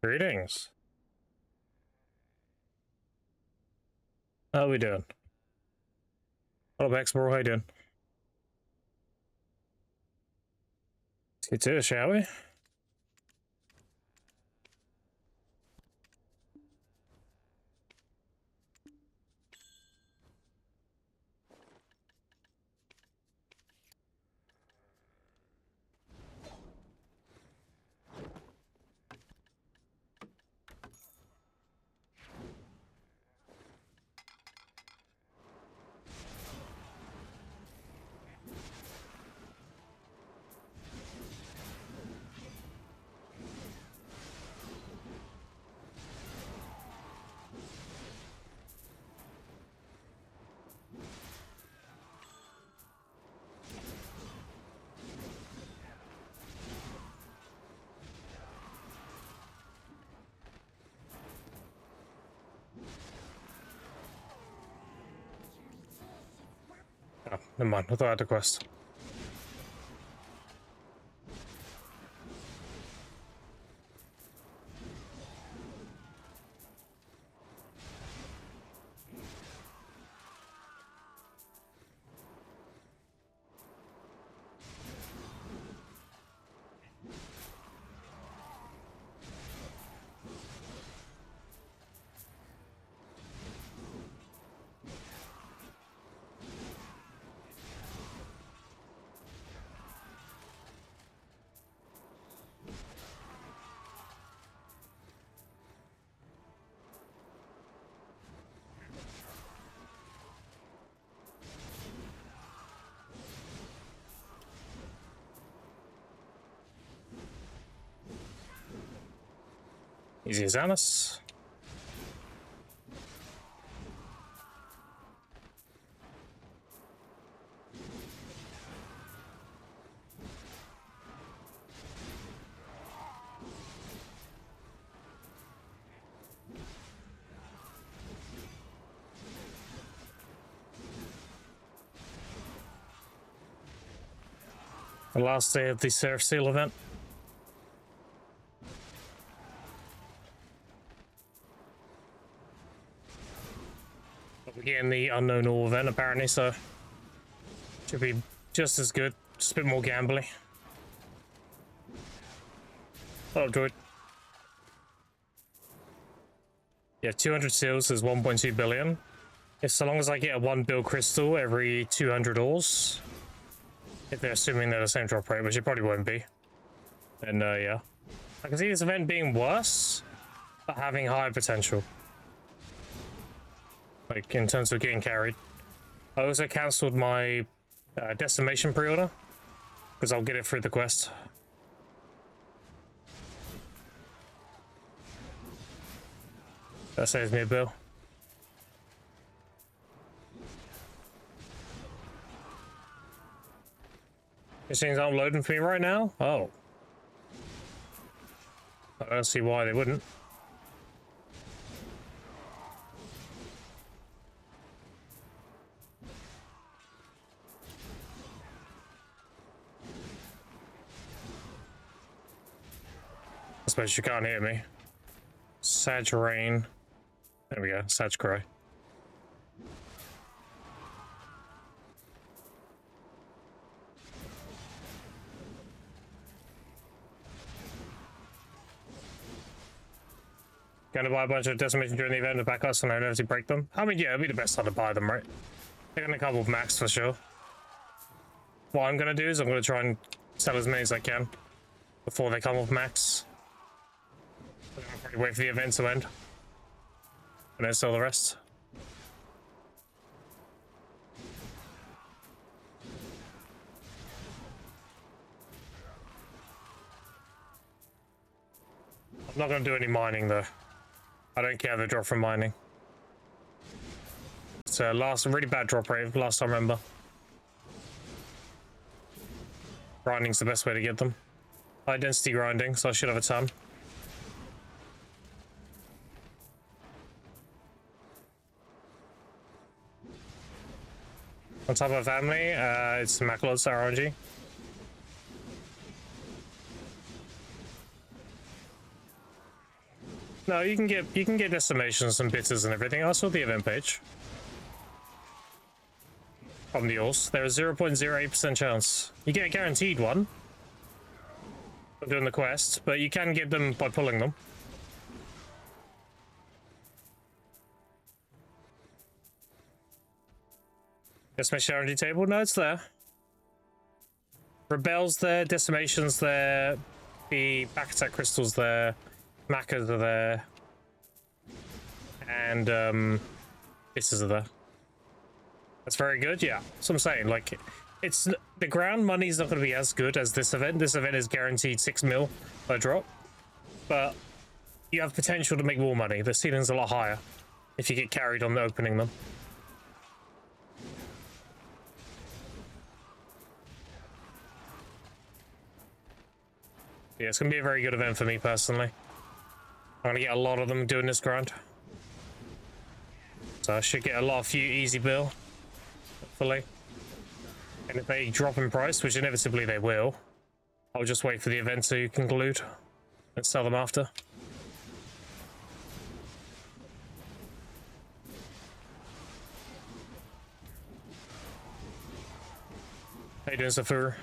Greetings. How we doing? Hello, Max, bro. How you doing? Let's get to it, shall we? Oh, never mind. I thought I had a quest. Easy as Annis. The last day of the Surf Seal event. We're getting the Unknown Ore event apparently, so should be just as good, just a bit more gambly. Oh, droid. Yeah, 200 seals is 1.2 billion. If so long as I get a 1 bill crystal every 200 ores, if they're assuming they're the same drop rate, which it probably won't be, then yeah. I can see this event being worse, but having higher potential. Like, in terms of getting carried. I also cancelled my Decimation pre-order, because I'll get it through the quest. That saves me a bill. These things aren't loading for me right now? Oh. I don't see why they wouldn't. I suppose you can't hear me. Sag Rain. There we go, Sag Cry. Gonna buy a bunch of Decimation during the event to back us and I know to break them. I mean, yeah, it'd be the best time to buy them, right? They're gonna come with max for sure. What I'm gonna do is I'm gonna try and sell as many as I can before they come off max. I'll probably wait for the event to end and then sell the rest. I'm not gonna do any mining though. I don't care if they drop from mining. It's a really bad drop rate last time I remember. Grinding's the best way to get them. High density grinding, so I should have a ton. On top of family, it's Immaculate Star RNG. No, you can get decimations and bitters and everything. I saw the event page. From the yours. There's a 0.08% chance. You get a guaranteed one for doing the quest, but you can get them by pulling them. Guess my charity table? No, it's there. Rebel's there, Decimation's there, the back attack crystals there, Macas are there, and Bitters are there. That's very good, yeah. So I'm saying, like, it's the ground money's not going to be as good as this event. This event is guaranteed 6 mil per drop, but you have potential to make more money. The ceiling's a lot higher if you get carried on the opening them. Yeah, it's going to be a very good event for me personally. I'm going to get a lot of them doing this grind. So I should get a few easy bill, hopefully. And if they drop in price, which inevitably they will, I'll just wait for the event to conclude and sell them after. How you doing, Zafur?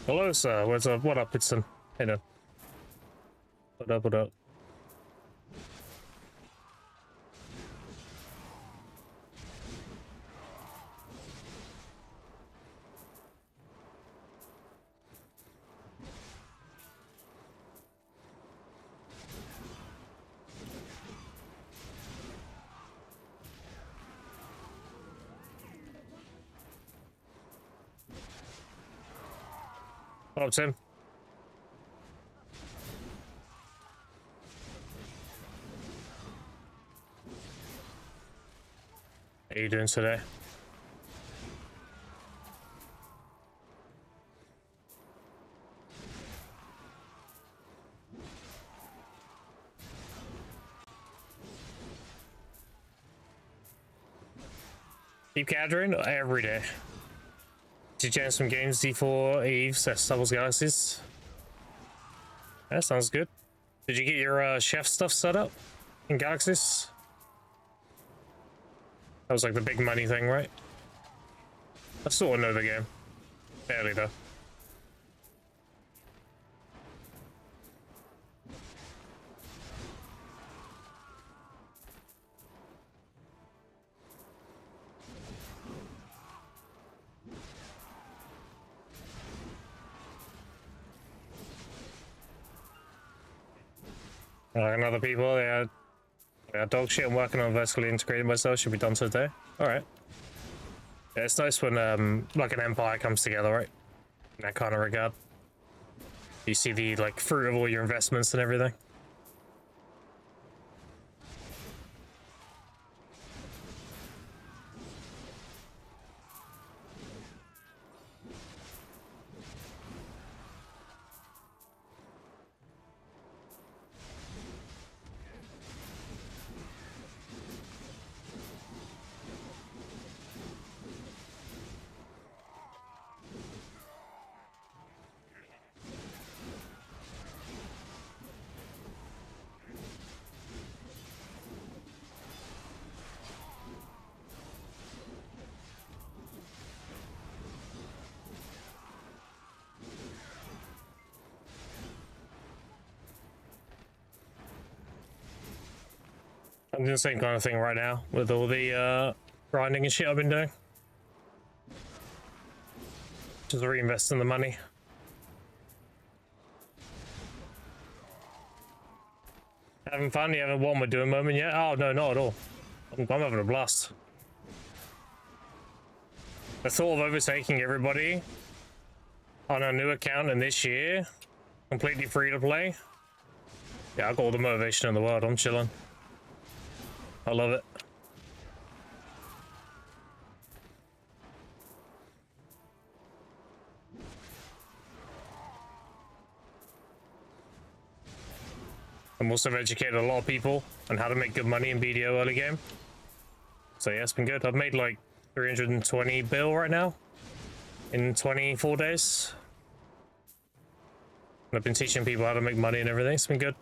Hello, sir. What's up? What up, Pitson? Hey, no. What up, what up? What up, Tim? How you doing today? Keep gathering every day. Did you jam some games D4 Eves at Doubles Galaxies? That sounds good. Did you get your chef stuff set up in Galaxies? That was like the big money thing, right? I sort of know the game. Barely though. And other people, yeah, dog shit. I'm working on vertically integrating myself. Should be done today. All right. Yeah, it's nice when like an empire comes together, right? In that kind of regard. You see the like fruit of all your investments and everything. I'm doing the same kind of thing right now with all the grinding and shit I've been doing. Just reinvesting the money. Having fun? You having one we're doing moment yet? Oh no, not at all. I'm having a blast. The thought of overtaking everybody on a new account in this year, completely free to play. Yeah, I got all the motivation in the world. I'm chilling. I love it. I'm also educated a lot of people on how to make good money in BDO early game. So yeah, it's been good. I've made like 320 bill right now in 24 days. And I've been teaching people how to make money and everything. It's been good.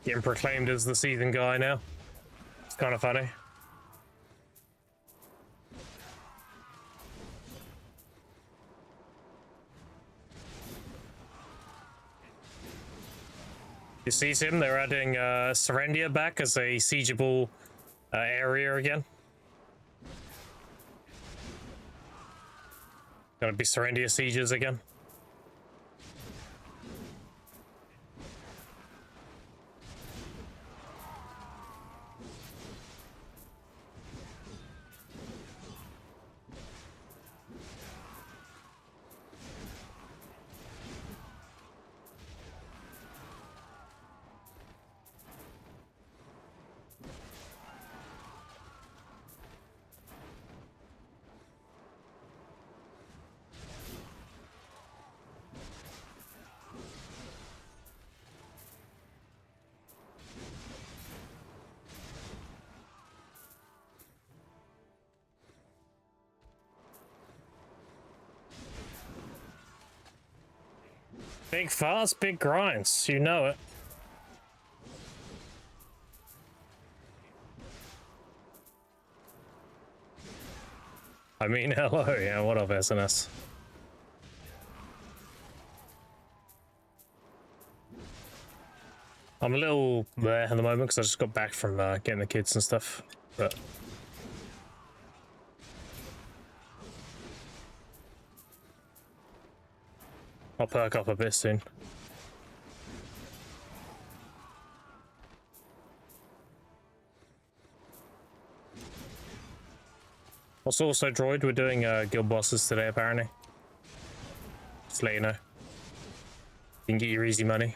Getting proclaimed as the season guy now. It's kind of funny. You see him? They're adding Serendia back as a siegeable area again. Gonna be Serendia sieges again. Big farts, big grinds. You know it. I mean, hello. Yeah, what up, SNS? I'm a little there at the moment because I just got back from getting the kids and stuff. But I'll perk up a bit soon. What's also droid? We're doing guild bosses today, apparently. Just let you know. You can get your easy money.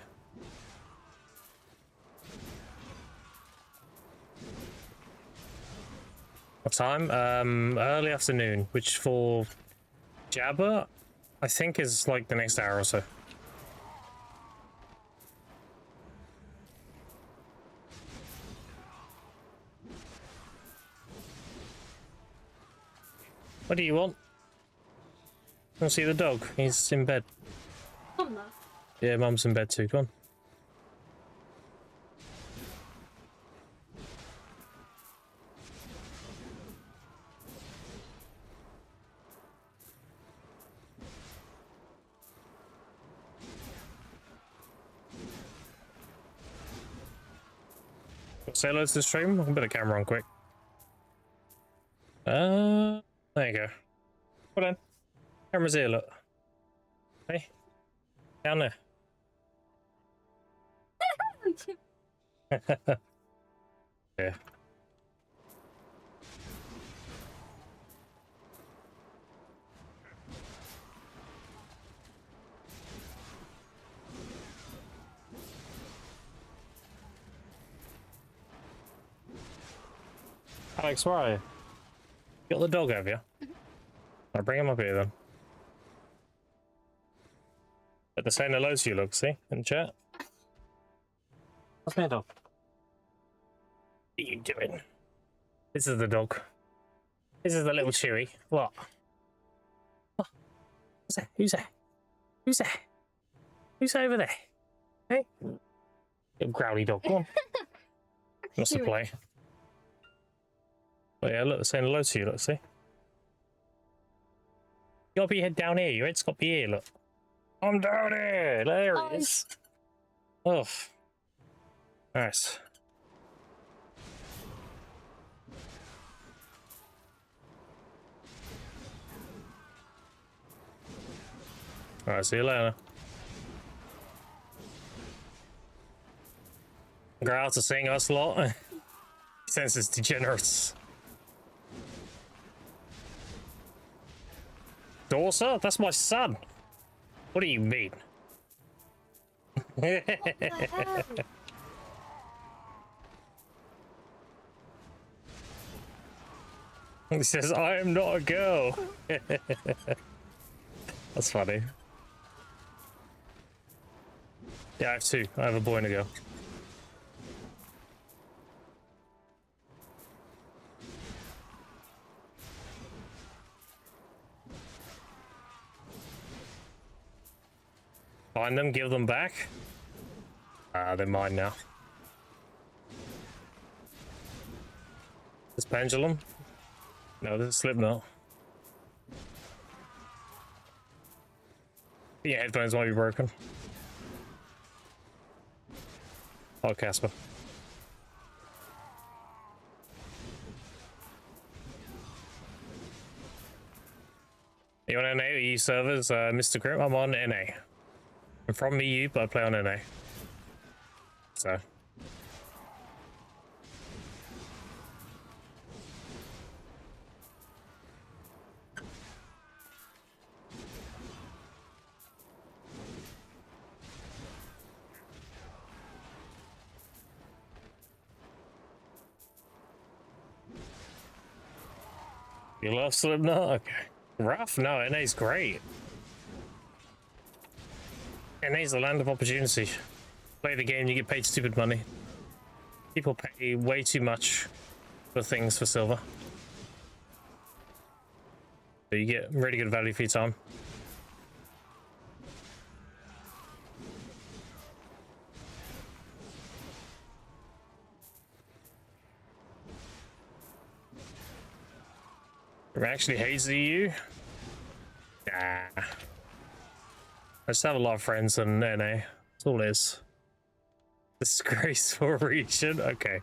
What time? Early afternoon, which for Jabba, I think is like the next hour or so. What do you want? Want to see the dog? He's in bed. Mama. Yeah, Mum's in bed too. Come on. Say hello to the stream. I can put a camera on quick. There you go. Hold on. Camera's here, look. Hey. Down there. Yeah. Alex, where are you? You got the dog, have you? I'll bring him up here then. But they're saying hello to you, look, see? In chat. What's my dog? What are you doing? This is the dog. This is the little Chewy. What? Oh, what's that? Who's that? Who's that? Who's over there? Hey? Little growly dog. Go on. Wants to play. Oh yeah, look, they're saying hello to you, look, see? You gotta be your head down here, your head's got to be here, look. I'm down here! There he is. Oh. Nice. Alright, see you later. Grouse are saying us a lot. Senses degenerates. Dorsa? That's my son. What do you mean? What the hell? He says, I am not a girl. That's funny. Yeah, I have two. I have a boy and a girl. Find them, give them back. They're mine now. This pendulum? No, this is Slipknot. Yeah, headphones might be broken. Oh, Casper. You on NA or EU servers? Mr. Grim, I'm on NA. I'm from EU, but I play on NA. So. You love Slipknot? Okay. Rough? No, NA's great. NA's the land of opportunity. Play the game, you get paid stupid money. People pay way too much for things for silver. So you get really good value for your time. Who actually hates the EU? Nah. I just have a lot of friends in NA. That's all it is. Disgraceful region? Okay.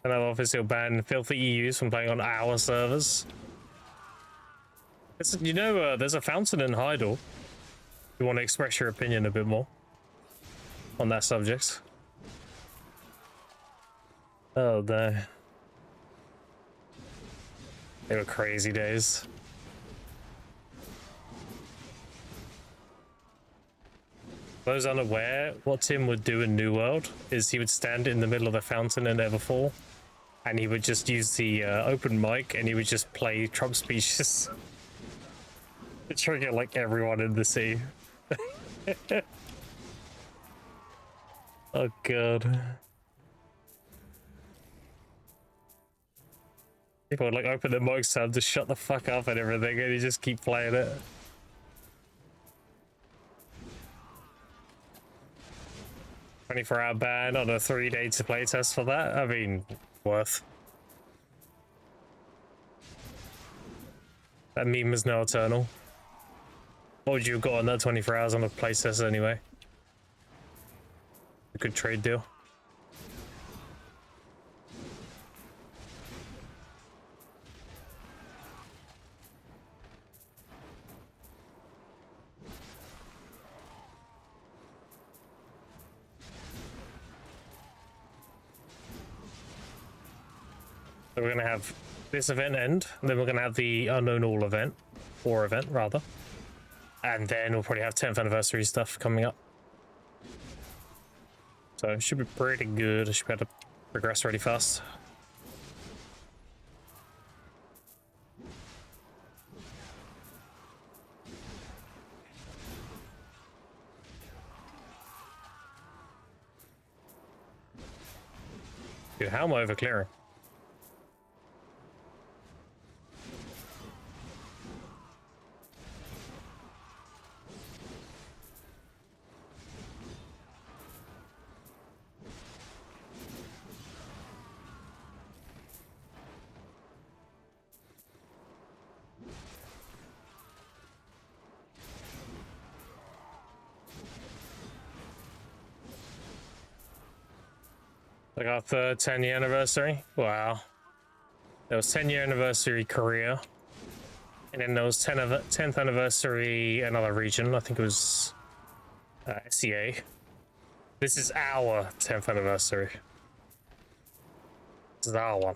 And I'll obviously ban filthy EUs from playing on our servers. You know, there's a fountain in Heidel. You want to express your opinion a bit more on that subject? Oh, they were crazy days. For those unaware, what Tim would do in New World is he would stand in the middle of the fountain in Everfall, and he would just use the open mic, and he would just play Trump speeches to trigger like everyone in the sea. Oh god. People would like open their mics to him to shut the fuck up and everything, and he just keep playing it. $24-hour ban on a 3-day to play test for that? I mean, worth. That meme is now eternal. What would you have got on that 24 hours on a play test anyway? A good trade deal. So we're gonna have this event end, and then we're gonna have the Unknown All event, or event rather, and then we'll probably have 10th anniversary stuff coming up. So it should be pretty good. I should be able to progress really fast. Dude, how am I over clearing? I got the 10-year anniversary. Wow. There was 10-year anniversary Korea. And then there was 10th anniversary another region. I think it was SEA. This is our 10th anniversary. This is our one.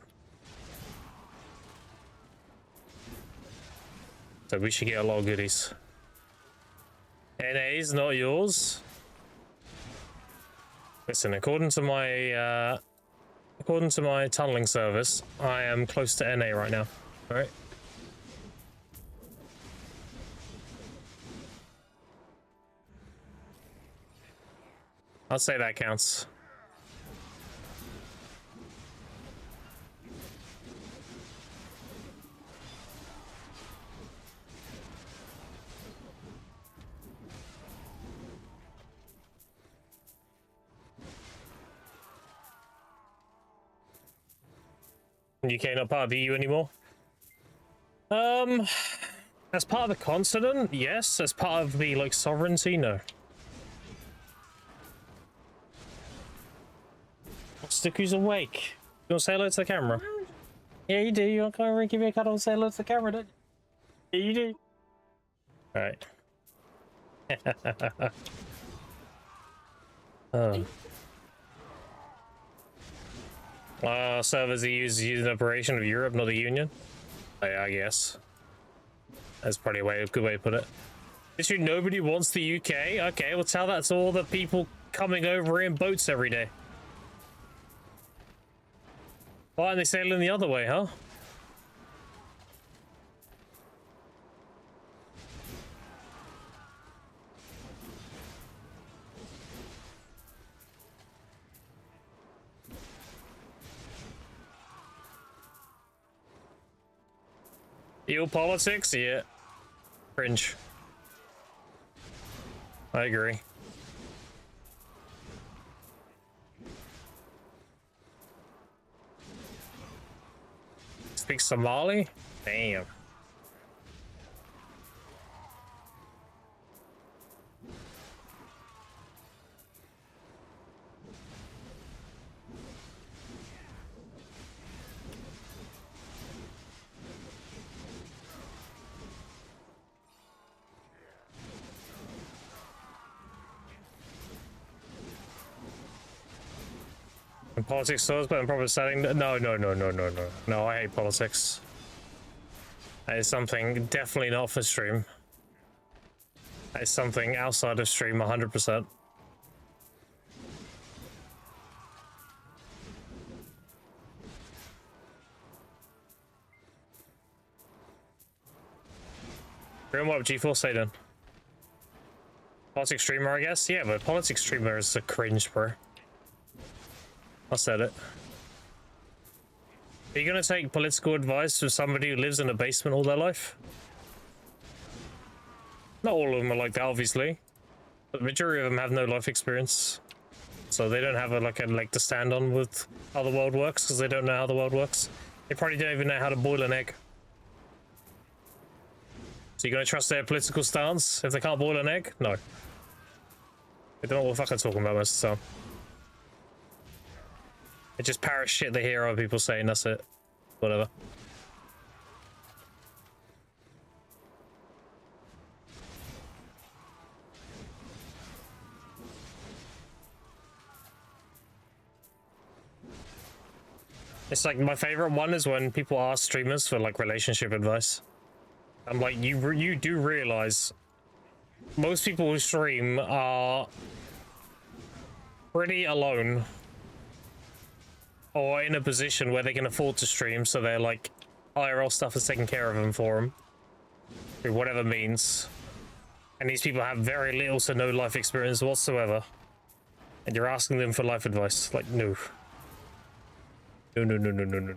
So we should get a lot of goodies. NA's not yours. Listen, according to my tunneling service, I am close to NA right now. All right. I'll say that counts. UK not part of the EU anymore? As part of the continent, yes. As part of the, like, sovereignty, no. Sticky's awake. You want to say hello to the camera? Yeah, you do. You want to come over and give me a cuddle and say hello to the camera, don't you? Yeah, you do. Alright. Servers are used in operation of Europe, not the Union. I guess. That's probably a good way to put it. Literally nobody wants the UK? Okay, well tell that to all the people coming over in boats every day. Why aren't they sailing the other way, huh? EU politics? Yeah. Cringe. I agree. Speak Somali? Damn. And politics sucks, but I'm probably setting. No. No, I hate politics. That is something definitely not for stream. That is something outside of stream, 100%. Real what G4 say then? Politics streamer, I guess? Yeah, but politics streamer is a cringe, bro. I said it. Are you gonna take political advice from somebody who lives in a basement all their life? Not all of them are like that, obviously. But the majority of them have no life experience. So they don't have a leg to stand on with how the world works, because they don't know how the world works. They probably don't even know how to boil an egg. So you're gonna trust their political stance if they can't boil an egg? No. They don't know what the fuck they're talking about most of the time. They just parrot shit they hear other people saying, that's it. Whatever. It's like my favorite one is when people ask streamers for like relationship advice. I'm like, you do realize most people who stream are pretty alone or in a position where they can afford to stream, so they're like IRL stuff is taken care of them for them through whatever means. And these people have very little to no life experience whatsoever. And you're asking them for life advice. Like, no. No, no, no, no, no, no.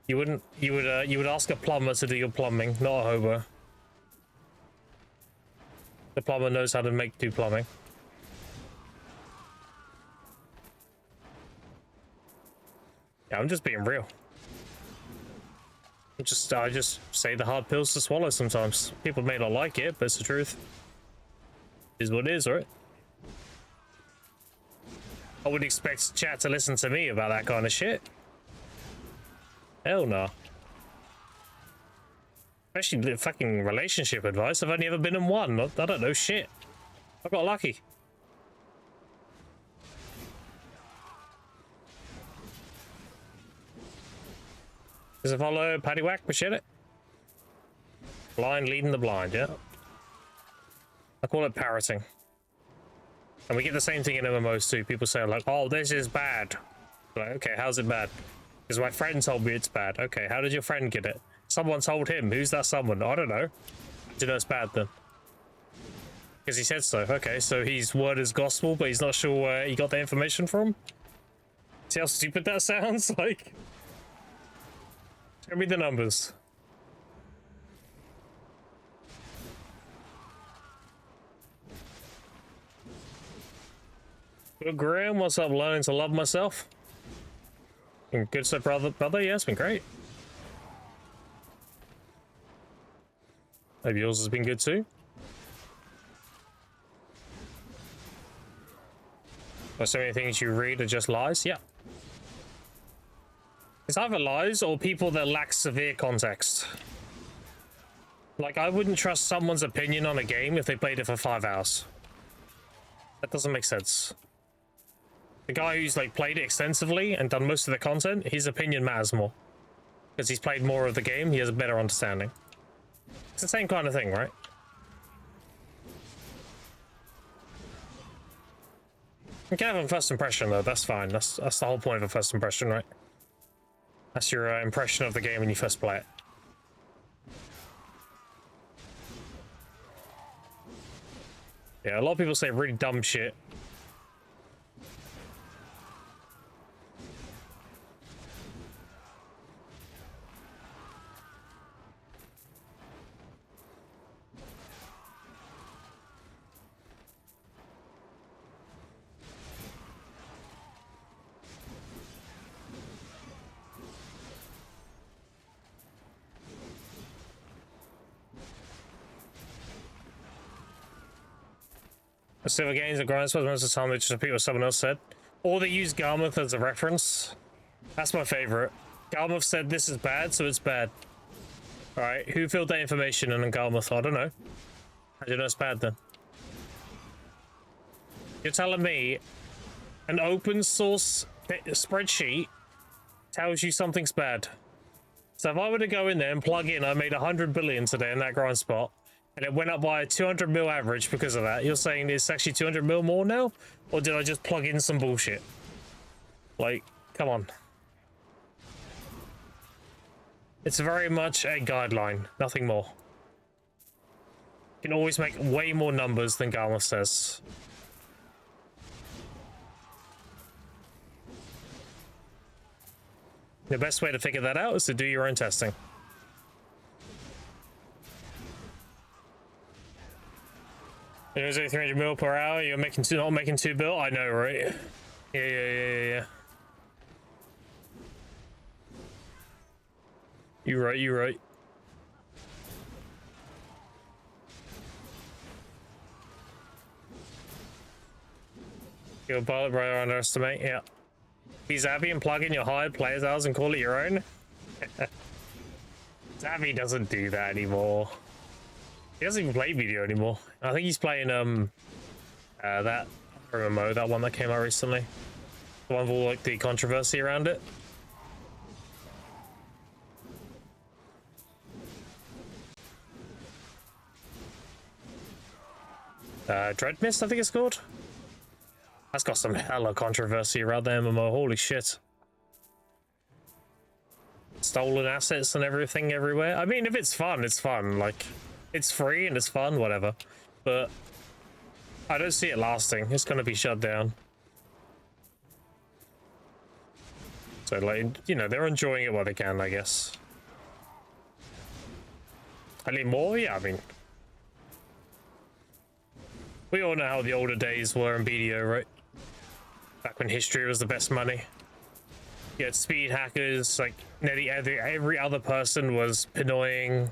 You would ask a plumber to do your plumbing, not a hobo. The plumber knows how to do plumbing. Yeah, I'm just being real. I just say the hard pills to swallow sometimes. People may not like it, but it's the truth. It is what it is, right? I wouldn't expect chat to listen to me about that kind of shit. Hell no. Especially the fucking relationship advice. I've only ever been in one. I don't know shit. I got lucky. Does it follow Paddywhack? Appreciate it. Blind leading the blind, yeah. I call it parroting. And we get the same thing in MMOs too. People say like, oh, this is bad. Like, okay, how's it bad? Because my friend told me it's bad. Okay, how did your friend get it? Someone told him. Who's that someone? I don't know. Do you know it's bad then? Because he said so. Okay, so his word is gospel, but he's not sure where he got the information from. See how stupid that sounds? Like, show me the numbers. Good Graham, what's up? Learning to love myself. And good stuff, brother. Yeah, it's been great. Hope yours has been good too. Are so many things you read are just lies? Yeah. It's either lies or people that lack severe context. Like, I wouldn't trust someone's opinion on a game if they played it for 5 hours. That doesn't make sense. The guy who's like played it extensively and done most of the content, his opinion matters more. Because he's played more of the game, he has a better understanding. It's the same kind of thing, right? You can have a first impression though, that's fine. That's the whole point of a first impression, right? That's your impression of the game when you first play it. Yeah, a lot of people say really dumb shit. Silver gains and grind most of the time they just repeat what someone else said. Or they use Garmuth as a reference. That's my favorite. Garmuth said this is bad, so it's bad. Alright, who filled that information in on Garmuth? I don't know. How do you know it's bad then? You're telling me an open source spreadsheet tells you something's bad. So if I were to go in there and plug in, I made 100 billion today in that grind spot, and it went up by a 200 mil average because of that. You're saying it's actually 200 mil more now? Or did I just plug in some bullshit? Like, come on. It's very much a guideline, nothing more. You can always make way more numbers than Garmuth says. The best way to figure that out is to do your own testing. It was 300 mil per hour. You're not making 2 bill. I know, right? Yeah. You're right. Your pilot brother underestimate. Yeah. Be Zappy and plug in your hired players hours and call it your own. Zappy doesn't do that anymore. He doesn't even play video anymore. I think he's playing that MMO, that one that came out recently. The one with all like the controversy around it. Dread Mist, I think it's called. That's got some hella controversy around the MMO, holy shit. Stolen assets and everything everywhere. I mean, if it's fun, it's fun. Like, it's free and it's fun, whatever. But I don't see it lasting. It's gonna be shut down. So, like, you know, they're enjoying it while they can, I guess. I need more? Yeah, I mean... We all know how the older days were in BDO, right? Back when history was the best money. You had speed hackers, like, nearly every other person was Pinoying.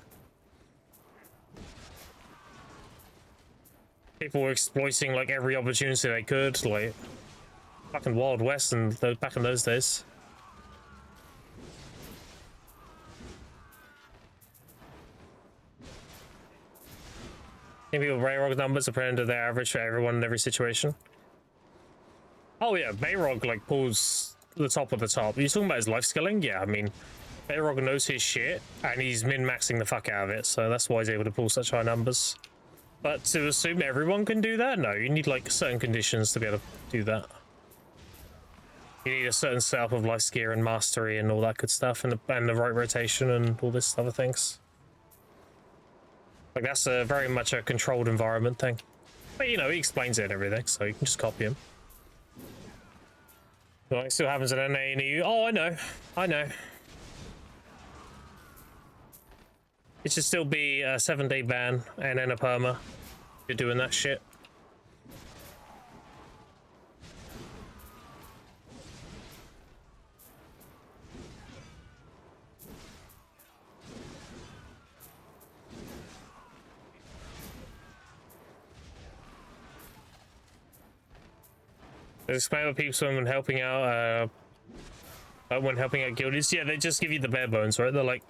People were exploiting, like, every opportunity they could, like... Fucking Wild West and back in those days. Maybe Bayrog numbers are put into their average for everyone in every situation. Oh yeah, Bayrog like pulls the top of the top. You're talking about his life skilling? Yeah, I mean, Bayrog knows his shit and he's min-maxing the fuck out of it, so that's why he's able to pull such high numbers. But to assume everyone can do that? No, you need like certain conditions to be able to do that. You need a certain setup of life gear and mastery and all that good stuff, and the right rotation and all this other things. Like, that's a very much a controlled environment thing. But, you know, he explains it and everything, so you can just copy him. Like, it still happens in NA and EU. Oh, I know. I know. It should still be a 7-day ban and then a perma. You're doing that shit. Explain what people when helping out guildies. Yeah, they just give you the bare bones, right? They're like,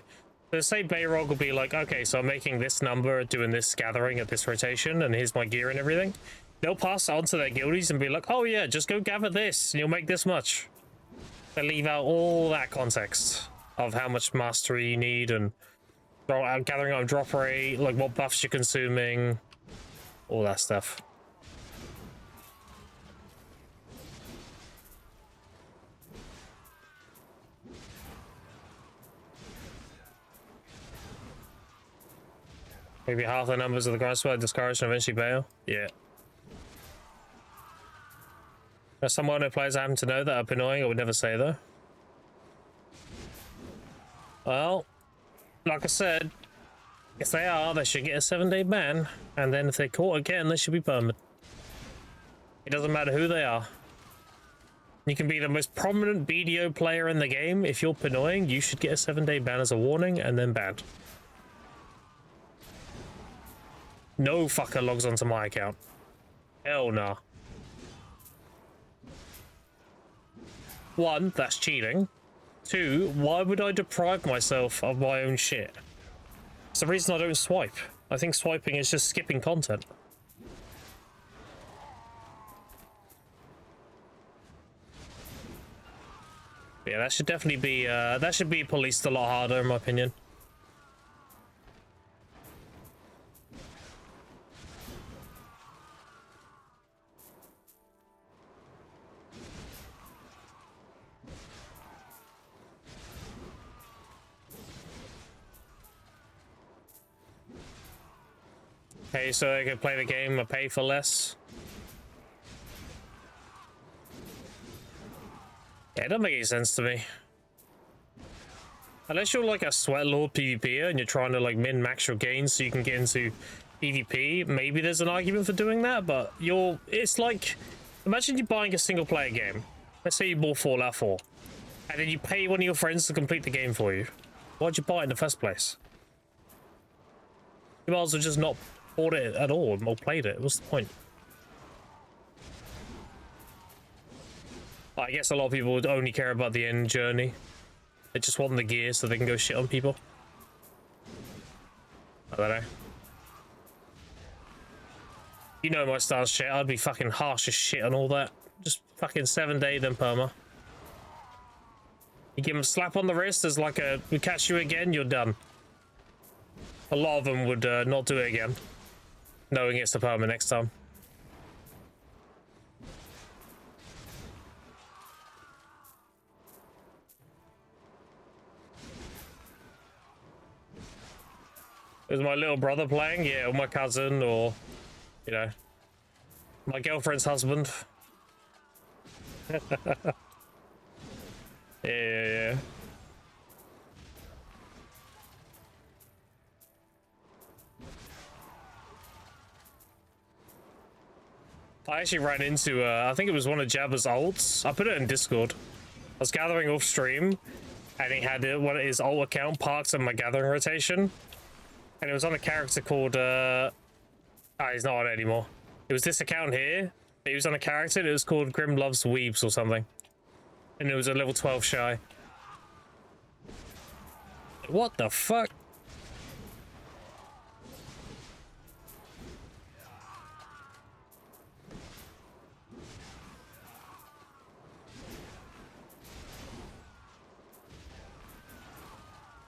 they say Bayrog will be like, okay, so I'm making this number, doing this gathering at this rotation, and here's my gear and everything. They'll pass it on to their guildies and be like, oh yeah, just go gather this, and you'll make this much. They leave out all that context of how much mastery you need and gathering on drop rate, like what buffs you're consuming, all that stuff. Maybe half the numbers of the groundswell discouraged and eventually bail. Yeah. There's someone who plays I happen to know that are annoying, I would never say though. Well, like I said, if they are, they should get a 7-day ban, and then if they're caught again, they should be permanent. It doesn't matter who they are. You can be the most prominent BDO player in the game. If you're annoying, you should get a 7-day ban as a warning and then banned. No fucker logs onto my account. Hell nah. 1, that's cheating. 2, why would I deprive myself of my own shit? It's the reason I don't swipe. I think swiping is just skipping content. Yeah, that should definitely be, that should be policed a lot harder in my opinion. Hey, so I can play the game or pay for less. Yeah, it doesn't make any sense to me. Unless you're like a sweat lord PvPer and you're trying to like min-max your gains so you can get into PvP, maybe there's an argument for doing that, but it's like, imagine you buying a single player game. Let's say you bought Fallout 4, and then you pay one of your friends to complete the game for you. Why'd you buy it in the first place? You might as well just not bought it at all or played it. What's the point? I guess a lot of people would only care about the end journey. They just want the gear so they can go shit on people. I don't know. You know my style shit. I'd be fucking harsh as shit on all that. Just Fucking 7-day then perma. You give him a slap on the wrist as like a, we catch you again, you're done. A lot of them would not do it again, knowing it's the perma next time. Is my little brother playing? Yeah, or my cousin, or, you know, my girlfriend's husband. Yeah. I actually ran into, I think it was one of Jabba's ults. I put it in Discord. I was gathering off stream, and he had one of his ult account parked on my gathering rotation. And it was on a character called, he's not on it anymore. It was this account here. He was on a character, and it was called Grim Loves Weebs or something. And it was a level 12 shy. What the fuck?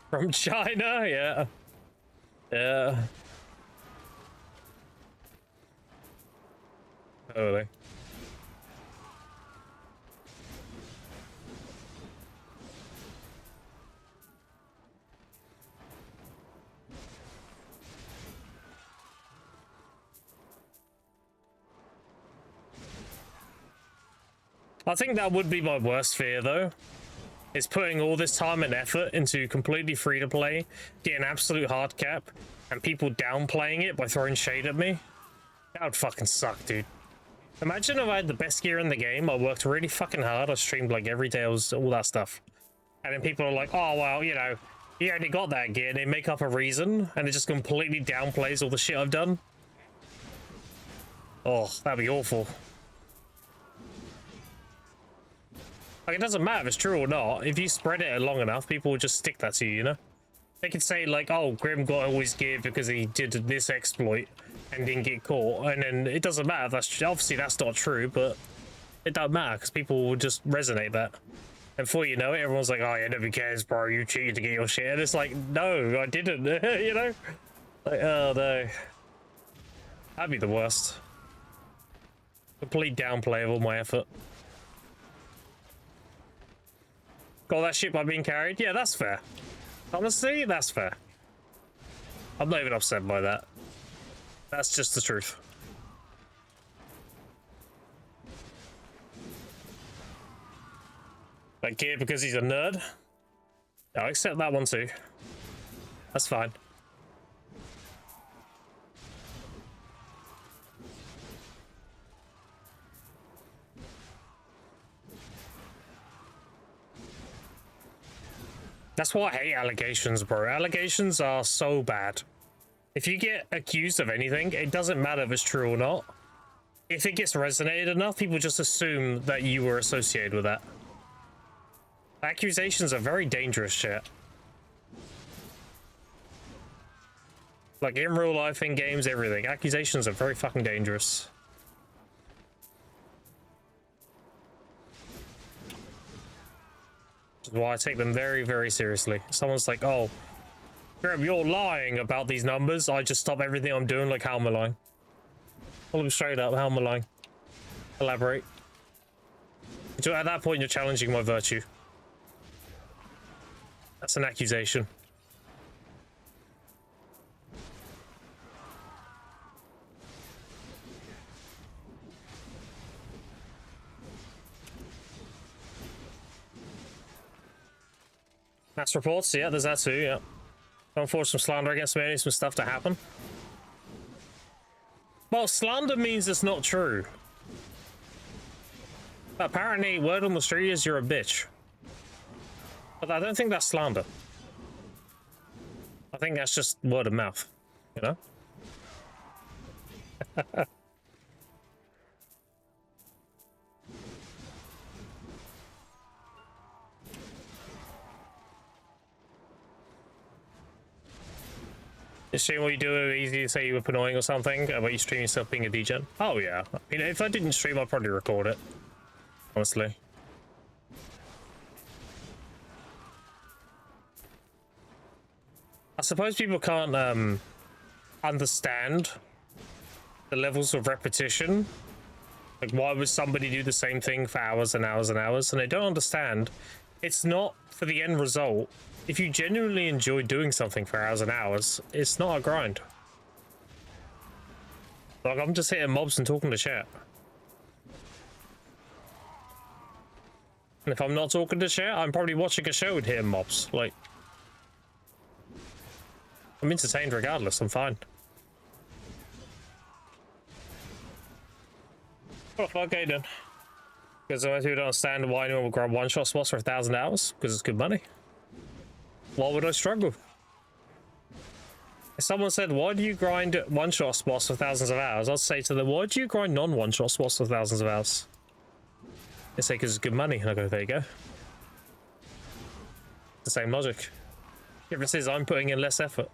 From China, yeah. Yeah. Totally. I think that would be my worst fear, though. Is putting all this time and effort into completely free to play, getting absolute hard cap, and people downplaying it by throwing shade at me. That would fucking suck, dude. Imagine if I had the best gear in the game, I worked really fucking hard, I streamed like every day, I was all that stuff. And then people are like, oh, well, you know, you only got that gear, and they make up a reason, and it just completely downplays all the shit I've done. Oh, that'd be awful. Like, it doesn't matter if it's true or not. If you spread it long enough, people will just stick that to you, you know? They could say, like, oh, Grim got all his gear because he did this exploit and didn't get caught. And then it doesn't matter if that's... Obviously, that's not true, but it doesn't matter because people will just resonate that. And before you know it, everyone's like, oh, yeah, nobody cares, bro. You cheated to get your shit. And it's like, no, I didn't, you know? Like, oh, no. That'd be the worst. Complete downplay of all my effort. Got that shit by being carried? Yeah, that's fair. Honestly, that's fair. I'm not even upset by that. That's just the truth. Like gear because he's a nerd? I'll accept that one too. That's fine. That's why I hate allegations, bro. Allegations are so bad. If you get accused of anything, it doesn't matter if it's true or not. If it gets resonated enough, people just assume that you were associated with that. Accusations are very dangerous shit. Like in real life, in games, everything. Accusations are very fucking dangerous. Which is why I take them very, very seriously. Someone's like, oh, Grim, you're lying about these numbers. I just stop everything I'm doing. Like, how am I lying? Tell them straight up, how am I lying? Elaborate. At that point, you're challenging my virtue. That's an accusation. Mass reports, yeah, there's that too, yeah. Don't force some slander against me, some stuff to happen. Well, slander means it's not true. Apparently, word on the street is you're a bitch. But I don't think that's slander. I think that's just word of mouth, you know? You stream what you do, easy to say you were annoying or something about you streaming yourself being a degen. Oh yeah. I mean, if I didn't stream, I'd probably record it. honestly. I suppose people can't understand the levels of repetition. Like, why would somebody do the same thing for hours and hours and hours? And they don't understand. It's not for the end result. If you genuinely enjoy doing something for hours and hours, it's not a grind. Like, I'm just hitting mobs and talking to chat. And if I'm not talking to chat, I'm probably watching a show and hitting mobs. Like, I'm entertained regardless, I'm fine. Oh, okay then. Because most people don't understand why anyone would grab one-shot spots for 1,000 hours. Because it's good money. Why would I struggle? If someone said, why do you grind one-shot spots for thousands of hours? I'd say to them, why do you grind non-one-shot spots for thousands of hours? They say, because it's good money. And I go, there you go. The same logic. The difference is I'm putting in less effort.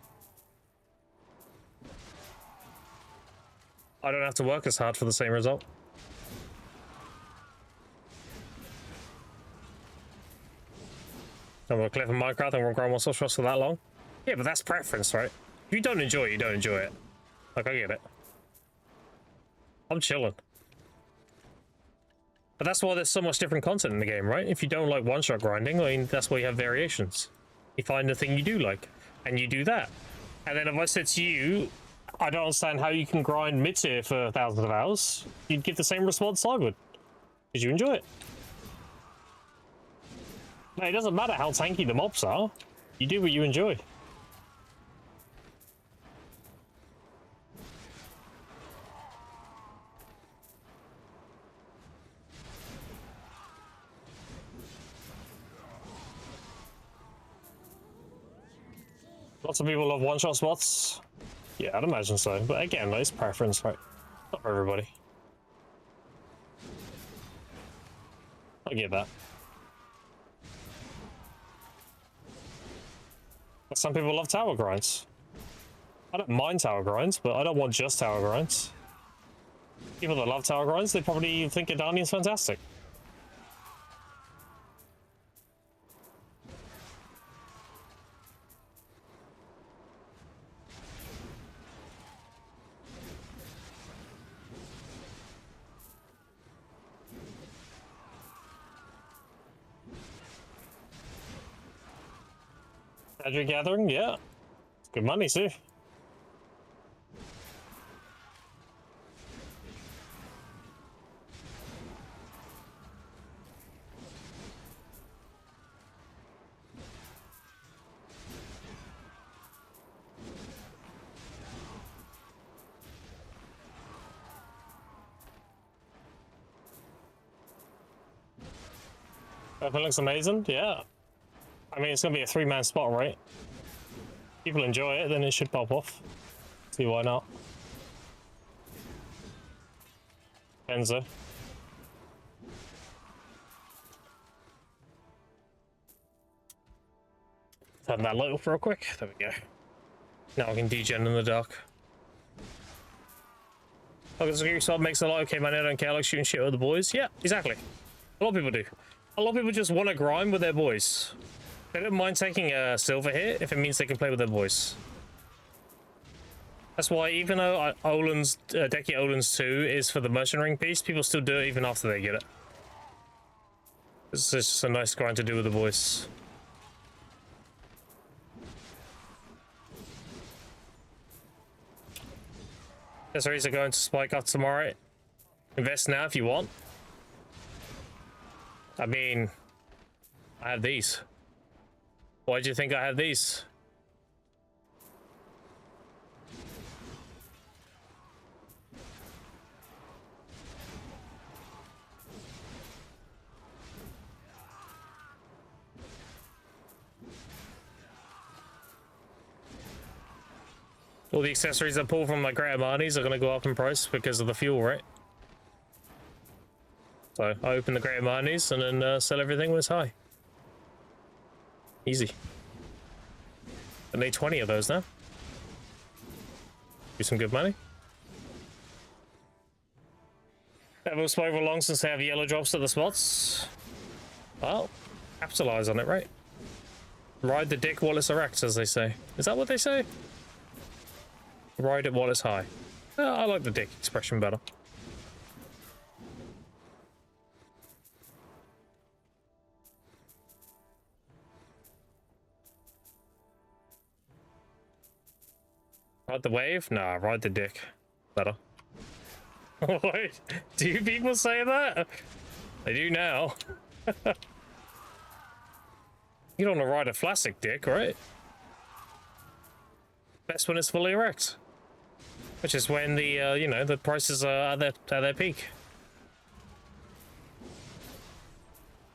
I don't have to work as hard for the same result. I'm gonna clip in Minecraft and we'll grind one-shot spots for that long. Yeah, but that's preference, right? If you don't enjoy it, you don't enjoy it. Like, I get it. I'm chilling. But that's why there's so much different content in the game, right? If you don't like one-shot grinding, I mean, that's why you have variations. You find the thing you do like, and you do that. And then if I said to you, I don't understand how you can grind mid-tier for thousands of hours, you'd give the same response I would. Because you enjoy it. No, it doesn't matter how tanky the mobs are. You do what you enjoy. Lots of people love one-shot spots. Yeah, I'd imagine so. But again, it's preference, right? Not for everybody. I get that. But some people love tower grinds. I don't mind tower grinds, but I don't want just tower grinds. People that love tower grinds, they probably think Adani's fantastic. Magic gathering, yeah. It's good money, too. If it looks amazing, yeah. I mean, it's gonna be a 3-man spot, right? People enjoy it, then it should pop off. See why not? Enzo. Turn that light off real quick. There we go. Now I can degen in the dark. Okay, so yourself makes a light. Okay, man, I don't care. Like shooting shit with the boys. Yeah, exactly. A lot of people do. A lot of people just want to grind with their boys. They don't mind taking a silver hit if it means they can play with their boys. That's why even though Olin's, Decky Olin's 2 is for the merchant ring piece, people still do it even after they get it. It's just a nice grind to do with the boys. Accessories are going to spike up tomorrow. Invest now if you want. I mean, I have these. Why do you think I have these? All the accessories I pull from my Great Armanis are going to go up in price because of the fuel, right? So I open the Great Armanis and then sell everything when it's high. Easy. I need 20 of those now. Do some good money. Ever spoke for long since they have yellow drops at the spots? Well, capitalize on it, right? Ride the dick while it's erect, as they say. Is that what they say? Ride it while it's high. I like the dick expression better. Ride the wave? Nah, ride the dick. Better. Wait, do people say that? They do now. You don't want to ride a flaccid dick, right? Best when it's fully erect. Which is when the, you know, the prices are at their peak.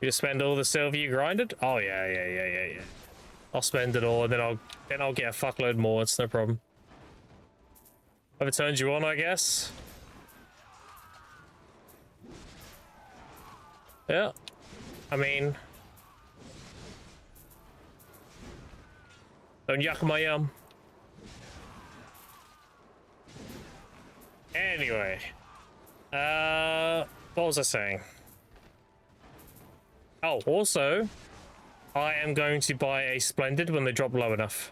You just spend all the silver you grinded? Oh, yeah. I'll spend it all, and then I'll get a fuckload more, it's no problem. Have it turned you on, I guess? Yeah. I mean... Don't yuck my yum. Anyway. What was I saying? Oh, also... I am going to buy a Splendid when they drop low enough.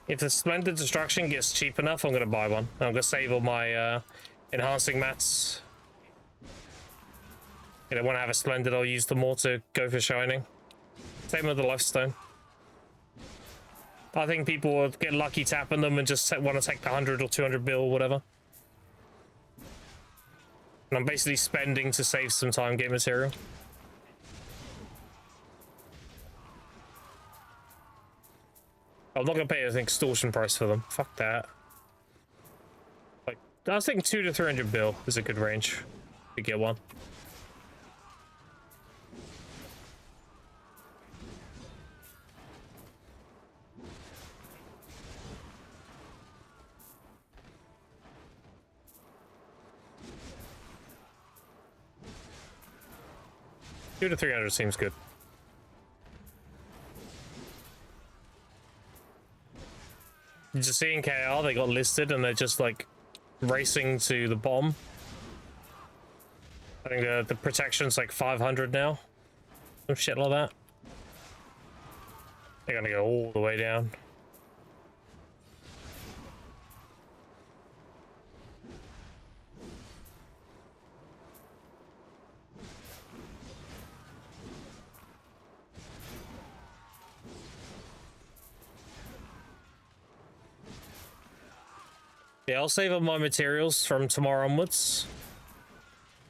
If the Splendid Destruction gets cheap enough, I'm going to buy one. I'm going to save all my enhancing mats. If I want to have a Splendid, I'll use them more to go for Shining. Same with the Lifestone. I think people will get lucky tapping them and just want to take the 100 or 200 bill or whatever. And I'm basically spending to save some time game material. I'm not gonna pay an extortion price for them. Fuck that. Like, I was thinking 200 to 300 bill is a good range to get one. $200 to $300 seems good. Did you see in KR they got listed and they're just like racing to the bottom? I think the protection's like 500 now. Some shit like that. They're gonna go all the way down. Yeah, I'll save up my materials from tomorrow onwards.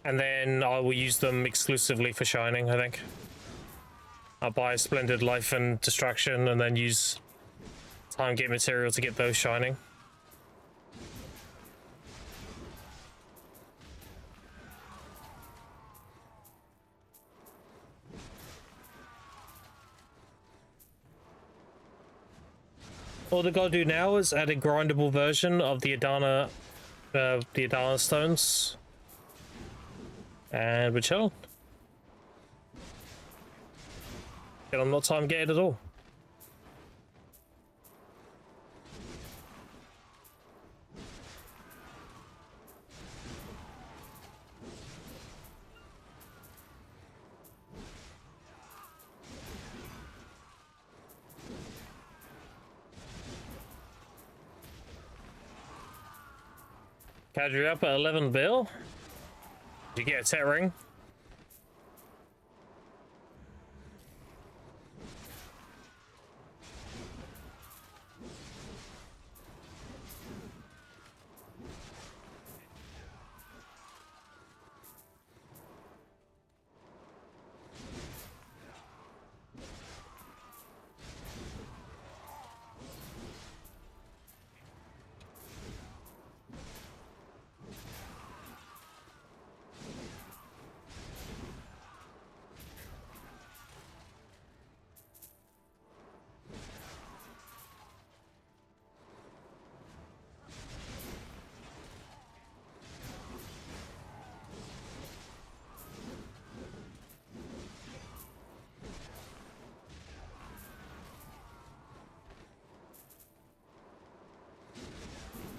And then I will use them exclusively for Shining, I think. I'll buy a Splendid Life and Distraction and then use time gate material to get those Shining. All they gotta do now is add a grindable version of the Adana stones. And we're chill. And I'm not time gated at all. Catch you up at 11 bill. Did you get a tet ring?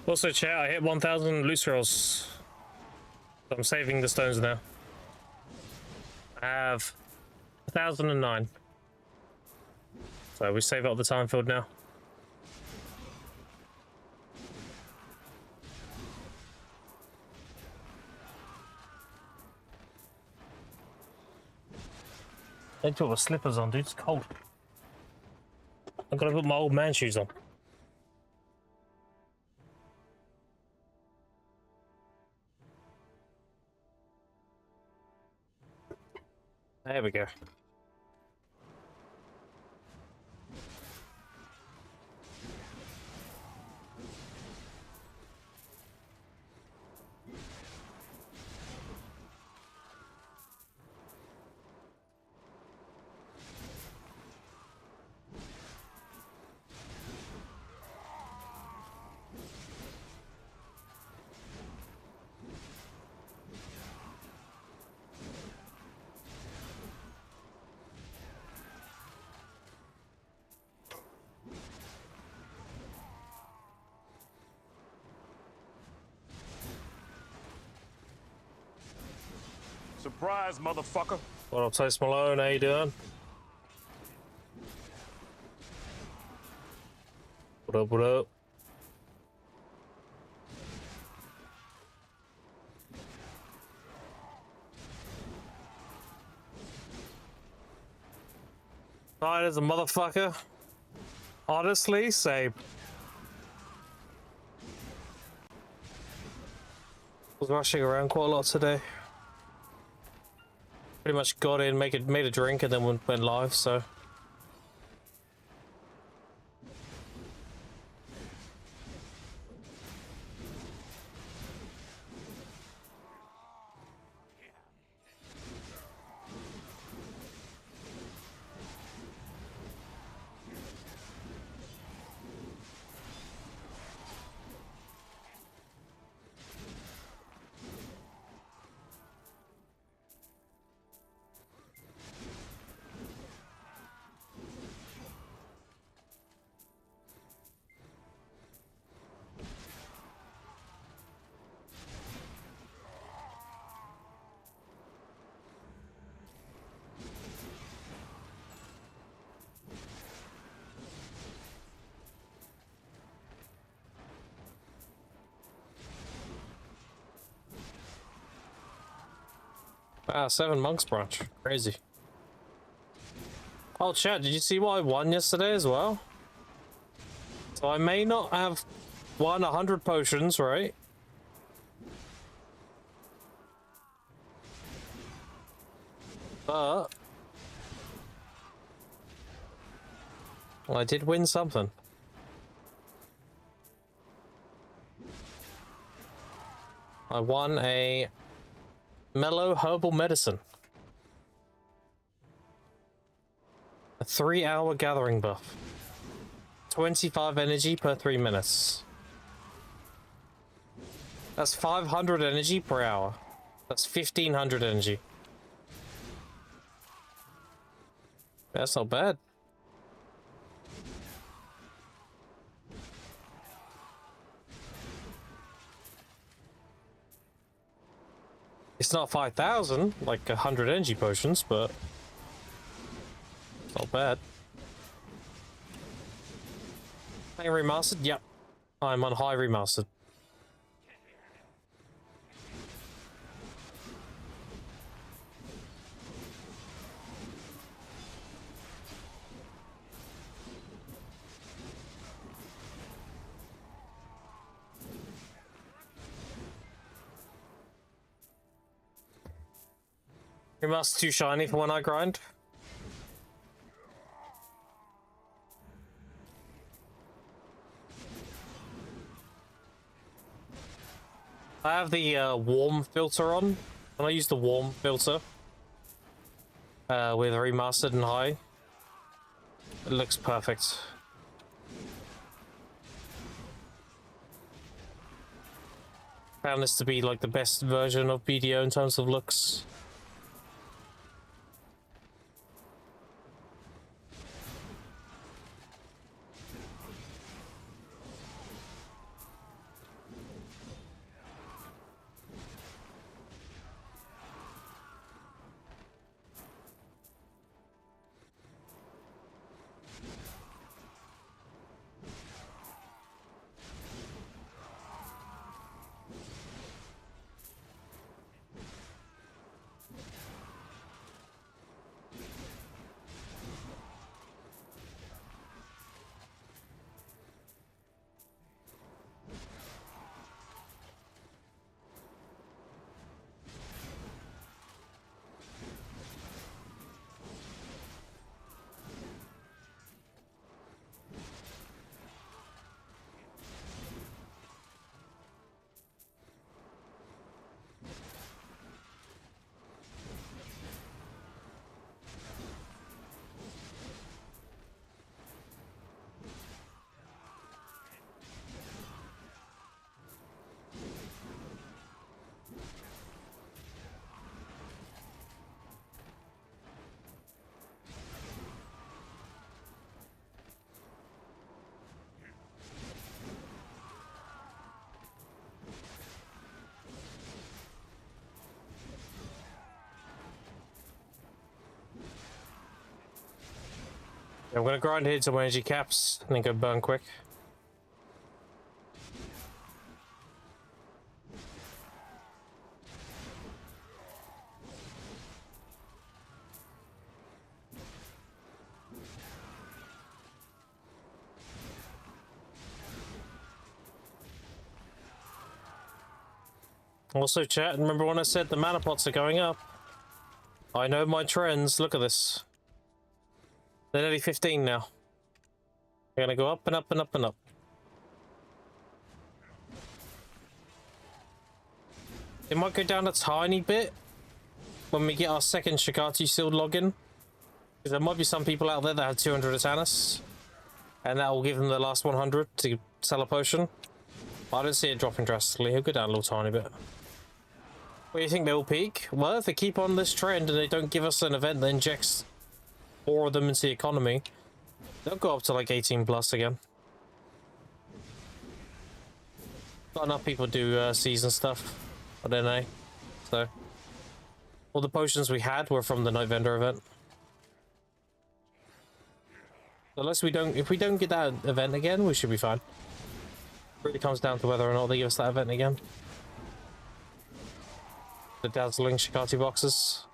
Also, chat, I hit 1,000 loot scrolls. So I'm saving the stones now. I have 1,009. So we save up the time field now. I need to put my slippers on, dude. It's cold. I'm gonna put my old man shoes on. There we go. Surprise, motherfucker. What up, Toast Malone? How you doing? What up, what up? Alright, as a motherfucker. Honestly, same. Was rushing around quite a lot today. Pretty much got in, made a drink, and then went live. So. Wow, 7 monks branch. Crazy. Oh, chat, did you see what I won yesterday as well? So I may not have won 100 potions, right? But well, I did win something. I won a mellow herbal medicine. A 3-hour gathering buff. 25 energy per 3 minutes. That's 500 energy per hour. That's 1,500 energy. That's not bad. It's not 5,000, like 100 energy potions, but it's not bad. High remastered? Yep. I'm on high remastered. Remastered too shiny for when I grind. I have the warm filter on, and I use the warm filter with remastered and high. It looks perfect. Found this to be like the best version of BDO in terms of looks. Yeah, I'm gonna grind here to my energy caps and then go burn quick. Also, chat, remember when I said the mana pots are going up? I know my trends. Look at this. They're nearly 15 now. They're gonna go up and up and up and up. It might go down a tiny bit when we get our second Shikati sealed login. Because there might be some people out there that have 200 Atanas. And that will give them the last 100 to sell a potion. But I don't see it dropping drastically. He'll go down a little tiny bit. Where do you think they will peak? Well, if they keep on this trend and they don't give us an event that injects more of them into the economy, they'll go up to like 18 plus again. Not enough people do season stuff. I don't know. So, all the potions we had were from the Night Vendor event. Unless we don't, if we don't get that event again, we should be fine. It really comes down to whether or not they give us that event again. The dazzling Shikati boxes.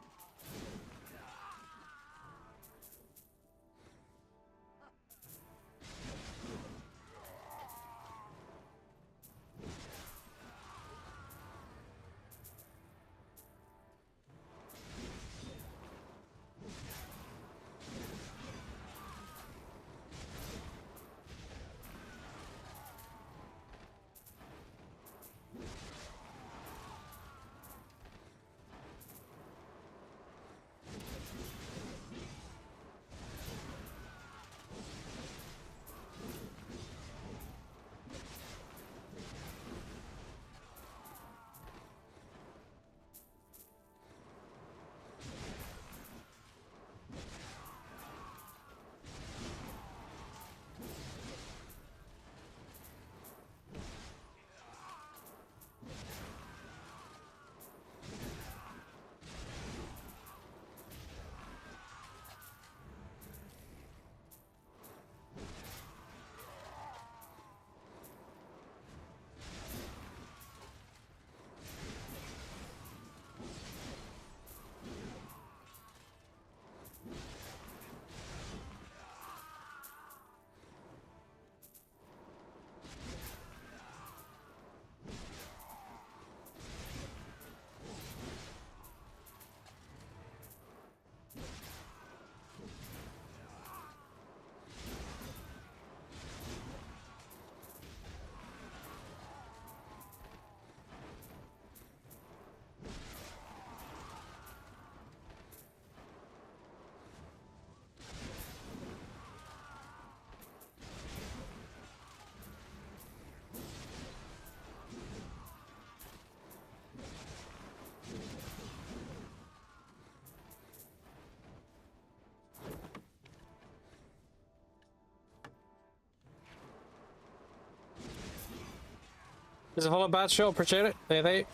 Is it follow bad show? Appreciate it. They.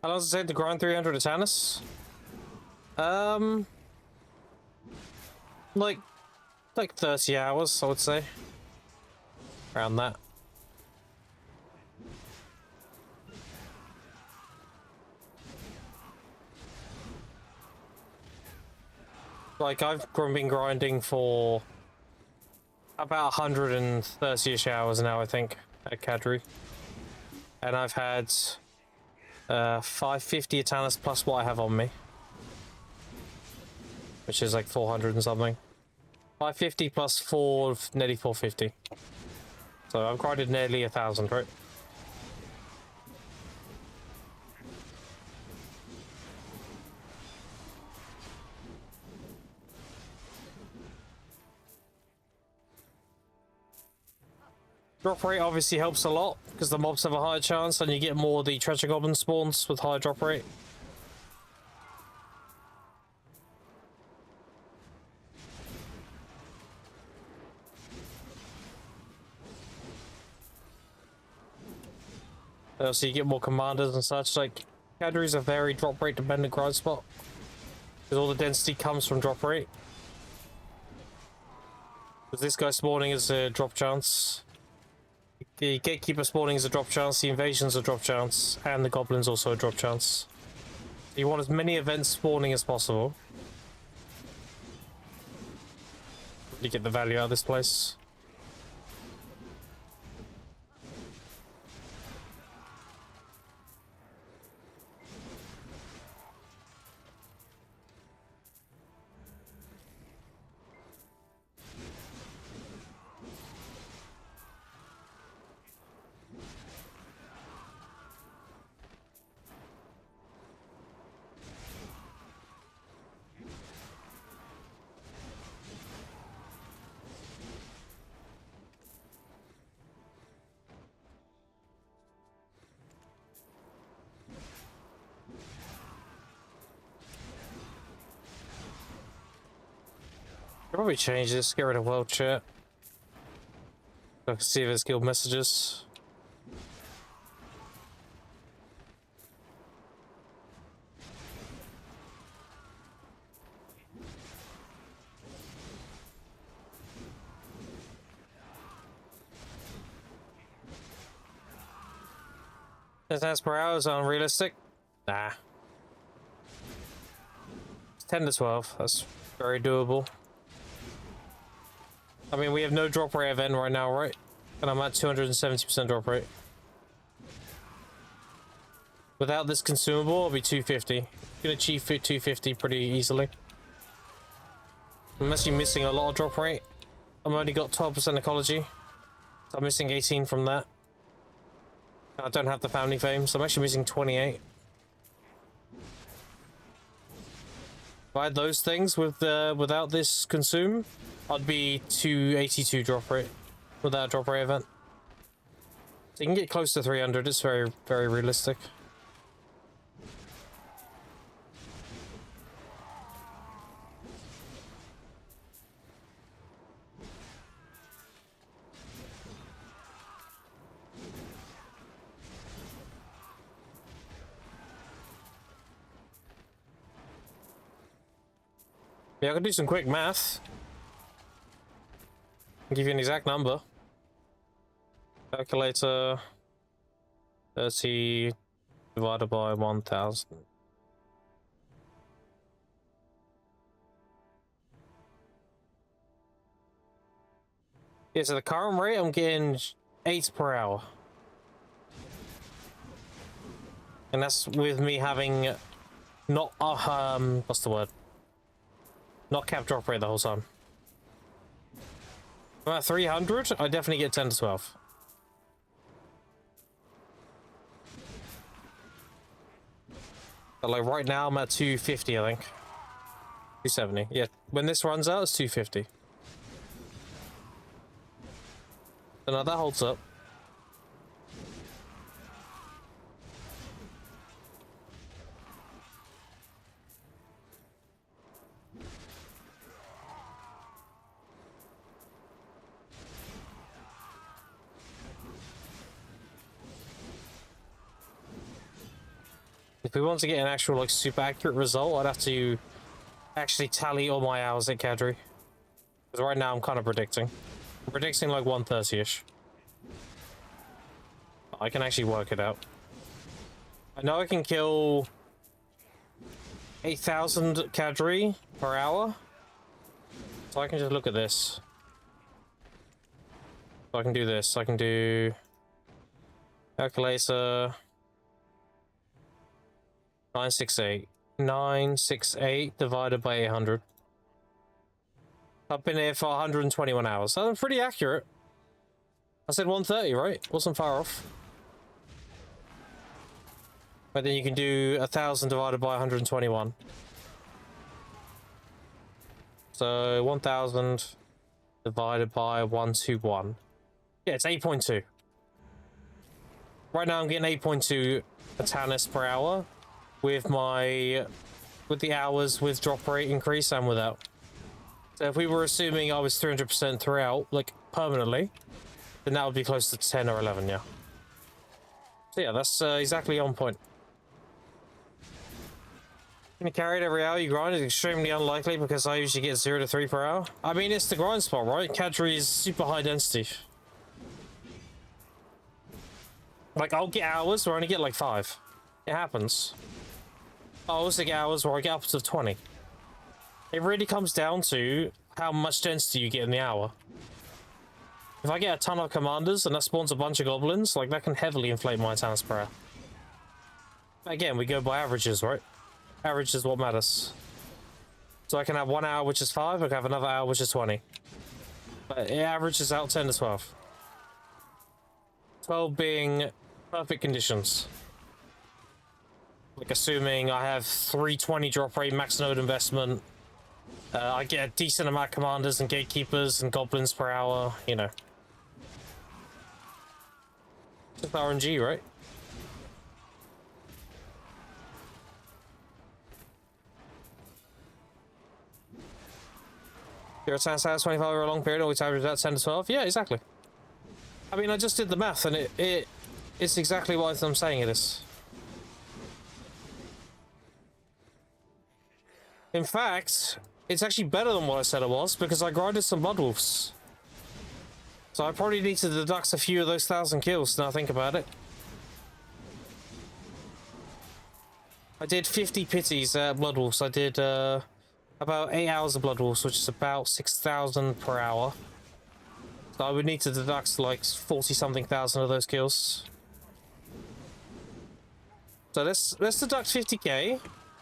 How long does it take to grind 300 Atanas? Like 30 hours, I would say. Around that. Like, I've been grinding for about 130-ish hours now, I think, at Kadri. And I've had 550 Atanas plus what I have on me, which is like 400 and something. 550 plus 4, nearly 450. So I've grinded nearly 1,000, right? Drop rate obviously helps a lot because the mobs have a higher chance and you get more of the treasure goblin spawns with higher drop rate. So you get more commanders and such. Like, Cadre is a very drop rate dependent grind spot because all the density comes from drop rate. Because this guy spawning is a drop chance. The gatekeeper spawning is a drop chance, the invasion's a drop chance, and the goblin's also a drop chance. You want as many events spawning as possible. You get the value out of this place. I'll probably change this, get rid of world chat. So I can see if there's guild messages. As per hour is unrealistic? Nah. It's 10 to 12. That's very doable. I mean, we have no drop rate event right now, right? And I'm at 270% drop rate. Without this consumable, I'll be 250. You can achieve 250 pretty easily. Unless you're missing a lot of drop rate. I'm only got 12% ecology. So I'm missing 18 from that. I don't have the family fame, so I'm actually missing 28. If I had those things with without this consume, I'd be 282 drop rate without a drop rate event. So you can get close to 300. It's very, very realistic. Yeah, I can do some quick math. I'll give you an exact number. Calculator 30 divided by 1000. Yeah, so the current rate I'm getting 8 per hour. And that's with me having not what's the word? Not cap drop rate the whole time. I'm at 300, I definitely get 10 to 12. But like right now I'm at 250, I think. 270. Yeah, when this runs out, it's 250. So now that holds up. If we want to get an actual like super accurate result, I'd have to actually tally all my hours at Kadri. Because right now I'm kind of predicting. I'm predicting like 130-ish. I can actually work it out. I know I can kill 8,000 Kadri per hour. So I can just look at this. So I can do this. I can do calculator 968. 968 divided by 800. I've been here for 121 hours. That's pretty accurate. I said 130, right? Wasn't far off. But then you can do 1,000 divided by 121. So 1,000 divided by 121. Yeah, it's 8.2. Right now I'm getting 8.2 Atanas per hour with the hours with drop rate increase and without. So if we were assuming I was 300% throughout, like permanently, then that would be close to 10 or 11, yeah. So yeah, that's exactly on point. Can you carry it every hour you grind is extremely unlikely because I usually get 0 to 3 per hour. I mean, it's the grind spot, right? Kadri is super high density. Like, I'll get hours where I only get like 5. It happens. I'll also get hours where I get up to 20. It really comes down to how much density you get in the hour. If I get a ton of commanders and that spawns a bunch of goblins, like, that can heavily inflate my Atanas per hour. Again, we go by averages, right? Average is what matters. So I can have 1 hour which is 5, I can have another hour which is 20. But it averages out 10 to 12. 12 being perfect conditions. Like assuming I have 320 drop rate, max node investment. I get a decent amount of commanders and gatekeepers and goblins per hour, you know. Just RNG, right? Your Atanas has 25 over a long period, always averages out 10 to 12. Yeah, exactly. I mean, I just did the math and it's exactly what I'm saying it is. In fact, it's actually better than what I said it was because I grinded some Blood Wolves. So I probably need to deduct a few of those 1,000 kills now I think about it. I did 50 pities at Blood Wolves. I did about 8 hours of Blood Wolves, which is about 6,000 per hour. So I would need to deduct like 40-something thousand of those kills. So let's deduct 50k.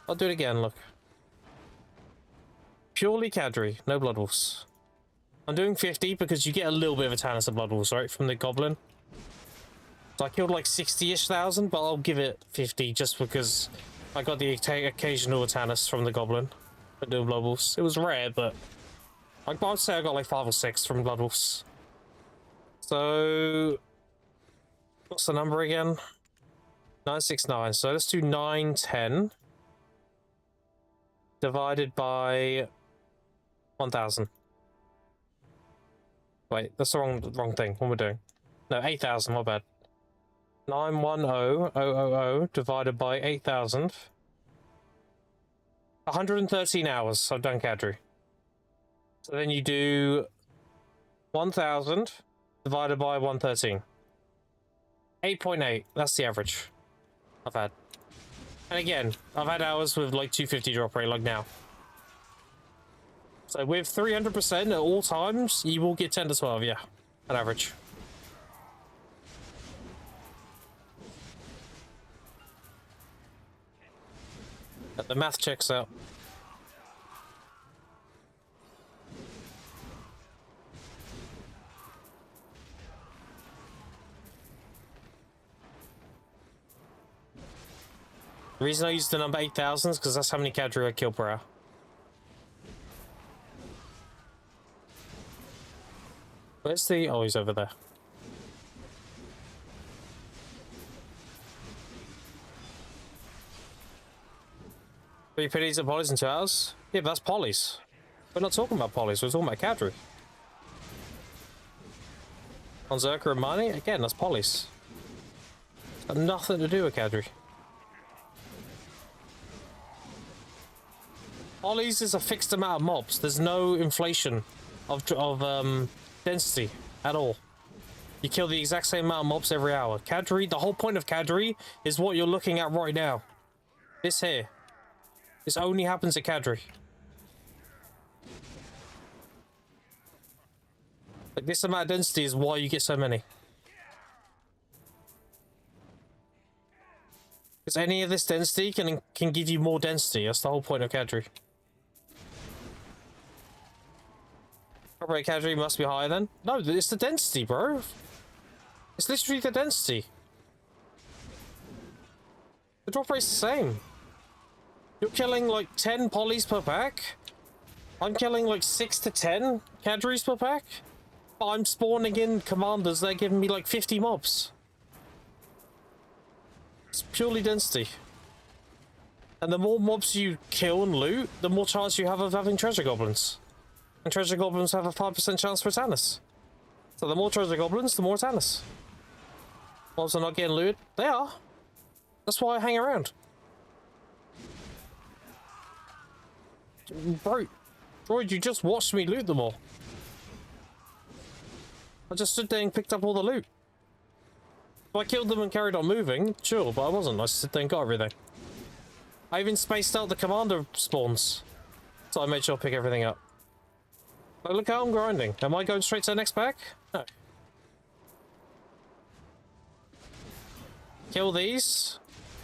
I'll do it again, look. Purely Kadri, no Blood Wolves. I'm doing 50 because you get a little bit of Atanas of Blood Wolves, right, from the Goblin. So I killed like 60-ish thousand, but I'll give it 50 just because I got the occasional Atanas from the Goblin. But no Blood Wolves. It was rare, but I'd say I got like 5 or 6 from Blood Wolves. So what's the number again? 969. So let's do 910 divided by 1,000. Wait, that's the wrong thing. What am I doing? No, 8,000. My bad. 910,000 divided by 8,000. 113 hours I've done Kadri. So then you do 1,000 divided by 113. 8.8. That's the average I've had. And again, I've had hours with like 250 drop rate like now. So with 300% at all times, you will get 10 to 12, yeah, on average. But the math checks out. The reason I use the number 8,000 is because that's how many Kadri I kill per hour. Where's the... oh, he's over there. Three pities at polys in 2 hours? Yeah, but that's polys. We're not talking about polys, we're talking about Kadri. On Zerka and Mani, again, that's polys. It's got nothing to do with Kadri. Polys is a fixed amount of mobs. There's no inflation of density at all. You kill the exact same amount of mobs every hour. Kadri, the whole point of Kadri is what you're looking at right now. This here. This only happens at Kadri. Like, this amount of density is why you get so many. Because any of this density can give you more density. That's the whole point of Kadri. Drop rate Kadri must be higher then? No, it's the density, bro. It's literally the density. The drop rate's the same. You're killing like 10 polys per pack. I'm killing like 6 to 10 Kadris per pack. But I'm spawning in commanders, they're giving me like 50 mobs. It's purely density. And the more mobs you kill and loot, the more chance you have of having treasure goblins. And treasure goblins have a 5% chance for Tannis. So the more treasure goblins, the more Tannis. Mobs are not getting looted. They are. That's why I hang around. Bro, Droid, you just watched me loot them all. I just stood there and picked up all the loot. If I killed them and carried on moving, sure, but I wasn't. I stood there and got everything. I even spaced out the commander spawns. So I made sure to pick everything up. But look how I'm grinding. Am I going straight to the next pack? No. Kill these.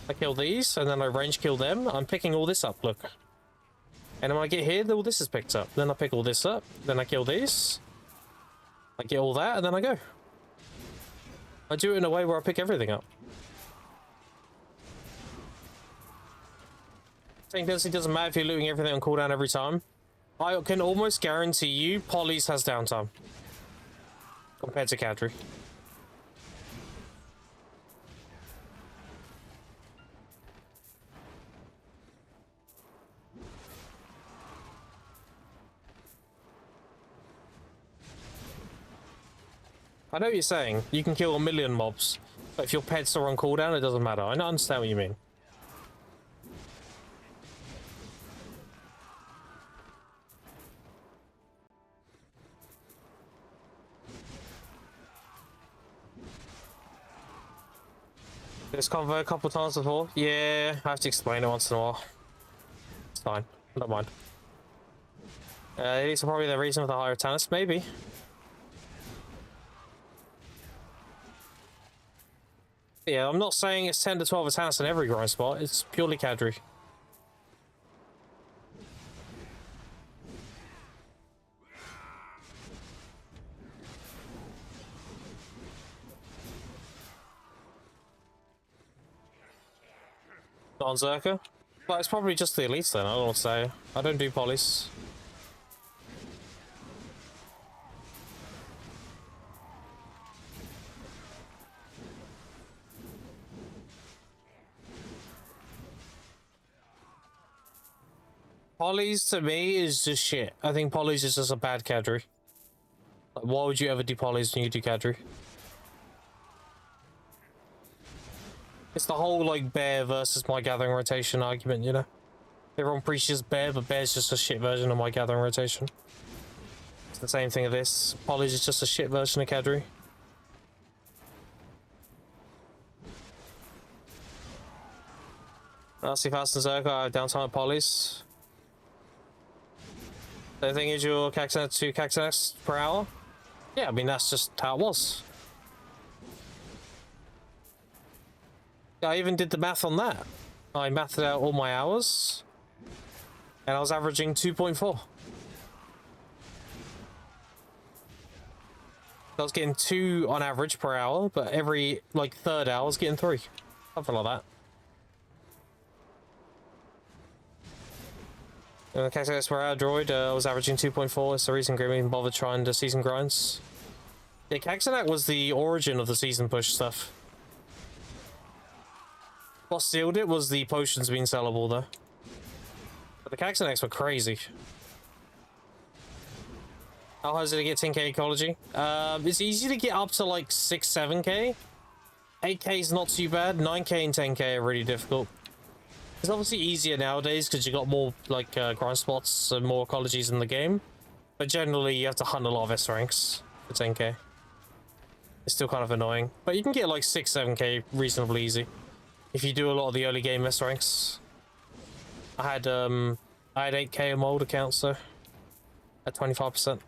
I kill these, and then I range kill them. I'm picking all this up, look. And when I get here, all this is picked up. Then I pick all this up. Then I kill these. I get all that, and then I go. I do it in a way where I pick everything up. Tank density doesn't matter if you're looting everything on cooldown every time. I can almost guarantee you Polly's has downtime. Compared to Cadry. I know what you're saying. You can kill 1,000,000 mobs, but if your pets are on cooldown, it doesn't matter. I understand what you mean. This convo a couple times before. Yeah, I have to explain it once in a while. It's fine. I don't mind. These are probably the reason for the higher Tannis, maybe. Yeah, I'm not saying it's 10 to 12 attacks in every grind spot. It's purely Cadry. Not on Zerka? Well, it's probably just the elites then. I don't know what to say. I don't do polys. Polys to me is just shit. I think polys is just a bad Cadry. Like, why would you ever do polys when you do Cadry? It's the whole like bear versus my gathering rotation argument, you know? Everyone preaches bear, but bear's just a shit version of my gathering rotation. It's the same thing of this. Polys is just a shit version of Cadry. Nasty Fast and Zerka, I have downtime at polys. The thing is, your Caxanex 2 Caxanex per hour? Yeah, I mean, that's just how it was. I even did the math on that. I mathed out all my hours, and I was averaging 2.4. I was getting 2 on average per hour, but every, like, third hour I was getting 3. Something like that. Caxanex per hour droid, I was averaging 2.4. It's the reason Grim even bothered trying the season grinds. Yeah, Caxanex was the origin of the season push stuff. What sealed it was the potions being sellable, though. But the Caxanex were crazy. How hard is it to get 10k ecology? It's easy to get up to like 6-7k. 8k is not too bad. 9k and 10k are really difficult. It's obviously easier nowadays because you got more like grind spots and more ecologies in the game. But generally you have to hunt a lot of S ranks for 10k. It's still kind of annoying. But you can get like 6-7k reasonably easy if you do a lot of the early game S ranks. I had 8k on my old account, so at 25%.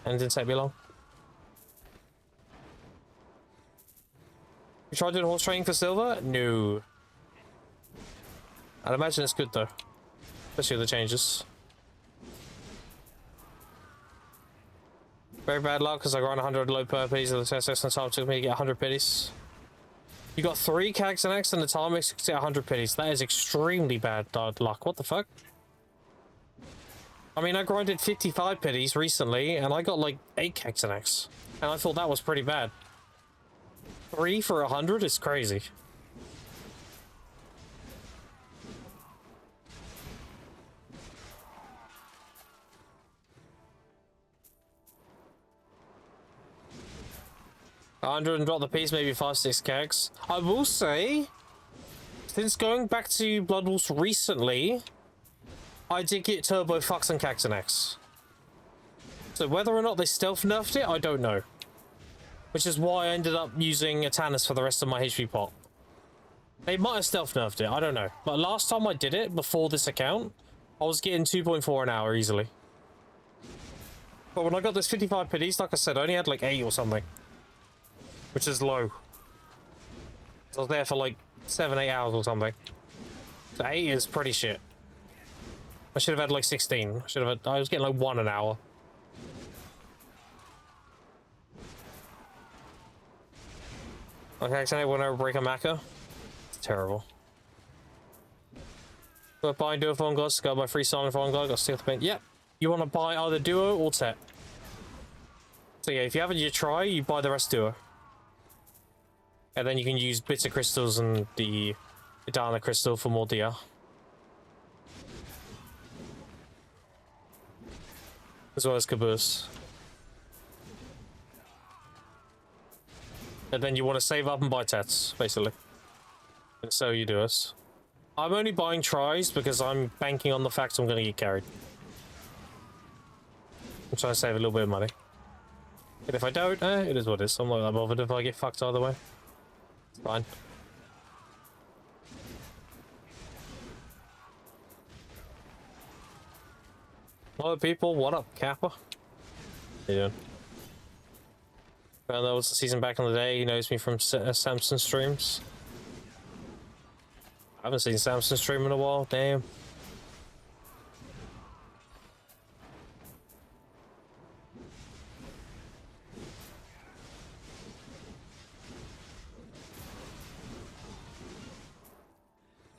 And it didn't take me long. You tried doing horse training for silver? No. I'd imagine it's good though, especially with the changes. Very bad luck because I grind 100 low per piece of the test and the time took me to get 100 pities. You got 3 Caxanex and the time makes you get 100 pities. That is extremely bad luck. What the fuck? I mean, I grinded 55 pities recently, and I got like 8 Kexanex. And I thought that was pretty bad. 3 for 100 is crazy. $100 and drop the piece, maybe 5-6 kegs. I will say, since going back to Blood Wolves recently, I did get Turbo Fucks and Kexanex. So whether or not they stealth nerfed it, I don't know. Which is why I ended up using a Tannis for the rest of my HP pot. They might have stealth nerfed it, I don't know. But last time I did it, before this account, I was getting 2.4 an hour easily. But when I got this 55 pities, like I said, I only had like 8 or something. Which is low. So I was there for like 7-8 hours or something. So 8 is pretty shit. I should have had like 16. I was getting like 1 an hour. Okay, so I want to break a Maka. It's terrible. Do I buy Duo Phone Gods? Got my free Silent Phone God. Got Steel the Paint. Yep. You want to buy either Duo or Tet. So yeah, if you haven't yet try, you buy the rest Duo. And then you can use Bitter Crystals and the Idana Crystal for more DR. As well as Caboose. And then you want to save up and buy Tats, basically. And so you do it. I'm only buying tries because I'm banking on the fact I'm going to get carried. I'm trying to save a little bit of money. And if I don't, it is what it is. I'm not that bothered if I get fucked either way. It's fine. Hello people, what up, Kappa? How you doing? Well, that was the season back in the day. He knows me from Samson streams. I haven't seen Samson stream in a while, damn.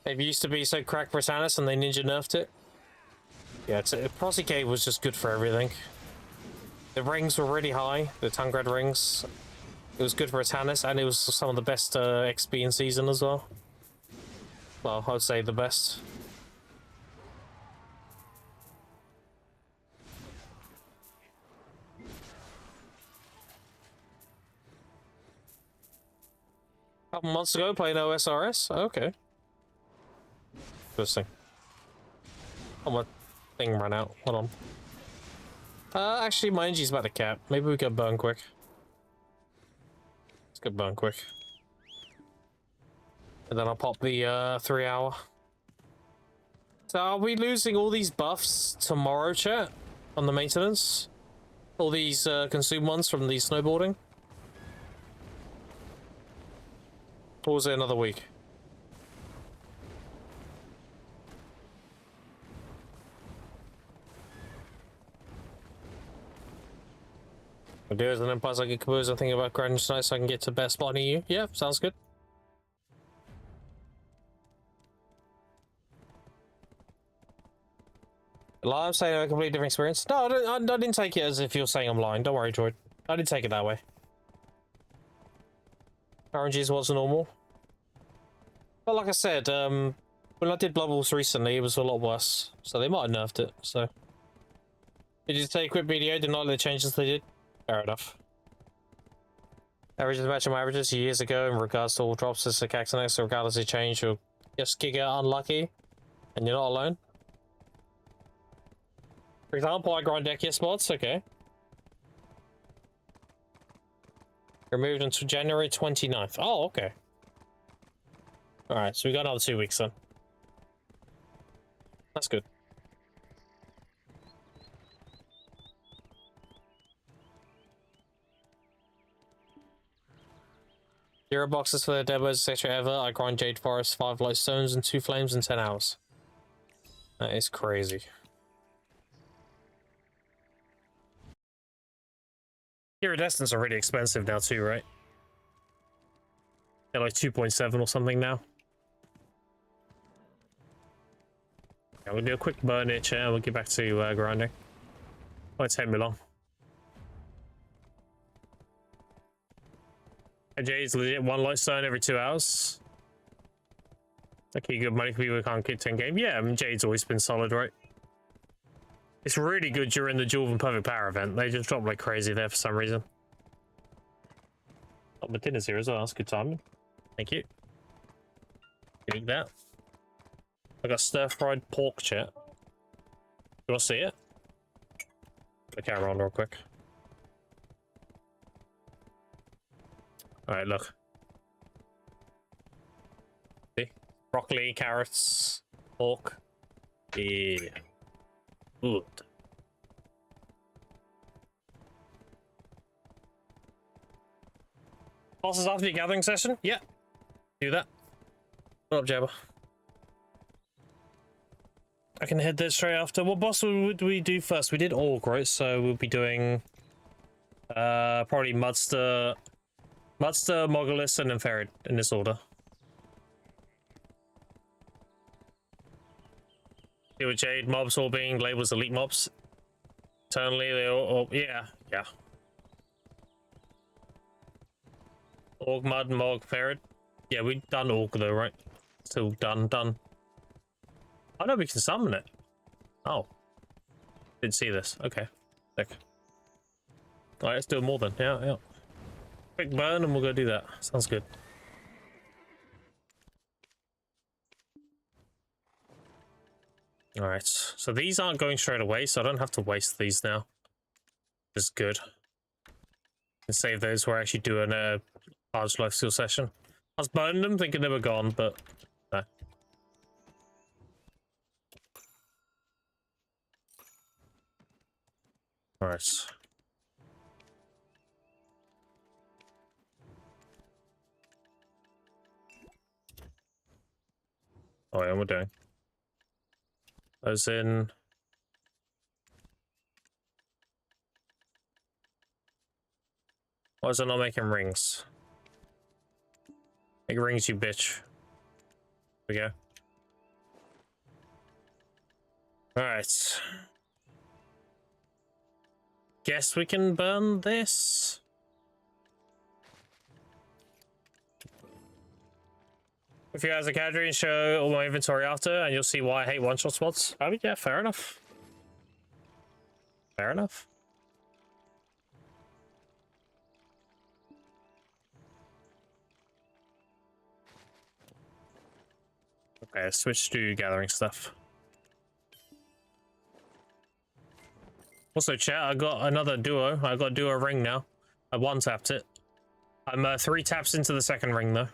It used to be so cracked for Tannis and they ninja nerfed it. Yeah, Prosecute was just good for everything. The rings were really high, the Tangrad rings. It was good for a Tannis, and it was some of the best XP in season as well. Well, I would say the best. A couple months ago, playing OSRS? Okay. Interesting. Oh, my thing ran out. Hold on. Actually, my energy's about to cap. Maybe we can burn quick. Let's go burn quick. And then I'll pop the 3 hour. So are we losing all these buffs tomorrow, chat? On the maintenance? All these consume ones from the snowboarding? Or was it another week? I'll do it, and then plus I get Caboose. I'm thinking about grinding tonight so I can get to best spot near you. Yeah, sounds good. I'm saying a completely different experience. No, I didn't take it as if you're saying I'm lying. Don't worry, Droid. I didn't take it that way. RNGs was normal. But like I said, when I did Blood Wolves recently, it was a lot worse. So they might have nerfed it, so. Did you say quit BDO? Did not like the changes they did? Fair enough. Averages matching my averages years ago in regards to all drops as a Caxanex, so regardless of change, you'll just Giga unlucky. And you're not alone. For example, I grind deck spots, okay. Removed until January 29th. Oh, okay. Alright, so we got another 2 weeks then. That's good. Zero boxes for the demos, etc. ever. I grind Jade Forest, 5 light stones, and 2 flames in 10 hours. That is crazy. Iridescents are really expensive now too, right? They're like 2.7 or something now. I'm gonna do a quick burn here, chat, and we'll get back to grinding. Won't take me long. AJ's legit 1 lightstone every 2 hours. Okay, good money for people who can't get 10 game. Yeah, I mean, Jade's always been solid, right? It's really good during the Duel and Perfect Power event. They just drop like crazy there for some reason. Oh, my dinner's here as well. That's good timing. Thank you. Eat that. I got stir-fried pork, chat. You want to see it? Put the camera on real quick. Alright, look. See? Broccoli, carrots, pork. Yeah. Good. Bosses after your gathering session? Yeah. Do that. What up, Jabba? I can head there straight after. What boss would we do first? We did Orc, right? So we'll be doing probably Mudster, Mogulus, and then Ferret in this order. See with Jade, mobs all being labeled as elite mobs. Eternally, they all yeah. Orc, Mud, Mog, Ferret. Yeah, we've done Orc though, right? Still done. Oh no, we can summon it. Oh. Didn't see this. Okay. Sick. Alright, let's do more then. Yeah. Quick burn and we'll go do that. Sounds good. Alright, so these aren't going straight away, so I don't have to waste these now. Which is good. And save those where I actually do a large life steal session. I was burning them thinking they were gone, but no. Alright. Oh yeah, we're doing. As in... Why is it not making rings? Make rings, you bitch. Here we go. Alright. Guess we can burn this. If you guys are casually show all my inventory after, and you'll see why I hate one-shot spots. I mean, yeah, fair enough. Fair enough. Okay, let's switch to gathering stuff. Also, chat, I got another duo. I got duo ring now. I one-tapped it. I'm 3 taps into the second ring, though.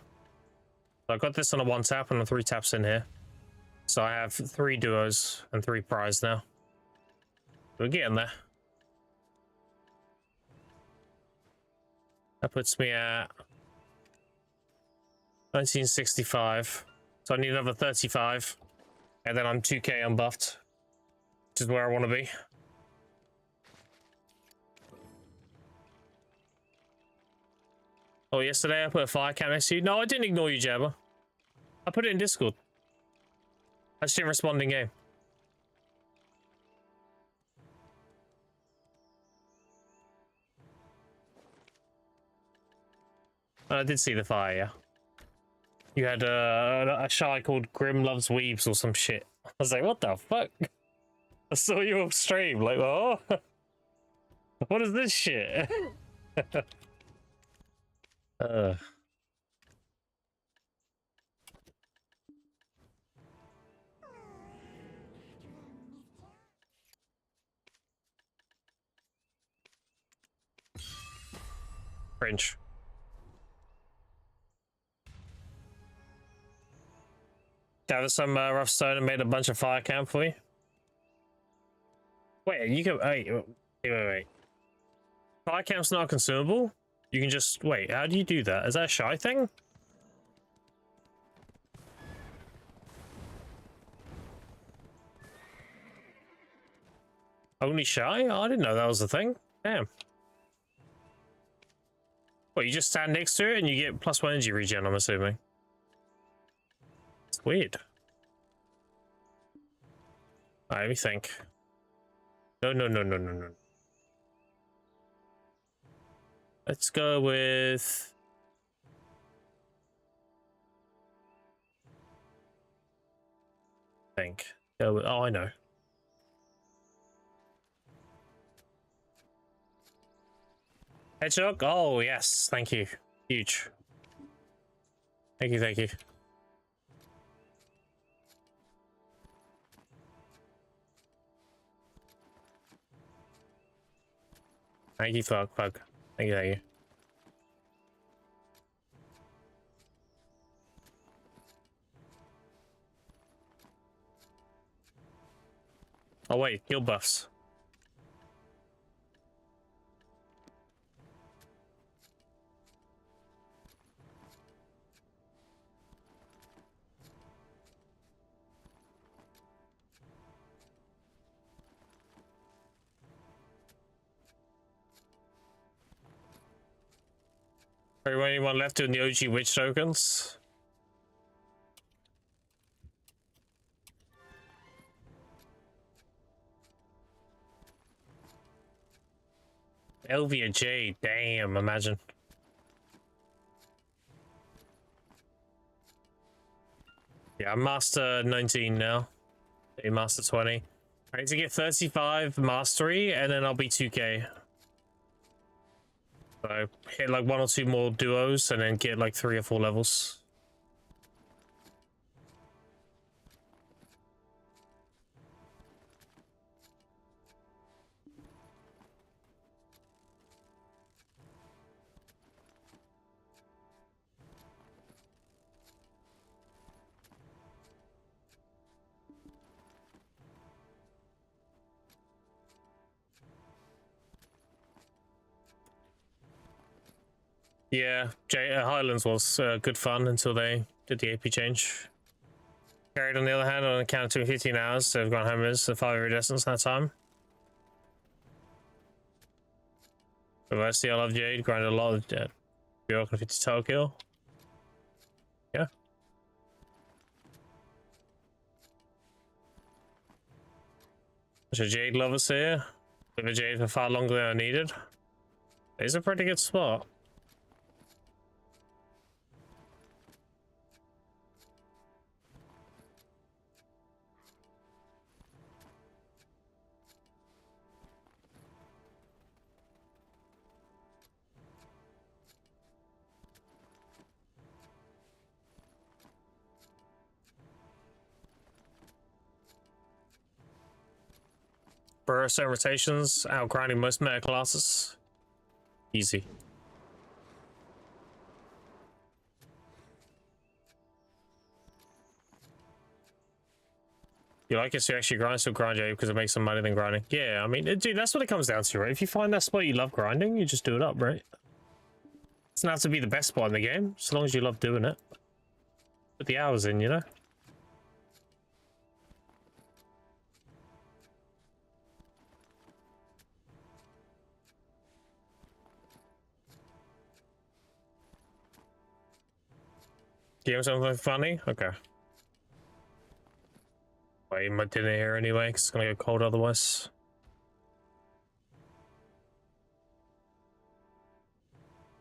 So I got this on a 1-tap and a 3 taps in here. So I have 3 duos and 3 prize now. We're getting there. That puts me at 1965. So I need another 35. And then I'm 2k unbuffed. Which is where I want to be. Oh, yesterday I put a fire cam next to you. No, I didn't ignore you, Jabba. I put it in Discord. I just didn't respond in game. I did see the fire, yeah. You had a shy called Grim Loves Weaves or some shit. I was like, what the fuck? I saw you off stream, like, oh, what is this shit? Cringe. Gathered some rough stone and made a bunch of fire camp for you. Wait, you can wait. Fire camp's not consumable? You can just wait, how do you do that? Is that a shy thing? Only shy? Oh, I didn't know that was a thing. Damn. Well, you just stand next to it and you get +1 energy regen, I'm assuming. It's weird. Let me think. No, no, no, no, no, no. Let's go with... think. Go with... Oh, I know. Hedgehog? Oh, yes. Thank you. Huge. Thank you, thank you. Thank you, Fug. Thank you, thank you. Oh, wait. Heal buffs. Anyone left doing the OG witch tokens? Elvia Jade, damn, imagine. Yeah, I'm master 19 now. A master 20. I need to get 35 mastery and then I'll be 2k. So hit like 1 or 2 more duos and then get like 3 or 4 levels. Yeah, Highlands was good fun until they did the AP change. Carried on the other hand, on account of 215 hours, so I've gone home as the 5 iridescence that time. University, I love Jade, grinded a lot of York and 50 total kill. Yeah. There's a Jade lovers here. Live a Jade for far longer than I needed. It's a pretty good spot. Burst and rotations, outgrinding most meta classes. Easy. You like it, so you actually grind, so grind Jade because it makes some money than grinding. Yeah, I mean, dude, that's what it comes down to, right? If you find that spot you love grinding, you just do it up, right? It doesn't have to be the best spot in the game, as long as you love doing it. Put the hours in, you know? Give something funny? Okay. Wait, my dinner here anyway, because it's gonna get cold otherwise.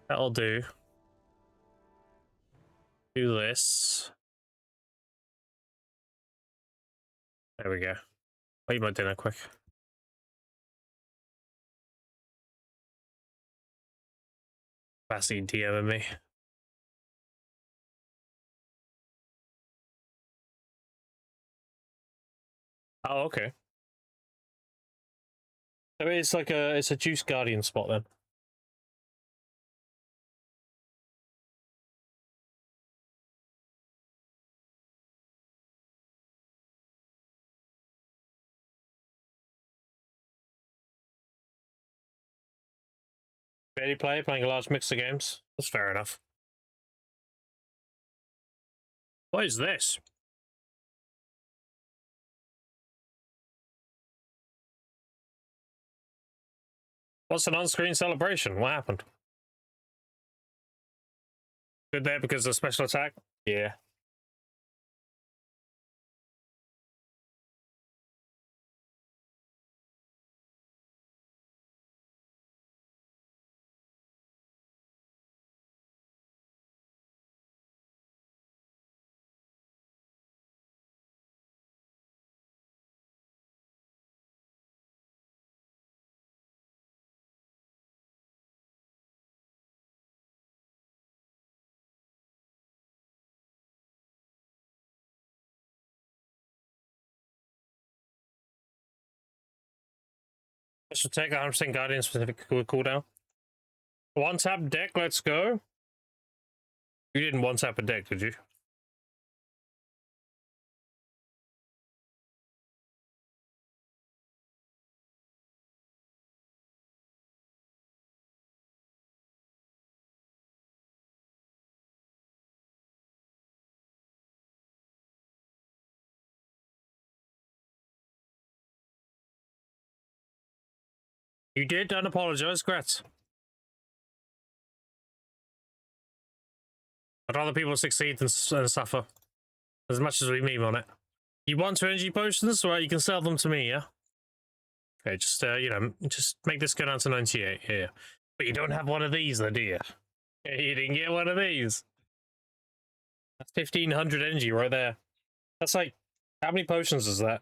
That'll do. Do this. There we go. I'll eat my dinner quick. Bassy DMing me. Oh, okay. So it's like it's a Juice Guardian spot then. Ready play, playing a large mix of games. That's fair enough. What is this? What's an on-screen celebration? What happened? Good there because of special attack? Yeah. should take 100% Guardian specific cooldown. One tap deck, let's go. You didn't one tap a deck, did you? You did? Don't apologize, Gretz. I'd rather people succeed than suffer. As much as we meme on it. You want 2 energy potions? Well, you can sell them to me, yeah? Okay, just, you know, just make this go down to 98, yeah. But you don't have one of these, though, do you? Yeah, you didn't get one of these. That's 1500 energy right there. That's like, how many potions is that?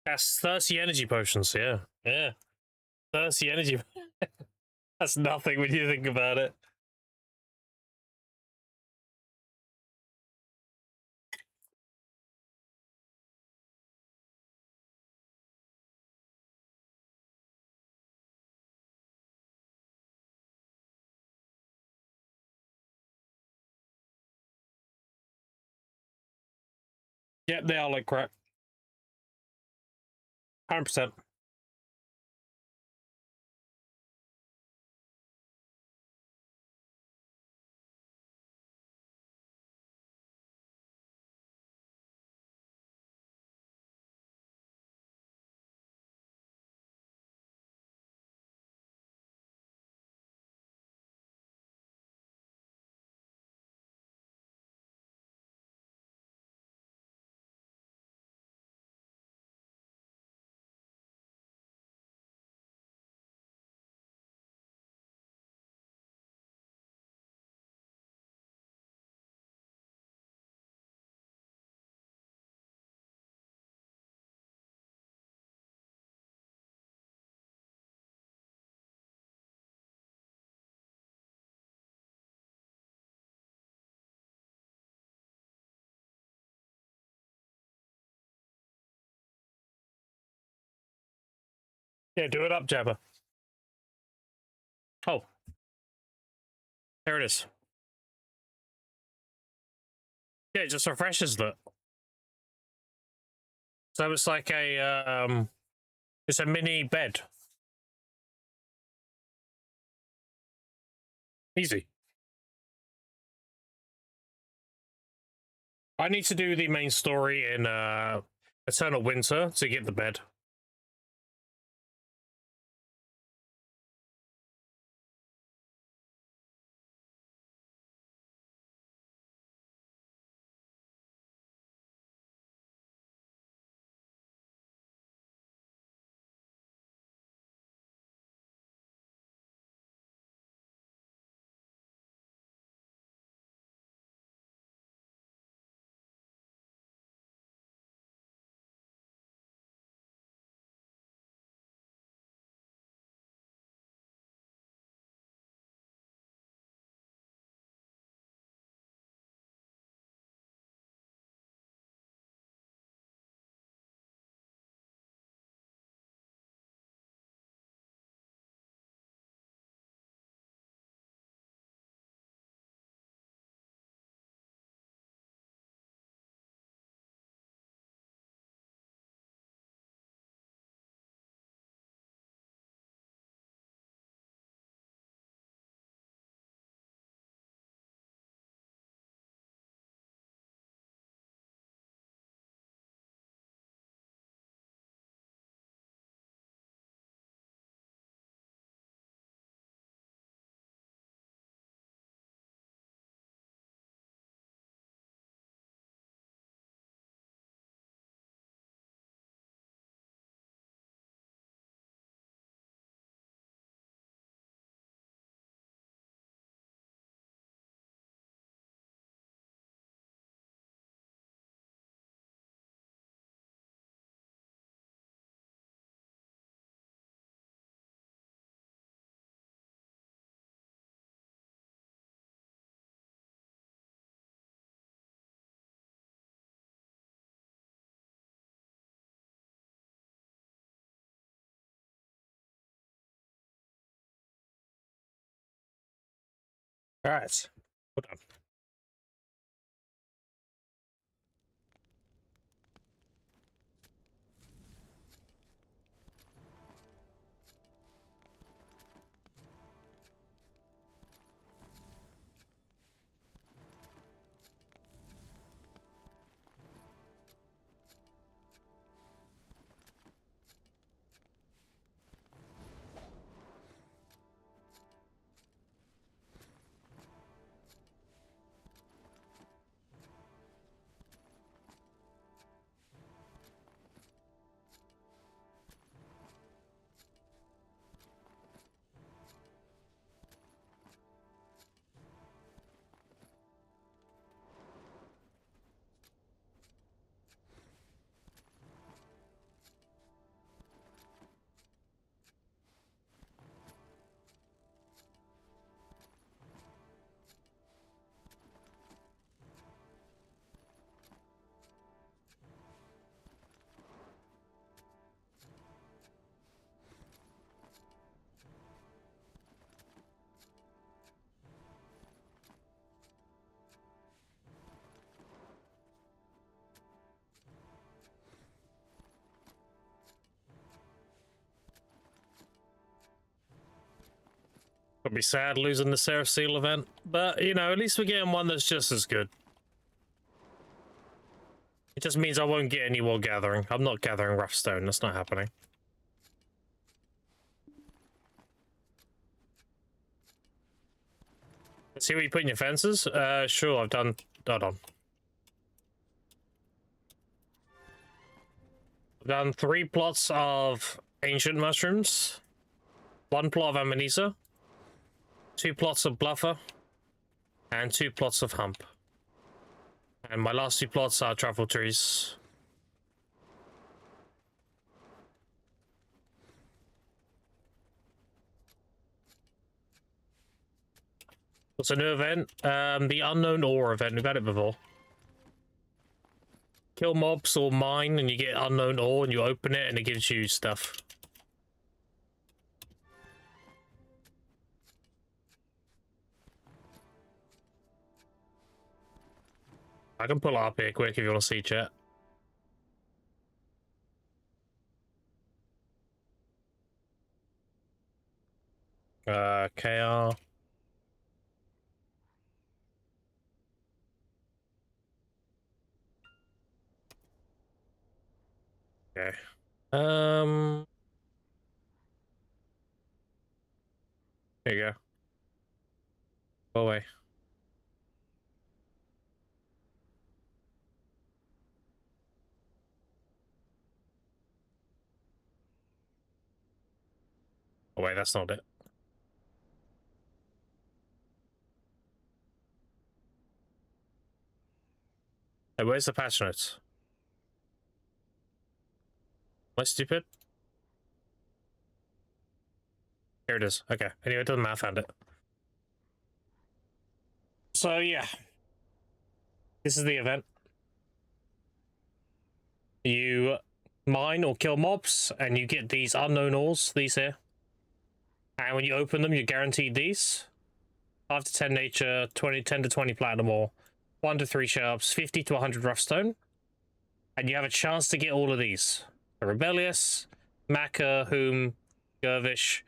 That's 30 energy potions, yeah. Yeah. 30 energy. That's nothing when you think about it. Yep, they are like crap. 100%. Yeah, do it up, Jabba. Oh. There it is. Yeah, it just refreshes that. So it's like a, it's a mini bed. Easy. I need to do the main story in, Eternal Winter to get the bed. All right. Hold on. It'll be sad losing the Seraph Seal event, but you know, at least we're getting one that's just as good. It just means I won't get any more gathering. I'm not gathering rough stone. That's not happening. See what you put in your fences? Sure, I've done. Hold on. I've done 3 plots of ancient mushrooms, 1 plot of amanita, 2 plots of bluffer, and 2 plots of hump. And my last 2 plots are truffle trees. What's a new event? The unknown ore event. We've had it before. Kill mobs or mine, and you get unknown ore, and you open it, and it gives you stuff. I can pull it up here quick if you want to see chat. KR. Okay. There you go. Go away. Oh wait, that's not it. Hey, where's the patch notes? Am I stupid? Here it is. Okay. Anyway, it doesn't matter. I found it. So yeah, this is the event. You mine or kill mobs, and you get these unknown ores. These here. And when you open them, you're guaranteed these. 5 to 10 nature, 10 to 20 platinum ore, 1 to 3 sharps, 50 to 100 rough stone. And you have a chance to get all of these. The Rebellious, Maka, Whom, Gervish,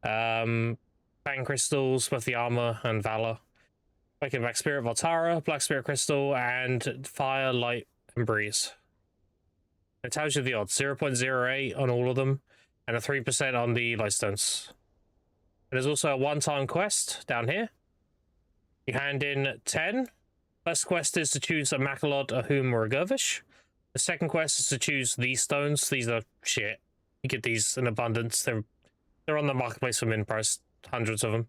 Fang Crystals, Smithy Armor, and Valor. Waking Back Spirit, Voltara, Black Spirit Crystal, and Fire, Light, and Breeze. It tells you the odds, 0.08 on all of them, and a 3% on the Lightstones. There's also a one-time quest down here. You hand in 10. First quest is to choose a Makalod, a Whom, or a Gervish. The second quest is to choose these stones. These are shit. You get these in abundance. They're on the marketplace for min price, hundreds of them.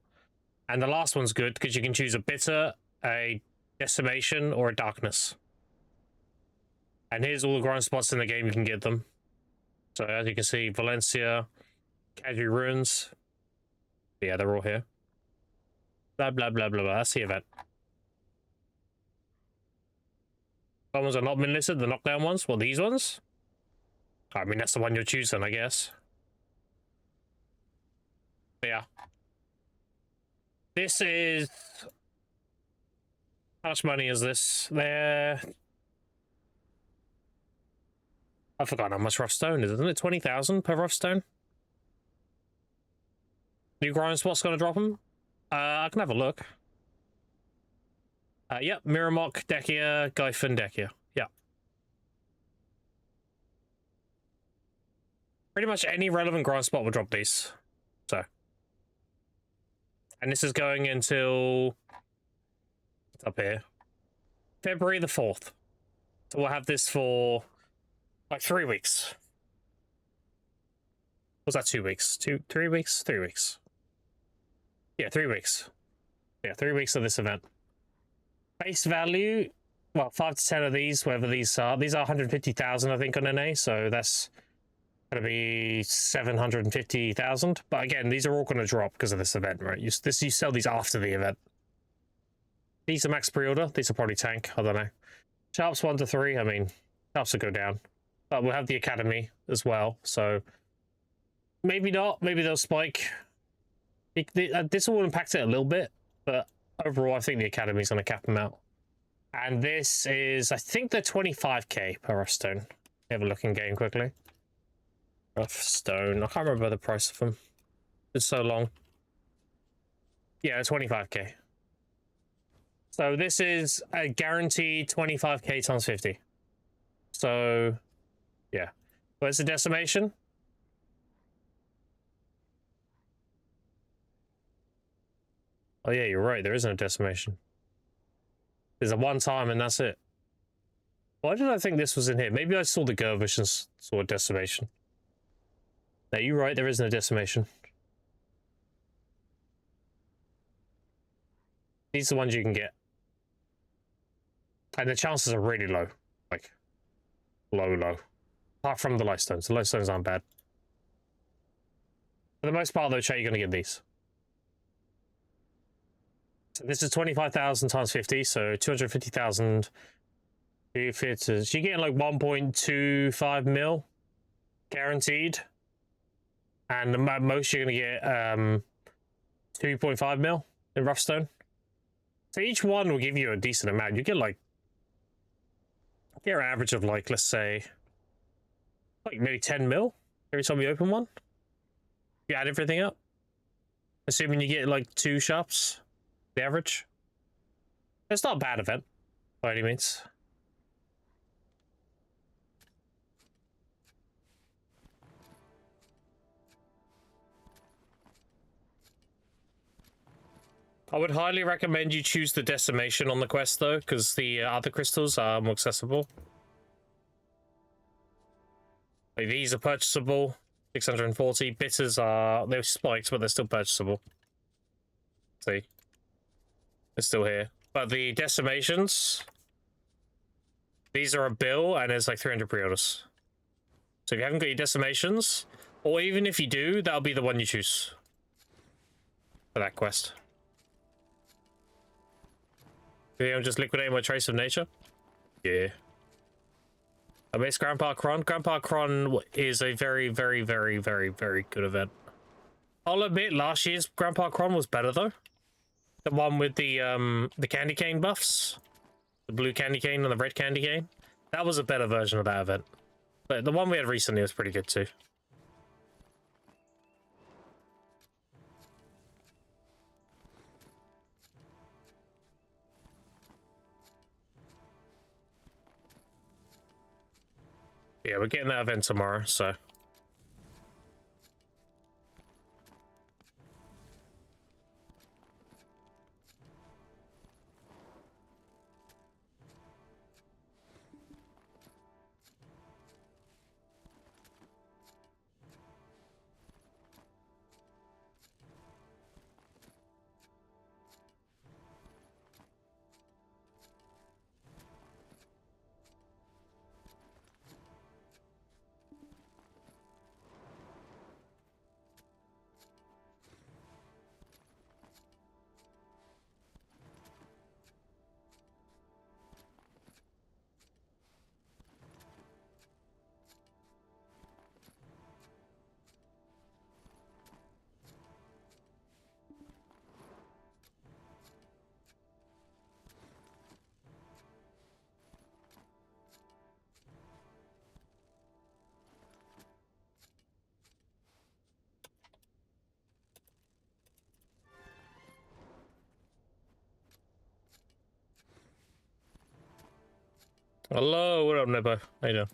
And the last one's good because you can choose a Bitter, a Decimation, or a Darkness. And here's all the grind spots in the game you can get them. So as you can see, Valencia, Kadri Ruins. Yeah, they're all here. Blah, blah, blah, blah, blah. That's the event. Some ones are not been listed, the knockdown ones. Well, these ones? I mean, that's the one you're choosing, I guess. But yeah. This is How much money is this? There. I forgot how much rough stone is, isn't it? 20,000 per rough stone? New grind spot's gonna drop them? I can have a look. Yep, Miramok, Dekia, Gyphon, Dekia. Yeah. Pretty much any relevant grind spot will drop these. So. And this is going until... It's up here. February the 4th. So we'll have this for... like 3 weeks. Was that 2 weeks? 3 weeks? 3 weeks. Yeah, 3 weeks. Yeah, 3 weeks of this event. Base value, well, 5 to 10 of these, whatever these are. These are 150,000, I think, on NA, so that's going to be 750,000. But again, these are all going to drop because of this event, right? You sell these after the event. These are max pre-order. These are probably tank. I don't know. Sharps 1 to 3. I mean, sharps will go down. But we'll have the Academy as well, so maybe not. Maybe they'll spike. This will impact it a little bit, but overall, I think the Academy is going to cap them out. And this is, I think they're 25k per rough stone. Have a look in game quickly. Rough stone. I can't remember the price of them. It's so long. Yeah, 25k. So this is a guaranteed 25k times 50. So, yeah. Where's the decimation? Oh yeah, you're right. There isn't a decimation. There's a one time and that's it. Why did I think this was in here? Maybe I saw the Gervish and saw a decimation. No, you're right. There isn't a decimation. These are the ones you can get. And the chances are really low. Like, low. Apart from the lightstones. The lightstones aren't bad. For the most part, though, chat, you're going to get these. So this is 25,000 times 50, so 250,000. If it's, you're getting like 1.25 mil guaranteed, and the most you're gonna get 2.5 mil in rough stone. So each one will give you a decent amount. You get like an average of like, let's say, like maybe 10 mil every time you open one. You add everything up, assuming you get like 2 shops. The average. It's not a bad event by any means. I would highly recommend you choose the decimation on the quest though, because the other crystals are more accessible. Like, these are purchasable, 640. Bitters are, they're spiked, but they're still purchasable. See? It's still here. But the decimations, these are a bill and there's like 300 pre-orders. So if you haven't got your decimations, or even if you do, that'll be the one you choose for that quest. Yeah, I'm just liquidating my trace of nature. Yeah. I miss Grandpa Kron. Grandpa Kron is a very, very, very, very, very good event. I'll admit, last year's Grandpa Kron was better though. The one with the candy cane buffs. The blue candy cane and the red candy cane. That was a better version of that event. But the one we had recently was pretty good too. Yeah, we're getting that event tomorrow, so... Hello, what up, Nebo? How you doing?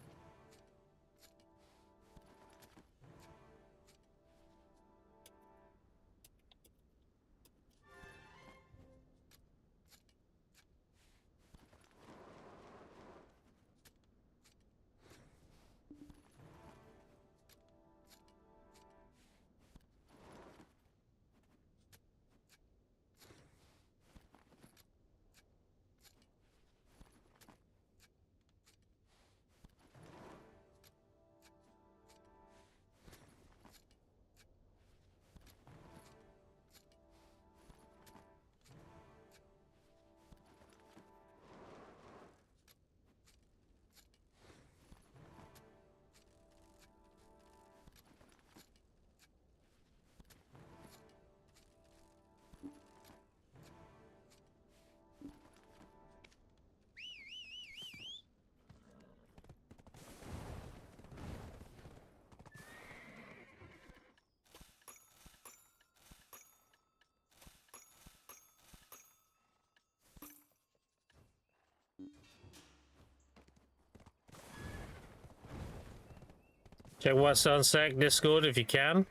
Check what's on sec Discord if you can.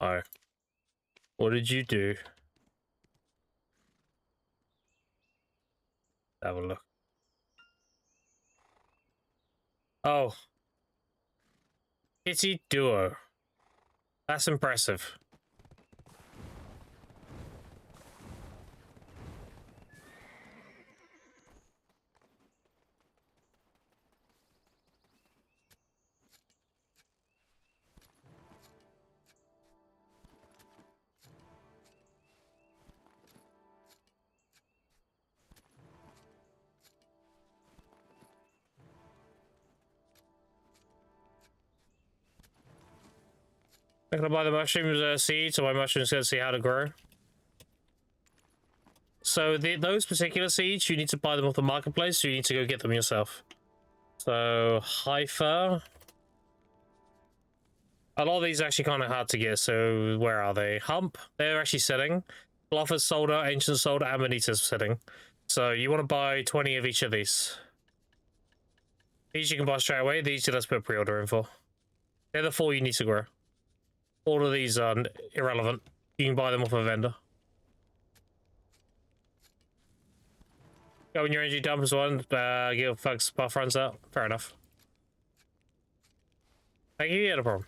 Oh. What did you do? Have a look. Oh. Kitty Duo. That's impressive. I'm gonna buy the mushrooms seeds, so my mushrooms gonna see how to grow. So those particular seeds, you need to buy them off the marketplace, so you need to go get them yourself. So Haifa. A lot of these are actually kind of hard to get, so where are they? Hump, they're actually sitting. Bluffer's Solder, Ancient Solder, and Manita's sitting. So you want to buy 20 of each of these. These you can buy straight away, these you let's put pre-order in for. They're the 4 you need to grow. All of these are irrelevant. You can buy them off a vendor. Go when your energy dump as well, give folks buff runs out. Fair enough. Thank you, yeah, no problem.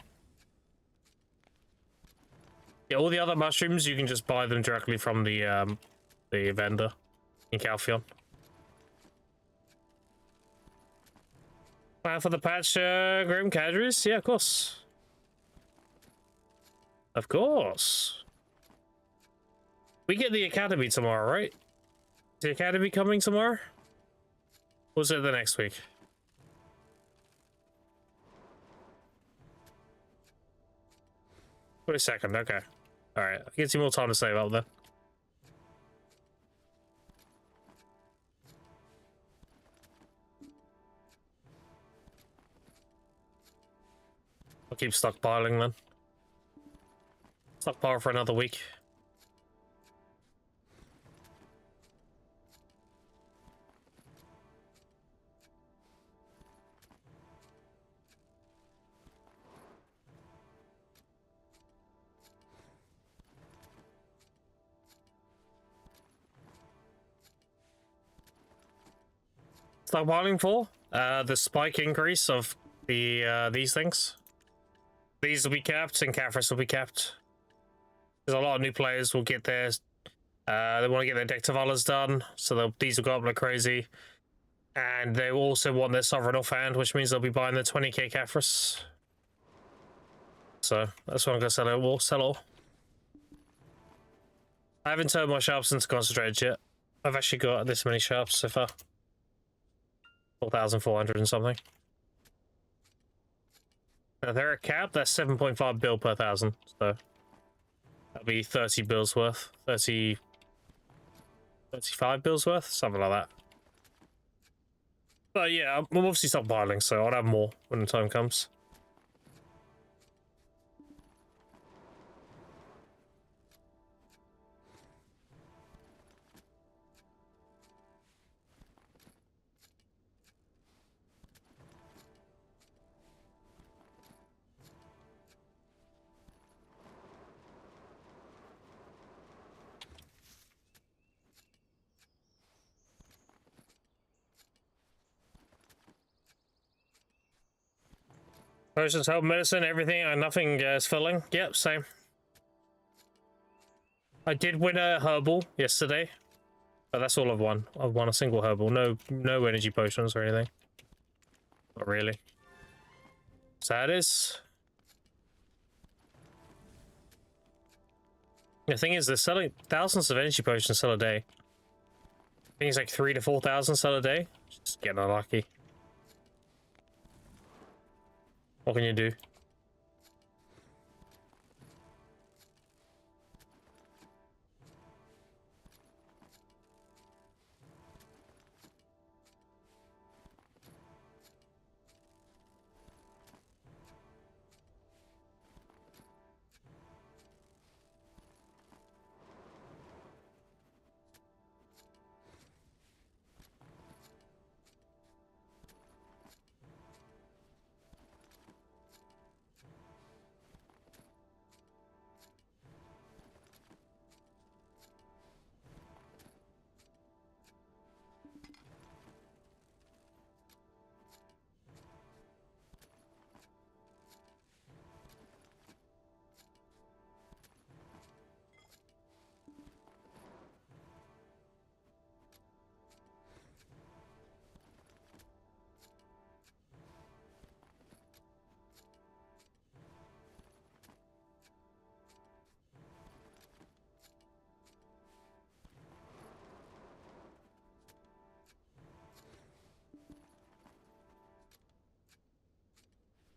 Yeah, all the other mushrooms, you can just buy them directly from the vendor in Calphion. For the patch, Grim Cadres? Yeah, of course. Of course. We get the Academy tomorrow, right? Is the Academy coming tomorrow? Or is it the next week? Wait a second, okay. Alright, gives you more time to save up then. I'll keep stockpiling then. Stockpile for another week. Stockpiling for the spike increase of the these things. These will be capped and Caphras will be capped. There's a lot of new players will get theirs. They want to get their deck Tavallas done, so these will go up like crazy. And they also want their Sovereign offhand, which means they'll be buying the 20k Caphras. So that's what I'm gonna sell it. We'll sell all. I haven't turned my sharps into concentrated yet. I've actually got this many sharps so far. 4,400 and something. Now they're at cap, that's 7.5 bill per 1,000, so that'll be 30 bills worth. 35 bills worth, something like that. But yeah, I'm obviously stockpiling, so I'll have more when the time comes. Potions help medicine, everything, and nothing is filling. Yep, same. I did win a herbal yesterday, but that's all I've won. I've won a single herbal. No energy potions or anything. Not really. Sad is. The thing is, they're selling thousands of energy potions sell a day. I think it's like 3,000 to 4,000 sell a day. Just getting unlucky. What can you do?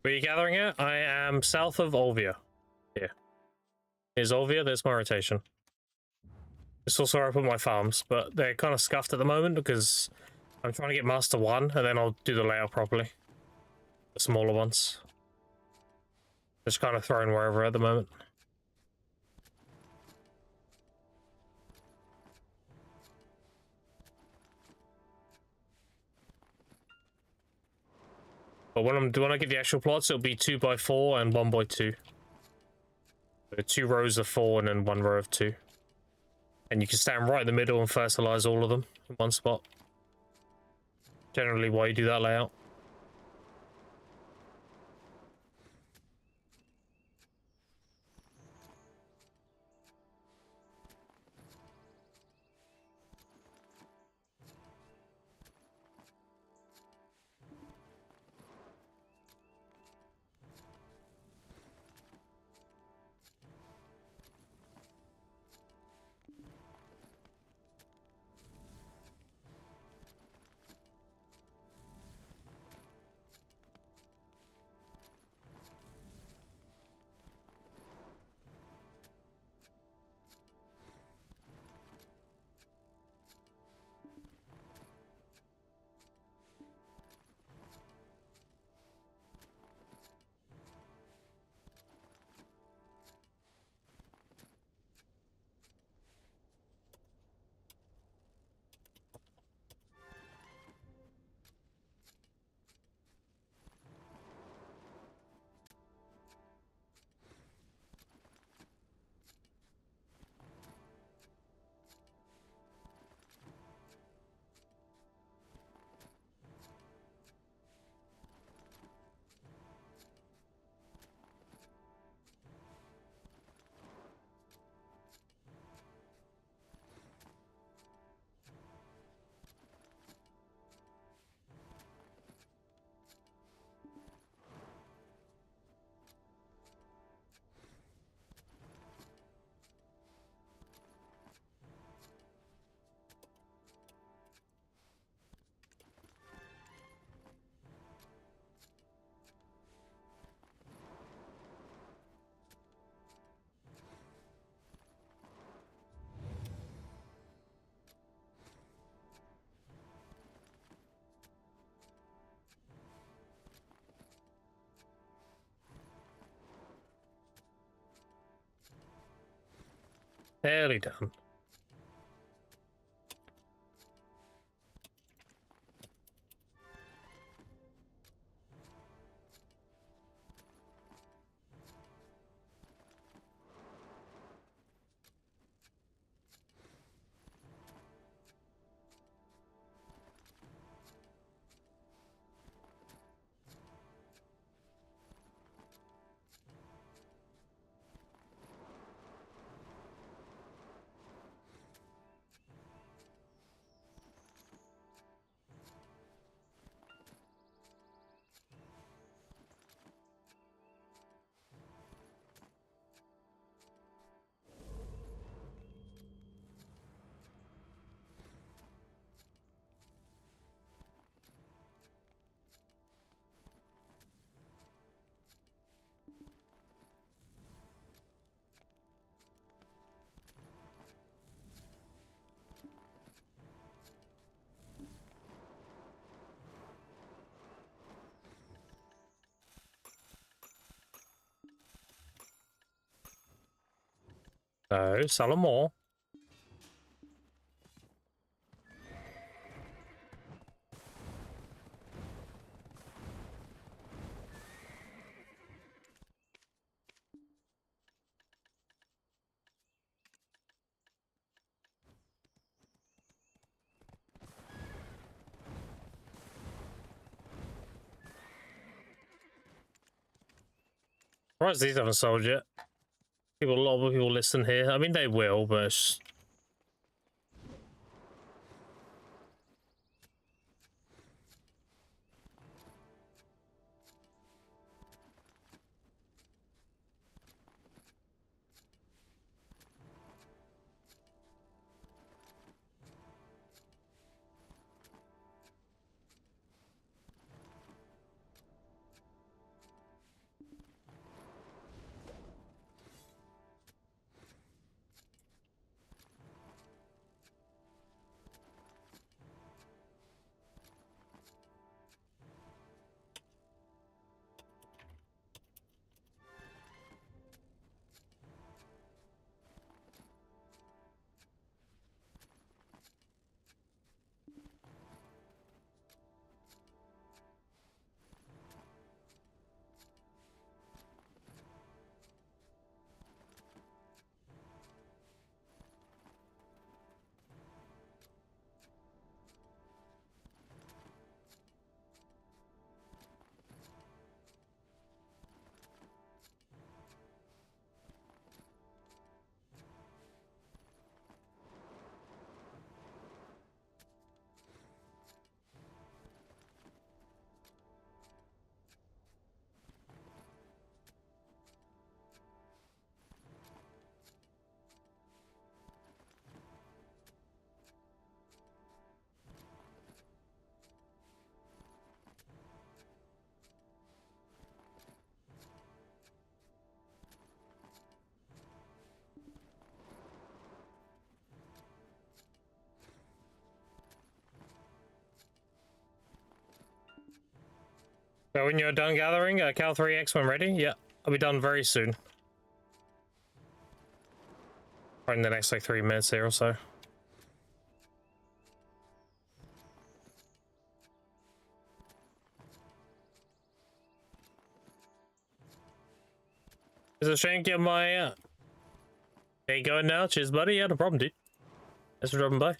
Where are you gathering at? I am south of Olvia. Yeah. Here's Olvia, there's my rotation. It's also where I put my farms, but they're kind of scuffed at the moment because I'm trying to get Master 1 and then I'll do the layout properly. The smaller ones. Just kind of thrown wherever at the moment. But when I get the actual plots, it'll be 2x4 and 1x2. So 2 rows of 4 and then 1 row of 2. And you can stand right in the middle and fertilize all of them in one spot. Generally why you do that layout. Nearly done. So, sell them more. Surprised these haven't sold yet. A lot of people listen here. I mean, they will, but it's... So when you're done gathering, Cal 3X when ready? Yeah, I'll be done very soon. Probably in the next like 3 minutes here or so. Is it Shane get my day going now? Cheers, buddy. Yeah, no problem, dude. Thanks for dropping by.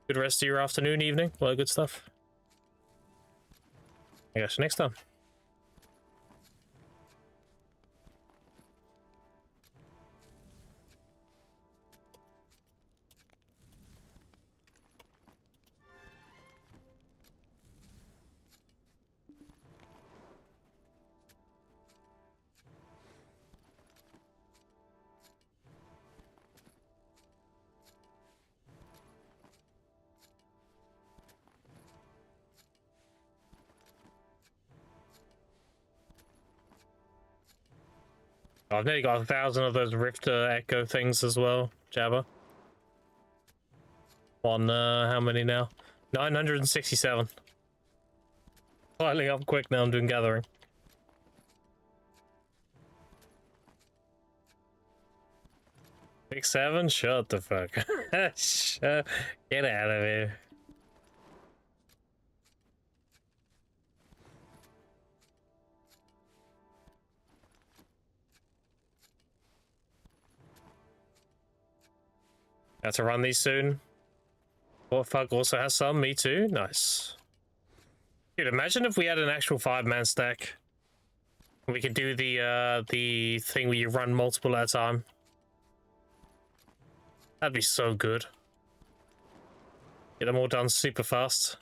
Good rest of your afternoon, evening. A lot of good stuff. I guess next time. I've nearly got 1,000 of those Rift Echo things as well, Jabba. On how many now? 967. Piling up quick now. I'm doing gathering. Big 7? Shut the fuck. Get out of here. Got to run these soon. What fuck also has some? Me too. Nice. Dude, imagine if we had an actual 5-man stack. We could do the thing where you run multiple at a time. That'd be so good. Get them all done super fast.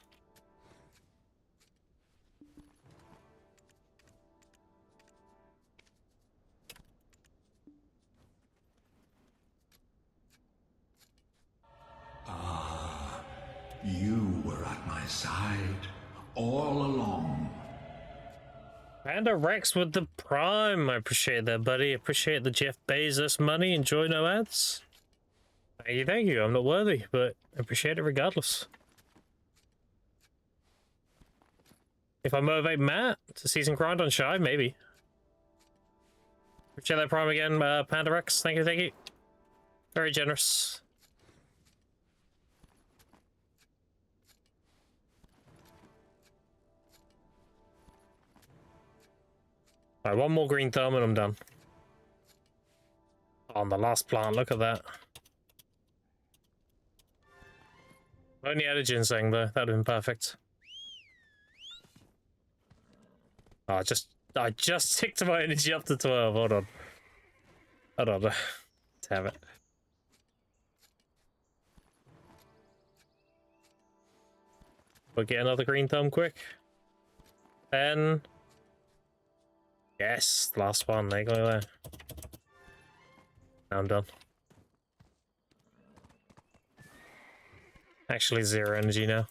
You were at my side all along. Panda Rex with the Prime. I appreciate that, buddy. Appreciate the Jeff Bezos money. Enjoy no ads. Thank you, thank you. I'm not worthy, but I appreciate it regardless. If I motivate Matt to season grind on Shy, maybe. Appreciate that Prime again, Panda Rex. Thank you, thank you. Very generous. Alright, one more green thumb and I'm done. On the last plant, look at that. Only had a ginseng though, that'd have been perfect. Oh, I just ticked my energy up to 12. Hold on. Hold on. Let's have it. We'll get another green thumb quick. 10. Yes, last one. There you go there. Now I'm done. Actually, 0 energy now.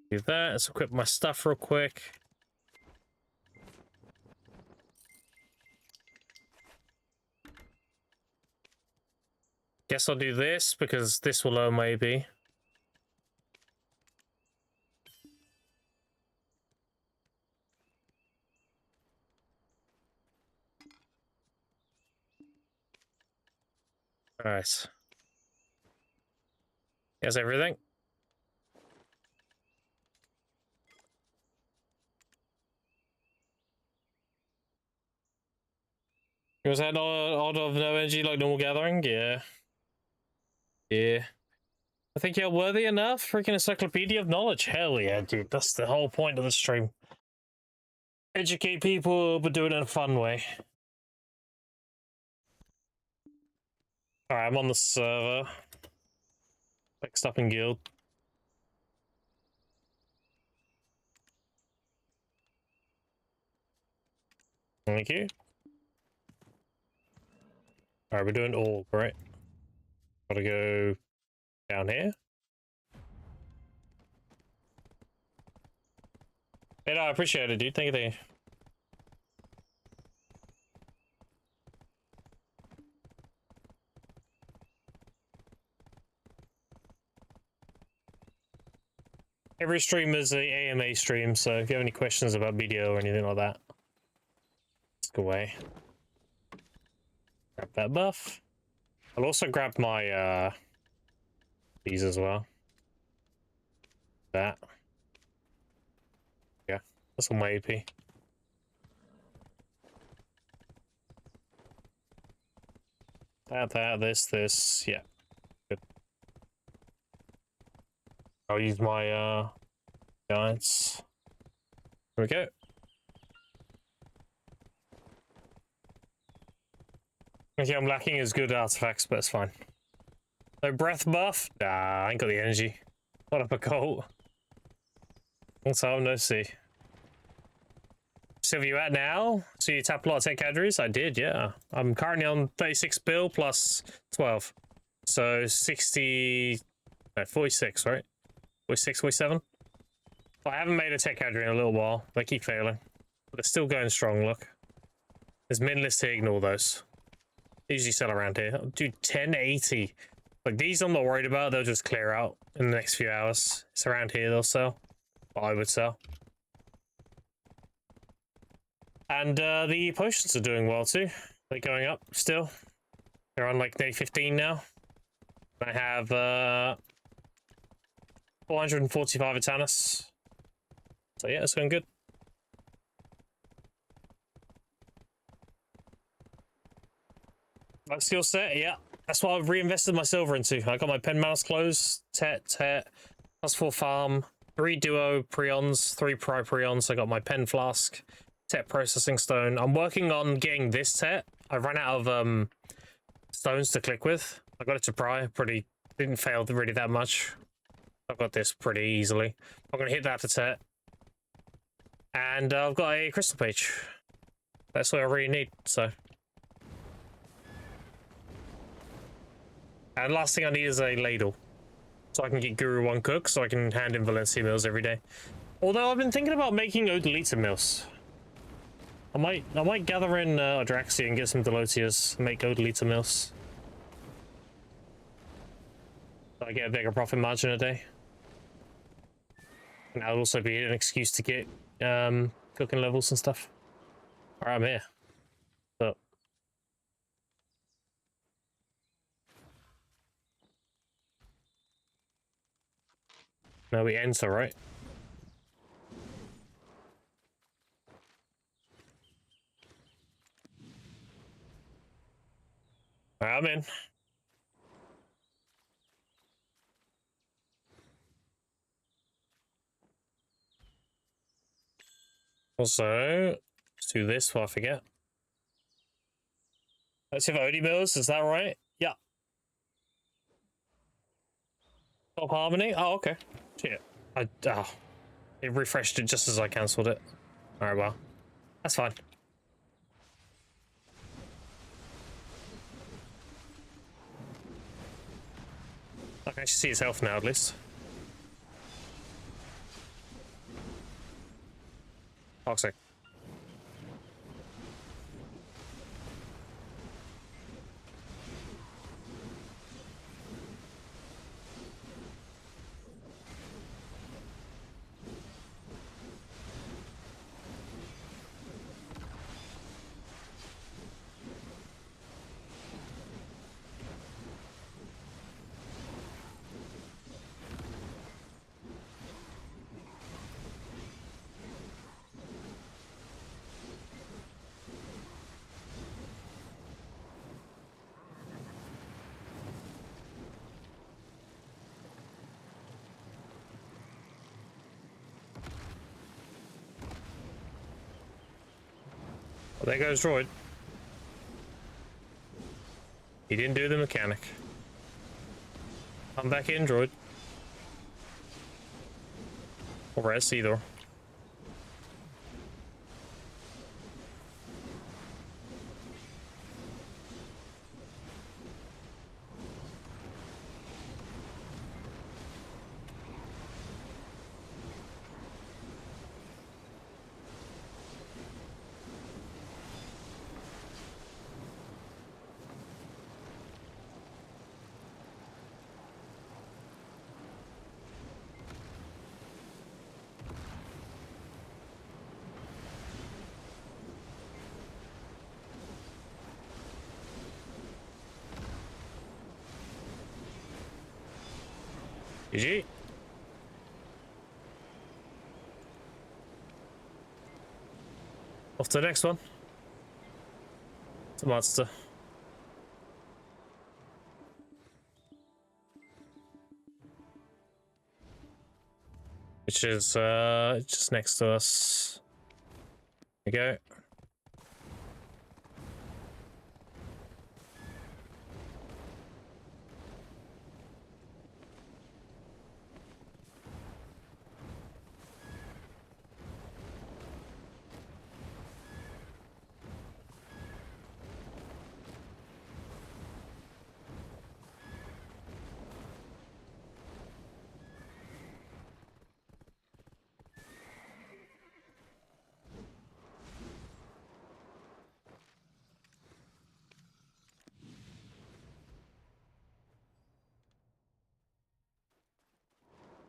Do that. Let's equip my stuff real quick. Guess I'll do this because this will lower my AP. Alright. Here's everything. Was that odd of no energy like normal gathering? Yeah. Yeah. I think you're worthy enough. Freaking encyclopedia of knowledge. Hell yeah, dude. That's the whole point of the stream. Educate people, but do it in a fun way. Alright, I'm on the server. Next up in guild. Thank you. Alright, we're doing all, right? Gotta go down here. Hey, no, I appreciate it, dude. Thank you, thank you. Every stream is a AMA stream, so if you have any questions about video or anything like that, let's go away. Grab that buff. I'll also grab my these as well. That. Yeah, that's on my AP. That, this, yeah. Good. I'll use my guides. There we go. Okay, I'm lacking as good artifacts, but it's fine. No breath buff? Nah, I ain't got the energy. What up a cult? Long time no see. So where you at now? So you tapped a lot of tech cadres? I did, yeah. I'm currently on 36 bill plus 12. So 60... No, 46, right? 46, 47? I haven't made a tech cadre in a little while. They keep failing. But they're still going strong, look. There's min list to ignore those. They usually sell around here. Dude, 1080. Like, these I'm not worried about. They'll just clear out in the next few hours. It's around here they'll sell. But I would sell. And the potions are doing well too. They're going up still. They're on like day 15 now. I have 445 Atanus. So yeah, it's going good. My skill set, yeah. That's what I've reinvested my silver into. I got my pen mouse clothes, tet, +4 farm, 3 duo prions, 3 pri prions. I got my pen flask, tet processing stone. I'm working on getting this tet. I ran out of stones to click with. I got it to pry, didn't fail really that much. I've got this pretty easily. I'm gonna hit that to tet. And I've got a crystal page. That's what I really need, so. And last thing I need is a ladle. So I can get Guru 1 cook, so I can hand in Valencia meals every day. Although I've been thinking about making Odalita meals. I might gather in Adraxia and get some Delutias and make Odalita meals. So I get a bigger profit margin a day. And that would also be an excuse to get cooking levels and stuff. Alright, I'm here. So no, we enter, right? Alright, I'm in. Also, let's do this before I forget. Let's have Odie Mills, is that right? Yeah. Top Harmony? Oh, okay. Shit. It refreshed it just as I cancelled it. Alright, well. That's fine. I can actually see his health now, at least. Toxic. Well, there goes Droid. He didn't do the mechanic. Come back in, Droid. Or rest, either. GG. Off to the next one. It's a monster. Which is just next to us. There you go.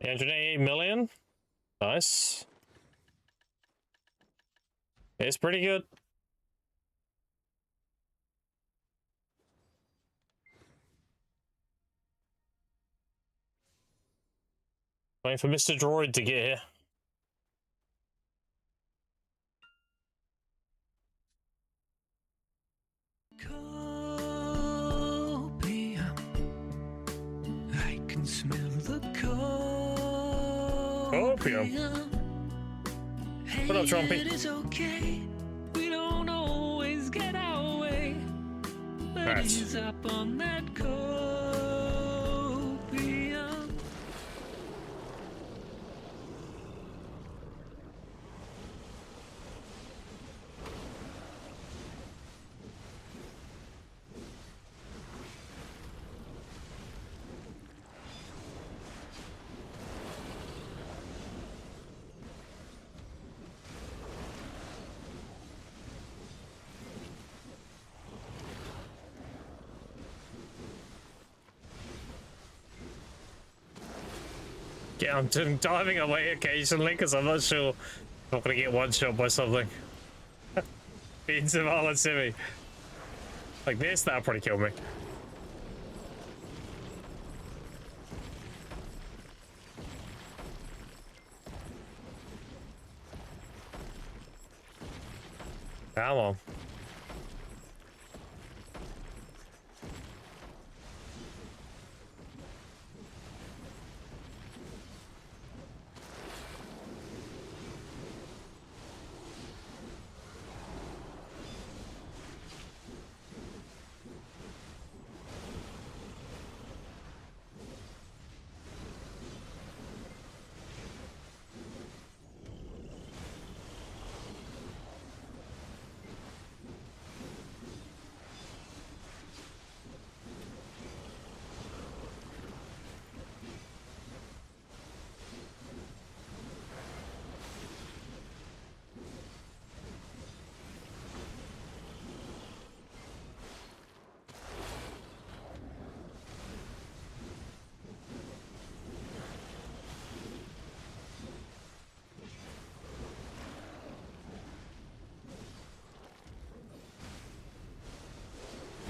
$188 million. Nice. It's pretty good. Waiting for Mr. Droid to get here. Copium. I can smell the Opium. What up, Trumpy? It is okay. We don't always get our way. But Right. he's up on that copium. Yeah, I'm diving away occasionally because I'm not sure I'm not gonna get one shot by something. Beans of volatility. Like this, that'll probably kill me. Come on.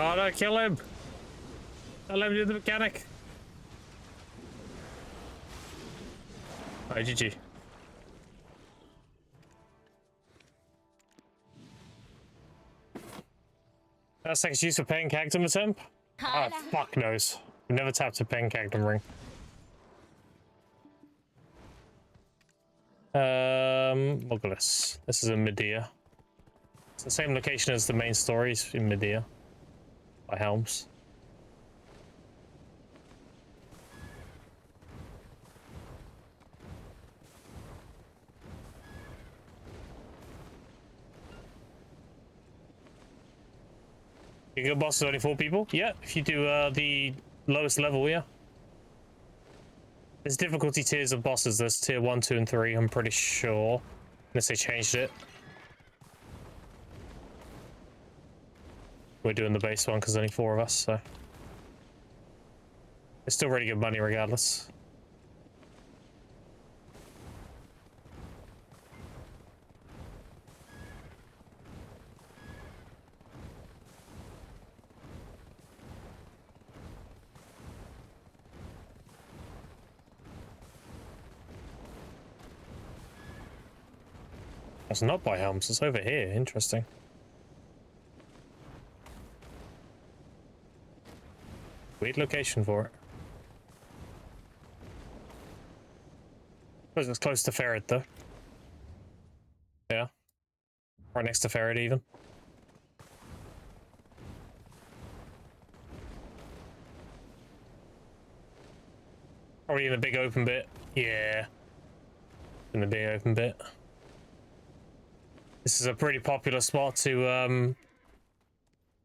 Oh no, kill him! I'll let him do the mechanic. Oh, GG. That's like use of Pen Cactum attempt? Oh, fuck knows. I've never tapped a Pen Cactum ring. Look at this. This is in Medea. It's the same location as the main stories in Medea. By Helms. You go boss is only 4 people? Yeah, if you do the lowest level, yeah. There's difficulty tiers of bosses. There's tier 1, 2, and 3, I'm pretty sure. Unless they changed it. We're doing the base one because there's only 4 of us, so it's still really good money regardless. It's not by Helms, it's over here. Interesting. Weird location for it. Suppose it's close to Ferret though. Yeah. Right next to Ferret even. Probably in the big open bit. Yeah. In the big open bit. This is a pretty popular spot to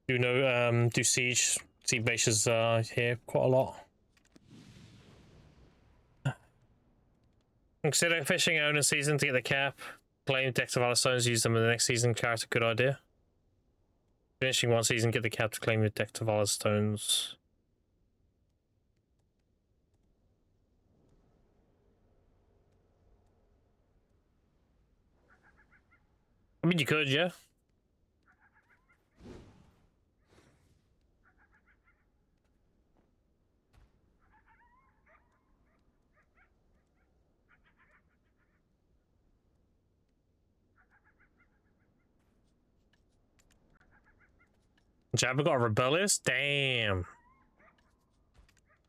do siege. Siege bases here quite a lot. Consider fishing owner season to get the cap. Claim decks of other stones, use them in the next season. Character, good idea. Finishing one season, get the cap to claim your deck of other stones. I mean, you could, yeah. Jabba got rebellious? Damn.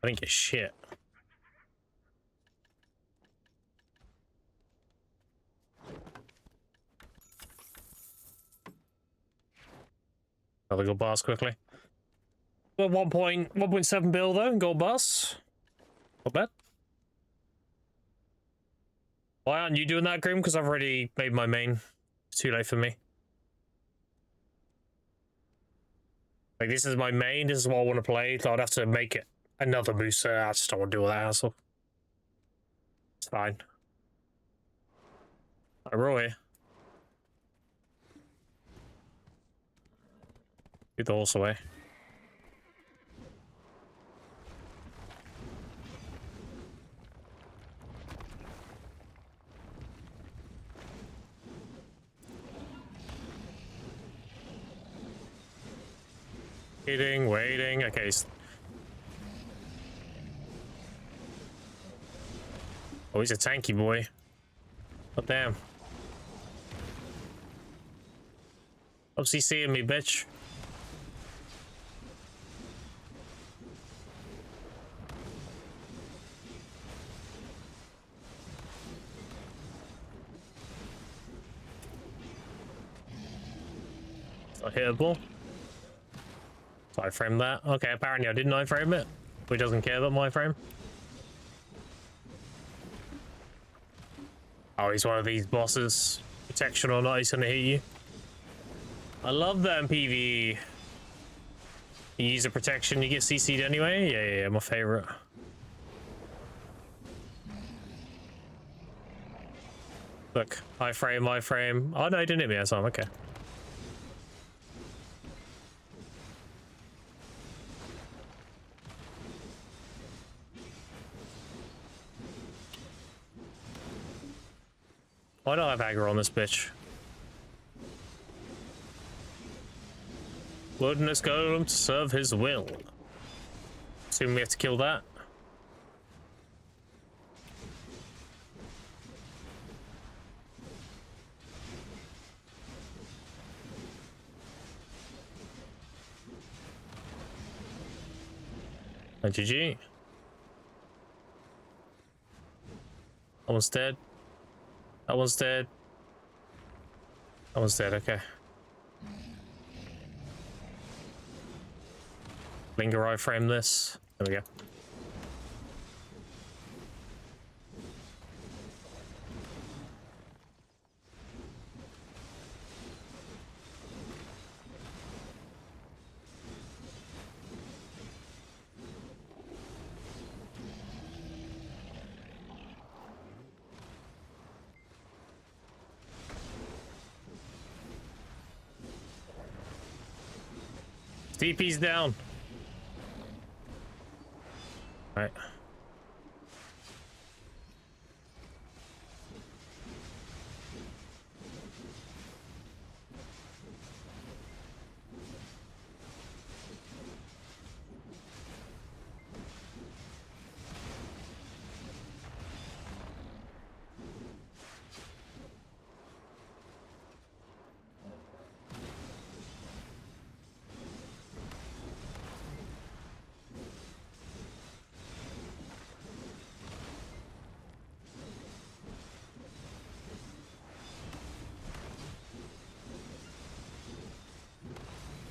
I didn't get shit. Another gold bars quickly. Well, 1.7 bill though in gold bars. Not bad. Why aren't you doing that, Grim? Because I've already made my main. It's too late for me. Like, this is my main, this is what I want to play, so I'd have to make it another booster. I just don't want to do all that hassle. It's fine. Alright, we're all here. Get the horse away. Waiting, waiting. Okay. Oh, he's a tanky boy. Oh, damn. Hope he's seeing me, bitch. It's not hittable. So I framed that. Okay, apparently I didn't I-frame it. Who doesn't care about my frame? Oh, he's one of these bosses. Protection or not, he's gonna hit you. I love that in PvE. You use a protection, you get CC'd anyway? Yeah, my favorite. Look, I-frame. Oh no, he didn't hit me that time, okay. Why don't I have aggro on this bitch? Wilderness golem to serve his will. Assume we have to kill that. And GG. That one's dead. That one's dead. That one's dead, okay. Linger I-frame this. There we go. DP's down. All right.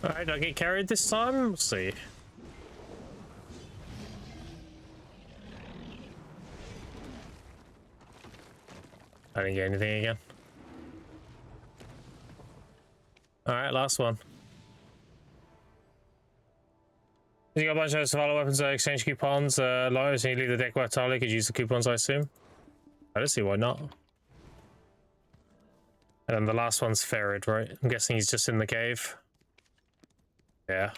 Alright, I get carried this time? We'll see. I didn't get anything again. Alright, last one. You got a bunch of survival weapons, exchange coupons, lighters, and you leave the deck where Charlie could use the coupons, I assume. I don't see why not. And then the last one's Ferret, right? I'm guessing he's just in the cave. Yeah.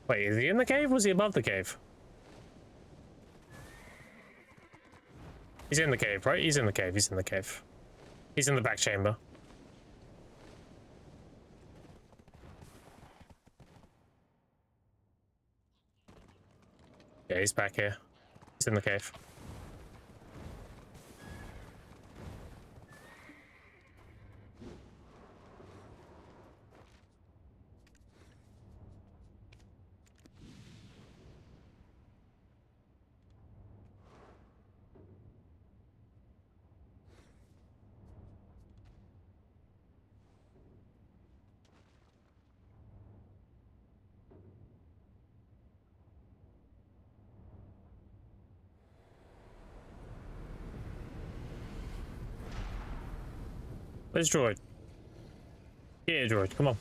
Wait, is he in the cave? Was he above the cave? He's in the cave, right? He's in the cave. He's in the cave. He's in the back chamber. Yeah, he's back here. He's in the cave. Where's Droid? Yeah, Droid, come on.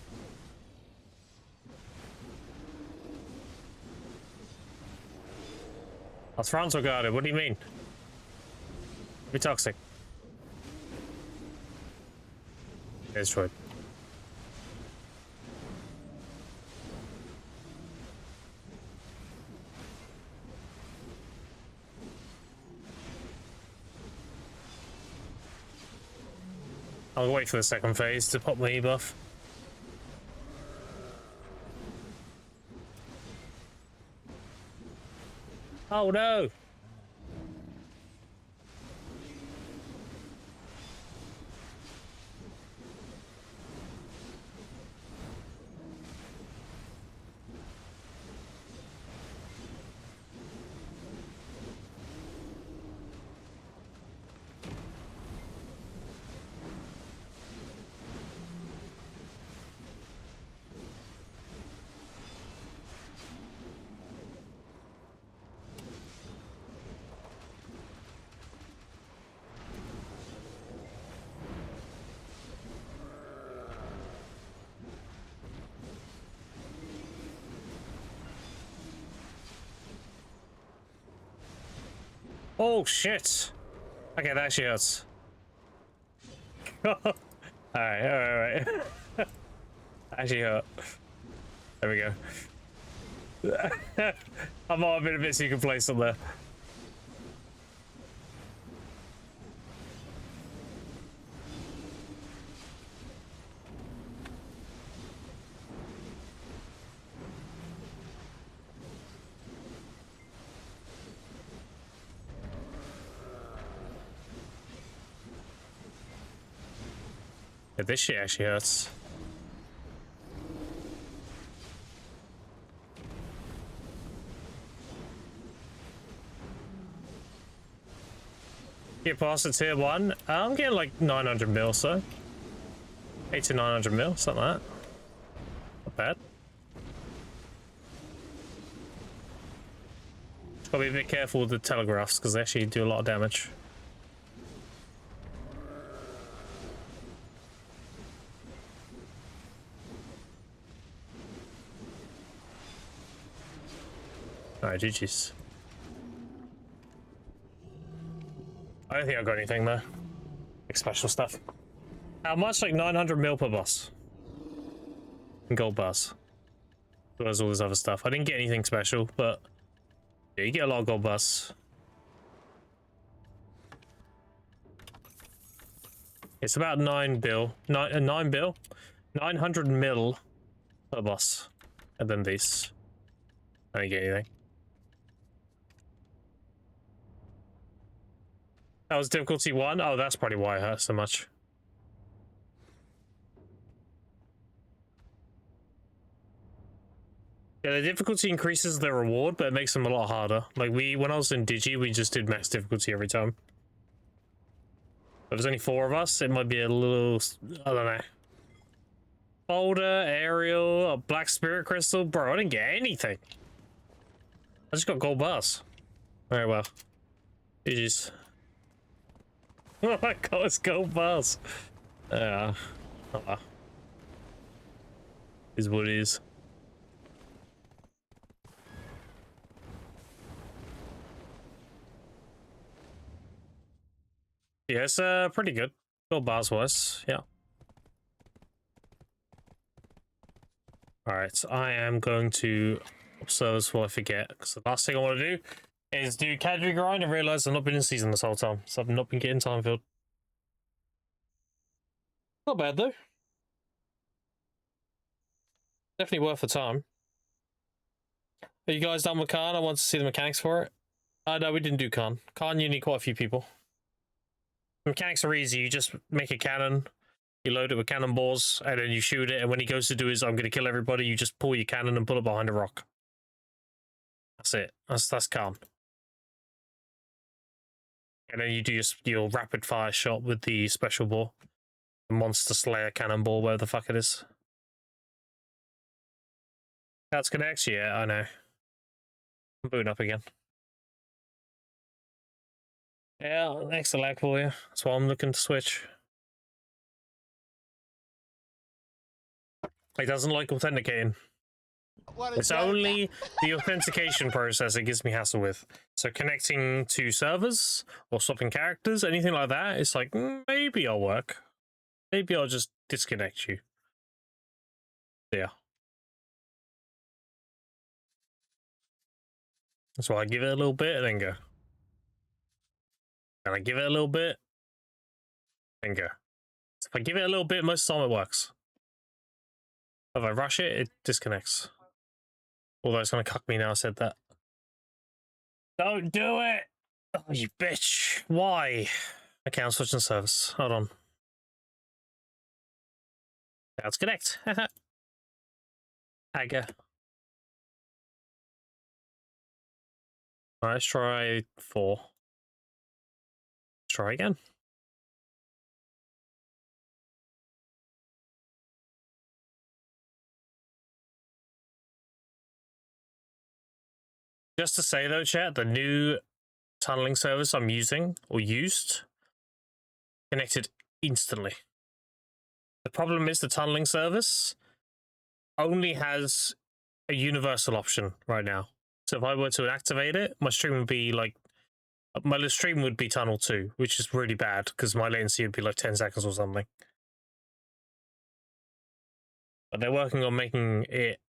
Alfonso got it. What do you mean? Be toxic. There's Droid. I'll wait for the second phase to pop my E buff. Oh no! Oh shit! Okay, that actually hurts. Alright. Actually hurt. There we go. I might have been a bit too complacent there. Yeah, this shit actually hurts. Get past the tier 1. I'm getting like 900 mil, so 8 to 900 mil, something like that. Not bad. Just gotta be a bit careful with the telegraphs because they actually do a lot of damage. Alright, GG's. I don't think I got anything though. Like special stuff. How much? Like 900 mil per boss. And gold bars. So there's all this other stuff. I didn't get anything special, but yeah, you get a lot of gold bars. It's about 9 bill. 9 bill? 900 mil per boss. And then these. I didn't get anything. That was difficulty 1? Oh, that's probably why it hurt so much. Yeah, the difficulty increases the reward, but it makes them a lot harder. Like, when I was in Digi, we just did max difficulty every time. If there's only 4 of us, it might be a little... I don't know. Boulder, aerial, a black spirit crystal. Bro, I didn't get anything. I just got gold bars. Very well. GG's. Oh my god, it's gold bars. Yeah. Oh well. Is what it is. Yeah, it's pretty good. Gold bars wise, yeah. Alright, so I am going to observe this before I forget, because the last thing I want to do is do category grind and realize I've not been in season this whole time, so I've not been getting time filled. Not bad though. Definitely worth the time. Are you guys done with Khan? I want to see the mechanics for it. No, we didn't do Khan. Khan, you need quite a few people. The mechanics are easy. You just make a cannon, you load it with cannonballs, and then you shoot it, and when he goes to do his I'm going to kill everybody, you just pull your cannon and pull it behind a rock. That's it. That's Khan. And then you do your rapid fire shot with the special ball. The Monster Slayer cannonball, whatever the fuck it is. That's connects? Yeah, I know. I'm booting up again. Yeah, extra lag for you. That's why I'm looking to switch. It doesn't like authenticating. It's only the authentication process it gives me hassle with. So connecting to servers or swapping characters, anything like that, it's like, maybe I'll work. Maybe I'll just disconnect you. Yeah. That's why I give it a little bit and then go. And I give it a little bit and go. If I give it a little bit, most of the time it works. If I rush it, it disconnects. Although it's going to cuck me now I said that. Don't do it! Oh, you bitch. Why? Okay, I'm switching service. Hold on. Let's connect. Aga. Alright, let's try 4. Let's try again. Just to say though, chat, the new tunneling service I'm using, or used, connected instantly. The problem is the tunneling service only has a universal option right now. So if I were to activate it, my stream would be like, my stream would be tunnel 2, which is really bad because my latency would be like 10 seconds or something. But they're working on making it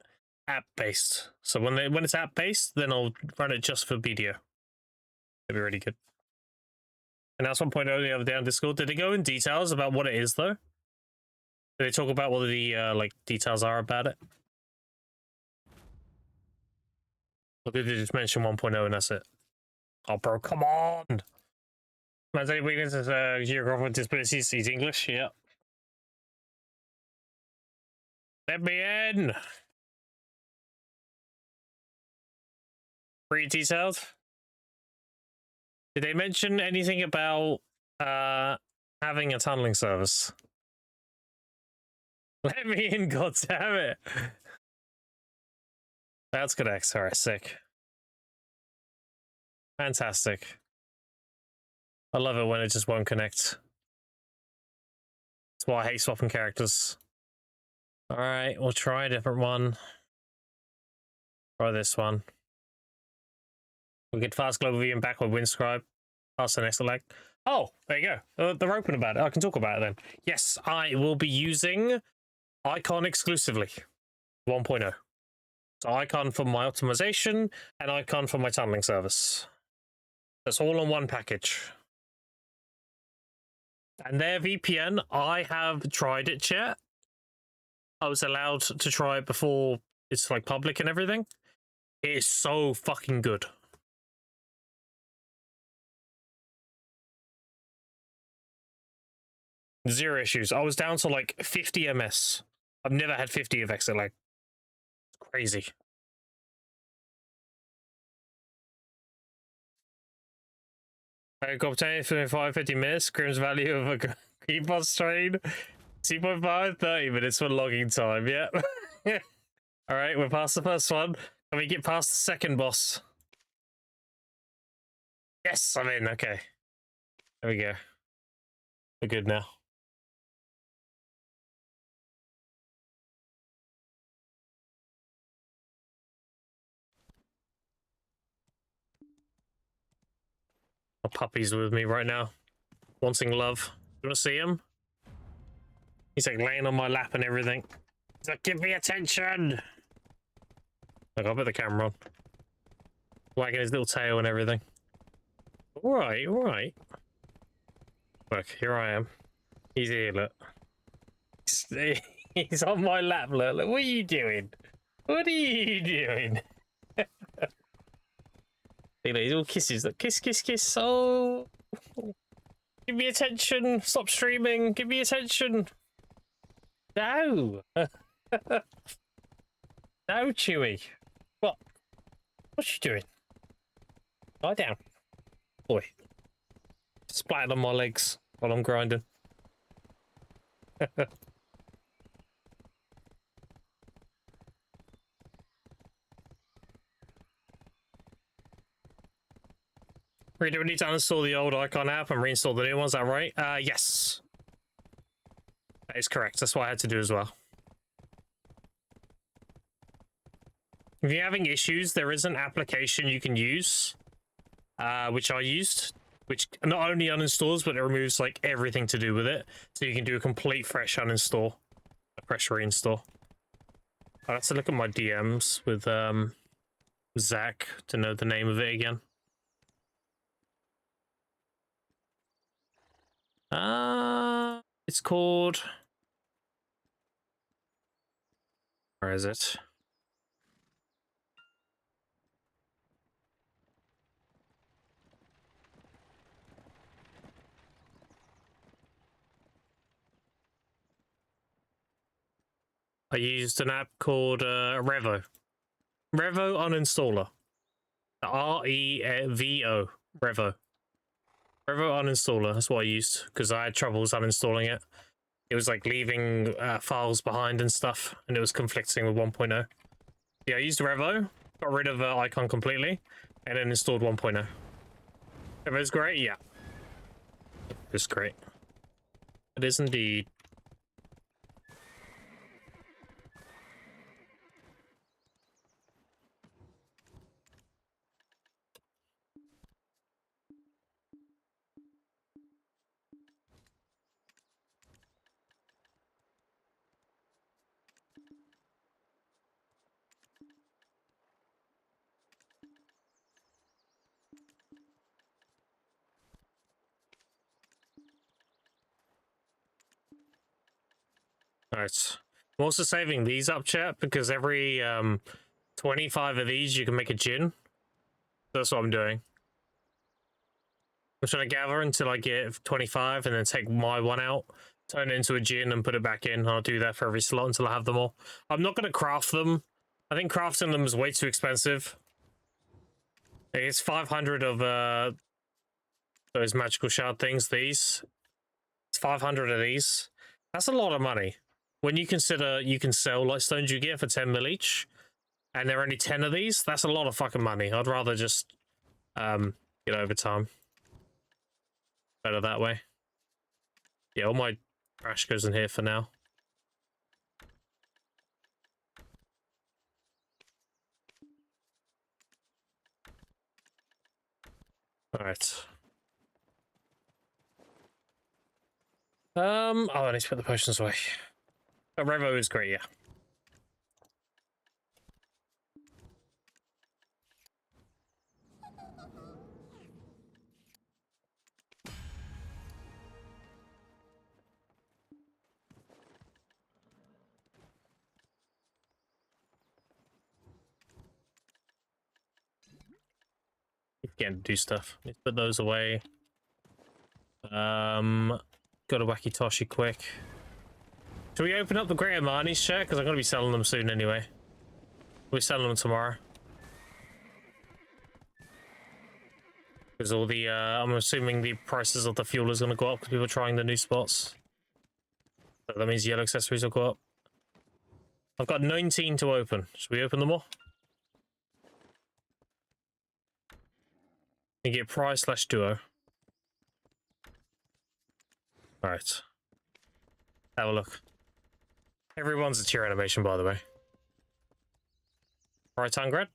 app-based. So when it's app-based, then I'll run it just for BDO. It'd be really good. And that's 1.0 the other day on Discord. Did they go in details about what it is, though? Did they talk about what the like details are about it? Or did they just mention 1.0 and that's it? Oh, bro, come on! Man's only weakness is geographical disabilities. He's English, yeah. Let me in! Pretty detailed. Did they mention anything about having a tunneling service? Let me in, goddammit! That's connects. Alright, sick. Fantastic. I love it when it just won't connect. That's why I hate swapping characters. Alright, we'll try a different one. Try this one. We get fast global view and backward windscribe. Pass the next select. Oh, there you go. They're open about it. I can talk about it then. Yes, I will be using Icon exclusively. 1.0. So Icon for my optimization and Icon for my tunneling service. That's all on one package. And their VPN, I have tried it, chat. I was allowed to try it before it's like public and everything. It is so fucking good. Zero issues. I was down to like 50 ms. I've never had 50 of exit lag. It's crazy. Got 50 minutes. Grim's value of a key boss train. 2.5, 30 minutes for logging time. Yeah. All right, we're past the first one. Can we get past the second boss? Yes, I'm in. Okay. There we go. We're good now. My puppy's with me right now, wanting love. You want to see him? He's like laying on my lap and everything. He's like, give me attention! Look, I'll put the camera on. Wagging his little tail and everything. Alright, alright. Look, here I am. He's here, look. He's on my lap, look. Look, what are you doing? What are you doing? He's all kisses. Look, kiss, kiss, kiss. Oh, give me attention. Stop streaming. Give me attention. No. No, Chewy. What? What's you doing? Lie down. Boy. Splattered on my legs while I'm grinding. We do need to uninstall the old Icon app and reinstall the new one, is that right? Yes. That is correct. That's what I had to do as well. If you're having issues, there is an application you can use, which I used, which not only uninstalls, but it removes like everything to do with it. So you can do a complete fresh uninstall, a fresh reinstall. I'll have to look at my DMs with Zach to know the name of it again. It's called... Where is it? I used an app called Revo. Revo Uninstaller. R-E-V-O. Revo. Revo Uninstaller. That's what I used because I had troubles uninstalling it. It was like leaving files behind and stuff, and it was conflicting with 1.0. Yeah, I used Revo, got rid of icon completely, and then installed 1.0. If it's great, yeah. It's great. It is indeed. Alright. I'm also saving these up, chat, because every 25 of these you can make a gin. That's what I'm doing. I'm trying to gather until I get 25 and then take my one out, turn it into a gin and put it back in. I'll do that for every slot until I have them all. I'm not going to craft them. I think crafting them is way too expensive. It's 500 of those magical shard things, these. It's 500 of these. That's a lot of money. When you consider you can sell like stones you get for 10 mil each, and there are only 10 of these, that's a lot of fucking money. I'd rather just get over time. Better that way. Yeah, all my trash goes in here for now. Alright. Oh, I need to put the potions away. But Revo is great, yeah. Getting to do stuff. Need to put those away. Got a wacky Toshi quick. Should we open up the Greater Marnie's chat? Because I'm going to be selling them soon anyway. We're selling them tomorrow. Because all the, I'm assuming the prices of the fuel is going to go up because people are trying the new spots. So that means yellow accessories will go up. I've got 19 to open. Should we open them all? You get prize/duo. Alright. Have a look. Everyone's a tier animation, by the way. Right, Tangred?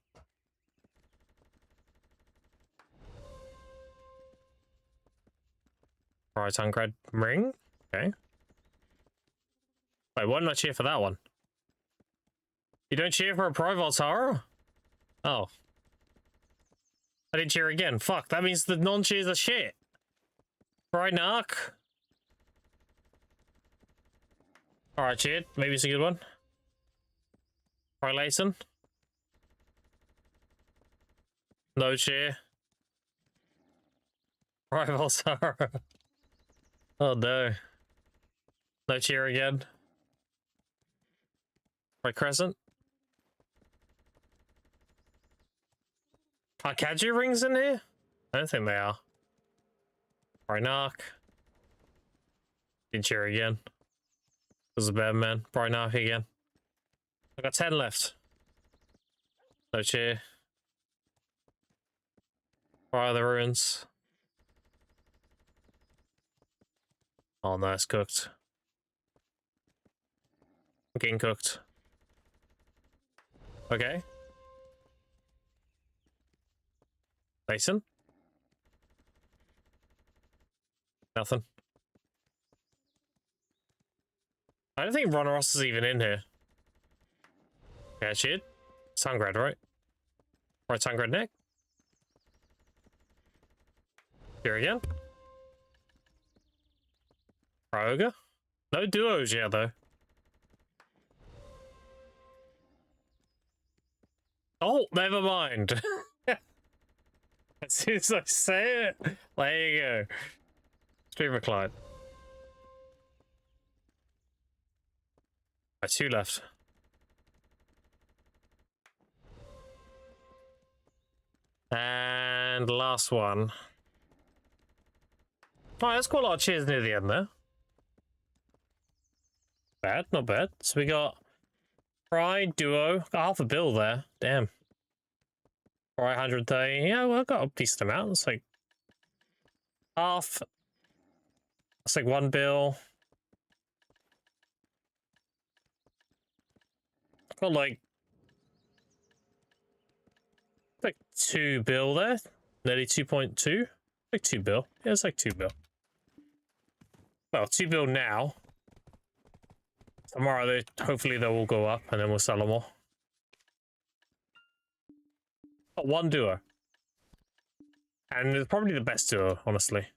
Right, Tangred ring? Okay. Wait, why didn't I cheer for that one? You don't cheer for a Pro Voltara? Oh. I didn't cheer again. Fuck, that means the non-cheers are shit. Right, Narc? Alright, cheered. Maybe it's a good one. Right, Layton? No cheer. Right, Voltara. Oh no. No cheer again. Right, Crescent? Are Kaiju rings in here? I don't think they are. Right, Narc. Didn't cheer again. This is a bad man. Right, Narc again. I got 10 left. No cheer. Right, the ruins. Oh no, it's cooked. I'm getting cooked. Okay. Mason? Nothing. I don't think Ronaros is even in here. Yeah, shit. Sungrad, right? Right, Sungrad neck. Here again. Ryoga. No duos yet, though. Oh, never mind. As soon as I say it, there you go. Streamer client. Right, 2 left. And last one. Oh, that's quite a lot of cheers near the end there. Bad, not bad. So we got Fry, Duo. Got half a bill there. Damn. Fry 130. Yeah, well, I got a decent amount. It's like half. It's like 1 bill. Got like 2 bill there. Nearly 2.2. Like 2 bill. Yeah, it's like 2 bill. Well, 2 bill now. Tomorrow, hopefully they will go up and then we'll sell them all. Got 1 duo. And it's probably the best duo, honestly.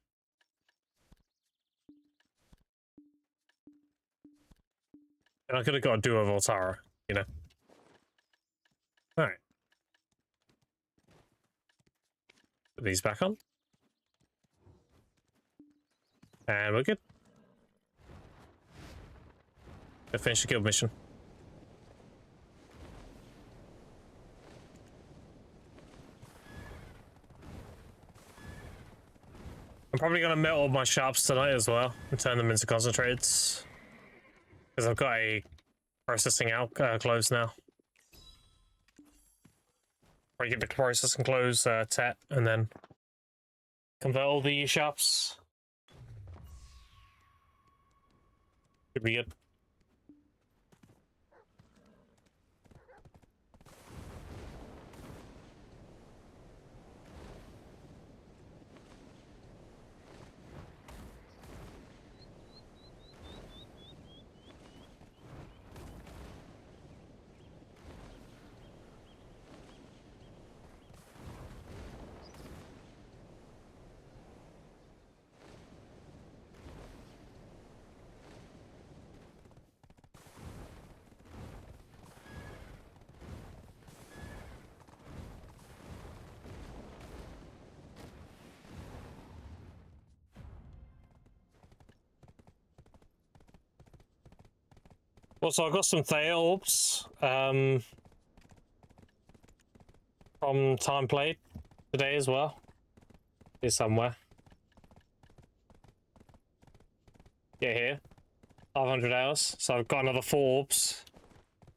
And I could have got a duo of Altara, you know. Alright. Put these back on. And we're good. Go finish the guild mission. I'm probably going to melt all my sharps tonight as well and turn them into concentrates. Because I've got a processing out close now. Probably get the processing close tet and then convert all the sharps. Should be good. Also, I got some Thea orbs from time played today as well. Here somewhere. Yeah, here. 500 hours. So I've got another 4 orbs.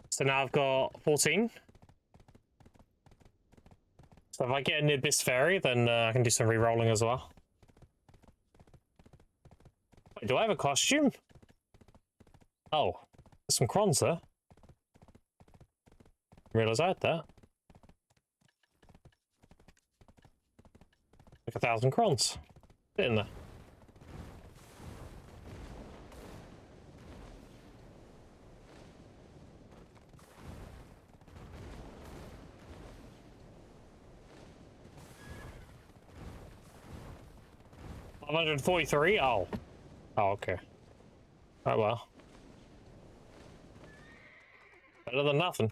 So now I've got 14. So if I get an Abyss Fairy, then I can do some re-rolling as well. Wait, do I have a costume? Oh. There's some crons there. Realize I had that. Like 1,000 crons. Sitting there. $543? Oh. Oh, okay. Oh well. Better than nothing.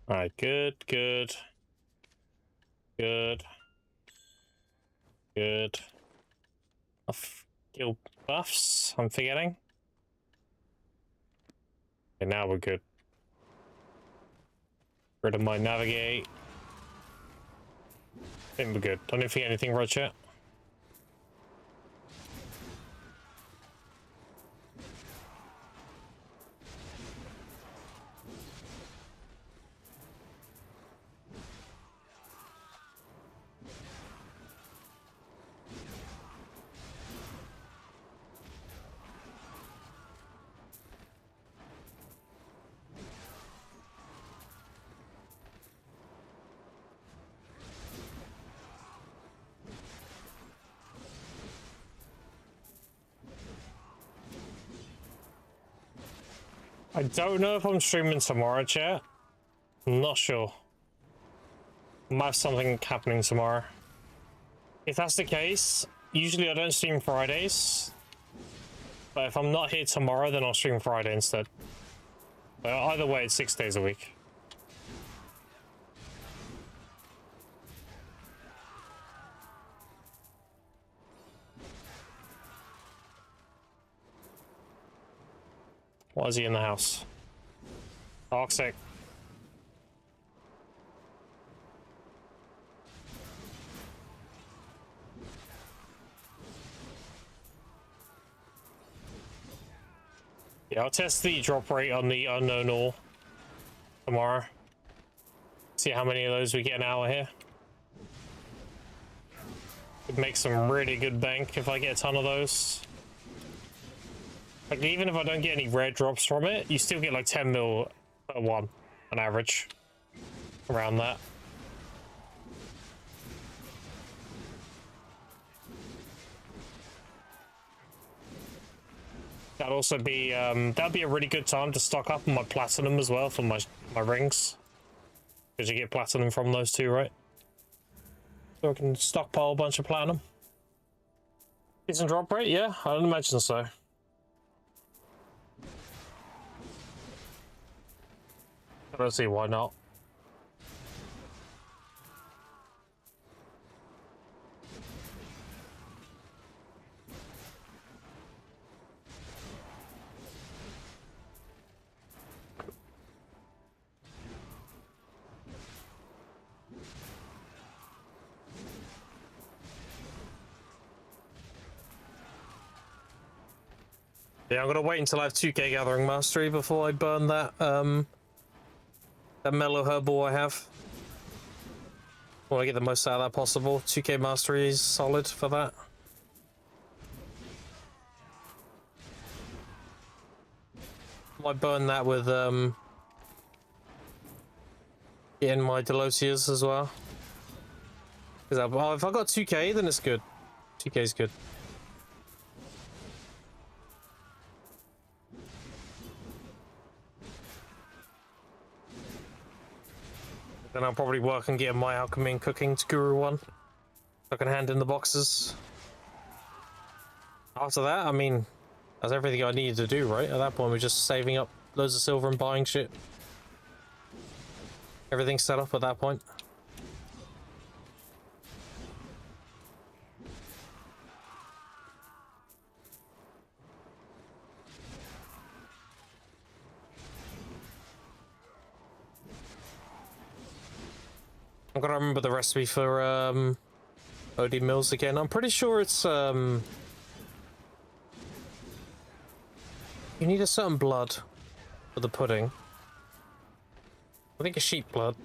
Alright, good. Skill buffs, I'm forgetting. Okay, now we're good. Rid of my navigate. I think we're good. Don't need to forget anything, Roger. I don't know if I'm streaming tomorrow, chat. I'm not sure. I might have something happening tomorrow. If that's the case, usually I don't stream Fridays. But if I'm not here tomorrow, then I'll stream Friday instead. But either way, it's 6 days a week. Why is he in the house? Toxic. Yeah, I'll test the drop rate on the unknown ore tomorrow. See how many of those we get an hour here. Could make some really good bank if I get a ton of those. Like, even if I don't get any rare drops from it, you still get like 10 mil per one on average. Around that. That'd also be that'd be a really good time to stock up on my platinum as well for my rings, because you get platinum from those two, right? So I can stockpile a bunch of platinum. Decent drop rate, yeah, I don't imagine so. I don't see why not. Yeah, I'm gonna wait until I have 2k gathering mastery before I burn that that mellow herbal I have. I want to get the most out of that possible. 2k mastery is solid for that. Might burn that with getting my Delosias as well. Because if I got 2k, then it's good. 2k is good. Then I'll probably work on getting my alchemy and cooking to Guru 1. So I can hand in the boxes. After that, I mean, that's everything I needed to do, right? At that point, we're just saving up loads of silver and buying shit. Everything's set up at that point. I'm gonna remember the recipe for OD Mills again. I'm pretty sure it's you need a certain blood for the pudding. I think it's sheep blood.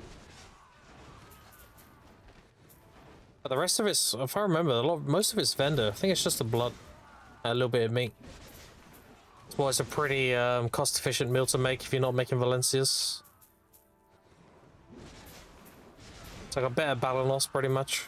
But the rest of it's, if I remember, most of it's vendor. I think it's just the blood and a little bit of meat. That's why it's a pretty cost-efficient meal to make if you're not making Valencias. It's like a better Balanos, pretty much.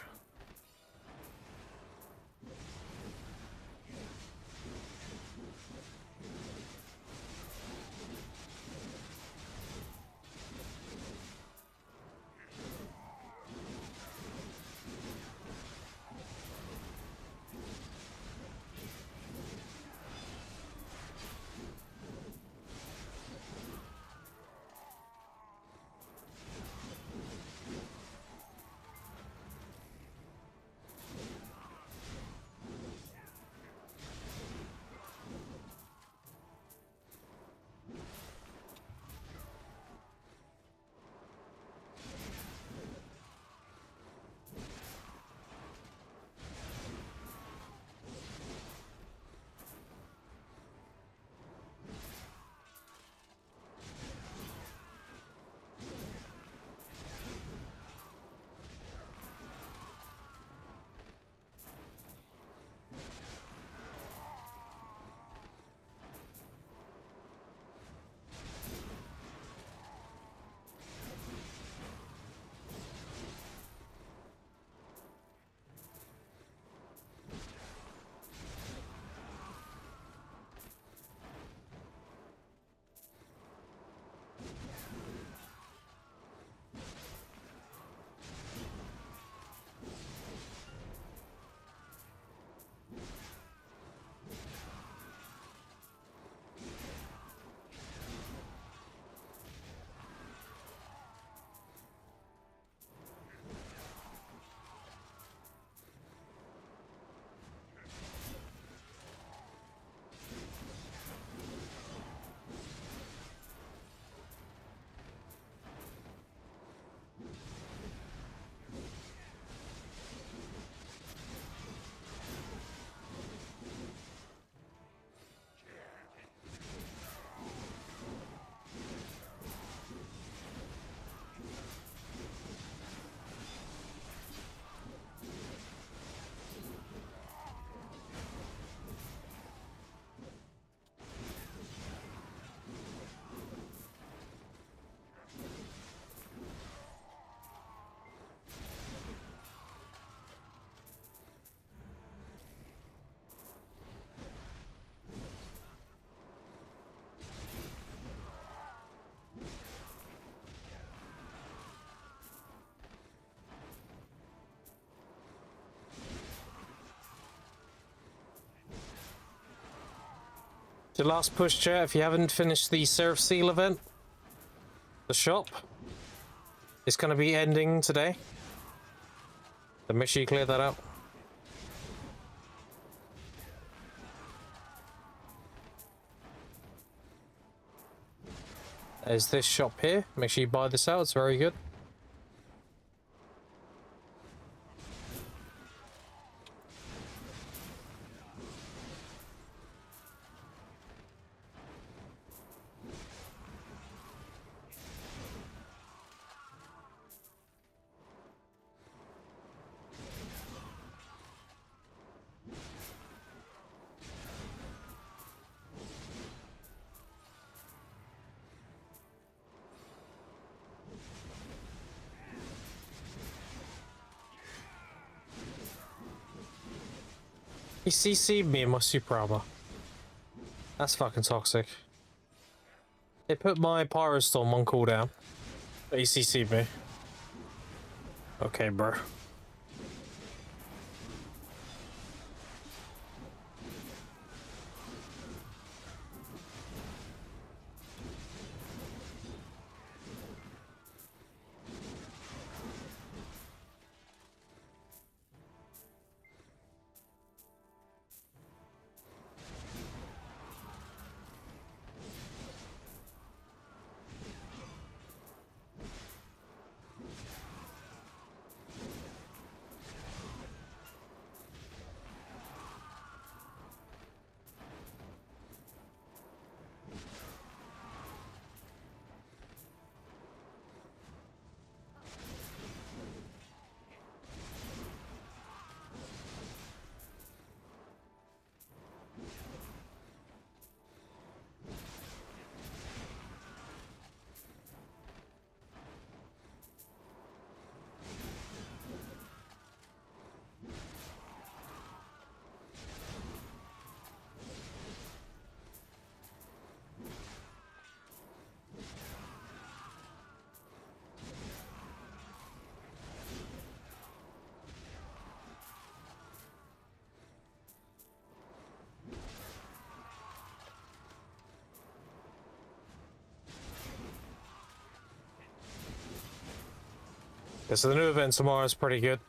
The last push, chat. If you haven't finished the Seraph Seal event, the shop is going to be ending today. So make sure you clear that out. There's this shop here. Make sure you buy this out. It's very good. He CC'd me in my super armor. That's fucking toxic. They put my Pyrostorm on cooldown, but he CC'd me. Okay, bro. Yeah, so the new event tomorrow is pretty good.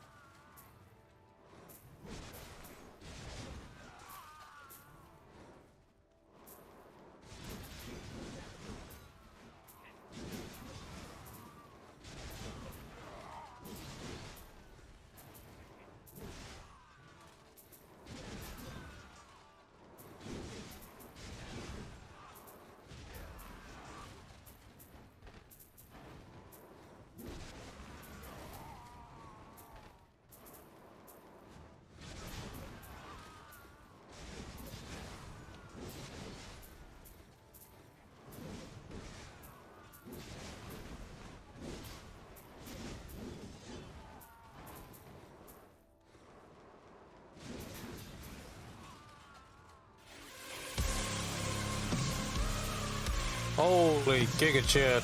Holy giga chat.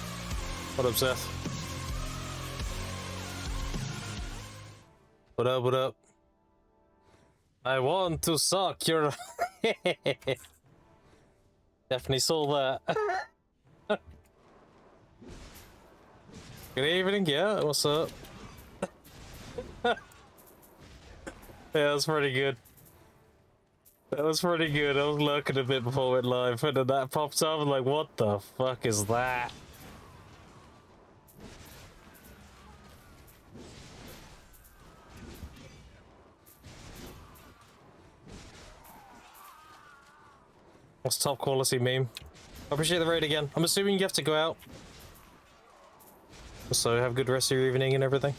What up, Seth? What up, what up? I want to suck your... Definitely saw that. Good evening, yeah, what's up? Yeah, that's pretty good. That was pretty good. I was lurking a bit before it went live, and then that popped up. I'm like, what the fuck is that? What's top quality meme? I appreciate the raid again. I'm assuming you have to go out. So have a good rest of your evening and everything.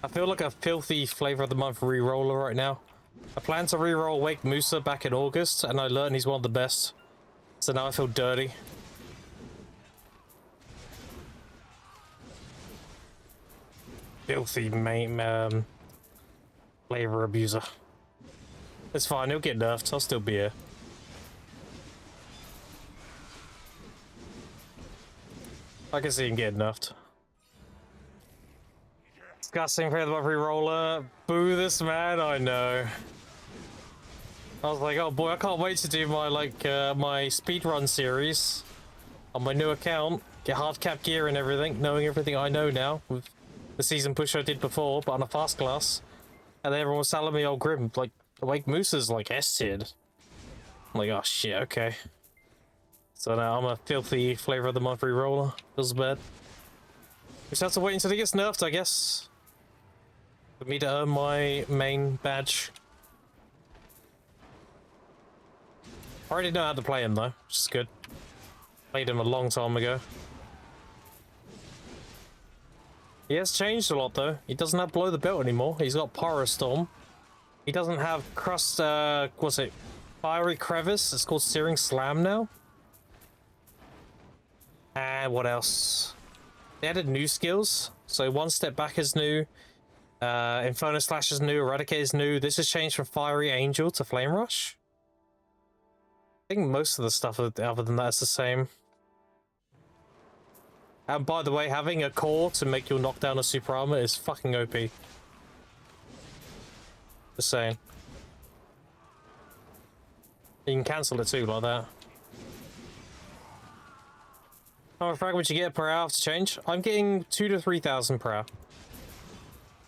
I feel like a filthy flavor of the month re-roller right now. I plan to re-roll Wake Musa back in August, and I learned he's one of the best. So now I feel dirty. Filthy flavor abuser. It's fine, he'll get nerfed. I'll still be here. I can see him getting nerfed. disgusting for the monthly roller. Boo this man, I know. I was like, oh boy, I can't wait to do my my speedrun series on my new account. Get hardcap gear and everything, knowing everything I know now with the season push I did before, but on a fast class. And then everyone was telling me, oh Grim, like Awake Moose is like S-tiered. I'm like, oh shit, okay. So now I'm a filthy flavor of the month reroller. Feels bad. Just have to wait until he gets nerfed, I guess. For me to earn my main badge. I already know how to play him though, which is good. Played him a long time ago. He has changed a lot though. He doesn't have Below the Belt anymore. He's got Pyrostorm. He doesn't have Crust, what's it? Fiery Crevice. It's called Searing Slam now. And what else? They added new skills. So One Step Back is new. Inferno Slash is new. Eradicate is new. This has changed from Fiery Angel to Flame Rush. I think most of the stuff other than that is the same. And by the way, having a core to make your knockdown a super armor is fucking OP. Just saying. You can cancel it too, like that. How much frag would you get per hour to change? I'm getting 2,000 to 3,000 per hour.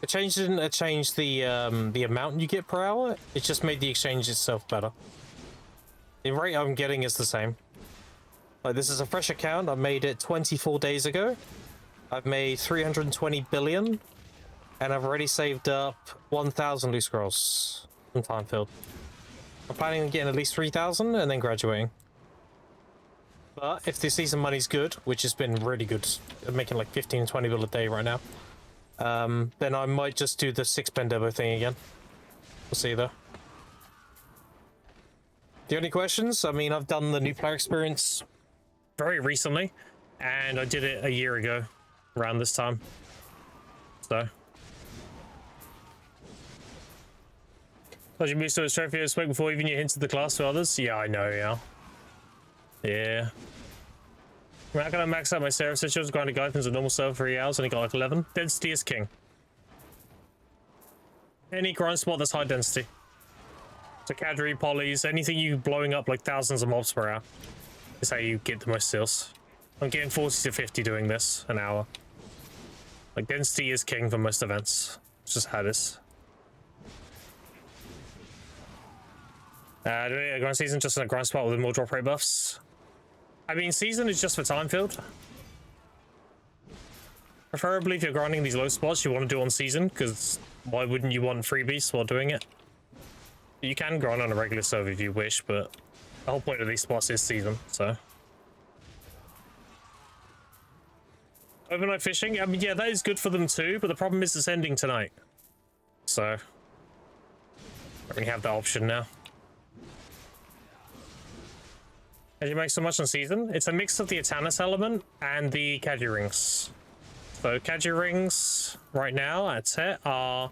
The change didn't change the amount you get per hour. It just made the exchange itself better. The rate I'm getting is the same. Like, this is a fresh account. I made it 24 days ago. I've made 320 billion. And I've already saved up 1,000 loot scrolls from time filled. I'm planning on getting at least 3,000 and then graduating. But if the season money's good, which has been really good, I'm making like 15, 20 bill a day right now, then I might just do the 6 Bendebo thing again. We'll see though. Do you have any questions? I mean, I've done the new player experience very recently, and I did it a year ago, around this time. So. Did you move to a trophy this week before even you hinted the class to others? Yeah, I know, yeah. Yeah. I'm not gonna max out my Seraph Sigils, grinded Guidance at normal server for 3 hours, only got like 11. Density is king. Any grind spot that's high density. So Cadre, Polys, anything you blowing up like thousands of mobs per hour is how you get the most steals. I'm getting 40 to 50 doing this an hour. Like, density is king for most events. It's just how it is. Do we grind season just in a grind spot with more drop rate buffs? I mean, season is just for time filled. Preferably if you're grinding these low spots, you want to do on season, because why wouldn't you want freebies while doing it? You can grind on a regular server if you wish, but the whole point of these spots is season, so. Overnight fishing? I mean, yeah, that is good for them too, but the problem is it's ending tonight. So, I don't really have that option now. As you make so much on season, it's a mix of the Atanas element and the Kaju rings. So Kaju rings right now at set are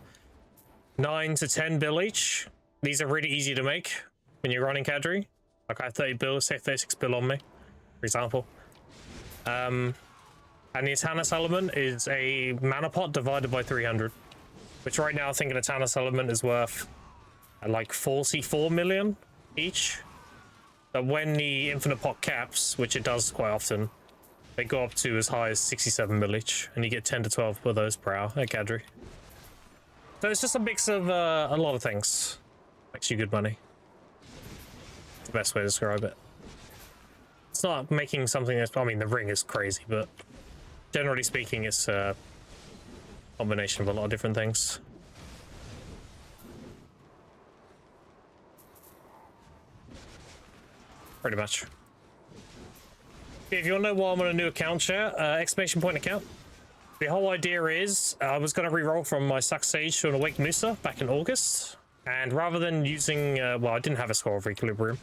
9 to 10 bill each. These are really easy to make when you're running Kadri. Like, I have 30 bill, say 36 bill on me, for example. And the Atanas element is a mana pot divided by 300, which right now I think an Atanas element is worth like 44 million each. But when the infinite pot caps, which it does quite often, they go up to as high as 67 mil each, and you get 10 to 12 of those per hour at Kadri. So it's just a mix of a lot of things. Makes you good money. It's the best way to describe it. It's not making something that's, I mean, the ring is crazy, but generally speaking, it's a combination of a lot of different things. Pretty much. If you want to know why I'm on a new account, chat, exclamation point account. The whole idea is I was going to re-roll from my Suck Sage to an Awake Musa back in August. And rather than using, well, I didn't have a Score of Equilibrium.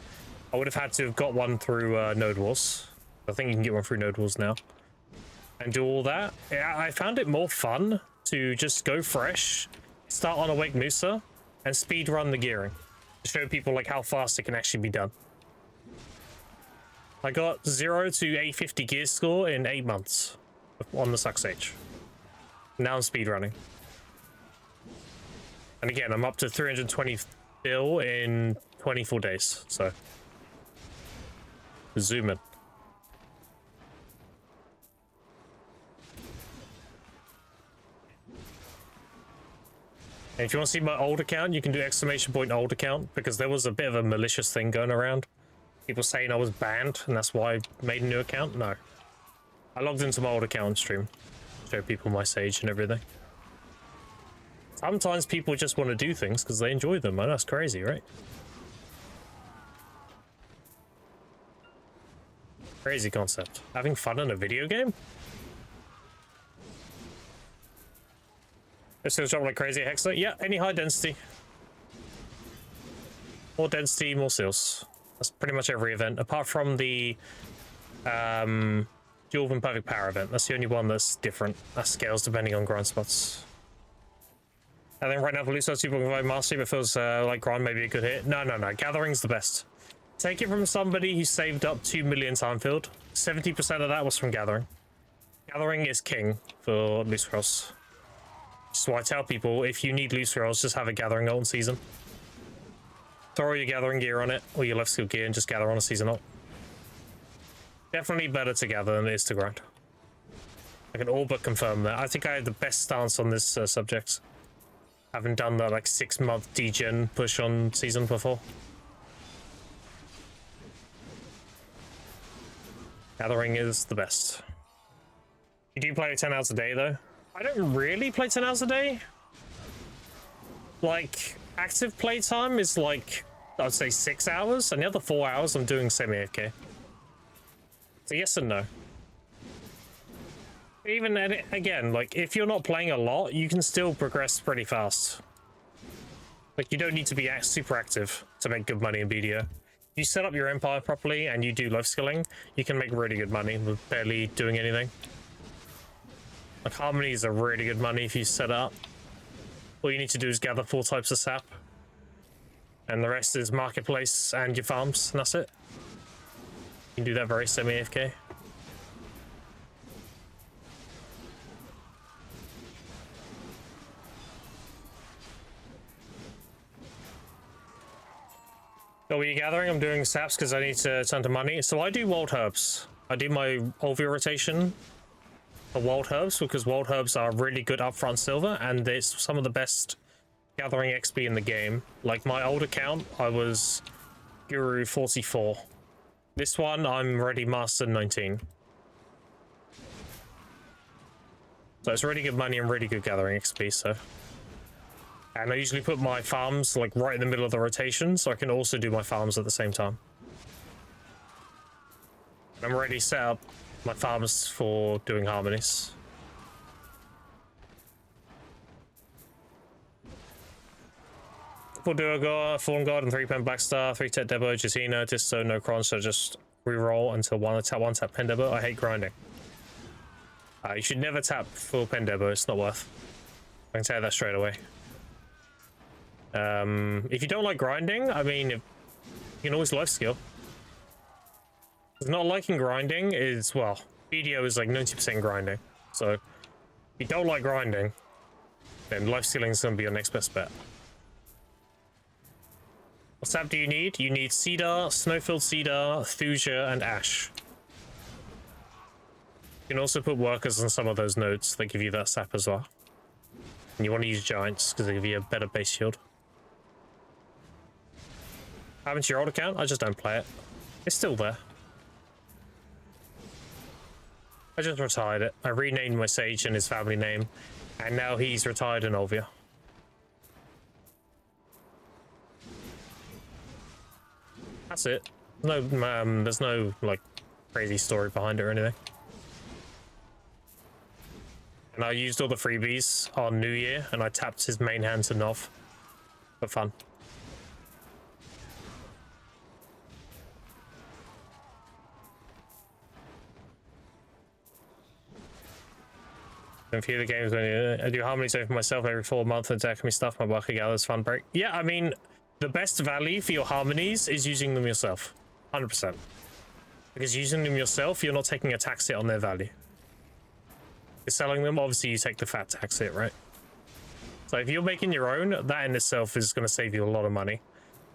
I would have had to have got one through Node Wars. I think you can get one through Node Wars now. And do all that. Yeah, I found it more fun to just go fresh, start on Awake Musa, and speed run the gearing. To show people like how fast it can actually be done. I got 0 to 850 gear score in 8 months on the Suck Sage. Now I'm speedrunning. And again, I'm up to 320 bill in 24 days, so zoom in. And if you want to see my old account, you can do ! old account, because there was a bit of a malicious thing going around. People saying I was banned, and that's why I made a new account. No. I logged into my old account and stream. Show people my Sage and everything. Sometimes people just want to do things because they enjoy them. I know, that's crazy, right? Crazy concept. Having fun in a video game? It's gonna drop like crazy at Hexer. Yeah, any high density. More density, more seals. That's pretty much every event, apart from the Dual and Perfect Power event. That's the only one that's different. That scales depending on grind spots. I think right now for loot slots, people can provide mastery, but feels like grind may be a good hit. No. Gathering's the best. Take it from somebody who saved up 2 million time field. 70% of that was from Gathering. Gathering is king for loot scrolls. So I tell people, if you need loot scrolls, just have a Gathering ult in season. Throw your Gathering gear on it, or your left skill gear, and just gather on a season ult. Definitely better to gather than it is to grind. I can all but confirm that. I think I have the best stance on this subject. Haven't done the like 6-month degen push on season before. Gathering is the best. You do play 10 hours a day though? I don't really play 10 hours a day. Like, active playtime is like, I'd say 6 hours, and the other 4 hours I'm doing semi-AFK. So yes and no. Even again, like, if you're not playing a lot, you can still progress pretty fast. Like, you don't need to be super active to make good money in BDO. If you set up your empire properly and you do life skilling, you can make really good money with barely doing anything. Like, harmonies are really good money if you set up. All you need to do is gather 4 types of sap. And the rest is marketplace and your farms, and that's it. You can do that very semi-AFK. So what are you gathering? I'm doing saps because I need to turn to money. So I do wild herbs. I do my Olvia rotation for wild herbs because wild herbs are really good upfront silver, and it's some of the best gathering XP in the game. Like my old account, I was Guru 44. This one, I'm already Master 19. So it's really good money and really good gathering XP, so. And I usually put my farms like right in the middle of the rotation, so I can also do my farms at the same time. I'm already set up my farms for doing harmonies. Full Duergar, Fallen God, and 3-pen Black Star, 3-tap Debo, Justina, Disto, no Cron, so just reroll until one tap Pen Debo. I hate grinding. You should never tap full Pen Debo, it's not worth. I can tell you that straight away. If you don't like grinding, I mean, you can always life skill. Not liking grinding is, well, BDO is like 90% grinding. So, if you don't like grinding, then life skilling is going to be your next best bet. What sap do you need? You need Cedar, Snowfield Cedar, Thuja, and Ash. You can also put workers on some of those nodes. They give you that sap as well. And you want to use Giants because they give you a better base shield. Happened to your old account? I just don't play it. It's still there. I just retired it. I renamed my Sage and his family name, and now he's retired in Olvia. That's it. No, there's no like crazy story behind it or anything. And I used all the freebies on New Year, and I tapped his main hand to Nov for fun. A few of the games when I do harmony zone for myself every 4 months and deck me stuff, my worker gathers fun break. Yeah, I mean, the best value for your harmonies is using them yourself. 100%. Because using them yourself, you're not taking a tax hit on their value. You're selling them, obviously you take the fat tax hit, right? So if you're making your own, that in itself is going to save you a lot of money.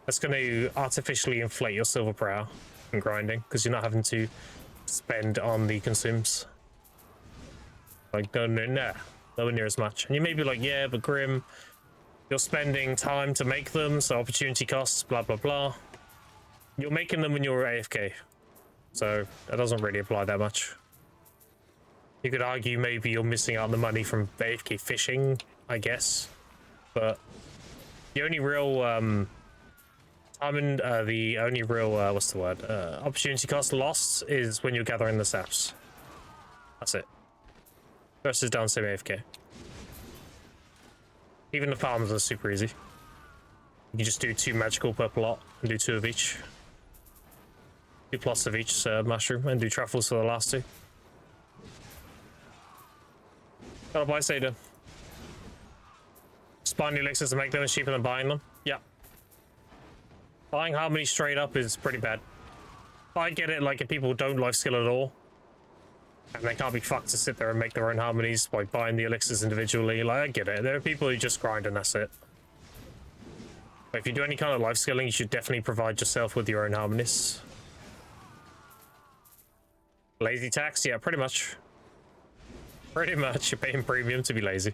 That's going to artificially inflate your silver per hour and grinding, because you're not having to spend on the consumes. Like, nowhere near as much. And you may be like, yeah, but Grim, you're spending time to make them, so opportunity costs, blah, blah, blah. You're making them when you're AFK, so that doesn't really apply that much. You could argue maybe you're missing out on the money from AFK fishing, I guess. But the only real, what's the word? Opportunity cost lost is when you're gathering the saps. That's it. The rest is down same AFK. Even the farms are super easy. You just do 2 magical per plot and do 2 of each. 2 plots of each mushroom and do truffles for the last 2. Gotta buy Seda. Just buying elixirs to make them is cheaper than buying them. Yeah. Buying harmony straight up is pretty bad. I get it, like if people don't life skill at all, and they can't be fucked to sit there and make their own harmonies by buying the elixirs individually. Like, I get it. There are people who just grind and that's it. But if you do any kind of life skilling, you should definitely provide yourself with your own harmonies. Lazy tax? Yeah, pretty much. Pretty much. You're paying premium to be lazy.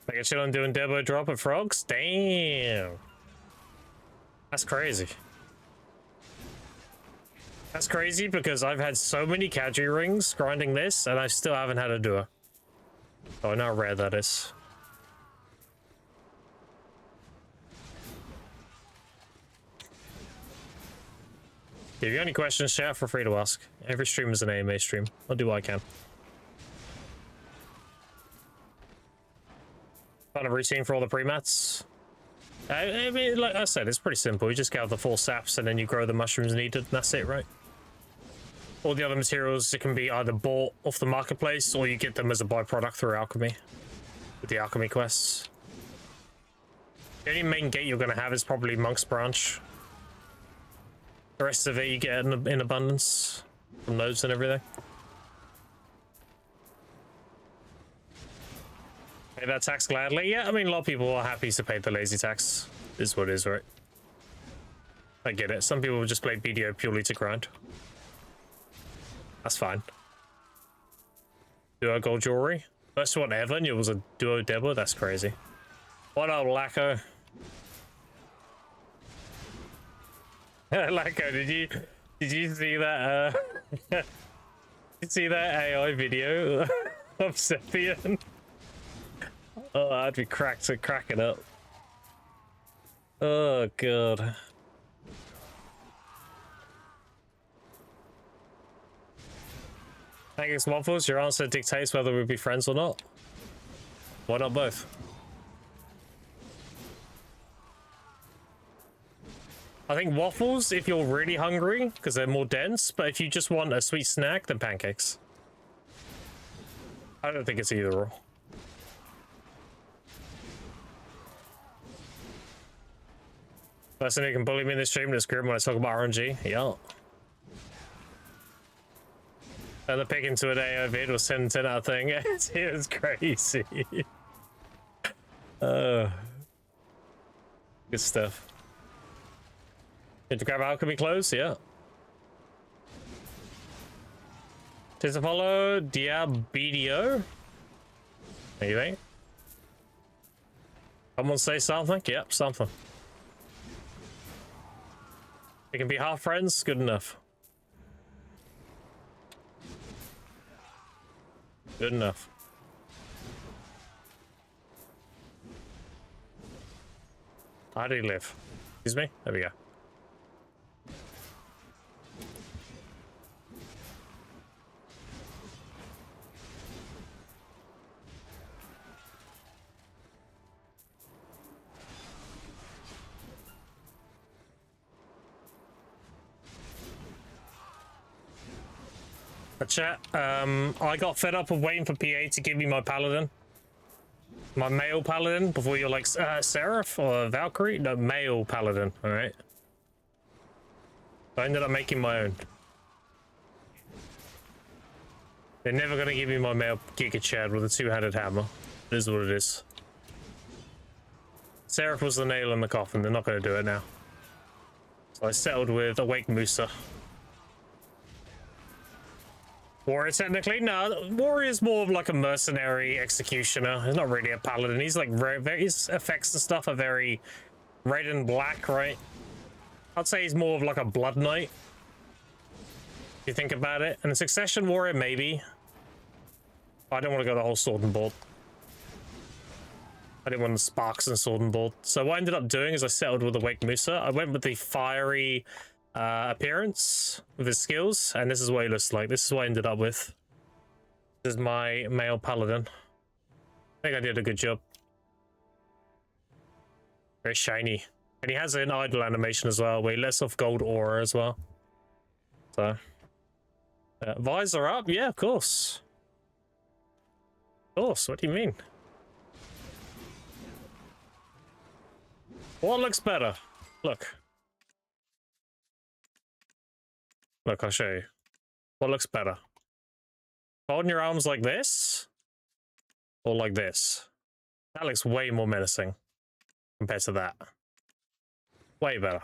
Like a chill on doing Debo drop of frogs? Damn. That's crazy. That's crazy because I've had so many Kadri rings grinding this and I still haven't had a duo. Oh, I know how rare that is. If you have any questions, chat, feel free to ask. Every stream is an AMA stream. I'll do what I can. Kind of routine for all the pre-mats. I mean, like I said, it's pretty simple. You just gather the 4 saps and then you grow the mushrooms needed, and that's it, right? All the other materials, it can be either bought off the marketplace or you get them as a byproduct through alchemy with the alchemy quests. The only main gate you're going to have is probably Monk's Branch. The rest of it you get in abundance from nodes and everything. Pay that tax gladly. Yeah, I mean, a lot of people are happy to pay the lazy tax. Is what it is, right? I get it. Some people just play BDO purely to grind. That's fine. Duo gold jewelry. First one ever, and it was a duo Debo. That's crazy. What up, Lacko? Lacko, did you see that? Did you see that AI video of Sephian? Oh, I'd be cracking up. Oh god. I guess Waffles, your answer dictates whether we'd be friends or not. Why not both? I think waffles if you're really hungry, because they're more dense, but if you just want a sweet snack, then pancakes. I don't think it's either or. Person who can bully me in this stream is Grim when I talk about RNG. Yeah. And the pick into an AO vid was 10 out of thing. It was crazy. Good stuff. Did you grab alchemy clothes? Yeah. Tis Apollo Diabidio. What do you think? Someone say something? Yep, something. We can be half friends, good enough. Good enough. How do you live? Excuse me? There we go. Chat, I got fed up of waiting for PA to give me my paladin. My male paladin before you're like Seraph or Valkyrie? No, male paladin, alright? I ended up making my own. They're never gonna give me my male Giga Chad with a two-handed hammer. It is what it is. Seraph was the nail in the coffin. They're not gonna do it now. So I settled with Awake Musa. Warrior, technically? No, Warrior's more of like a mercenary executioner. He's not really a paladin. He's like his effects and stuff are very red and black, right? I'd say he's more of like a blood knight. If you think about it. And a succession warrior, maybe. I don't want to go the whole sword and bolt. I didn't want the sparks and sword and bolt. So what I ended up doing is I settled with Awake Musa. I went with the fiery appearance with his skills, and this is what he looks like. This is what I ended up with. This is my male paladin. I think I did a good job. Very shiny. And he has an idle animation as well, where he lets off gold aura as well. So, visor up? Yeah, of course. Of course, what do you mean? What looks better? Look. Look, I'll show you. What looks better? Holding your arms like this? Or like this? That looks way more menacing compared to that. Way better.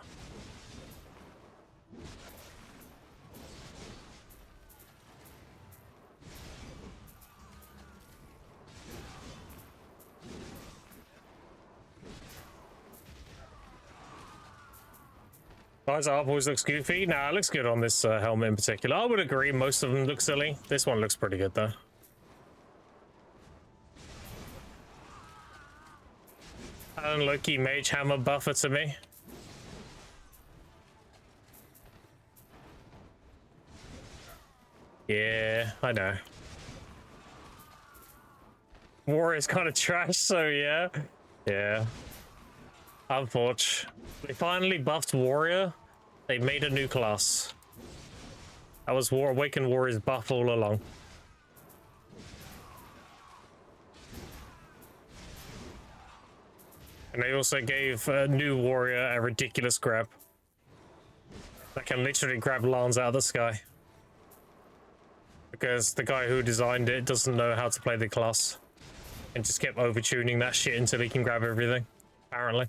Eyes up always looks goofy. Nah, it looks good on this helmet in particular. I would agree, most of them look silly. This one looks pretty good though. Alan Loki Mage Hammer buffer to me. Yeah, I know. Warrior's kind of trash, so yeah. Yeah. Unfortunate. They finally buffed Warrior. They made a new class. That was Awakened Warrior's buff all along. And they also gave a new Warrior a ridiculous grab. That can literally grab Lance out of the sky. Because the guy who designed it doesn't know how to play the class. And just kept overtuning that shit until he can grab everything. Apparently.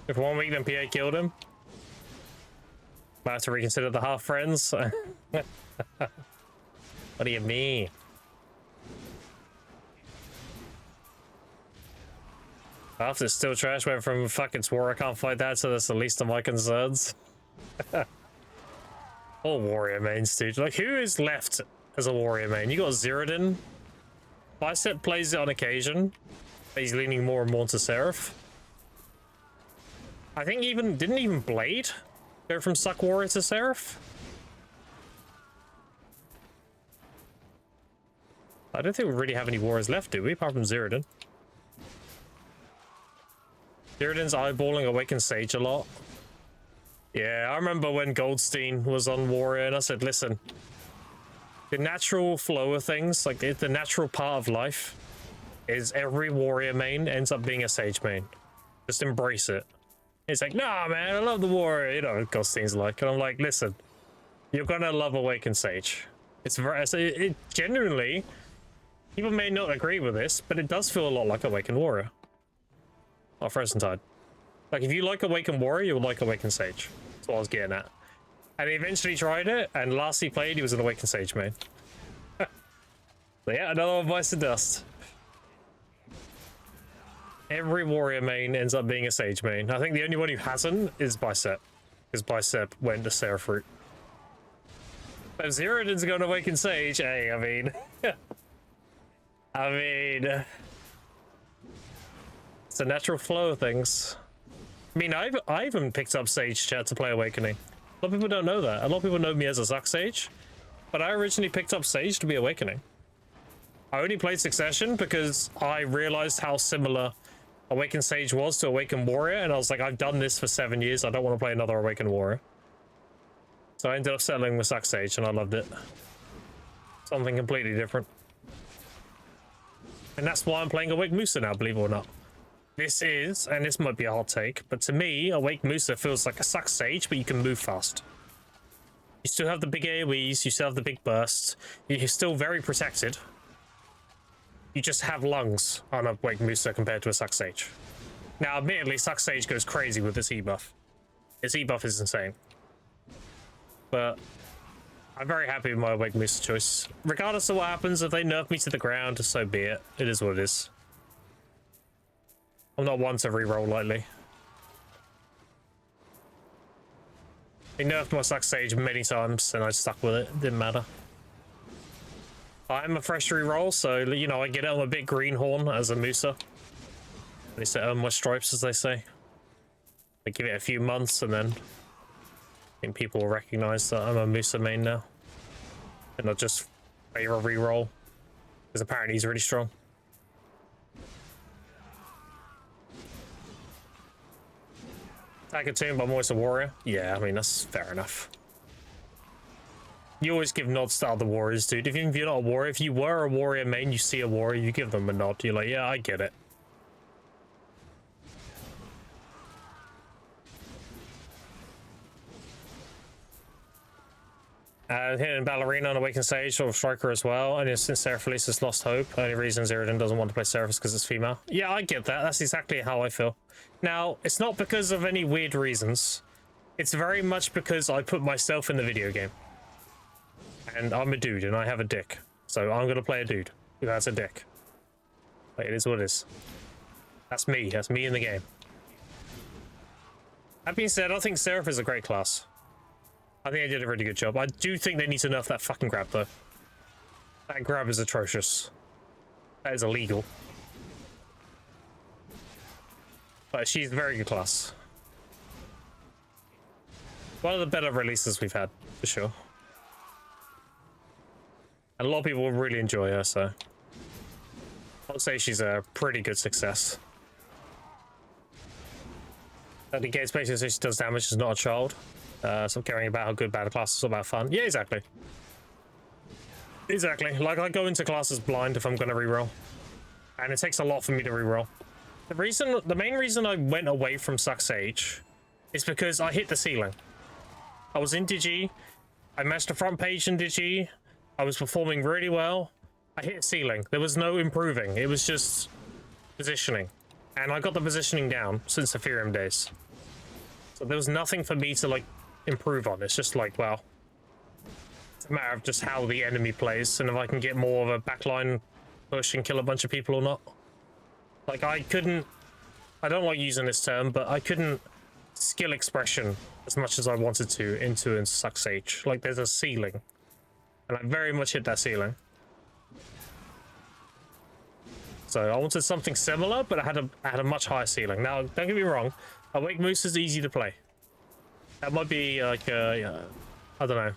If 1 week then PA killed him. Might have to reconsider the half friends. What do you mean? After still trash, went from fuck it's war, I can't fight that, so that's the least of my concerns. All warrior mains, dude. Like, who is left as a warrior main? You got Zirridin. Bicep plays it on occasion, but he's leaning more and more to Seraph. I think didn't even Blade go from Suck Warrior to Seraph? I don't think we really have any warriors left, do we? Apart from Zirridin. Zirridin's eyeballing Awakened Sage a lot. Yeah, I remember when Goldstein was on Warrior and I said, listen, the natural flow of things, like the natural part of life, is every Warrior main ends up being a Sage main. Just embrace it. He's like, nah, man, I love the Warrior. You know what Goldstein's like. And I'm like, listen, you're gonna love Awakened Sage. It genuinely, people may not agree with this, but it does feel a lot like Awakened Warrior. Or Frozen Tide. Like, if you like Awakened Warrior, you'll like Awakened Sage. That's what I was getting at. And he eventually tried it, and last he played, he was an Awakened Sage main. So yeah, another one bites the dust. Every Warrior main ends up being a Sage main. I think the only one who hasn't is Bicep. Because Bicep went to Seraph route. But if Zirridin's going to Awaken Sage, hey, I mean... it's a natural flow of things. I mean, I even picked up Sage chat to play Awakening. A lot of people don't know that. A lot of people know me as a Zuck Sage. But I originally picked up Sage to be Awakening. I only played Succession because I realized how similar Awakened Sage was to Awakened Warrior, and I was like, I've done this for 7 years, I don't want to play another Awakened Warrior. So I ended up settling with Zuck Sage, and I loved it. Something completely different. And that's why I'm playing Awake Musa now, believe it or not. This is, and this might be a hot take, but to me, Awake Musa feels like a suck stage, but you can move fast. You still have the big AoEs, you still have the big bursts, you're still very protected. You just have lungs on Awake Musa compared to a suck stage. Now, admittedly, suck stage goes crazy with this E-buff. Its E-buff is insane. But I'm very happy with my Awake Musa choice. Regardless of what happens, if they nerf me to the ground, so be it. It is what it is. I'm not one to reroll lightly. They nerfed my suck stage many times, and I stuck with it. It didn't matter. I'm a fresh reroll, so, you know, I get out my big greenhorn as a Musa. At least I earn my stripes, as they say. I give it a few months, and then I think people will recognize that I'm a Musa main now. And not just favor a reroll, because apparently he's really strong. Attack a team, but I'm always a warrior. Yeah, I mean, that's fair enough. You always give nods to other warriors, dude. Even if you're not a warrior, if you were a warrior main, you see a warrior, you give them a nod. You're like, yeah, I get it. Hitting Ballerina on Awakened Stage or Striker as well. And since Seraphilius has lost hope, only reason Zeratin doesn't want to play Seraphis because it's female. Yeah, I get that. That's exactly how I feel. Now, it's not because of any weird reasons. It's very much because I put myself in the video game. And I'm a dude and I have a dick. So I'm going to play a dude who has a dick. But it is what it is. That's me. That's me in the game. That being said, I think Seraph is a great class. I think they did a really good job. I do think they need to nerf that fucking grab, though. That grab is atrocious. That is illegal. But she's a very good class. One of the better releases we've had, for sure. And a lot of people will really enjoy her, so I would say she's a pretty good success. That negates basically she does damage, is not a child. Stop caring about how good battle class is, about fun. Yeah, exactly. Exactly. Like, I go into classes blind if I'm going to reroll. And it takes a lot for me to reroll. The main reason I went away from Suck Sage is because I hit the ceiling. I was in Digi. I matched the front page in Digi. I was performing really well. I hit a ceiling. There was no improving. It was just positioning. And I got the positioning down since Ethereum days. So there was nothing for me to, like, improve on. It's just like, well, it's a matter of just how the enemy plays and if I can get more of a backline push and kill a bunch of people or not. Like, I don't like using this term, but I couldn't skill expression as much as I wanted to into Suck Sage. Like, there's a ceiling. And I very much hit that ceiling. So I wanted something similar, but I had a much higher ceiling. Now, don't get me wrong, Awake Moose is easy to play. That might be like, I don't know.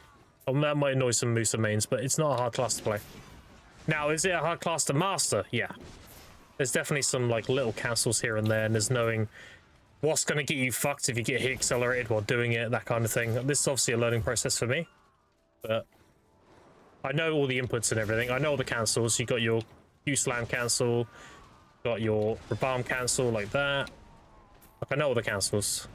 That might annoy some Musa mains, but it's not a hard class to play. Now, is it a hard class to master? Yeah. There's definitely some like little cancels here and there, and there's knowing what's going to get you fucked if you get hit accelerated while doing it, that kind of thing. This is obviously a learning process for me, but I know all the inputs and everything. I know all the cancels. You got your Q-slam cancel, got your Rabam cancel like that. Like, I know all the cancels.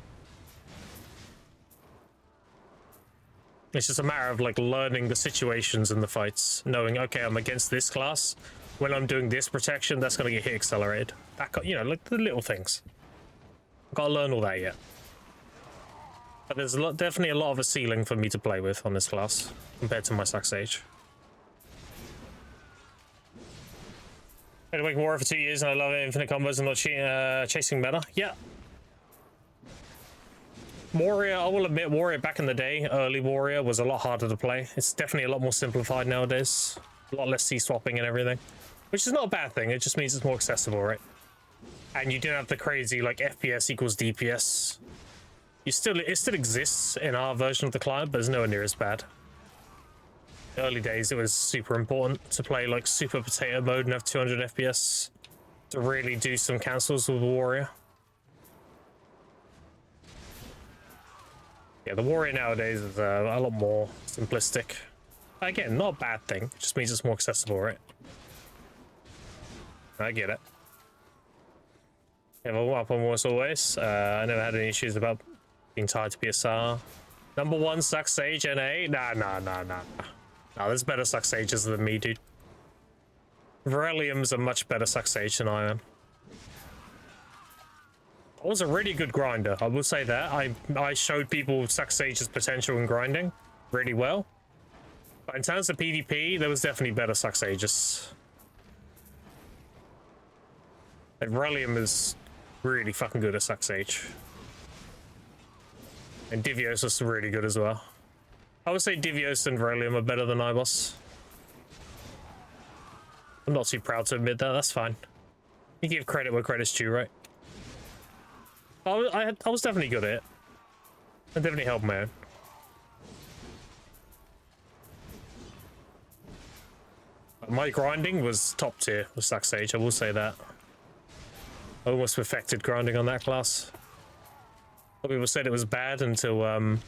It's just a matter of like learning the situations in the fights, knowing, okay, I'm against this class. When I'm doing this protection, that's gonna get hit accelerated. That got, you know, like the little things. I've got to learn all that yet. But there's definitely a lot of a ceiling for me to play with on this class compared to my Suck Sage. Been Awake Warrior for 2 years and I love it. Infinite combos and not chasing meta. Yeah. Warrior, I will admit, Warrior back in the day, early Warrior, was a lot harder to play. It's definitely a lot more simplified nowadays. A lot less C-swapping and everything. Which is not a bad thing, it just means it's more accessible, right? And you didn't have the crazy, like, FPS equals DPS. It still exists in our version of the client, but it's nowhere near as bad. Early days, it was super important to play, like, Super Potato mode and have 200 FPS to really do some cancels with the Warrior. Yeah, the Warrior nowadays is a lot more simplistic. Again, not a bad thing. It just means it's more accessible, right? I get it. Level up on as always. I never had any issues about being tied to PSR. Number 1 sucks Sage NA. Nah. Nah, there's better suck Sages than me, dude. Virelium's a much better suck Sage than I am. I was a really good grinder, I will say that. I showed people suck Sage's potential in grinding really well. But in terms of PvP, there was definitely better suck Sages. And Virelium is really fucking good at suck Sage. And Divios is really good as well. I would say Divios and Virelium are better than Ibos. I'm not too proud to admit that, that's fine. You give credit where credit's due, right? I was definitely good at it. I definitely held my own. My grinding was top tier with Suck Sage, I will say that. I almost perfected grinding on that class. A lot of people said it was bad until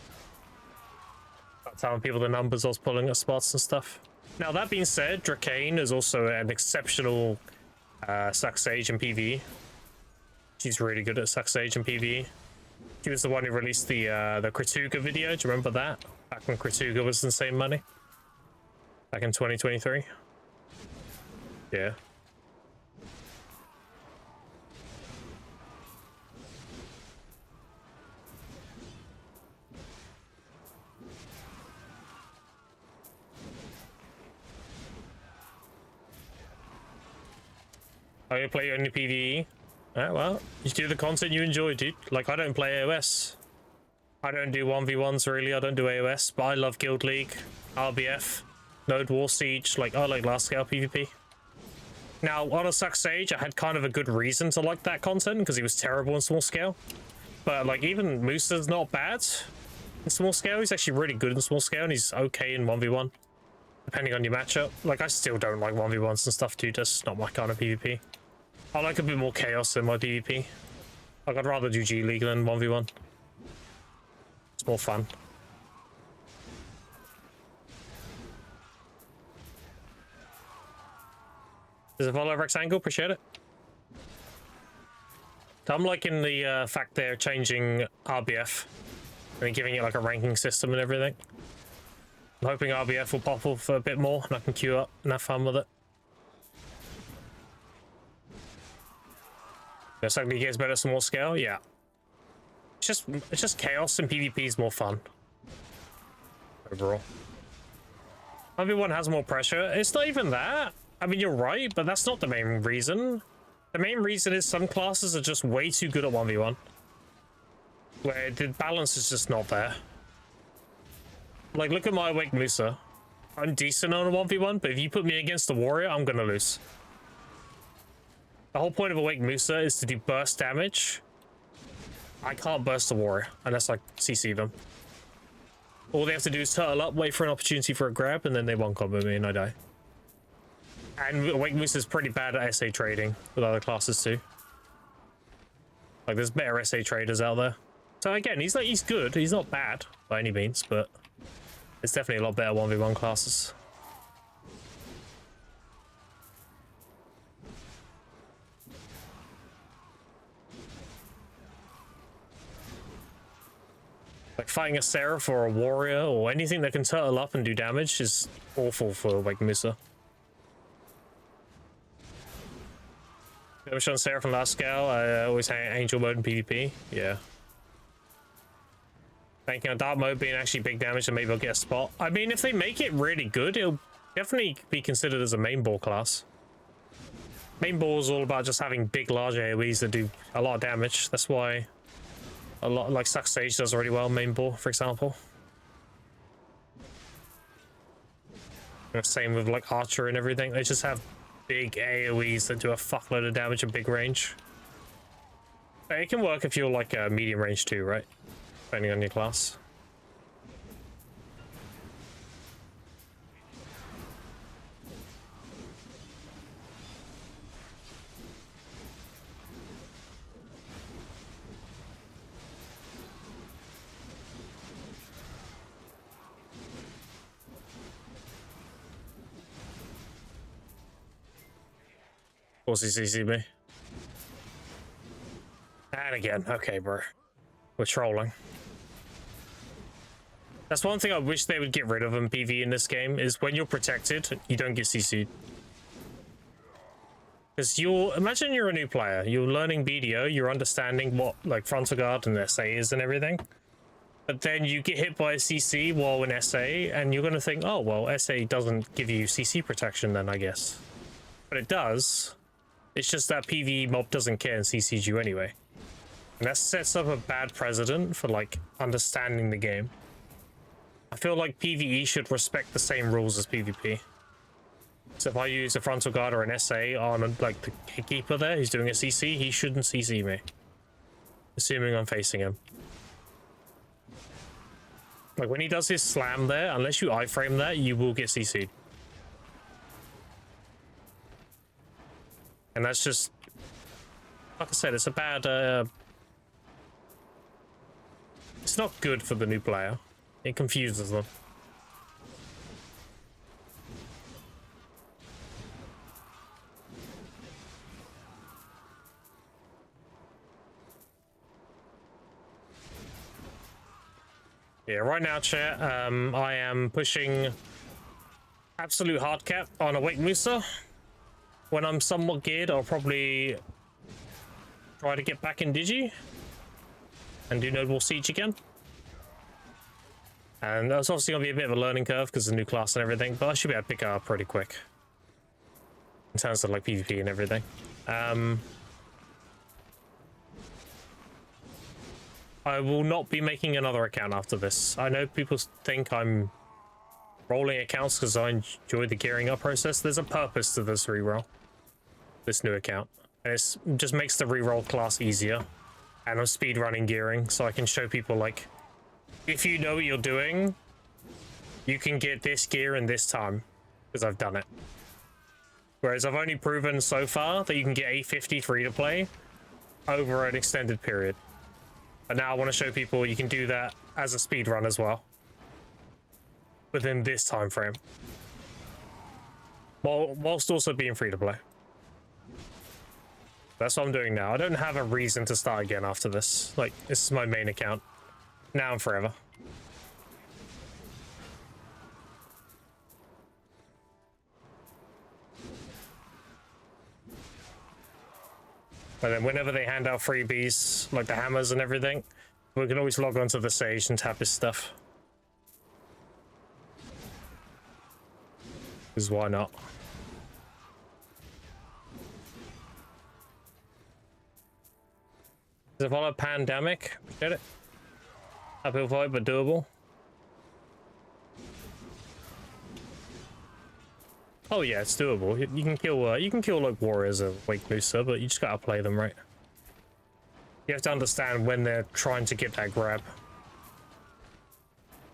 telling people the numbers I was pulling at spots and stuff. Now that being said, Drakane is also an exceptional Suck Sage in PvE. She's really good at Suck Sage in PvE. She was the one who released the Krituga video. Do you remember that? Back when Krituga was insane money. Back in 2023. Yeah. Oh, you play only PvE? Alright, well, you do the content you enjoy, dude. Like, I don't play AOS. I don't do 1v1s, really. I don't do AOS, but I love Guild League, RBF, Node War Siege. Like, I like large scale PvP. Now, on a Suck Sage, I had kind of a good reason to like that content, because he was terrible in small scale. But, like, even Moose's not bad in small scale. He's actually really good in small scale, and he's okay in 1v1, depending on your matchup. Like, I still don't like 1v1s and stuff, dude. That's not my kind of PvP. I like a bit more chaos in my PvP. Like, I'd rather do G League than 1v1. It's more fun. There's a follow rectangle, appreciate it. So I'm liking the fact they're changing RBF and giving it like a ranking system and everything. I'm hoping RBF will pop off a bit more and I can queue up and have fun with it. It suddenly gets better at small scale, yeah. It's just chaos and PvP is more fun. Overall. 1v1 has more pressure. It's not even that. I mean, you're right, but that's not the main reason. The main reason is some classes are just way too good at 1v1. Where the balance is just not there. Like, look at my Awake Musa. I'm decent on a 1v1, but if you put me against a warrior, I'm gonna lose. The whole point of Awake Musa is to do burst damage. I can't burst a warrior unless I CC them. All they have to do is turtle up, wait for an opportunity for a grab, and then they one combo me and I die. And Awake Musa is pretty bad at SA trading with other classes too. Like, there's better SA traders out there. So again, he's good. He's not bad by any means, but it's definitely a lot better 1v1 classes. Like, fighting a Seraph or a Warrior or anything that can turtle up and do damage is awful for Awake Musa. Damage on Seraph and last scale, I always hang Angel mode in PvP, yeah. Banking on Dark mode being actually big damage and maybe I'll get a spot. I mean, if they make it really good, it'll definitely be considered as a main ball class. Main ball is all about just having big, large AoEs that do a lot of damage. That's why a lot, like Suck Sage does really well main ball, for example. Same with like Archer and everything. They just have big AoEs that do a fuckload of damage and big range. But it can work if you're like a medium range too, right? Depending on your class. course he CC'd me. And again, okay, bro. We're trolling. That's one thing I wish they would get rid of in PvE in this game, is when you're protected, you don't get CC'd. Because imagine you're a new player, you're learning BDO, you're understanding what like frontal guard and SA is and everything. But then you get hit by a CC while in SA, and you're gonna think, oh well, SA doesn't give you CC protection then, I guess. But it does. It's just that PvE mob doesn't care and CCs you anyway. And that sets up a bad precedent for like understanding the game. I feel like PvE should respect the same rules as PvP. So if I use a frontal guard or an SA on like the keeper there who's doing a CC, he shouldn't CC me. Assuming I'm facing him. Like when he does his slam there, unless you iframe that, you will get CC'd. And that's just, like I said, it's a bad, it's not good for the new player. It confuses them. Yeah, right now, chat, I am pushing absolute hardcap on a Wake Musa. When I'm somewhat geared, I'll probably try to get back in Digi and do Notable Siege again. And that's obviously going to be a bit of a learning curve because of the new class and everything, but I should be able to pick it up pretty quick in terms of like PvP and everything. I will not be making another account after this. I know people think I'm rolling accounts because I enjoy the gearing up process. There's a purpose to this reroll, this new account. And it just makes the reroll class easier. And I'm speedrunning gearing, so I can show people like, if you know what you're doing, you can get this gear in this time, because I've done it. Whereas I've only proven so far that you can get 850 free to play over an extended period. But now I want to show people you can do that as a speedrun as well, within this time frame, whilst also being free to play. That's what I'm doing now. I don't have a reason to start again after this. Like, this is my main account. Now and forever. And then whenever they hand out freebies, like the hammers and everything, we can always log onto the stage and tap his stuff. Because why not? Is it follow pandemic? Get it? Uphill fight, but doable. Oh yeah, it's doable. You can kill like warriors of Wake Musa, but you just gotta play them right. You have to understand when they're trying to get that grab.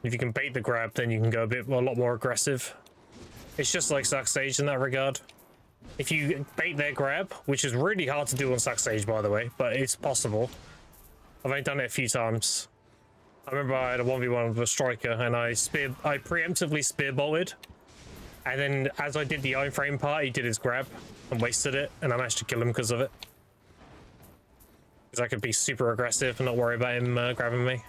If you can bait the grab, then you can go a lot more aggressive. It's just like Suck Stage in that regard. If you bait their grab, which is really hard to do on Suck Stage, by the way, but it's possible. I've only done it a few times. I remember I had a 1v1 with a striker, and I preemptively spear bolted. And then as I did the iframe part, he did his grab and wasted it, and I managed to kill him because of it. Because I could be super aggressive and not worry about him grabbing me.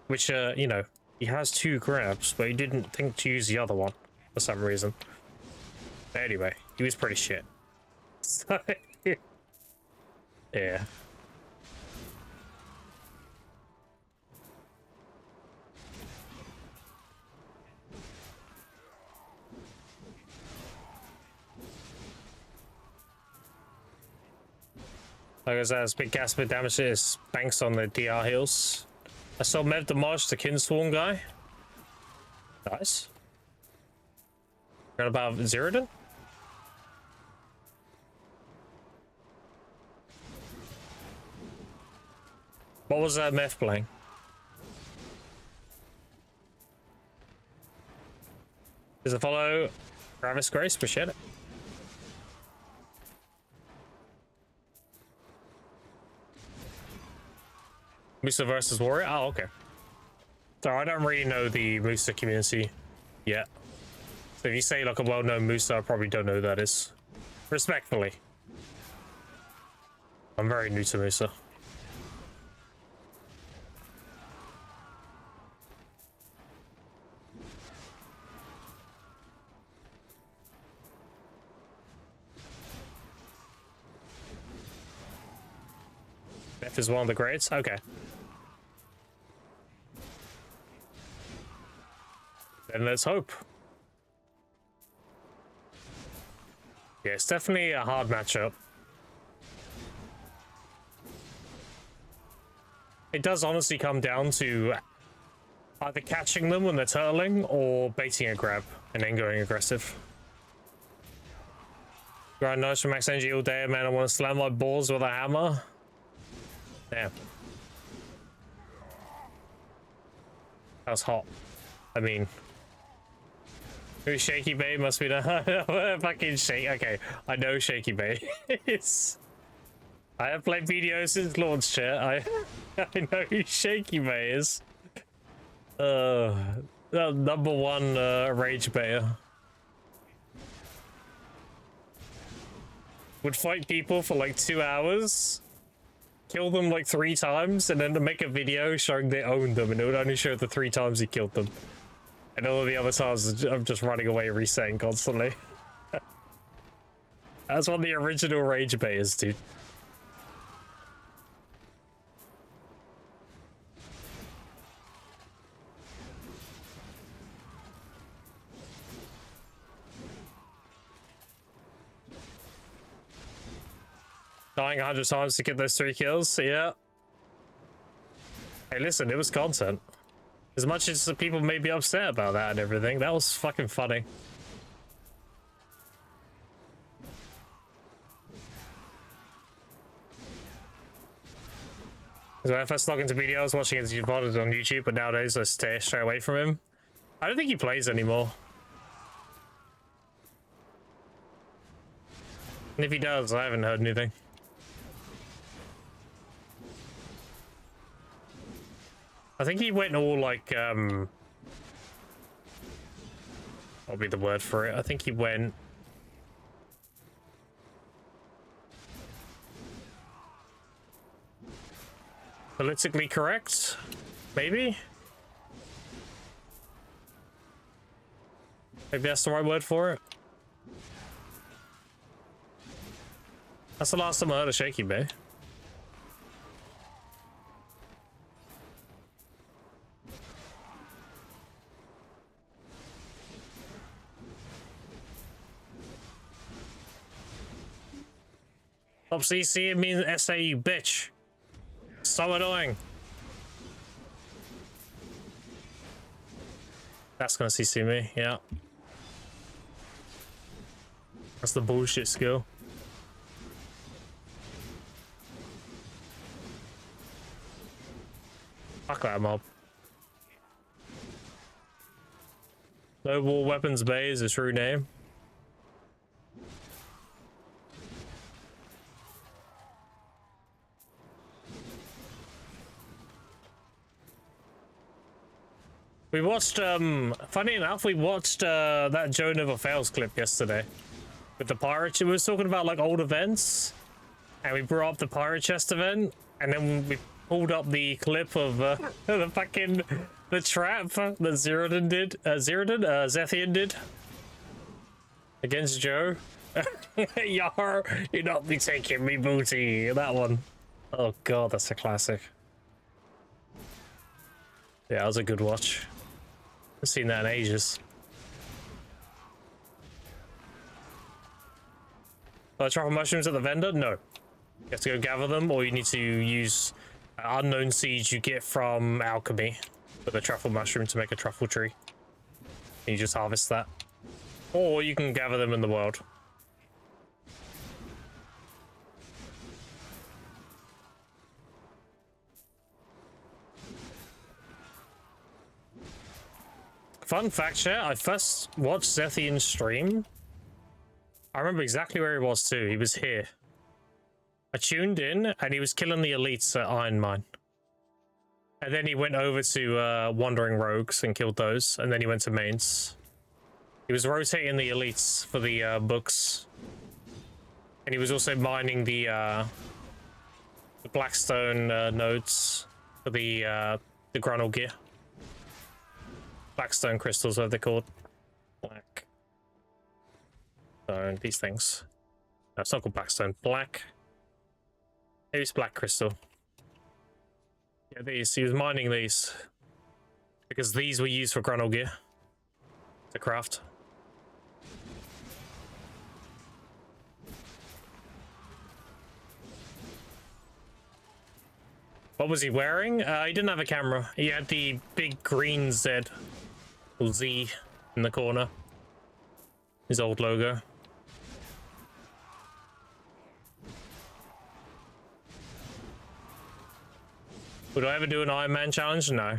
Which, you know, he has 2 grabs, but he didn't think to use the other one for some reason. But anyway, he was pretty shit. So, yeah. Like I said, it's big gas bit damage is banks on the DR heals. I saw Mev the March, the Kinsworn guy. Nice. Got about Zeradan? What was that Mev playing? Does it follow Travis Grace? Appreciate it. Musa versus Warrior? Oh, okay. So I don't really know the Musa community yet. So if you say like a well-known Musa, I probably don't know who that is. Respectfully. I'm very new to Musa. F is one of the greats? Okay. Then let's hope. Yeah, it's definitely a hard matchup. It does honestly come down to either catching them when they're turtling or baiting a grab and then going aggressive. Grind nice for max energy all day, man. I want to slam my balls with a hammer. Damn. That was hot. I mean, who's Shaky Bay? Must be the fucking shake. Okay, I know Shaky Bay is. I have played videos since launch, chat. I know who Shaky Bay is. The #1 rage baiter. Would fight people for like 2 hours, kill them like 3 times, and then to make a video showing they owned them, and it would only show the 3 times he killed them. And all the other times I'm just running away, resetting constantly. That's one of the original rage baiters, dude. Dying 100 times to get those 3 kills, yeah. Hey, listen, it was content. As much as people may be upset about that and everything, that was fucking funny. Because when I first logged into video, I was watching his VOD on YouTube, but nowadays I stay straight away from him. I don't think he plays anymore. And if he does, I haven't heard anything. I think he went all like, what'll be the word for it? I think he went... politically correct? Maybe? Maybe that's the right word for it? That's the last time I heard of Shaky Bay. Stop CC, it means SA, you bitch. So annoying. That's gonna CC me, yeah. That's the bullshit skill. Fuck that mob. Noble Weapons Bay is his true name. We watched, funny enough, we watched that Joe Never Fails clip yesterday with the pirate. We was talking about like old events, and we brought up the pirate chest event, and then we pulled up the clip of the fucking the trap that Zerodin did, Zethian did against Joe. Yar, you not be taking me booty. That one. Oh god, that's a classic. Yeah, that was a good watch. I've seen that in ages. Truffle mushrooms at the vendor? No. You have to go gather them, or you need to use unknown seeds you get from alchemy with a truffle mushroom to make a truffle tree. And you just harvest that. Or you can gather them in the world. Fun fact, chat, I first watched Zethian's stream. I remember exactly where he was too. He was here. I tuned in and he was killing the elites at Iron Mine. And then he went over to Wandering Rogues and killed those. And then he went to mains. He was rotating the elites for the books. And he was also mining the Blackstone nodes for the Gruntle gear. Blackstone crystals, what they're called. Black. So these things. No, it's not called Blackstone. Black. Maybe it's Black Crystal. Yeah, these. He was mining these because these were used for Gruntle gear to craft. What was he wearing? He didn't have a camera. He had the big green Z, or Z, in the corner. His old logo. Would I ever do an Iron Man challenge? No.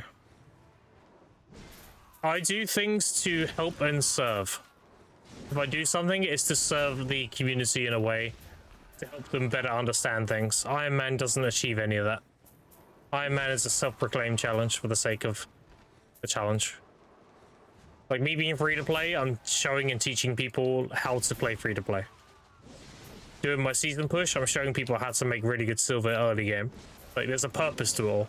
I do things to help and serve. If I do something, it's to serve the community in a way to help them better understand things. Iron Man doesn't achieve any of that. Iron Man is a self-proclaimed challenge for the sake of the challenge. Like me being free to play, I'm showing and teaching people how to play free to play. Doing my season push, I'm showing people how to make really good silver early game. Like there's a purpose to it all.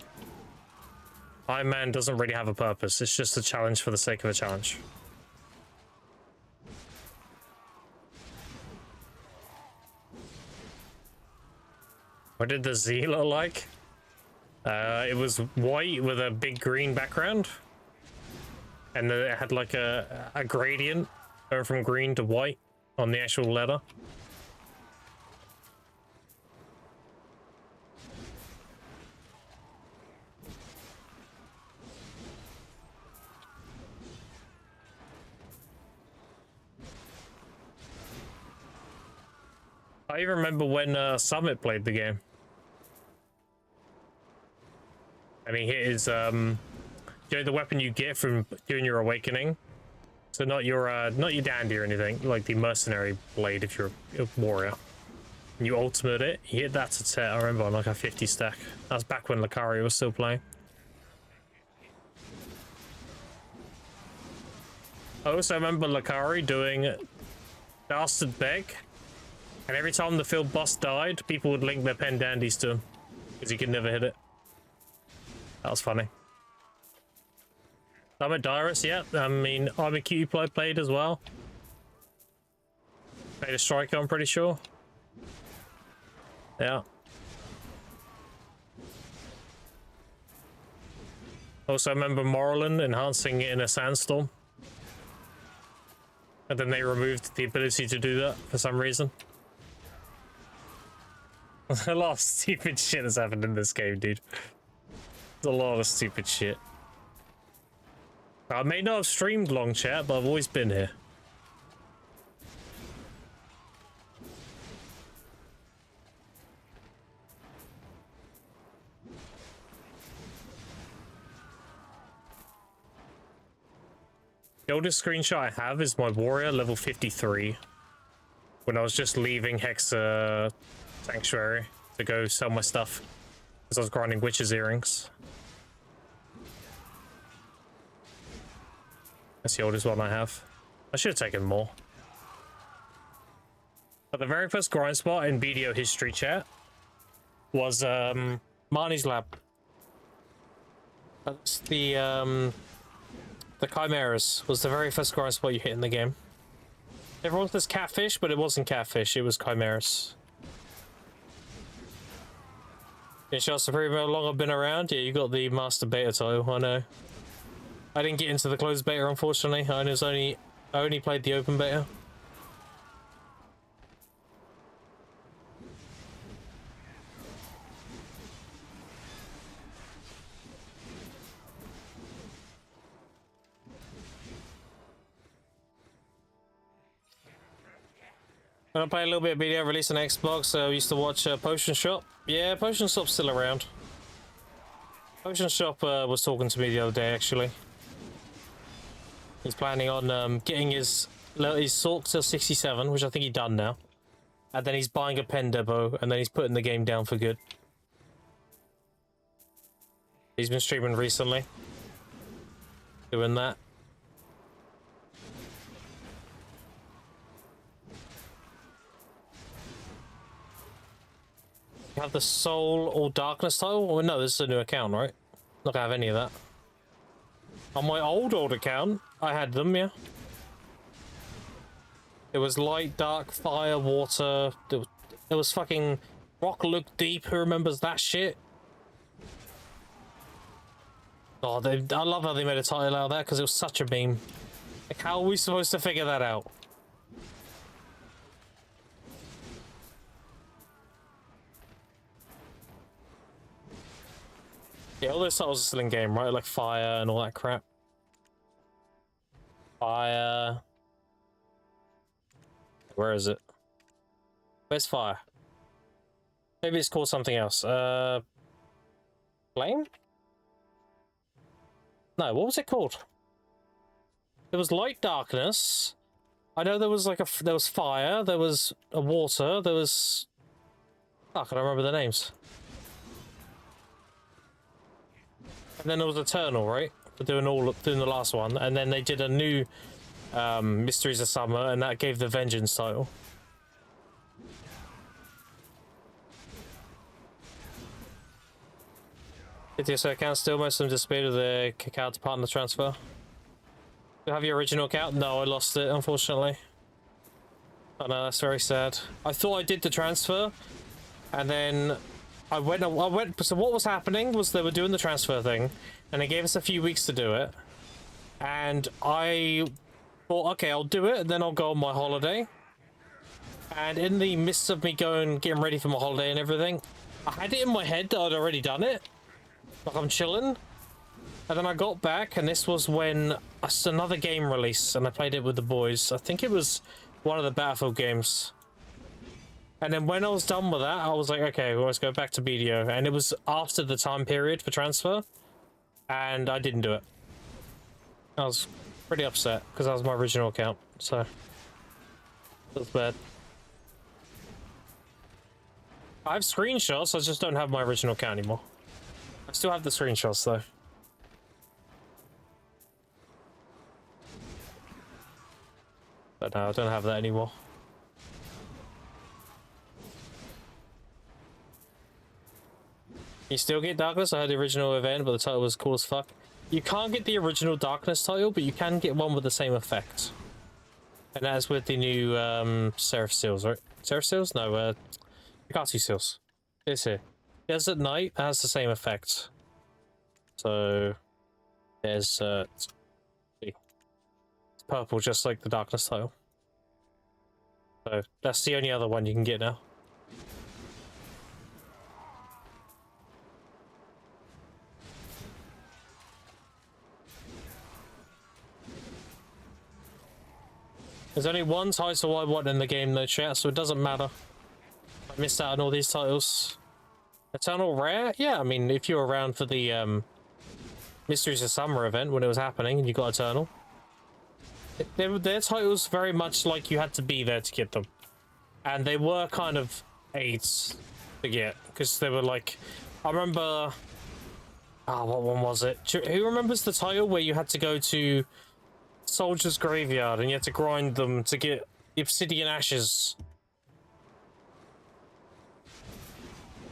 Iron Man doesn't really have a purpose. It's just a challenge for the sake of a challenge. What did the Z look like? It was white with a big green background. And then it had like a gradient going from green to white on the actual letter. I even remember when Summit played the game. And he hit his, you know, the weapon you get from doing your awakening. So not your dandy or anything, like the mercenary blade if you're a warrior. And you ultimate it, he hit that to 10, I remember, on like a 50 stack. That was back when Lakari was still playing. I also remember Lakari doing Bastard Beg. And every time the field boss died, people would link their pen dandies to him. Because he could never hit it. That was funny. Summit Dyrus, yeah. I mean, I'm a cutie played as well. Played a striker, I'm pretty sure. Yeah. Also, I remember Morlun enhancing it in a sandstorm. And then they removed the ability to do that for some reason. A lot of stupid shit has happened in this game, dude. There's a lot of stupid shit. I may not have streamed long chat, but I've always been here. The oldest screenshot I have is my warrior level 53. When I was just leaving Hexa Sanctuary to go sell my stuff. Because I was grinding witch's earrings. That's the oldest one I have. I should have taken more. But the very first grind spot in BDO history chat was Marnie's lab. That's the Chimeras was the very first grind spot you hit in the game. Everyone says catfish, but it wasn't catfish, it was Chimeras. Yeah, shots to prove how long I've been around. Yeah, you got the master beta title, I know. I didn't get into the closed beta, unfortunately. I only played the open beta. I play a little bit of BDO released on Xbox, so I used to watch Potion Shop. Yeah, Potion Shop's still around. Potion Shop was talking to me the other day, actually. He's planning on getting his salt to 67, which I think he's done now. And then he's buying a pen depot, and then he's putting the game down for good. He's been streaming recently. Doing that. You have the Soul or Darkness title? Well, no, this is a new account, right? Not gonna have any of that. On my old account, I had them, yeah. It was light, dark, fire, water. It was fucking rock look deep. Who remembers that shit? Oh, I love how they made a title out of that because it was such a meme. Like, how are we supposed to figure that out? Yeah, all those titles are still in game, right? Like fire and all that crap. Fire. Where is it? Where's fire? Maybe it's called something else. Flame? No, what was it called? There was light, darkness. I know there was like there was fire, there was a water, there was... Fuck, I don't remember the names. And then there was Eternal, right? For doing the last one, and then they did a new Mysteries of Summer, and that gave the Vengeance title. So account still, most of them disappeared with the account to partner transfer. Do you have your original account? No, I lost it, unfortunately. Oh no, that's very sad. I thought I did the transfer, and then I went. So what was happening was they were doing the transfer thing, and they gave us a few weeks to do it. And I thought, okay, I'll do it, and then I'll go on my holiday. And in the midst of me getting ready for my holiday and everything, I had it in my head that I'd already done it. Like, I'm chilling. And then I got back, and this was when another game released, and I played it with the boys. I think it was one of the Battlefield games. And then when I was done with that, I was like, okay, well, let's go back to BDO. And it was after the time period for transfer, and I didn't do it. I was pretty upset, because that was my original account, so... It was bad. I have screenshots, I just don't have my original account anymore. I still have the screenshots, though. But no, I don't have that anymore. You still get Darkness? I had the original event, but the title was cool as fuck. You can't get the original Darkness title, but you can get one with the same effect. And that is with the new Seraph Seals, right? Seraph Seals? No, Pikachu Seals. It's here. Desert Knight has the same effect. So there's it's purple, just like the Darkness title. So that's the only other one you can get now. There's only one title I want in the game, though, chat, so it doesn't matter. I missed out on all these titles. Eternal Rare? Yeah, I mean, if you were around for the Mysteries of Summer event when it was happening and you got Eternal. Their titles very much like you had to be there to get them. And they were kind of aids to get, because they were like... I remember... Ah, what one was it? Who remembers the title where you had to go to Soldier's Graveyard and you had to grind them to get the Obsidian Ashes?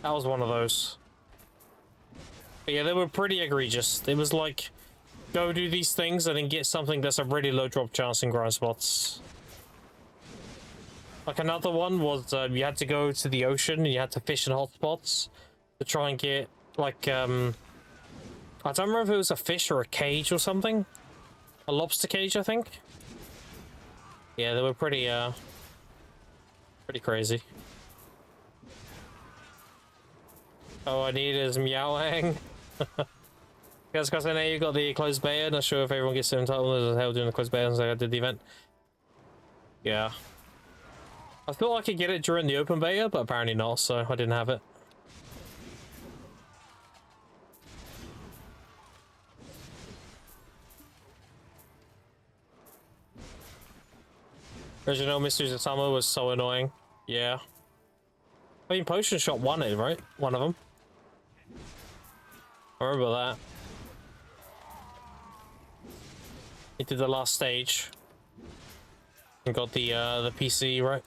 That was one of those. But yeah, they were pretty egregious. It was like, go do these things and then get something that's a really low drop chance in grind spots. Like another one was you had to go to the ocean and you had to fish in hot spots to try and get like I don't remember if it was a fish or a cage or something. A lobster cage, I think. Yeah, they were pretty crazy. Oh, I need is Meowang. Because I know you got the closed beta. Not sure if everyone gets it entitled as hell doing the closed beta as I did the event. Yeah. I thought I could get it during the open beta, but apparently not, so I didn't have it. Original Mysteries of Summer was so annoying. Yeah. I mean, Potion Shot won it, right? One of them. I remember that. He did the last stage. And got the PC, right?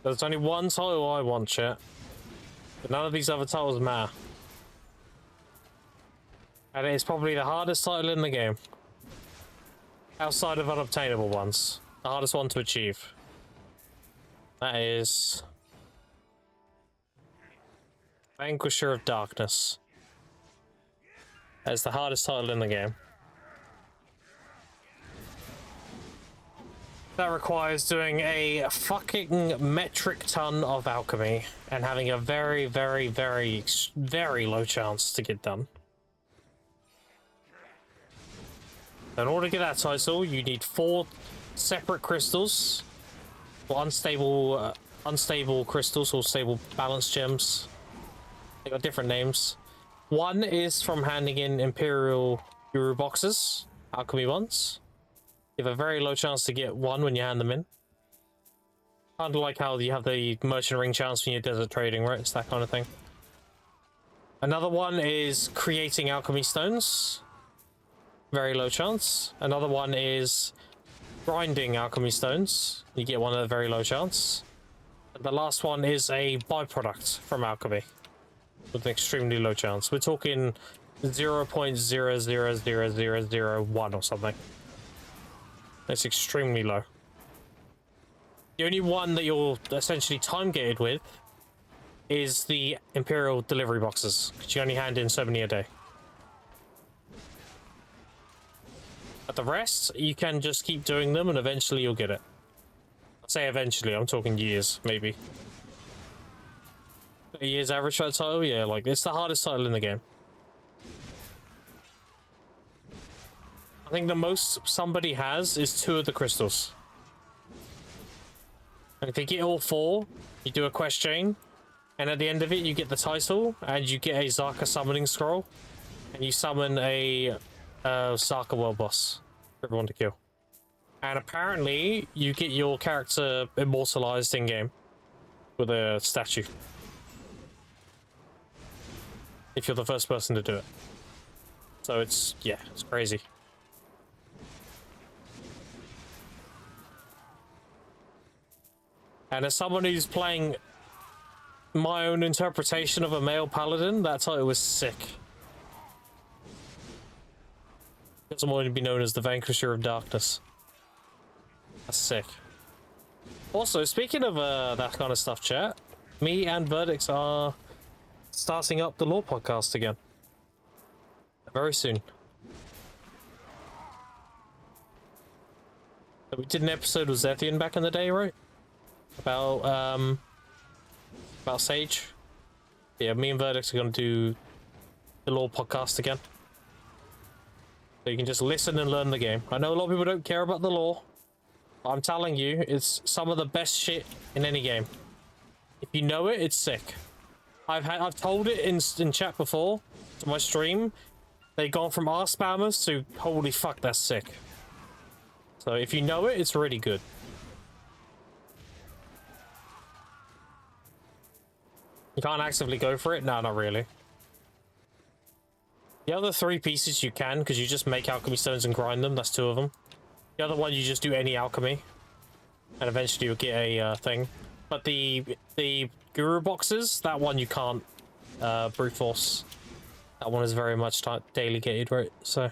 There's only one title I want, chat. But none of these other titles matter. And it is probably the hardest title in the game. Outside of unobtainable ones. The hardest one to achieve. That is... Vanquisher of Darkness. That is the hardest title in the game. That requires doing a fucking metric ton of alchemy and having a very, very, very, very low chance to get done. In order to get that title, you need 4 separate crystals, or unstable crystals, or stable balance gems. They got different names. One is from handing in Imperial Guru boxes, alchemy ones. You have a very low chance to get one when you hand them in. Kind of like how you have the merchant ring chance when you're desert trading, right? It's that kind of thing. Another one is creating alchemy stones. Very low chance. Another one is grinding alchemy stones. You get one at a very low chance. And the last one is a byproduct from alchemy with an extremely low chance. We're talking 0.000001 or something. That's extremely low. The only one that you're essentially time gated with is the Imperial delivery boxes, because you only hand in so many a day. But the rest, you can just keep doing them and eventually you'll get it. I say eventually, I'm talking years, maybe. A year's average for that title? Yeah, like, it's the hardest title in the game. I think the most somebody has is 2 of the crystals. And if you get all 4, you do a quest chain, and at the end of it, you get the title, and you get a Zaka summoning scroll, and you summon a Zaka world boss for everyone to kill. And apparently, you get your character immortalized in game with a statue. If you're the first person to do it. So it's, yeah, it's crazy. And as someone who's playing my own interpretation of a male paladin, that title was sick. Doesn't want to be known as the Vanquisher of Darkness. That's sick. Also, speaking of that kind of stuff, chat, me and Verdicts are starting up the Law podcast again. Very soon. So we did an episode with Zethian back in the day, right? About Sage. Yeah, me and Verdicts are going to do the Law podcast again. So you can just listen and learn the game. I know a lot of people don't care about the lore. But I'm telling you, it's some of the best shit in any game. If you know it, it's sick. I've told it in chat before to my stream. They've gone from R spammers to holy fuck, that's sick. So if you know it, it's really good. You can't actively go for it? No, not really. The other 3 pieces you can, because you just make alchemy stones and grind them. That's 2 of them. The other one, you just do any alchemy. And eventually you'll get a thing. But the Guru boxes, that one you can't brute force. That one is very much daily gated, right? So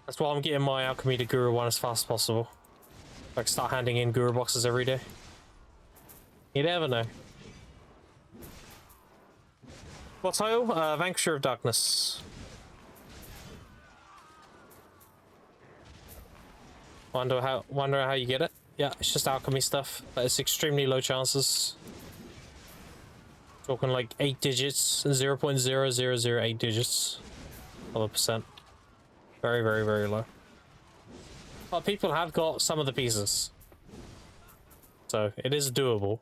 that's why I'm getting my alchemy to Guru one as fast as possible. Like, start handing in Guru boxes every day. You never know. What title? Vanquisher of Darkness. Wonder how you get it. Yeah, it's just alchemy stuff, but it's extremely low chances. Talking like 8 digits, 0.0008 digits of a percent. Very, very, very low. But people have got some of the pieces, so it is doable.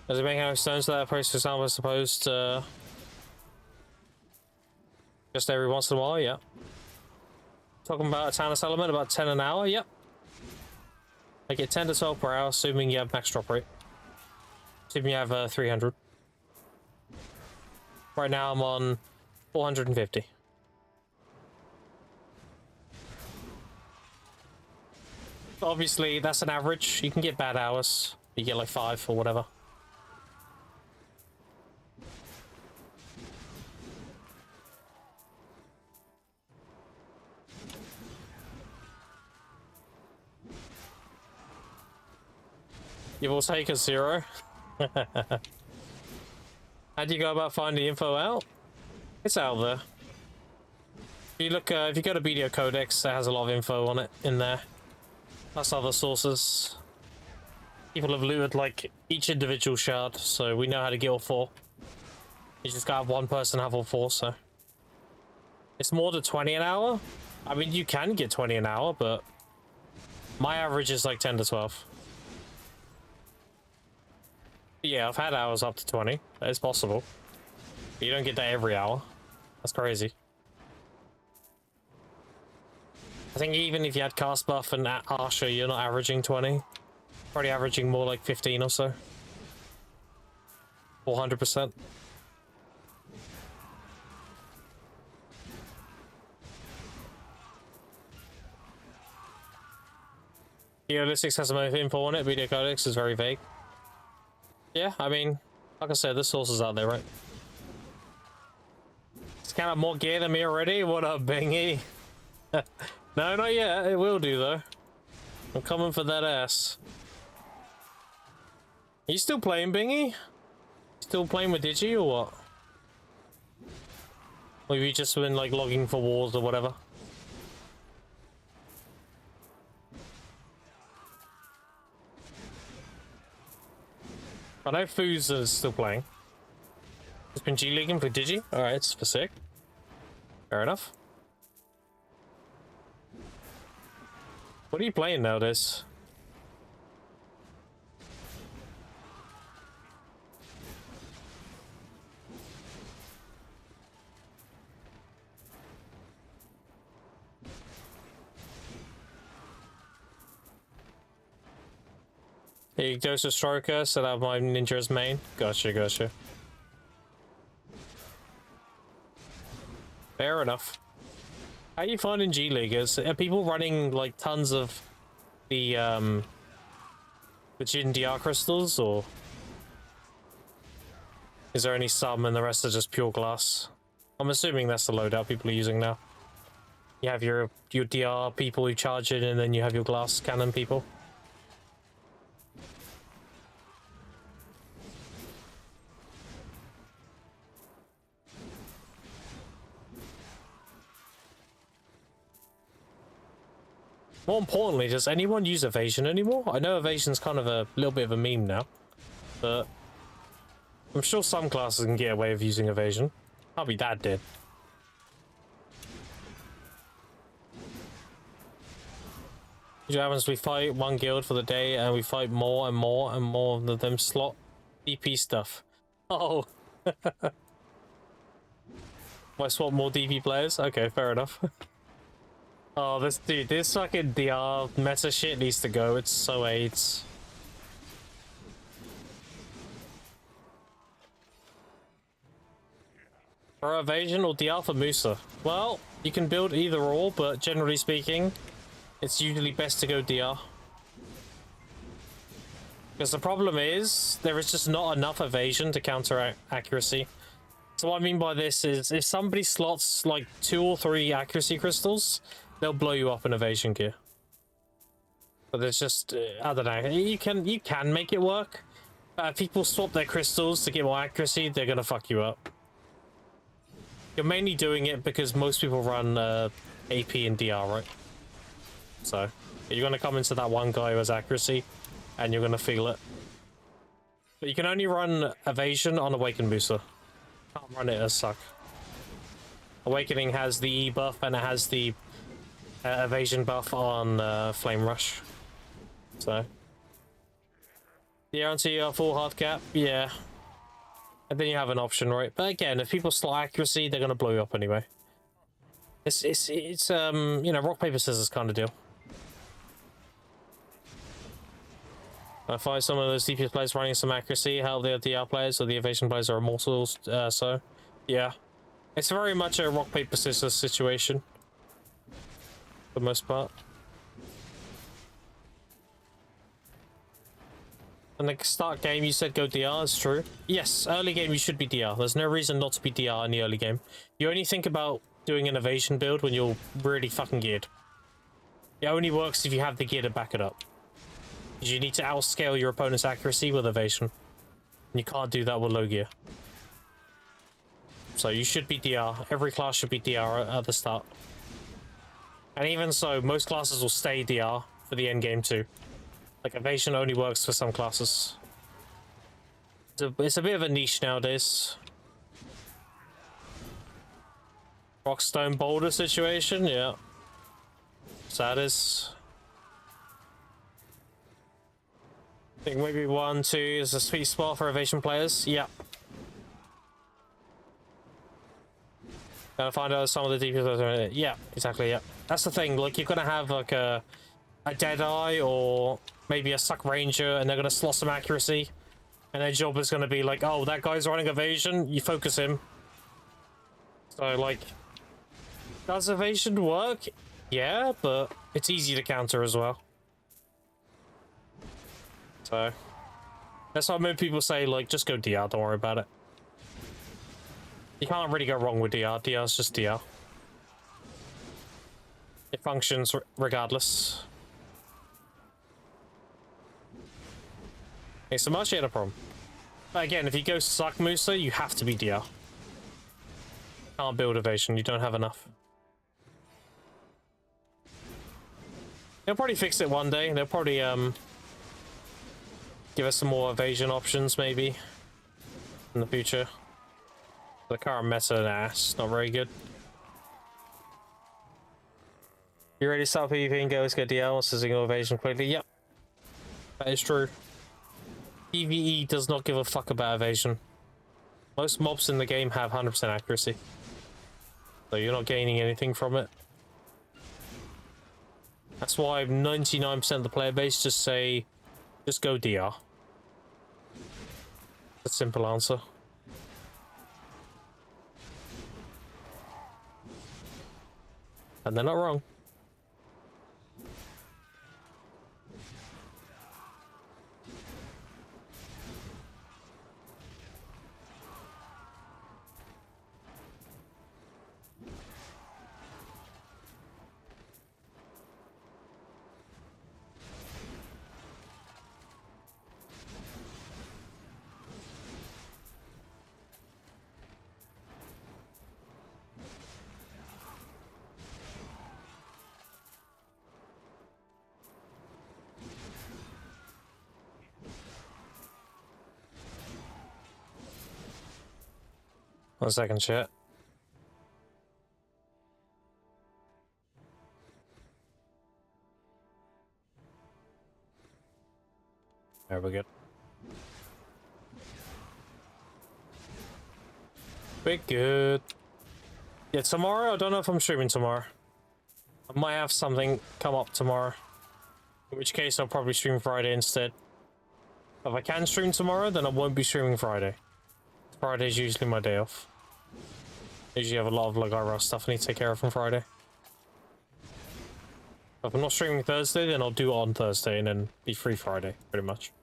Does it make any sense that price, for example, is supposed to just every once in a while? Yeah. Talking about a Tannis element, about 10 an hour? Yep. I get 10 to 12 per hour, assuming you have max drop rate. Assuming you have 300. Right now I'm on 450. Obviously, that's an average. You can get bad hours. You get like 5 or whatever. You will take a 0. How do you go about finding info out? It's out there. If you look, if you go to BDO Codex, it has a lot of info on it in there. Plus other sources. People have looted like each individual shard, so we know how to get all 4. You just gotta have one person have all 4, so. It's more than 20 an hour. I mean, you can get 20 an hour, but my average is like 10 to 12. Yeah, I've had hours up to 20. It's possible. But you don't get that every hour. That's crazy. I think even if you had cast buff and Archer, you're not averaging 20. Probably averaging more like 15 or so. 400%. Geolitics has some info on it. Video Codex is very vague. Yeah, I mean, like I said, the sources out there, right? It's kind of more gear than me already. What up, Bingy? No, not yet. It will do, though. I'm coming for that ass. Are you still playing, Bingy? Still playing with Digi, or what? Or have you just been, like, logging for wars or whatever? I know Foos is still playing. He's been G-Leaguing for Digi. Alright, it's for sick. Fair enough. What are you playing nowadays? He goes to Stroker, so that my ninja's main. Gotcha, gotcha. Fair enough. How are you finding G-Leaguers? Are people running like tons of the Jin DR crystals, or is there only some and the rest are just pure glass? I'm assuming that's the loadout people are using now. You have your DR people who charge it, and then you have your glass cannon people. More importantly, does anyone use evasion anymore? I know evasion's kind of a little bit of a meme now, but I'm sure some classes can get away with using evasion. Can't be that dead. What happens? We fight one guild for the day, and we fight more and more and more of them slot DP stuff. Oh, why swap more DP players? Okay, fair enough. Oh, this dude, this fucking DR meta shit needs to go. It's so AIDS. For evasion or DR for Musa? Well, you can build either or, but generally speaking, it's usually best to go DR. Because the problem is, there is just not enough evasion to counter accuracy. So what I mean by this is, if somebody slots like 2 or 3 accuracy crystals, they'll blow you up in evasion gear. But there's just, I don't know, you can make it work. If people swap their crystals to get more accuracy, they're gonna fuck you up. You're mainly doing it because most people run AP and DR, right? So, you're gonna come into that one guy who has accuracy, and you're gonna feel it. But you can only run evasion on Awakened Musa. Can't run it as suck. Awakening has the E buff, and it has the evasion buff on Flame Rush. So yeah, until you have full Hardcap, yeah. And then you have an option, right? But again, if people slot accuracy, they're gonna blow you up anyway. It's you know, rock paper scissors kind of deal. I find some of those DPS players running some accuracy, how the DR players or the evasion players are immortals, so Yeah. It's very much a rock, paper, scissors situation. For the most part. And the start game, you said go DR, it's true. Yes, early game you should be DR. There's no reason not to be DR in the early game. You only think about doing an evasion build when you're really fucking geared. It only works if you have the gear to back it up. You need to outscale your opponent's accuracy with evasion. And you can't do that with low gear. So you should be DR. Every class should be DR at the start. And even so, most classes will stay DR for the end game too. Like, evasion only works for some classes. It's a bit of a niche nowadays. Rockstone boulder situation, yeah. Sad is. I think maybe 1, 2 is a sweet spot for evasion players. Yeah. Gotta find out some of the deepest. Yeah, exactly. Yeah, that's the thing. Like, you're gonna have like a Deadeye or maybe a Suck Ranger, and they're gonna slot some accuracy, and their job is gonna be like, oh, that guy's running evasion. You focus him. So like, does evasion work? Yeah, but it's easy to counter as well. So that's why many people say, like, just go DR. Don't worry about it. You can't really go wrong with DR. DR is just DR. It functions regardless. Okay, so Marsh had a problem. But again, if you go Suck Musa, you have to be DR. Can't build evasion, you don't have enough. They'll probably fix it one day. They'll probably give us some more evasion options maybe in the future. The current meta, nah, it's not very good. You ready to start PvP and go get DL once there's single evasion quickly? Yep. That is true. PvE does not give a fuck about evasion. Most mobs in the game have 100% accuracy. So you're not gaining anything from it. That's why 99% of the player base just say, just go DR. That's a simple answer. And they're not wrong. One second, chat. There we go. We're good. Yeah, tomorrow, I don't know if I'm streaming tomorrow. I might have something come up tomorrow. In which case, I'll probably stream Friday instead. If I can stream tomorrow, then I won't be streaming Friday. Friday's usually my day off. Usually have a lot of like IRL stuff I need to take care of on Friday. If I'm not streaming Thursday, then I'll do it on Thursday and then be free Friday, pretty much.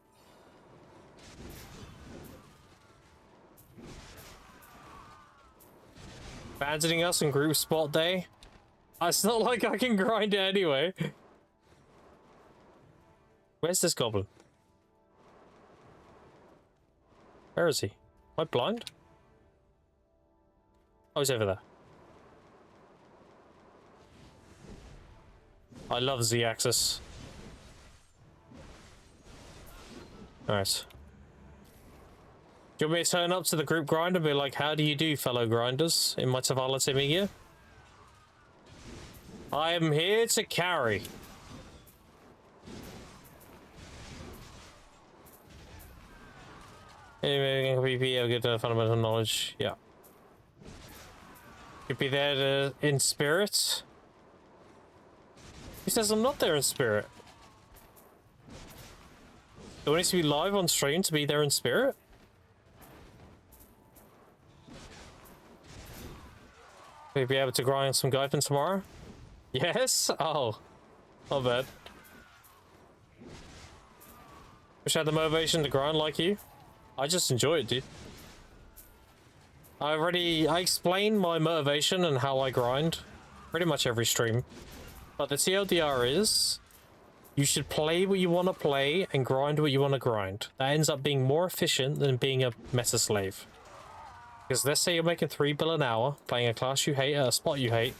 Abandoning us in group spot day? It's not like I can grind it anyway. Where's this goblin? Where is he? Am I blind? Oh, he's over there. I love Z-axis. Alright. Do you want me to turn up to the group grind and be like, how do you do, fellow grinders, in my Tavala Timmy gear? I am here to carry. Anyway, PvP, have good fundamental knowledge. Yeah. Could be there in spirit. He says I'm not there in spirit. Do I need to be live on stream to be there in spirit? Will you be able to grind some Gaifen tomorrow? Yes? Oh. Not bad. Wish I had the motivation to grind like you. I just enjoy it, dude. I explained my motivation and how I grind pretty much every stream. But the TLDR is, you should play what you want to play and grind what you want to grind. That ends up being more efficient than being a meta slave. Because let's say you're making 3 bill an hour, playing a class you hate at a spot you hate.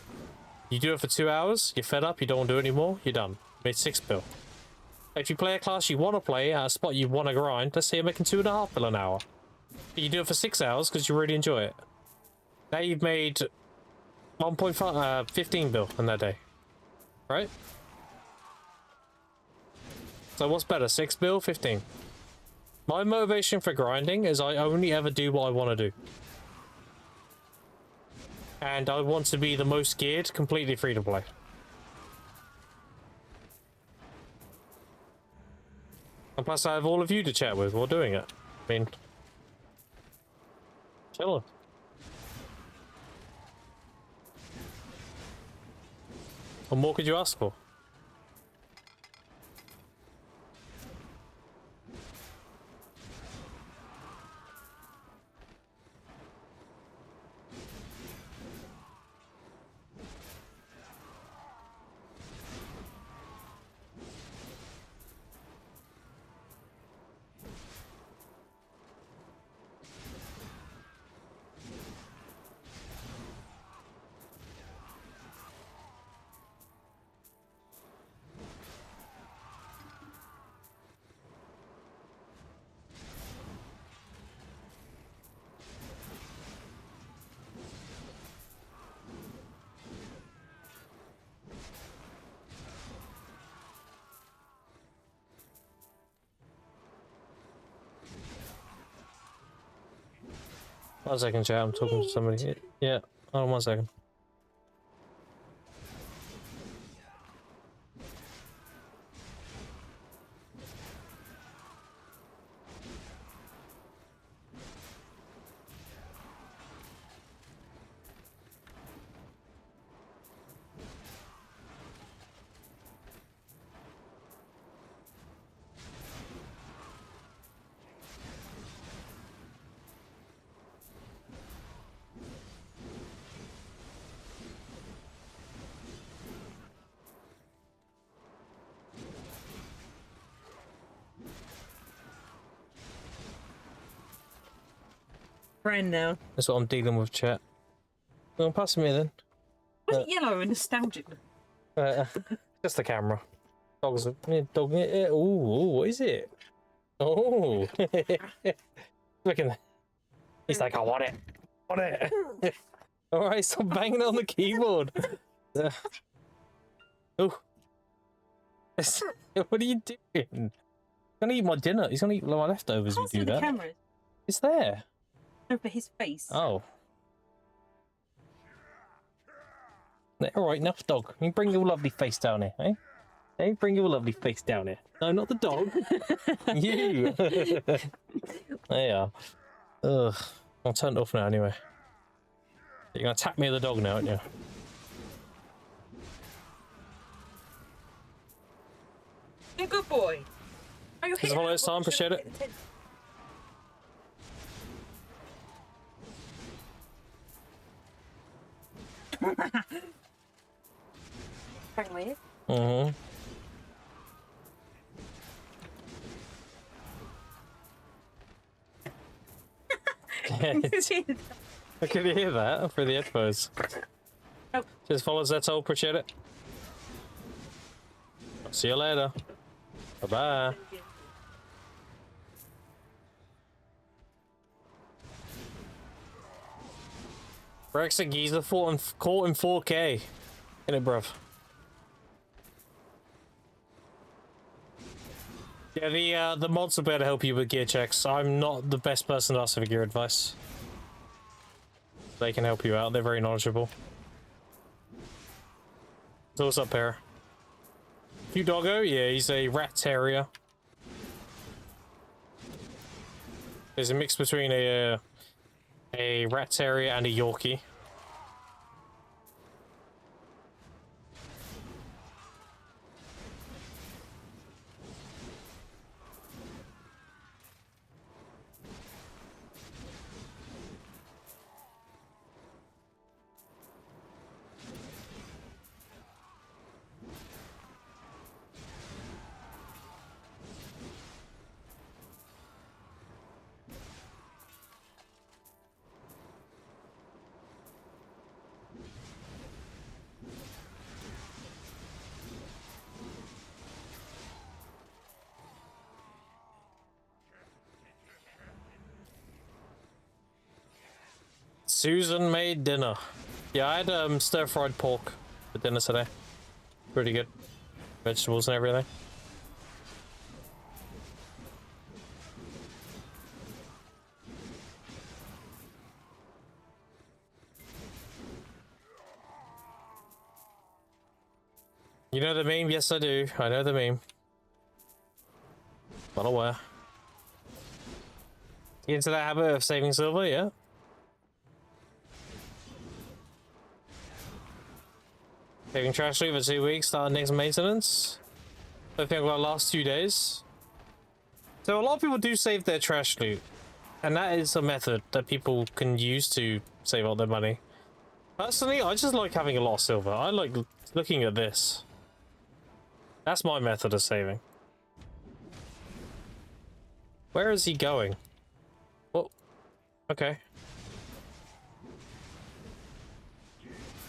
You do it for 2 hours, you're fed up, you don't want to do it anymore, you're done. You made 6 bill. If you play a class you want to play at a spot you want to grind, let's say you're making 2.5 bill an hour. But you do it for 6 hours because you really enjoy it. Now you've made 15 bill in that day. Right? So what's better, 6 bill, 15? My motivation for grinding is I only ever do what I want to do. And I want to be the most geared, completely free to play. And plus I have all of you to chat with while doing it. I mean... chilling. What more could you ask for? One second, chat. I'm talking to somebody. Yeah, hold on 1 second. Friend now. That's what I'm dealing with, chat. Well, pass me then. Was it yellow and nostalgic? Just the camera. Dogs. Dog. Ooh, what is it? Oh. Look at that. He's like, I want it. Want it. All right, stop banging on the keyboard. Oh. What are you doing? He's gonna eat my dinner. He's gonna eat my leftovers. I You can't see do the that. cameras. It's there. Over his face. Oh. All right, enough dog. You bring your lovely face down here, eh? Hey, bring your lovely face down here. No, not the dog. You. There you are. Ugh. I'll turn it off now anyway. You're gonna attack me with the dog now, aren't you? You're a good boy. Are you Just follow this time, appreciate it. Friendly. Mm-hmm. I could hear that through the headphones. Oh. Just follow Zeto, appreciate it. See you later. Bye-bye. Brexit geezer caught in 4K. In it, bruv. Yeah, the mods will be able to help you with gear checks. I'm not the best person to ask for gear advice. They can help you out. They're very knowledgeable. So what's up, Pear? Cute doggo? Yeah, he's a rat terrier. There's a mix between a rat terrier and a Yorkie. Susan made dinner. Yeah, I had stir-fried pork for dinner today. Pretty good. Vegetables and everything. You know the meme? Yes, I do. I know the meme. Well aware. Get into that habit of saving silver, yeah? Taking trash leave for 2 weeks, starting next maintenance. I think about last 2 days. So a lot of people do save their trash loot. And that is a method that people can use to save all their money. Personally, I just like having a lot of silver. I like looking at this. That's my method of saving. Where is he going? Oh, okay.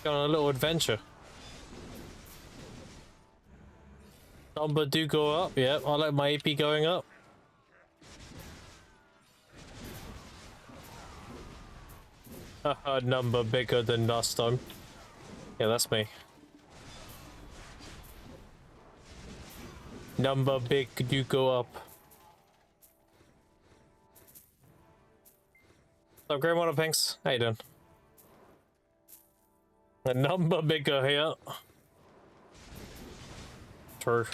Going on a little adventure. Number do go up, yeah. I like my AP going up. A number bigger than last time. Yeah, that's me. Number big do go up. So, Grey One of Pinks, how you doing? A number bigger here. True.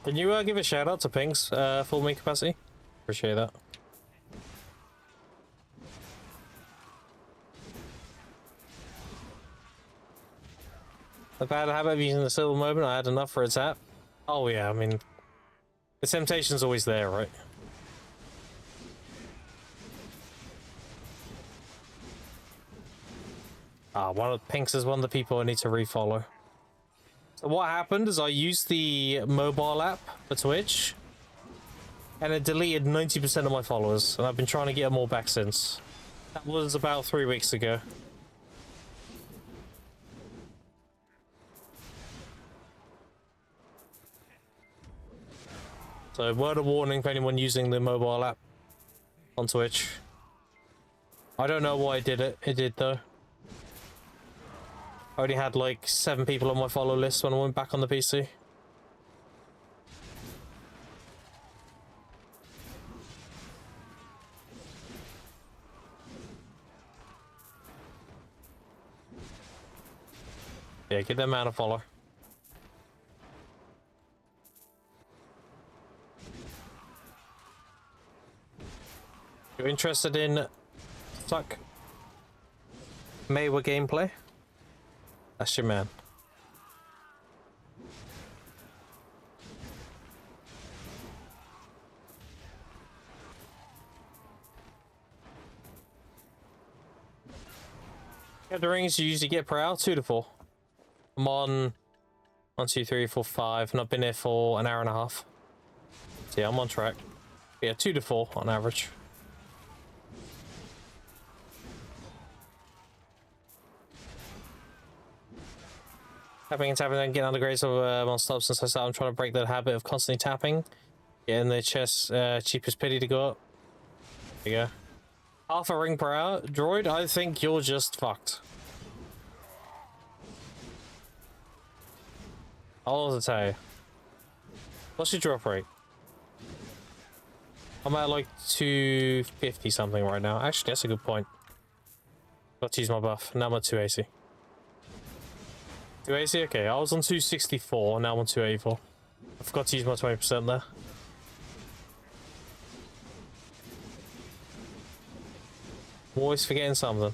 Can you give a shout out to Pinks full me capacity? Appreciate that. The bad habit of using the silver moment, I had enough for a tap. Oh yeah, I mean, the temptation's always there, right? Ah, one of Pinks is one of the people I need to refollow. So what happened is I used the mobile app for Twitch, and it deleted 90% of my followers, and I've been trying to get them all back since. That was about 3 weeks ago. So word of warning for anyone using the mobile app on Twitch. I don't know why I did it. It did though. I only had like 7 people on my follow list when I went back on the PC. Yeah, get that man a follow. You're interested in Suck Mayweather gameplay? That's your man. Yeah, the rings you usually get per hour, 2 to 4. I'm on 1, 2, 3, 4, 5, and I've been here for an hour and a half. So yeah, I'm on track. Yeah, 2 to 4 on average. Tapping and tapping and getting under grades of monster since I started. I'm trying to break that habit of constantly tapping. Getting the chest cheapest pity to go up. There you go. Half a ring per hour. Droid, I think you're just fucked. I'll also tell you. What's your drop rate? I'm at like 250 something right now. Actually, that's a good point. Got to use my buff. Now I'm at 280. 280? Okay, I was on 264, now I'm on 284. I forgot to use my 20% there. I'm always forgetting something.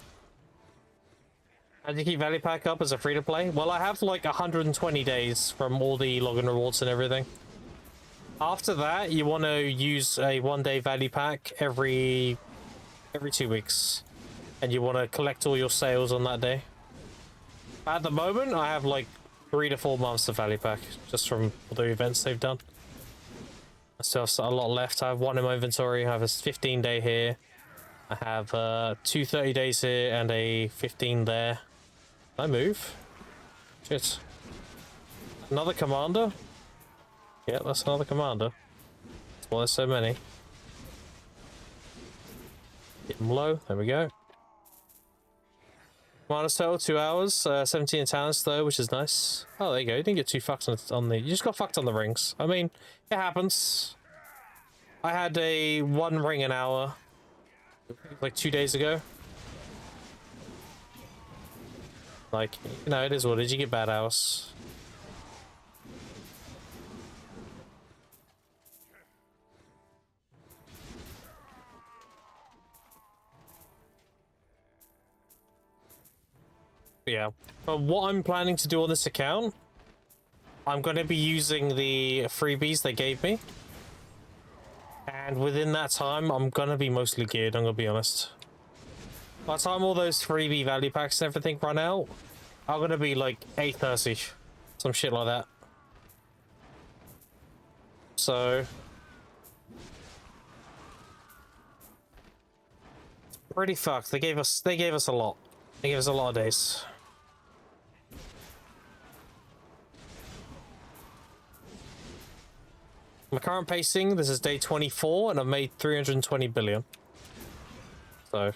How do you keep Value Pack up as a free-to-play? Well, I have like 120 days from all the login rewards and everything. After that, you want to use a 1-day Value Pack every 2 weeks. And you want to collect all your sales on that day. At the moment, I have like 3 to 4 months of Value Pack, just from all the events they've done. still have a lot left. I have 1 in my inventory. I have a 15-day here. I have 2 30 days here and a 15 there. Can I move? Shit. Another commander? Yeah, that's another commander. That's why there's so many. Get them low. There we go. Commanders total 2 hours. 17 talents though, which is nice. Oh, there you go. You didn't get too fucked on the. You just got fucked on the rings. I mean, it happens. I had a 1 ring an hour, like 2 days ago. Like, you know, it is what it is. You get bad hours. Yeah, but what I'm planning to do on this account, I'm going to be using the freebies they gave me. And within that time, I'm going to be mostly geared, I'm going to be honest. By the time all those freebie value packs and everything run out, I'm going to be like 830. Some shit like that. So... it's pretty fucked. They gave us a lot. They gave us a lot of days. My current pacing, this is day 24, and I've made 320 billion. So,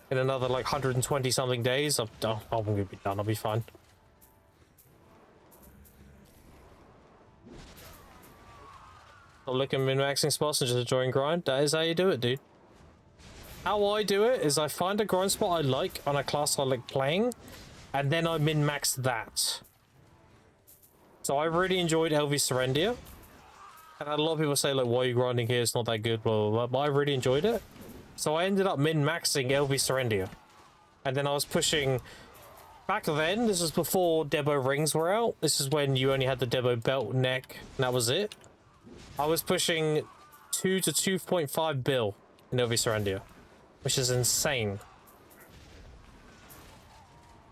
in another like 120 something days, I'm gonna be done. I'll be fine. I'll look at min-maxing spots and just enjoying grind. That is how you do it, dude. How I do it is I find a grind spot I like on a class I like playing, and then I min-max that. So I really enjoyed LV Serendia. And a lot of people say, like, why are you grinding here? It's not that good, blah, blah, blah. But I really enjoyed it. So I ended up min-maxing LV Serendia. And then I was pushing... back then, this was before Debo rings were out. This is when you only had the Debo belt, neck, and that was it. I was pushing 2 to 2.5 bill in LV Serendia, which is insane.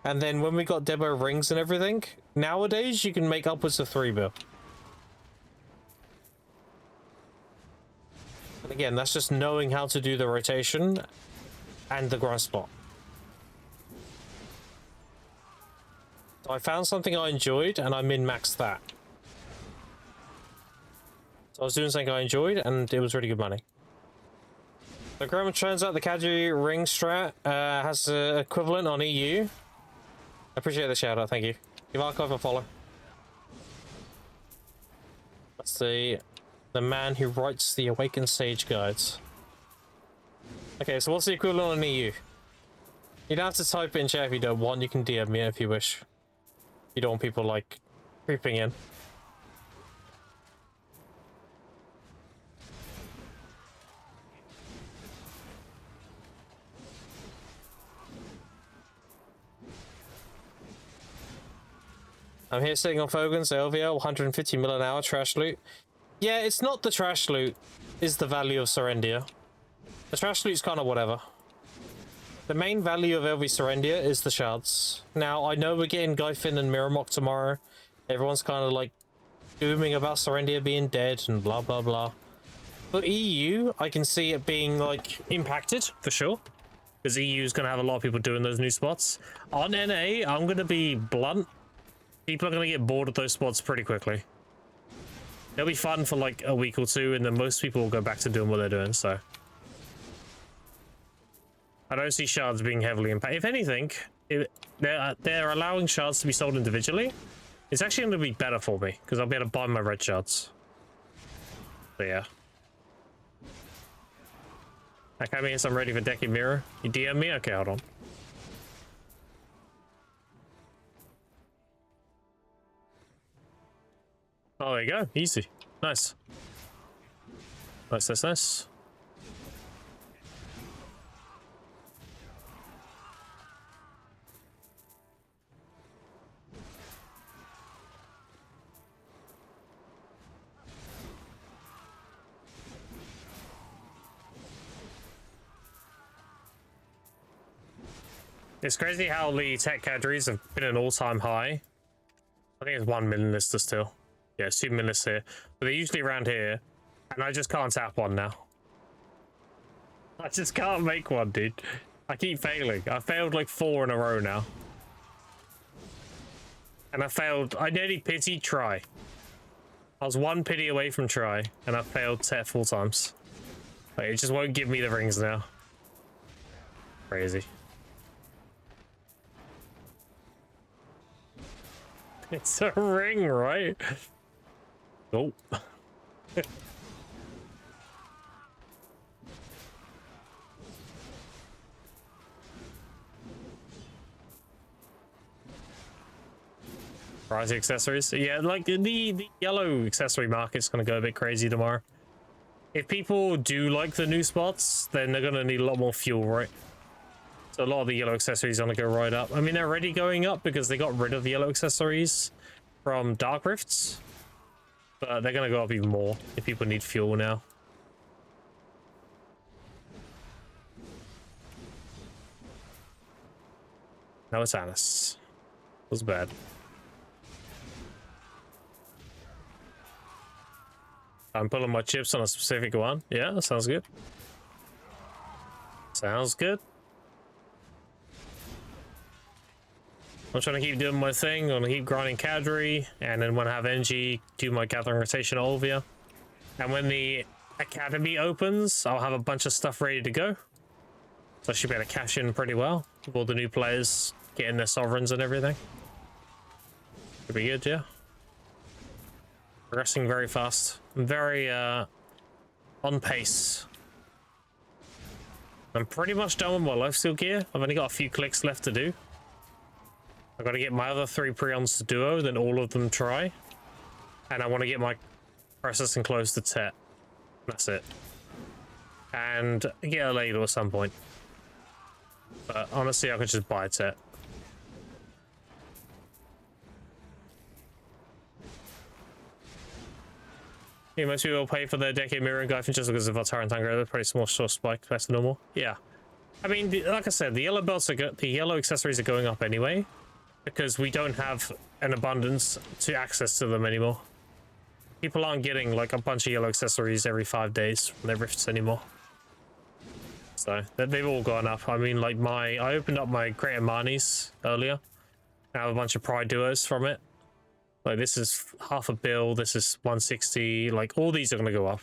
And then when we got Debo rings and everything, nowadays you can make upwards of 3 bill. And again, that's just knowing how to do the rotation and the grind spot. So I found something I enjoyed and I min-maxed that. So I was doing something I enjoyed and it was really good money. So Graham turns out the Kadri ring strat has an equivalent on EU. I appreciate the shout out, thank you. Give Archive a follow. That's the man who writes the Awakened Sage guides. Okay, so what's the equivalent on EU? You don't have to type it in chat if you don't want. You can DM me if you wish. You don't want people like creeping in. I'm here sitting on Fogan's LVL, 150 mil an hour, trash loot. Yeah, it's not the trash loot, is the value of Serendia. The trash loot's kind of whatever. The main value of LV Serendia is the shards. Now, I know we're getting Gyfin and Miramok tomorrow. Everyone's kind of like booming about Serendia being dead and blah blah blah. But EU, I can see it being like impacted for sure. Because EU is going to have a lot of people doing those new spots. On NA, I'm going to be blunt. People are going to get bored of those spots pretty quickly. It'll be fun for like a week or two, and then most people will go back to doing what they're doing, so. I don't see shards being heavily impacted. If anything, they're allowing shards to be sold individually. It's actually going to be better for me, because I'll be able to buy my red shards. So yeah. Okay, I'm ready for Decky Mirror. You DM me? Okay, hold on. Oh, there you go. Easy. Nice. Nice. It's crazy how the tech cadres have been an all-time high. I think it's 1 million lister still. Yeah, it's 2 minutes here. But they're usually around here. And I just can't tap one now. I just can't make one, dude. I keep failing. I failed like 4 in a row now. And I nearly pity try. I was 1 pity away from try, and I failed 4 times. Like, it just won't give me the rings now. Crazy. It's a ring, right? Oh. Prize accessories. Yeah, like the yellow accessory market's gonna go a bit crazy tomorrow. If people do like the new spots, then they're gonna need a lot more fuel, right? So a lot of the yellow accessories are gonna go right up. I mean, they're already going up because they got rid of the yellow accessories from Dark Rifts, but they're gonna go up even more if people need fuel now. No, it's Annis. It was bad. I'm pulling my chips on a specific one. Yeah, that sounds good. Sounds good. I'm trying to keep doing my thing. I'm gonna keep grinding cadre, and then when I have energy, do my gathering rotation at Olvia. And when the academy opens, I'll have a bunch of stuff ready to go. So I should be able to cash in pretty well with all the new players getting their sovereigns and everything. Should be good, yeah. Progressing very fast. I'm very on pace. I'm pretty much done with my lifesteal gear. I've only got a few clicks left to do. I've got to get my other 3 Prions to duo, then all of them try. And I want to get my processing close to Tet. That's it. And get a ladle at some point. But honestly, I could just buy Tet. Yeah, most people will pay for their Decade Mirror and Glyphon just because of our Tyrant Tango. They're pretty small short spike compared to normal. Yeah. I mean, like I said, the yellow belts are the yellow accessories are going up anyway, because we don't have an abundance to access to them anymore. People aren't getting like a bunch of yellow accessories every 5 days from their rifts anymore. So they've all gone up. I mean, like I opened up my Greater Marnies earlier. I have a bunch of Pride duos from it. Like this is half a bill, this is 160, like all these are gonna go up.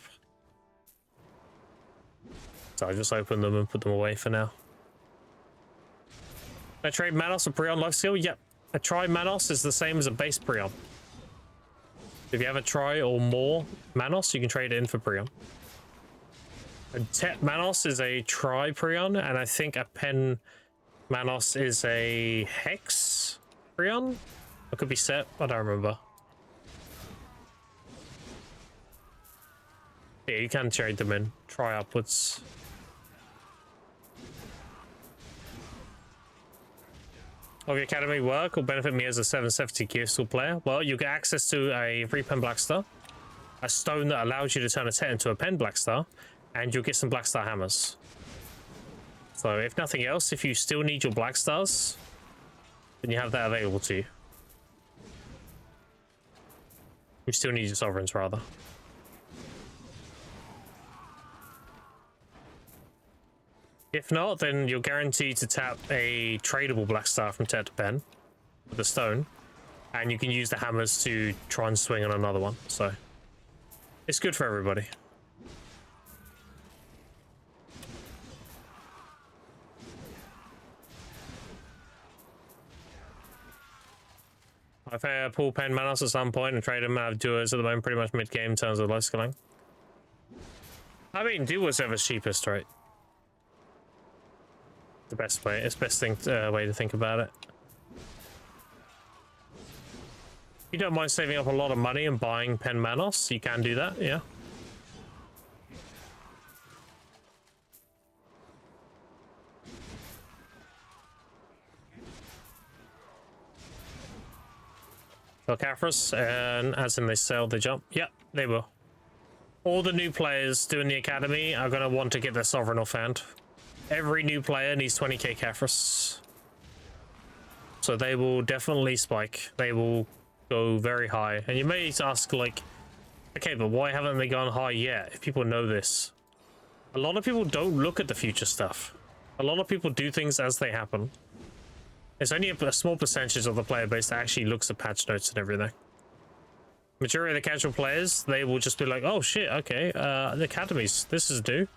So I just open them and put them away for now. I trade Manos or Prion lifesteal? Yep. A Tri Manos is the same as a base Prion. If you have a Tri or more Manos, you can trade it in for Prion. A Tet Manos is a Tri Prion, and I think a Pen Manos is a Hex Prion? It could be set, I don't remember. Yeah, you can trade them in. Try upwards. Of your academy work will benefit me as a 770 gear school player. Well, you get access to a free pen Blackstar, a stone that allows you to turn a Tet into a pen Blackstar, and you'll get some Blackstar hammers. So if nothing else, if you still need your Blackstars, then you have that available to you. You still need your sovereigns, rather. If not, then you're guaranteed to tap a tradable Blackstar from Tet to Pen with a stone, and you can use the hammers to try and swing on another one. So it's good for everybody. I've pull Pen Manos at some point and trade them. I have duos at the moment, pretty much mid game in terms of life skilling. I mean, duos ever cheapest, right? The best way, it's best thing way to think about it. If you don't mind saving up a lot of money and buying Pen Manos, you can do that, yeah. Caphras, and as in they sell, they jump. Yep, they will. All the new players doing the academy are going to want to get their Sovereign off-hand. Every new player needs 20k Caphras. So they will definitely spike. They will go very high. And you may ask, like, okay, but why haven't they gone high yet? If people know this. A lot of people don't look at the future stuff. A lot of people do things as they happen. It's only a small percentage of the player base that actually looks at patch notes and everything. Majority of the casual players, they will just be like, oh shit, okay, the academies, this is due.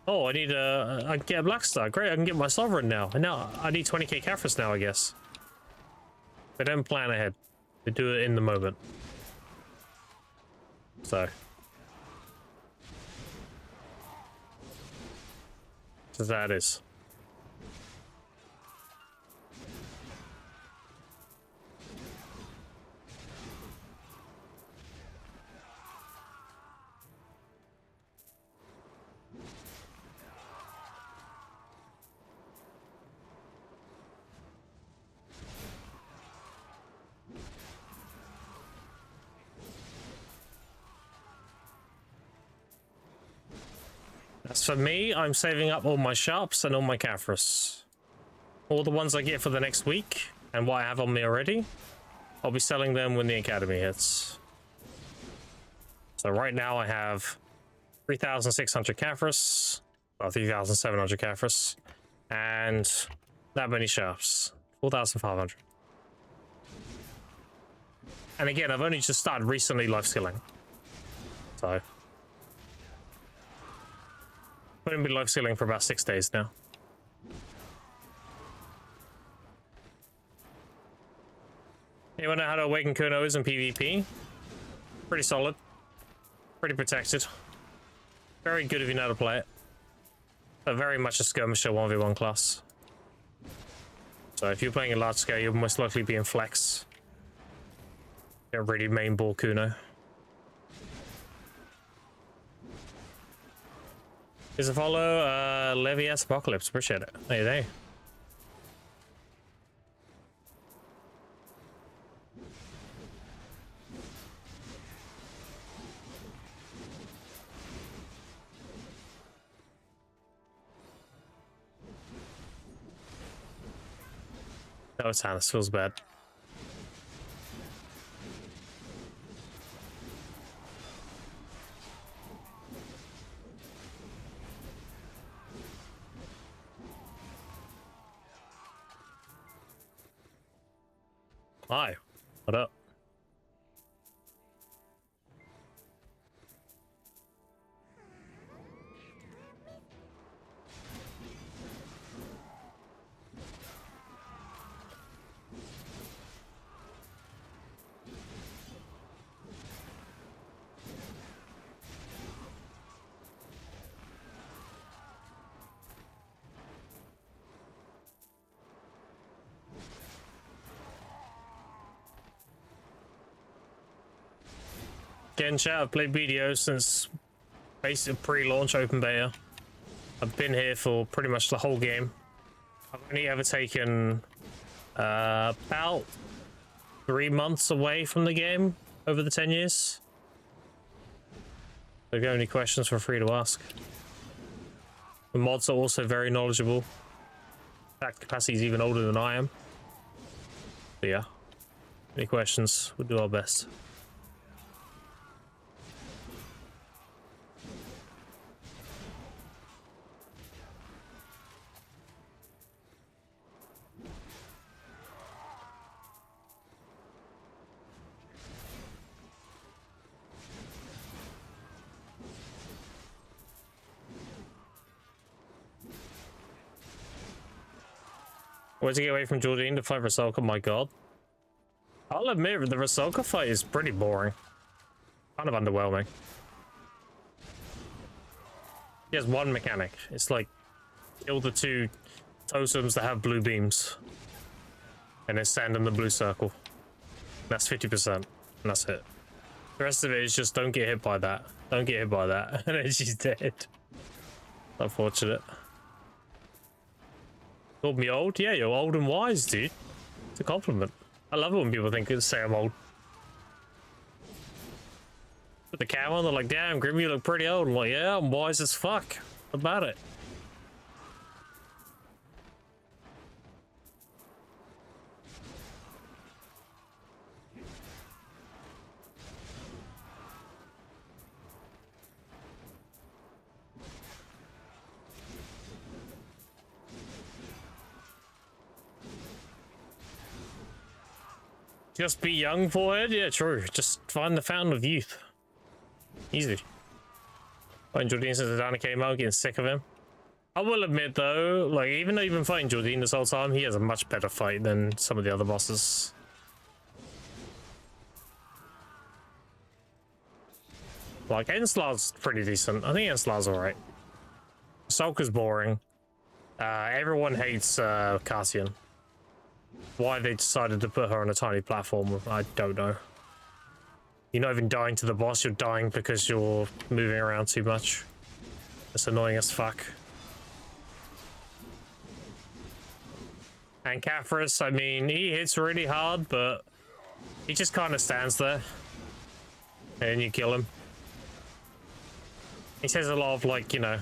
Oh, I need I can get a Black Star, great, I can get my Sovereign now. And now I need 20k Caphras now, I guess. They don't plan ahead. They do it in the moment. So that is. As for me, I'm saving up all my sharps and all my Caphras. All the ones I get for the next week, and what I have on me already, I'll be selling them when the academy hits. So right now I have 3,600 Caphras, or 3,700 Caphras, and that many sharps, 4,500. And again, I've only just started recently life skilling. So I've only been life skilling for about 6 days now. Anyone know how to awaken Kunos in PvP? Pretty solid. Pretty protected. Very good if you know how to play it. But very much a skirmisher 1v1 class. So if you're playing a large scale, you'll most likely be in flex. Get really main ball Kuno. Is a follow, Levias Apocalypse. Appreciate it. Hey, there. Oh, Tannis feels bad. Hi, what up? Again, chat, I've played BDO since basic pre-launch open beta. I've been here for pretty much the whole game. I've only ever taken about 3 months away from the game over the 10 years. So if you have any questions, feel free to ask. The mods are also very knowledgeable. That capacity is even older than I am. So yeah, any questions, we'll do our best. Where'd you get away from Jordan to fight Rasalka? My god. I'll admit, the Rasalka fight is pretty boring. Kind of underwhelming. He has one mechanic. It's like, kill the 2 totems that have blue beams. And then stand in the blue circle. That's 50%. And that's it. The rest of it is just don't get hit by that. Don't get hit by that. And then she's dead. Unfortunate. Called me old? Yeah, you're old and wise, dude. It's a compliment. I love it when people say I'm old. Put the cam on, they're like, damn, Grim, you look pretty old. I'm like, yeah, I'm wise as fuck. What about it? Just be young, forehead? Yeah, true. Just find the fountain of youth. Easy. Fighting Jordan since Adana came out, getting sick of him. I will admit though, like even though you've been fighting Jordan this whole time, he has a much better fight than some of the other bosses. Like Enslar's pretty decent. I think Enslar's alright. Sulka's boring. Everyone hates Cassian. Why they decided to put her on a tiny platform, I don't know. You're not even dying to the boss, you're dying because you're moving around too much. It's annoying as fuck. And Caphras, I mean, he hits really hard, but he just kind of stands there. And you kill him. He says a lot of, like, you know,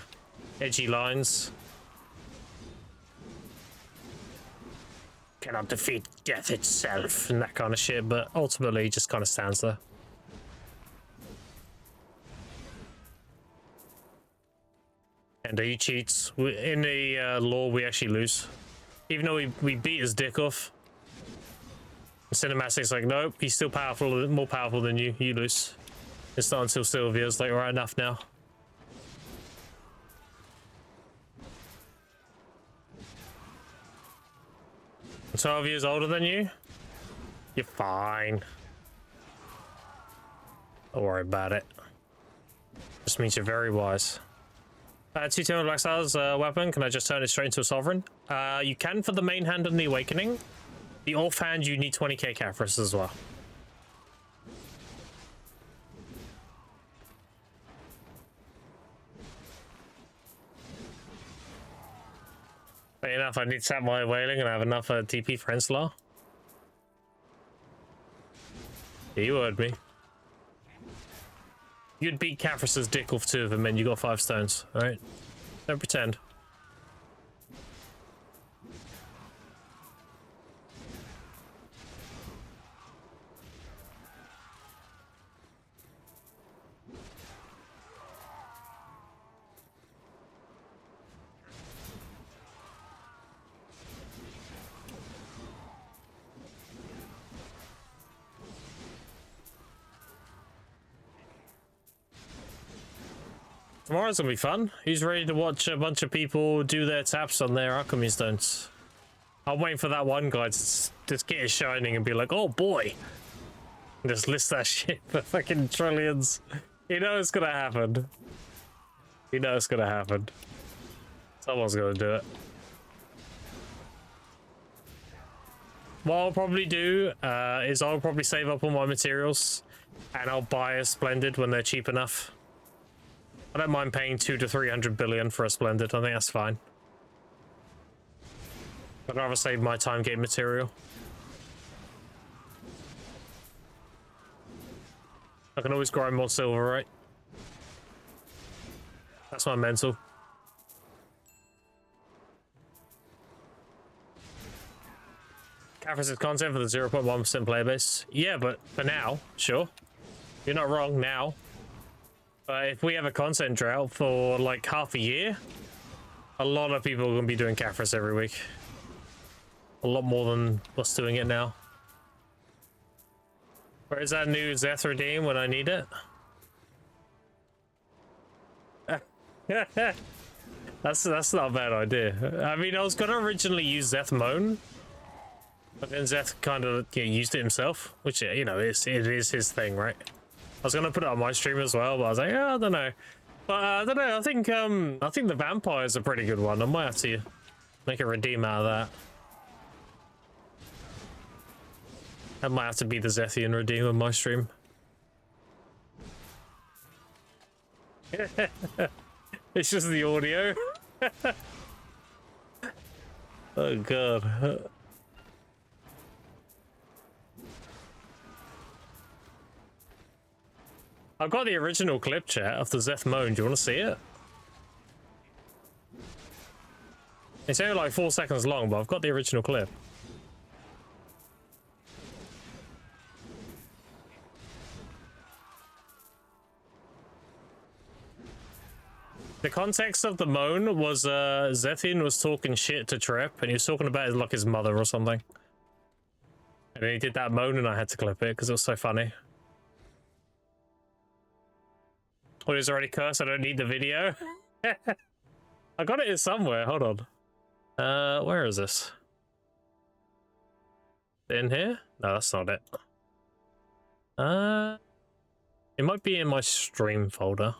edgy lines. Cannot defeat death itself and that kind of shit, but ultimately he just kind of stands there. And he cheats. In the lore, we actually lose. Even though we beat his dick off. Cinematic's like, nope, he's still powerful, more powerful than you. You lose. It's not until Sylvia's like, right, enough now. I'm 12 years older than you? You're fine. Don't worry about it. Just means you're very wise. 2 Eternal Black Stars weapon. Can I just turn it straight into a Sovereign? You can for the main hand and the Awakening. The offhand, you need 20k Caphras as well. Fair enough, I need to tap my Wailing and I have enough TP for Enslar. Yeah, you heard me. You'd beat Caphras's dick off 2 of them and you got 5 stones, alright? Don't pretend. Tomorrow's gonna be fun. Who's ready to watch a bunch of people do their taps on their alchemy stones? I'm waiting for that one guy to just get his shining and be like, oh boy. And just list that shit for fucking trillions. You know it's gonna happen. You know it's gonna happen. Someone's gonna do it. What I'll probably do is I'll probably save up all my materials and I'll buy a Splendid when they're cheap enough. I don't mind paying 200 to 300 billion for a Splendid. I think that's fine. I'd rather save my time getting material. I can always grind more silver, right? That's my mental. Caphras' content for the 0.1% player base. Yeah, but for now, sure. You're not wrong now. If we have a content drought for like half a year, a lot of people are going to be doing Caphras every week. A lot more than what's doing it now. Where's that new Zeth redeem when I need it? That's not a bad idea. I mean, I was going to originally use Zeth Moan, but then Zeth kind of used it himself, which, you know, it is his thing, right? I was gonna put it on my stream as well, but I was like, I don't know. But I don't know. I think the vampire's a pretty good one. I might have to make a redeem out of that. That might have to be the Zethian redeem on my stream. It's just the audio. Oh god. I've got the original clip, chat, of the Zeth Moan. Do you want to see it? It's only like 4 seconds long, but I've got the original clip. The context of the moan was Zethian was talking shit to Trip, and he was talking about like his mother or something. And then he did that moan and I had to clip it because it was so funny. Oh, it's already cursed. I don't need the video. I got it in somewhere. Hold on. Where is this? In here? No, that's not it. It might be in my stream folder.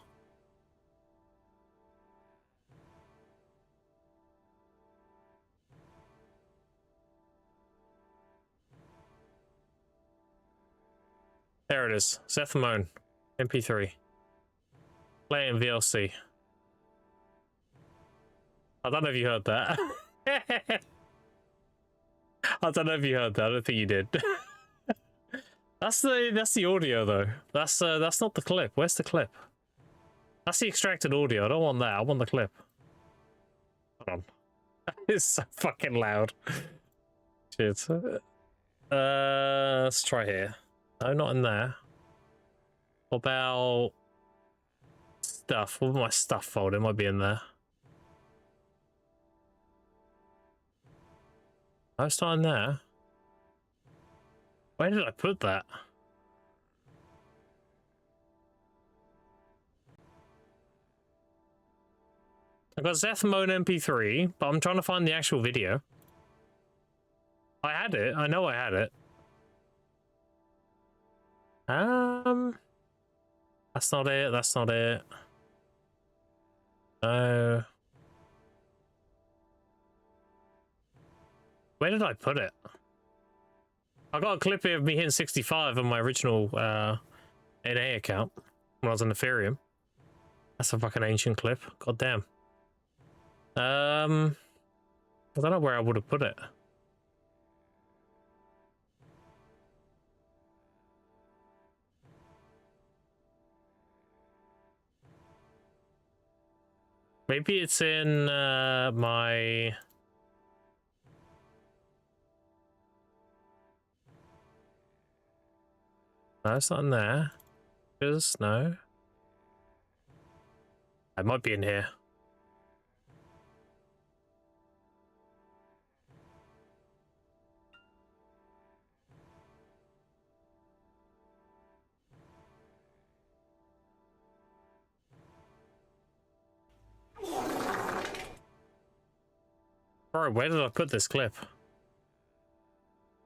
There it is. Seth Moan, MP3. Play in VLC. I don't know if you heard that. I don't know if you heard that. I don't think you did. That's the audio though. That's not the clip. Where's the clip? That's the extracted audio. I don't want that. I want the clip. Hold on. It's so fucking loud. Shit. Let's try here. No, not in there. What about stuff? What about my stuff folder? It might be in there. No, it's not in there. Where did I put that? I got Zeth Mode MP3, but I'm trying to find the actual video. I had it. I know I had it. That's not it. That's not it. No. Where did I put it? I got a clip of me hitting 65 on my original NA account when I was on Ethereum. That's a fucking ancient clip. God damn. I don't know where I would have put it. Maybe it's in my... No, it's not in there. No. It might be in here. Bro, where did I put this clip?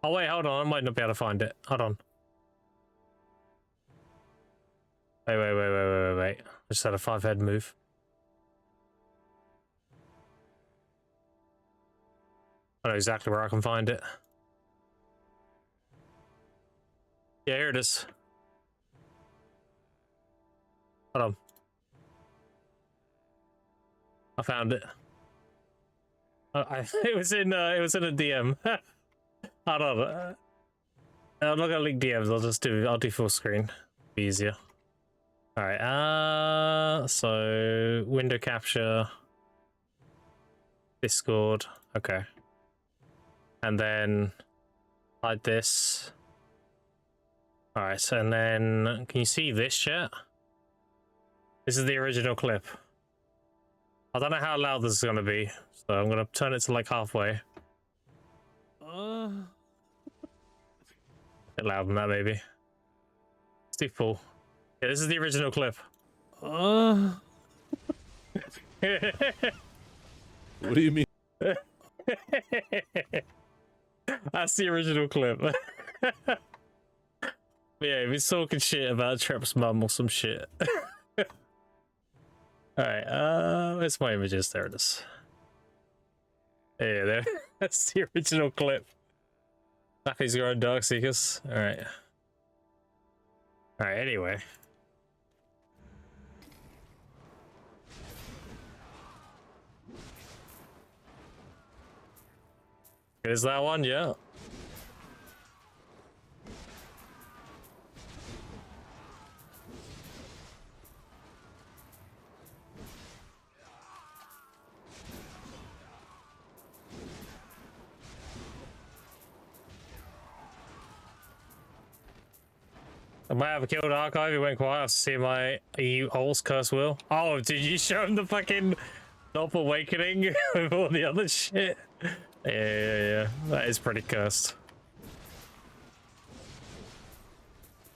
Oh wait, hold on. I might not be able to find it. Hold on. Wait. I just had a 5-head move. I know exactly where I can find it. Yeah, here it is. Hold on. I found it. It was in a DM. Hold on. I'm not gonna link DMs. I'll do full screen. Be easier. All right. So window capture, Discord. Okay. And then hide this. All right. And then can you see this chat? This is the original clip. I don't know how loud this is gonna be, so I'm gonna turn it to like halfway. A bit louder than that, maybe. It's too full. Yeah, this is the original clip. What do you mean? That's the original clip. Yeah, he's talking shit about Trep's mum or some shit. Alright, where's my images? There it is. Yeah, there. That's the original clip. Nappy's growing Dark Seekers. Alright. Alright, anyway. Is that one? Yeah. I might have killed Archive. He went quiet after seeing my holes curse will. Oh, did you show him the fucking Nope Awakening with all the other shit? Yeah. That is pretty cursed.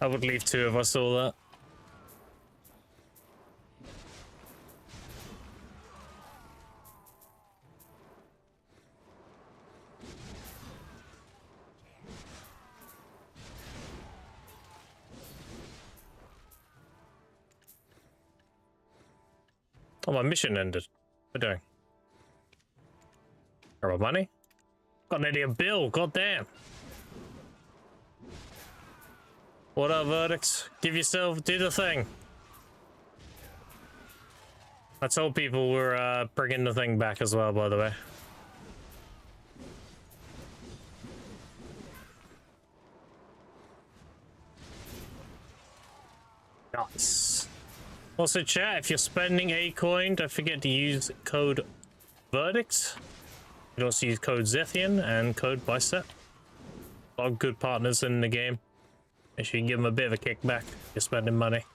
I would leave too if I saw that. Oh, my mission ended. What are we doing? Grab my money? Got an idiot bill, goddamn. What up, verdicts? Give yourself, do the thing. I told people we're bringing the thing back as well, by the way. Nice. Also, chat, if you're spending a coin, don't forget to use code verdict. You can also use code Zethian and code Bicep. A lot of good partners in the game. Make sure you give them a bit of a kickback if you're spending money.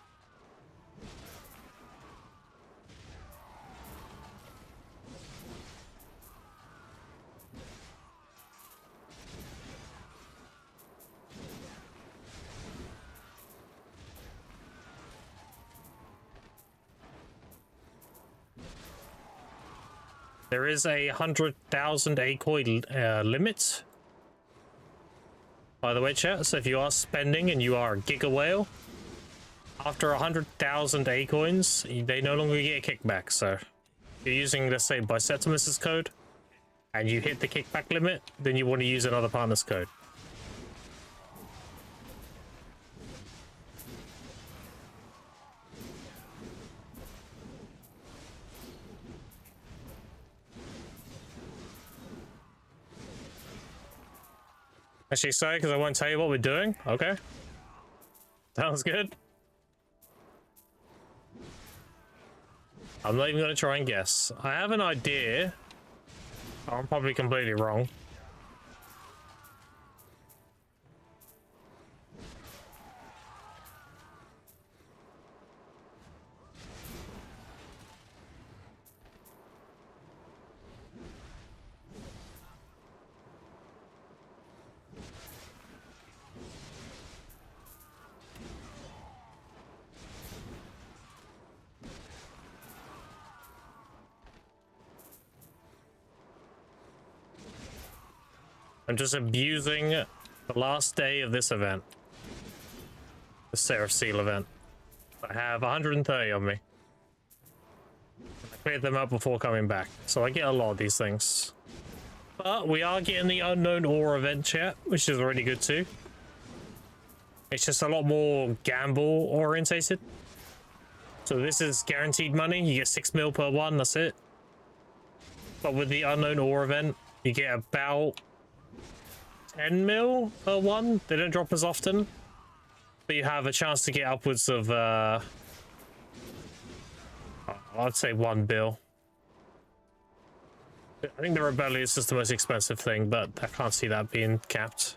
There is a 100,000 ACOI limit. By the way, chat, so if you are spending and you are a Giga Whale, after 100,000 ACOins, they no longer get a kickback. So if you're using, let's say, Bicetimus's code, and you hit the kickback limit, then you want to use another partner's code. Actually, sorry, because I won't tell you what we're doing. Okay. Sounds good. I'm not even going to try and guess. I have an idea. I'm probably completely wrong. I'm just abusing the last day of this event. The Seraph Seal event. I have 130 on me. I cleared them out before coming back, so I get a lot of these things. But we are getting the Unknown Ore event, chat, which is really good too. It's just a lot more gamble orientated. So this is guaranteed money. You get 6 mil per one, that's it. But with the Unknown Ore event, you get about 10 mil per one. They don't drop as often, but you have a chance to get upwards of I'd say 1 bill. I think the Rebellious is the most expensive thing, but I can't see that being capped.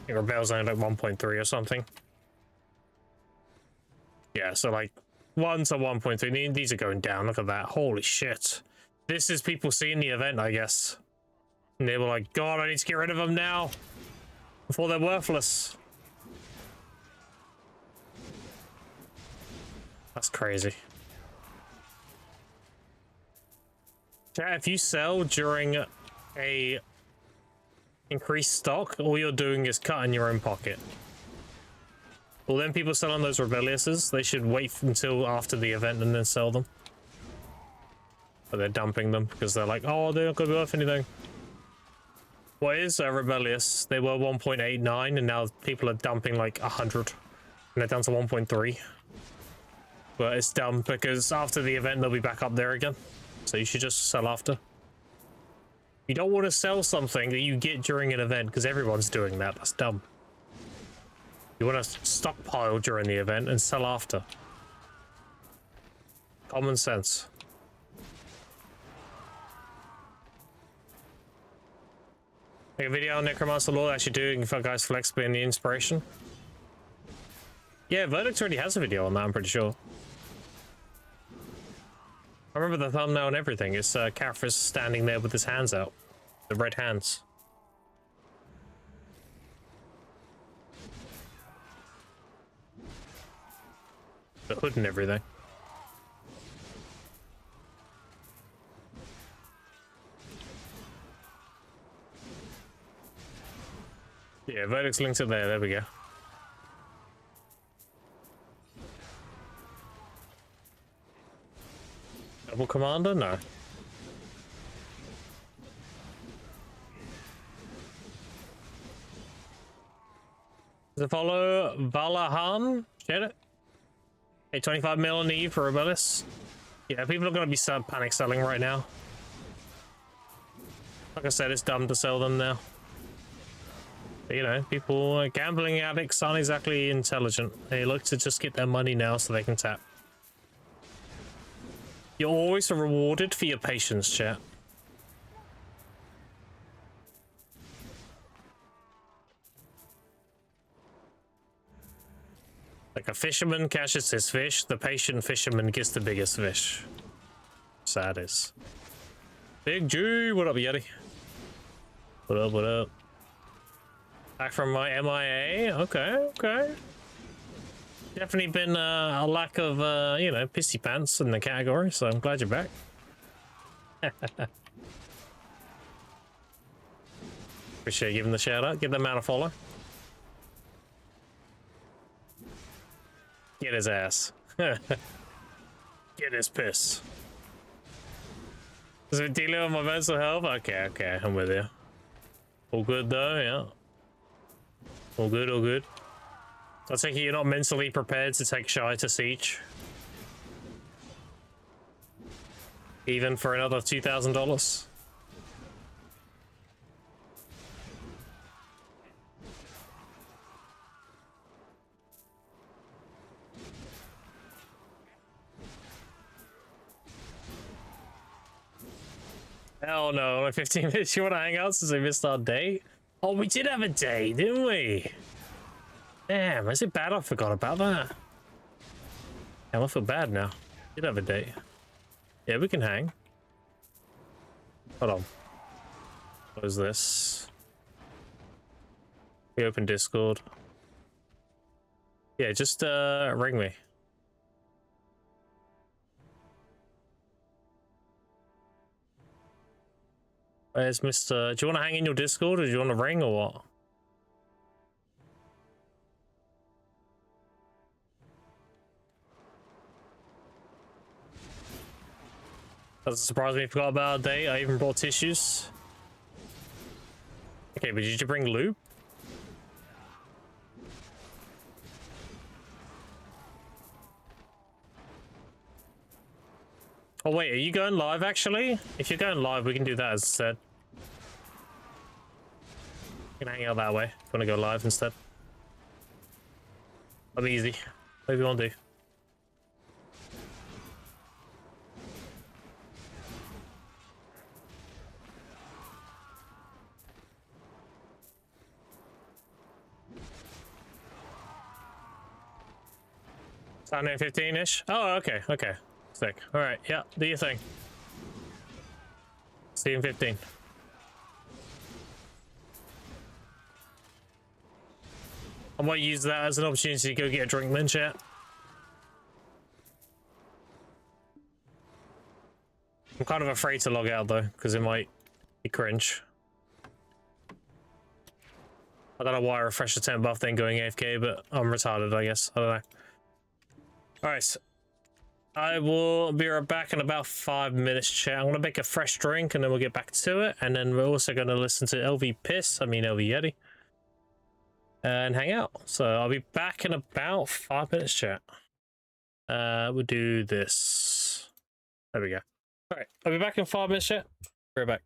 I think Rebel's only like 1.3 or something. Yeah, so like 1 to 1.3. These are going down. Look at that. Holy shit. This is people seeing the event, I guess. And they were like, God, I need to get rid of them now before they're worthless. That's crazy. Chat, if you sell during a increased stock, all you're doing is cutting your own pocket. Well, then people selling those Rebelliouses, they should wait until after the event and then sell them. But they're dumping them because they're like, oh, they're not going to be worth anything. What is a Rebellious? They were 1.89 and now people are dumping like 100. And they're down to 1.3. But it's dumb because after the event they'll be back up there again. So you should just sell after. You don't want to sell something that you get during an event because everyone's doing that. That's dumb. You want to stockpile during the event and sell after. Common sense. Make a video on Necromancer Lord actually doing for guys flex being the inspiration. Yeah, Verdict already has a video on that, I'm pretty sure. I remember the thumbnail and everything. It's Kathris standing there with his hands out. The red hands. The hood and everything. Yeah, verdict's linked to there. There we go. Double commander? No. Does it follow Valahan? Get it? Hey, 25 mil on Eve for Rebellis. Yeah, people are going to be panic selling right now. Like I said, it's dumb to sell them now. But, you know, people, gambling addicts aren't exactly intelligent. They look to just get their money now so they can tap. You're always rewarded for your patience, chat. Like a fisherman catches his fish, the patient fisherman gets the biggest fish. Sad is. Big G, what up, Yeti? What up, what up? Back from my MIA? Okay, okay. Definitely been a lack of, you know, pissy pants in the category, so I'm glad you're back. Appreciate you giving the shout out. Give that man a follow. Get his ass. Get his piss. Is it dealing with my mental health? Okay, okay, I'm with you. All good though, yeah. All good, all good. I take it you're not mentally prepared to take Shy to Siege? Even for another $2,000? Hell no, only 15 minutes. You want to hang out since we missed our date? Oh, we did have a date, didn't we? Damn, is it bad I forgot about that? Damn, I feel bad now. Did have a date. Yeah, we can hang. Hold on. What is this? We open Discord. Yeah, just ring me. Where's Mr. Do you want to hang in your Discord or do you want to ring or what? Doesn't surprise me you forgot about our date. I even brought tissues. Okay, but did you bring loot? Oh wait, are you going live actually? If you're going live, we can do that instead. You can hang out that way if you want to go live instead. That'll be easy. Maybe you want to do. Sound 15-ish? Oh, okay, okay. Sick. Alright, yeah, do your thing. See you in 15. I might use that as an opportunity to go get a drink then, chat. I'm kind of afraid to log out though, because it might be cringe. I don't know why I refreshed the temp buff then going AFK, but I'm retarded, I guess. I don't know. Alright. I will be right back in about 5 minutes, chat. I'm going to make a fresh drink and then we'll get back to it. And then we're also going to listen to LV Yeti. And hang out. So I'll be back in about 5 minutes, chat. We'll do this. There we go. Alright, I'll be back in 5 minutes, chat. Be right back.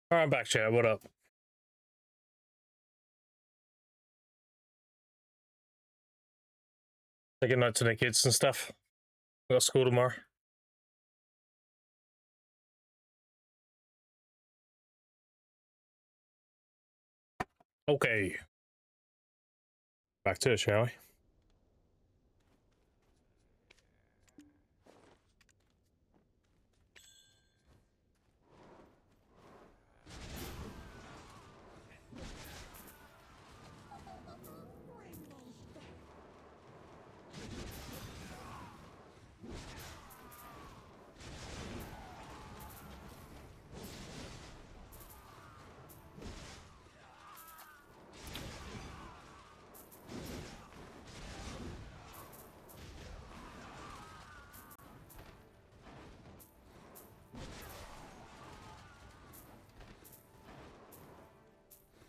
Alright, I'm back, chat. What up? Say good night to the kids and stuff. We got school tomorrow. Okay. Back to it, shall we?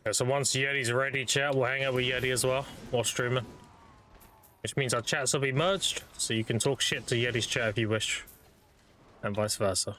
Yeah, so once Yeti's ready, chat, we'll hang out with Yeti as well while streaming. Which means our chats will be merged, so you can talk shit to Yeti's chat if you wish. And vice versa.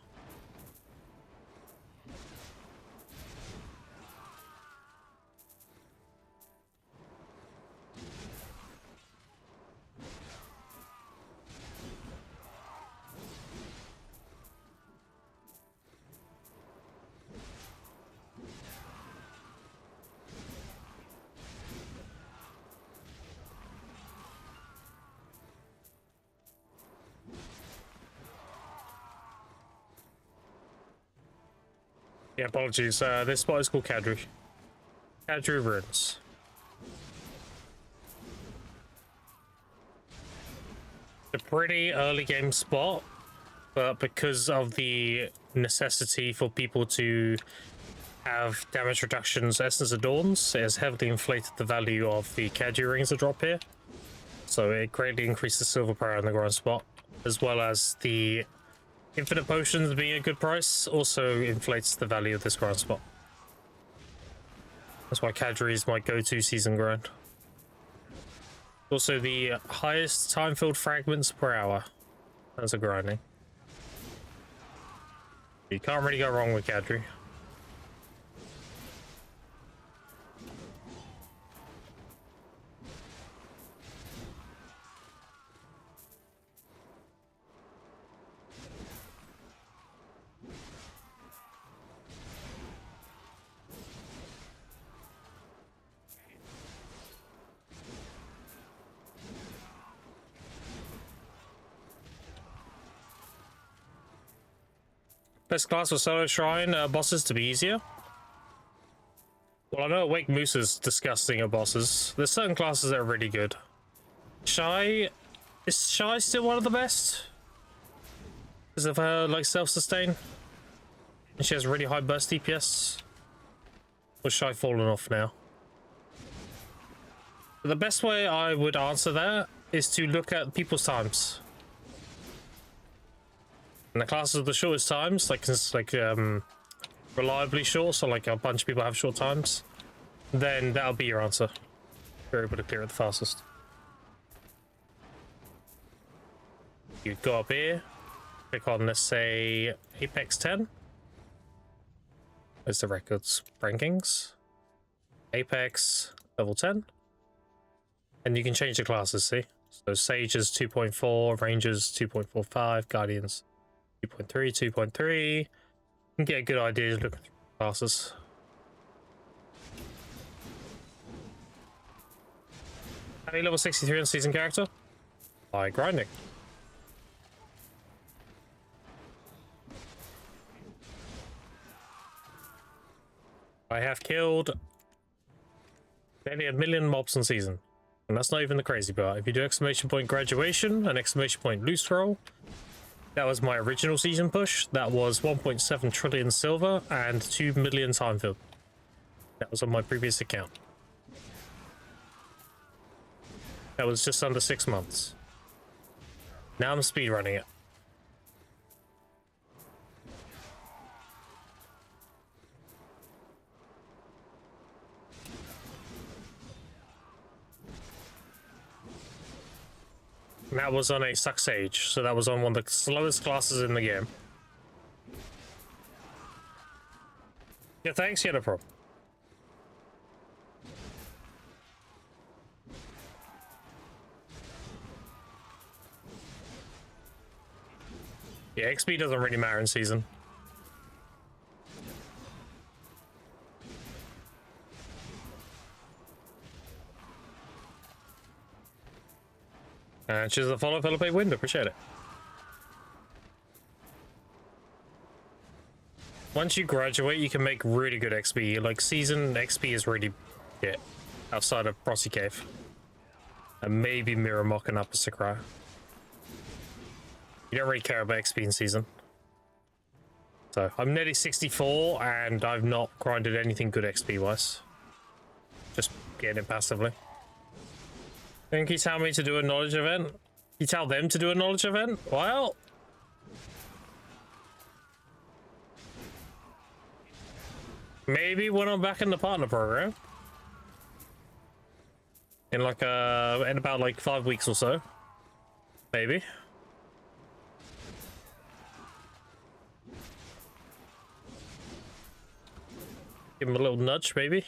Yeah, apologies. This spot is called Kadri. Kadri Ruins. It's a pretty early game spot, but because of the necessity for people to have damage reductions Essence Adorns, it has heavily inflated the value of the Kadri rings that drop here. So it greatly increases silver power in the grind spot, as well as the infinite potions being a good price also inflates the value of this grind spot. That's why Kadri is my go-to season grind. Also the highest time-filled fragments per hour as a grinding. You can't really go wrong with Kadri. Best class for solo shrine bosses to be easier. Well, I know Wake Moose is disgusting at bosses. There's certain classes that are really good. Shy, is Shy still one of the best? Because of her like self-sustain, and she has really high burst DPS. Or Shy fallen off now? The best way I would answer that is to look at people's times. And the classes with the shortest times, like reliably short, so like a bunch of people have short times, then that'll be your answer. You're able to clear it the fastest. You go up here, click on, let's say, Apex 10. There's the records rankings. Apex level 10. And you can change the classes, see? So Sages 2.4, Rangers 2.45, Guardians 2.3, 2.3. You can get a good idea looking through classes. How many level 63 on season character? By grinding. I have killed nearly 1 million mobs on season. And that's not even the crazy part. If you do exclamation point graduation and exclamation point loose roll, that was my original season push. That was 1.7 trillion silver and 2 million time filled. That was on my previous account. That was just under 6 months. Now I'm speedrunning it. And that was on a Suck Sage, so that was on one of the slowest classes in the game. Yeah, thanks. Yeah, no problem. Yeah, XP doesn't really matter in season. Choose the follow Philippe window. Appreciate it. Once you graduate, you can make really good XP. Like, season XP is really shit outside of Frosty Cave. And maybe Mirror Mock and Upper Sakura. You don't really care about XP in season. So, I'm nearly 64, and I've not grinded anything good XP-wise. Just getting it passively. Think you tell me to do a knowledge event? You tell them to do a knowledge event? Well... maybe when I'm back in the partner program. In like in about like 5 weeks or so. Maybe. Give him a little nudge, maybe.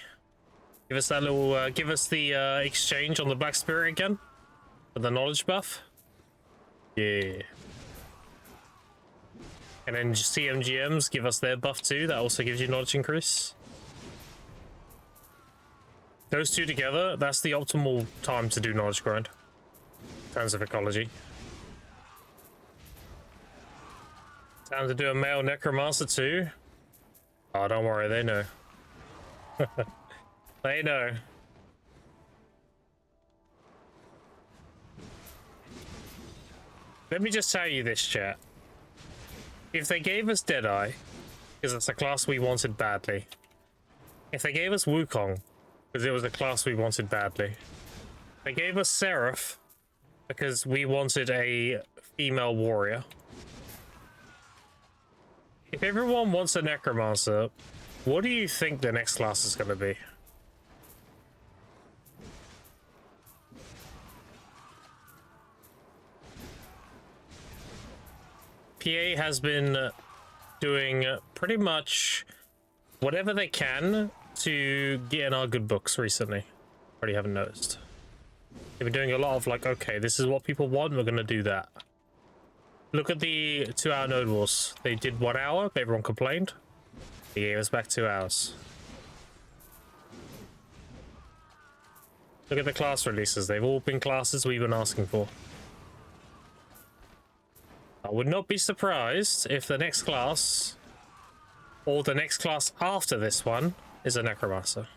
Give us that little, give us the exchange on the Black Spirit again. For the knowledge buff. Yeah. And then CMGMs give us their buff too. That also gives you knowledge increase. Those two together, that's the optimal time to do knowledge grind. In terms of ecology. Time to do a male necromancer too. Oh, don't worry, they know. They know. Let me just tell you this, chat. If they gave us Deadeye, because it's a class we wanted badly. If they gave us Wukong, because it was a class we wanted badly. They gave us Seraph, because we wanted a female warrior. If everyone wants a Necromancer, what do you think the next class is going to be? PA has been doing pretty much whatever they can to get in our good books recently. Already haven't noticed. They've been doing a lot of like, okay, this is what people want, we're going to do that. Look at the 2-hour node wars. They did 1 hour, but everyone complained. They gave us back 2 hours. Look at the class releases. They've all been classes we've been asking for. I would not be surprised if the next class, or the next class after this one, is a Necromancer.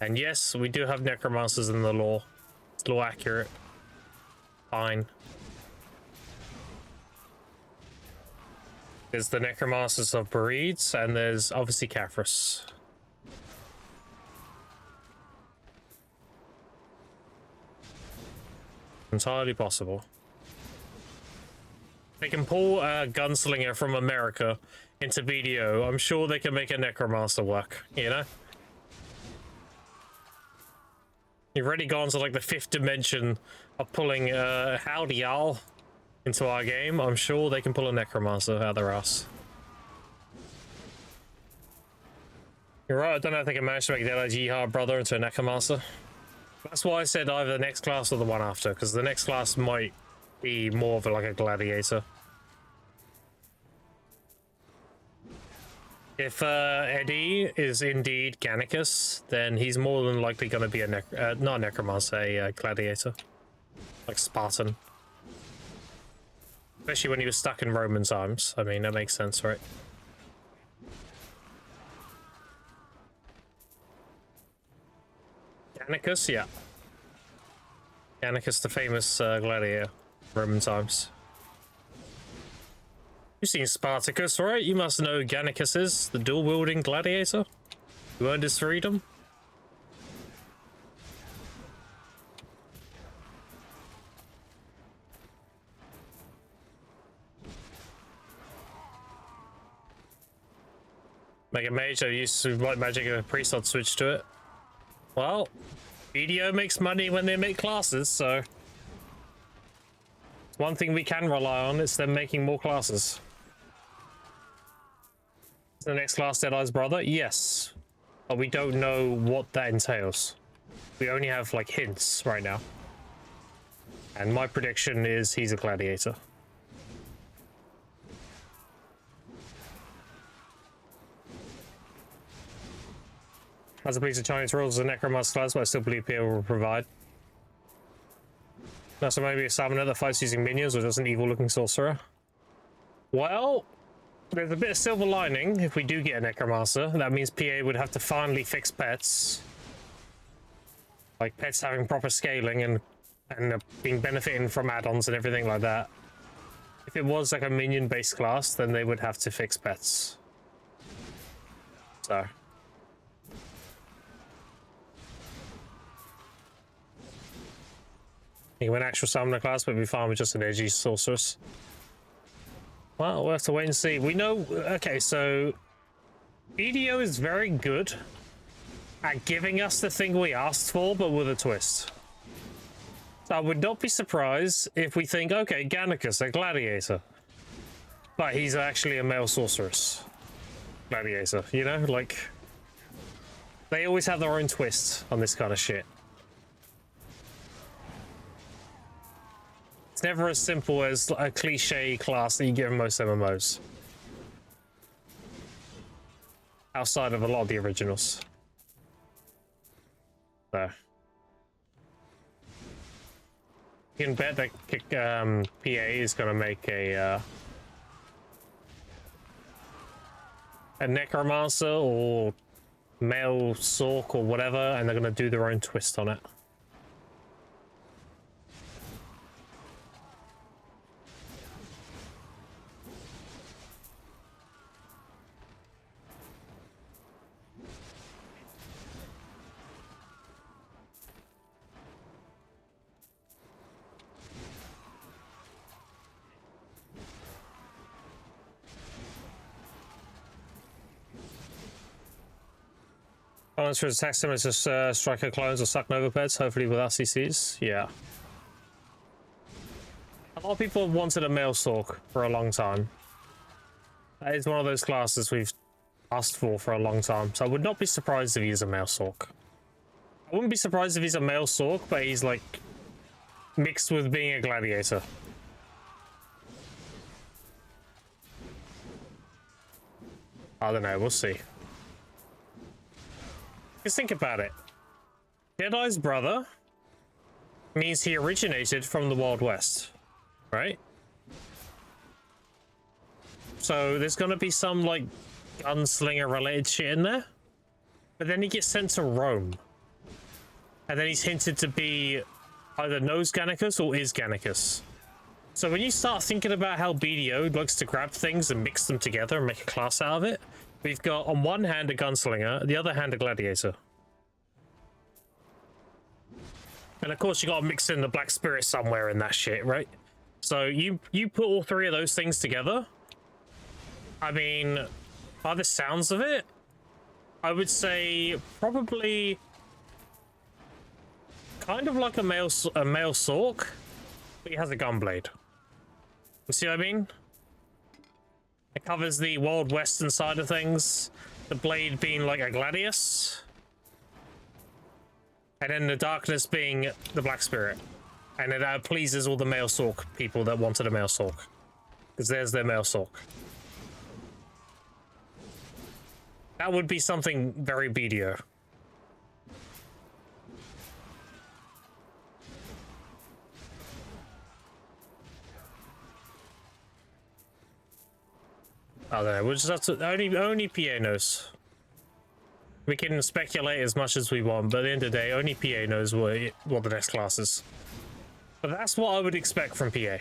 And yes, we do have Necromancers in the lore. It's lore accurate. Fine. There's the Necromancers of Breeds, and there's obviously Caphras. Entirely possible. They can pull a gunslinger from America into BDO. I'm sure they can make a Necromancer work, you know? You've already gone to like the 5th dimension of pulling Howdy Y'all into our game. I'm sure they can pull a Necromancer out of their ass. You're right, I don't know if they can manage to make Deadeye Jihad brother into a Necromancer. That's why I said either the next class or the one after, because the next class might be more of like a gladiator. If Eddie is indeed Gannicus, then he's more than likely going to be a not a Necromancer, a gladiator. Like Spartan. Especially when he was stuck in Roman times. I mean, that makes sense, right? Gannicus, yeah. Gannicus, the famous gladiator, Roman times. You've seen Spartacus, right? You must know who Gannicus is, the dual-wielding gladiator who earned his freedom. Make a mage, I used to like magic and a priest, I'd switch to it. Well, BDO makes money when they make classes, so it's one thing we can rely on, is them making more classes. The next class, Deadeye's brother? Yes. But we don't know what that entails. We only have, like, hints right now. And my prediction is he's a gladiator. As a piece of Chinese rules, the Necromancer class, but I still believe PA will provide. Now, so maybe a summoner that fights using minions or just an evil-looking sorcerer. Well, there's a bit of silver lining if we do get a Necromancer. That means PA would have to finally fix pets. Like pets having proper scaling and being benefiting from add-ons and everything like that. If it was like a minion-based class, then they would have to fix pets. So... you can an actual summoner class, but we'd be fine with just an edgy sorceress. Well, we'll have to wait and see. We know... okay, so... BDO is very good at giving us the thing we asked for, but with a twist. So I would not be surprised if we think, okay, Gannicus, a gladiator. But he's actually a male sorceress. Gladiator, you know? Like... they always have their own twist on this kind of shit. It's never as simple as a cliche class that you get in most MMOs. Outside of a lot of the originals. So. You can bet that PA is going to make a Necromancer or male Sork or whatever, and they're going to do their own twist on it. Balance for attack similar to Striker clones or Suck Nova pets, hopefully without CCs. Yeah. A lot of people have wanted a male Sork for a long time. That is one of those classes we've asked for a long time, so I would not be surprised if he's a male Sork. I wouldn't be surprised if he's a male Sork, but he's like mixed with being a gladiator. I don't know, we'll see. Just think about it. Deadeye's brother means he originated from the Wild West, right? So there's gonna be some like gunslinger related shit in there. But then he gets sent to Rome. And then he's hinted to be either knows Gannicus or is Gannicus. So when you start thinking about how BDO likes to grab things and mix them together and make a class out of it, we've got on one hand a gunslinger, the other hand a gladiator. And of course you gotta mix in the black spirit somewhere in that shit, right? So you put all three of those things together. I mean, by the sounds of it, I would say probably kind of like a male Sork, but he has a gunblade. You see what I mean? It covers the Wild Western side of things, the blade being like a gladius, and then the darkness being the black spirit. And it pleases all the male Sork people that wanted a male Sork, because there's their male Sork. That would be something very BDO. I don't know, we'll just have to... Only PA knows. We can speculate as much as we want, but at the end of the day, only PA knows what the next class is. But that's what I would expect from PA.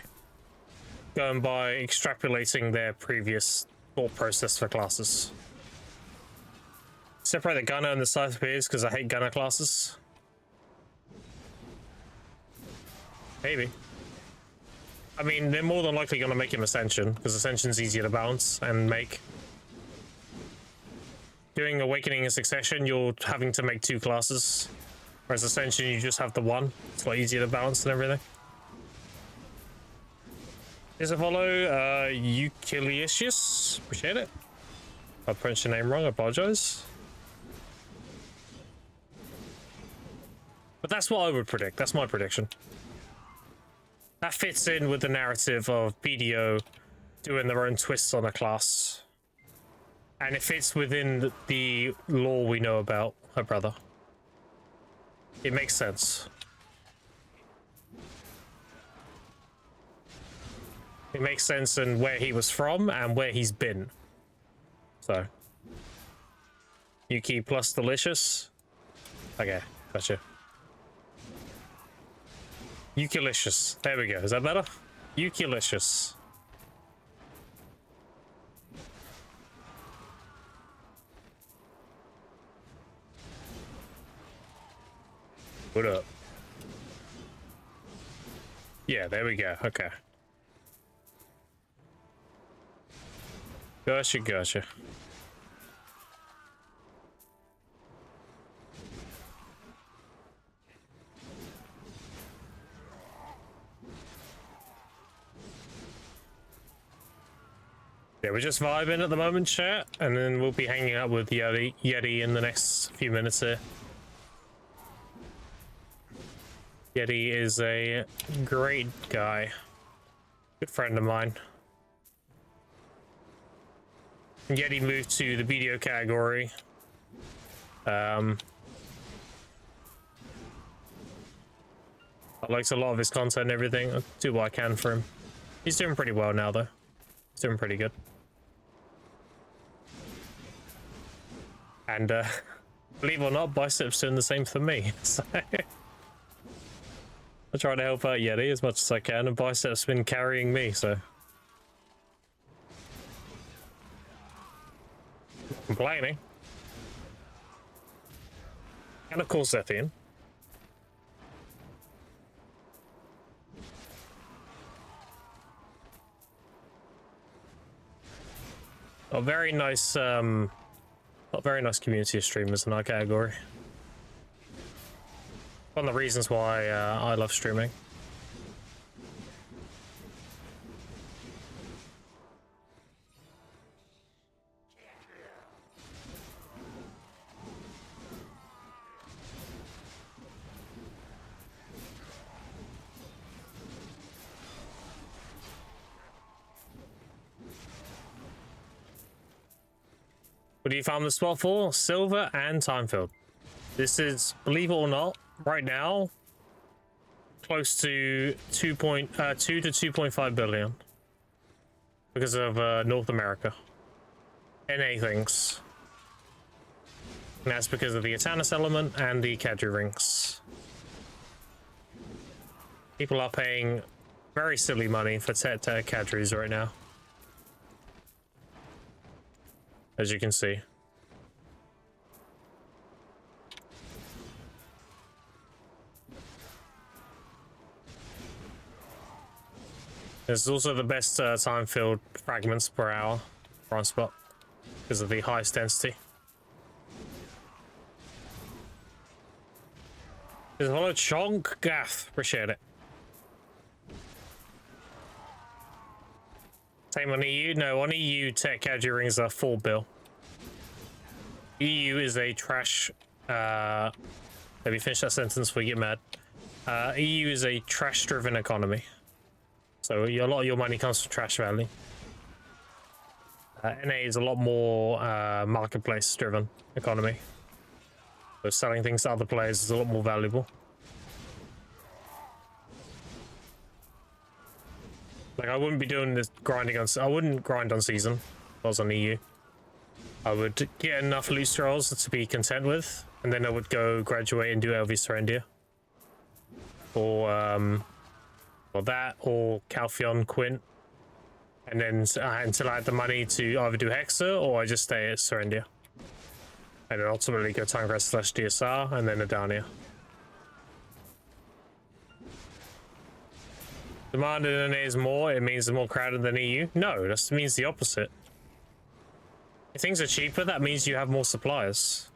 Going by extrapolating their previous thought process for classes. Separate the gunner and the scythe peers because I hate gunner classes. Maybe. I mean, they're more than likely going to make him Ascension, because Ascension's easier to balance and make. Doing Awakening and Succession, you're having to make two classes. Whereas Ascension, you just have the one. It's a lot easier to balance and everything. Here's a follow, Euchilius. Appreciate it. I pronounced your name wrong, I apologize. But that's what I would predict. That's my prediction. That fits in with the narrative of BDO doing their own twists on a class. And it fits within the lore we know about her brother. It makes sense. It makes sense in where he was from and where he's been. So. Yuki plus delicious. Okay, gotcha. Yuki-licious. There we go. Is that better? Yuki-licious. What up? Yeah, there we go. Okay. Gotcha, gotcha. Yeah, we're just vibing at the moment, chat, and then we'll be hanging out with Yeti in the next few minutes here. Yeti is a great guy. Good friend of mine. Yeti moved to the BDO category. I likes a lot of his content and everything. I'll do what I can for him. He's doing pretty well now, though. He's doing pretty good. And, believe it or not, Bicep's doing the same for me. So I try to help out Yeti as much as I can, and Bicep's been carrying me, so. Complaining. And of course, Zethian. A very nice, very nice community of streamers in our category. One of the reasons why I love streaming. What do you farm the spot for? Silver and time filled. This is, believe it or not, right now, close to 2 to 2.5 billion because of North America. NA things. And that's because of the Atanas element and the Kadri rings. People are paying very silly money for Kadris right now. As you can see. This is also the best time-filled fragments per hour front spot because of the highest density. There's a lot of chonk gaff. Appreciate it. Same on EU? No, on EU, tech Kadri rings are full bill. EU is a trash. Let me finish that sentence before you get mad. EU is a trash-driven economy. So a lot of your money comes from trash value. NA is a lot more marketplace-driven economy. So selling things to other players is a lot more valuable. Like, I wouldn't be doing this grinding on... I wouldn't grind on season if I was on EU. I would get enough loot scrolls to be content with, and then I would go graduate and do LV Serendia. Or that, or Calpheon Quint. And then until I had the money to either do Hexa, or I just stay at Serendia. And then ultimately go Timegress / DSR, and then Adania. Demand in NA is more, it means it's more crowded than EU? No, that means the opposite. If things are cheaper, that means you have more suppliers.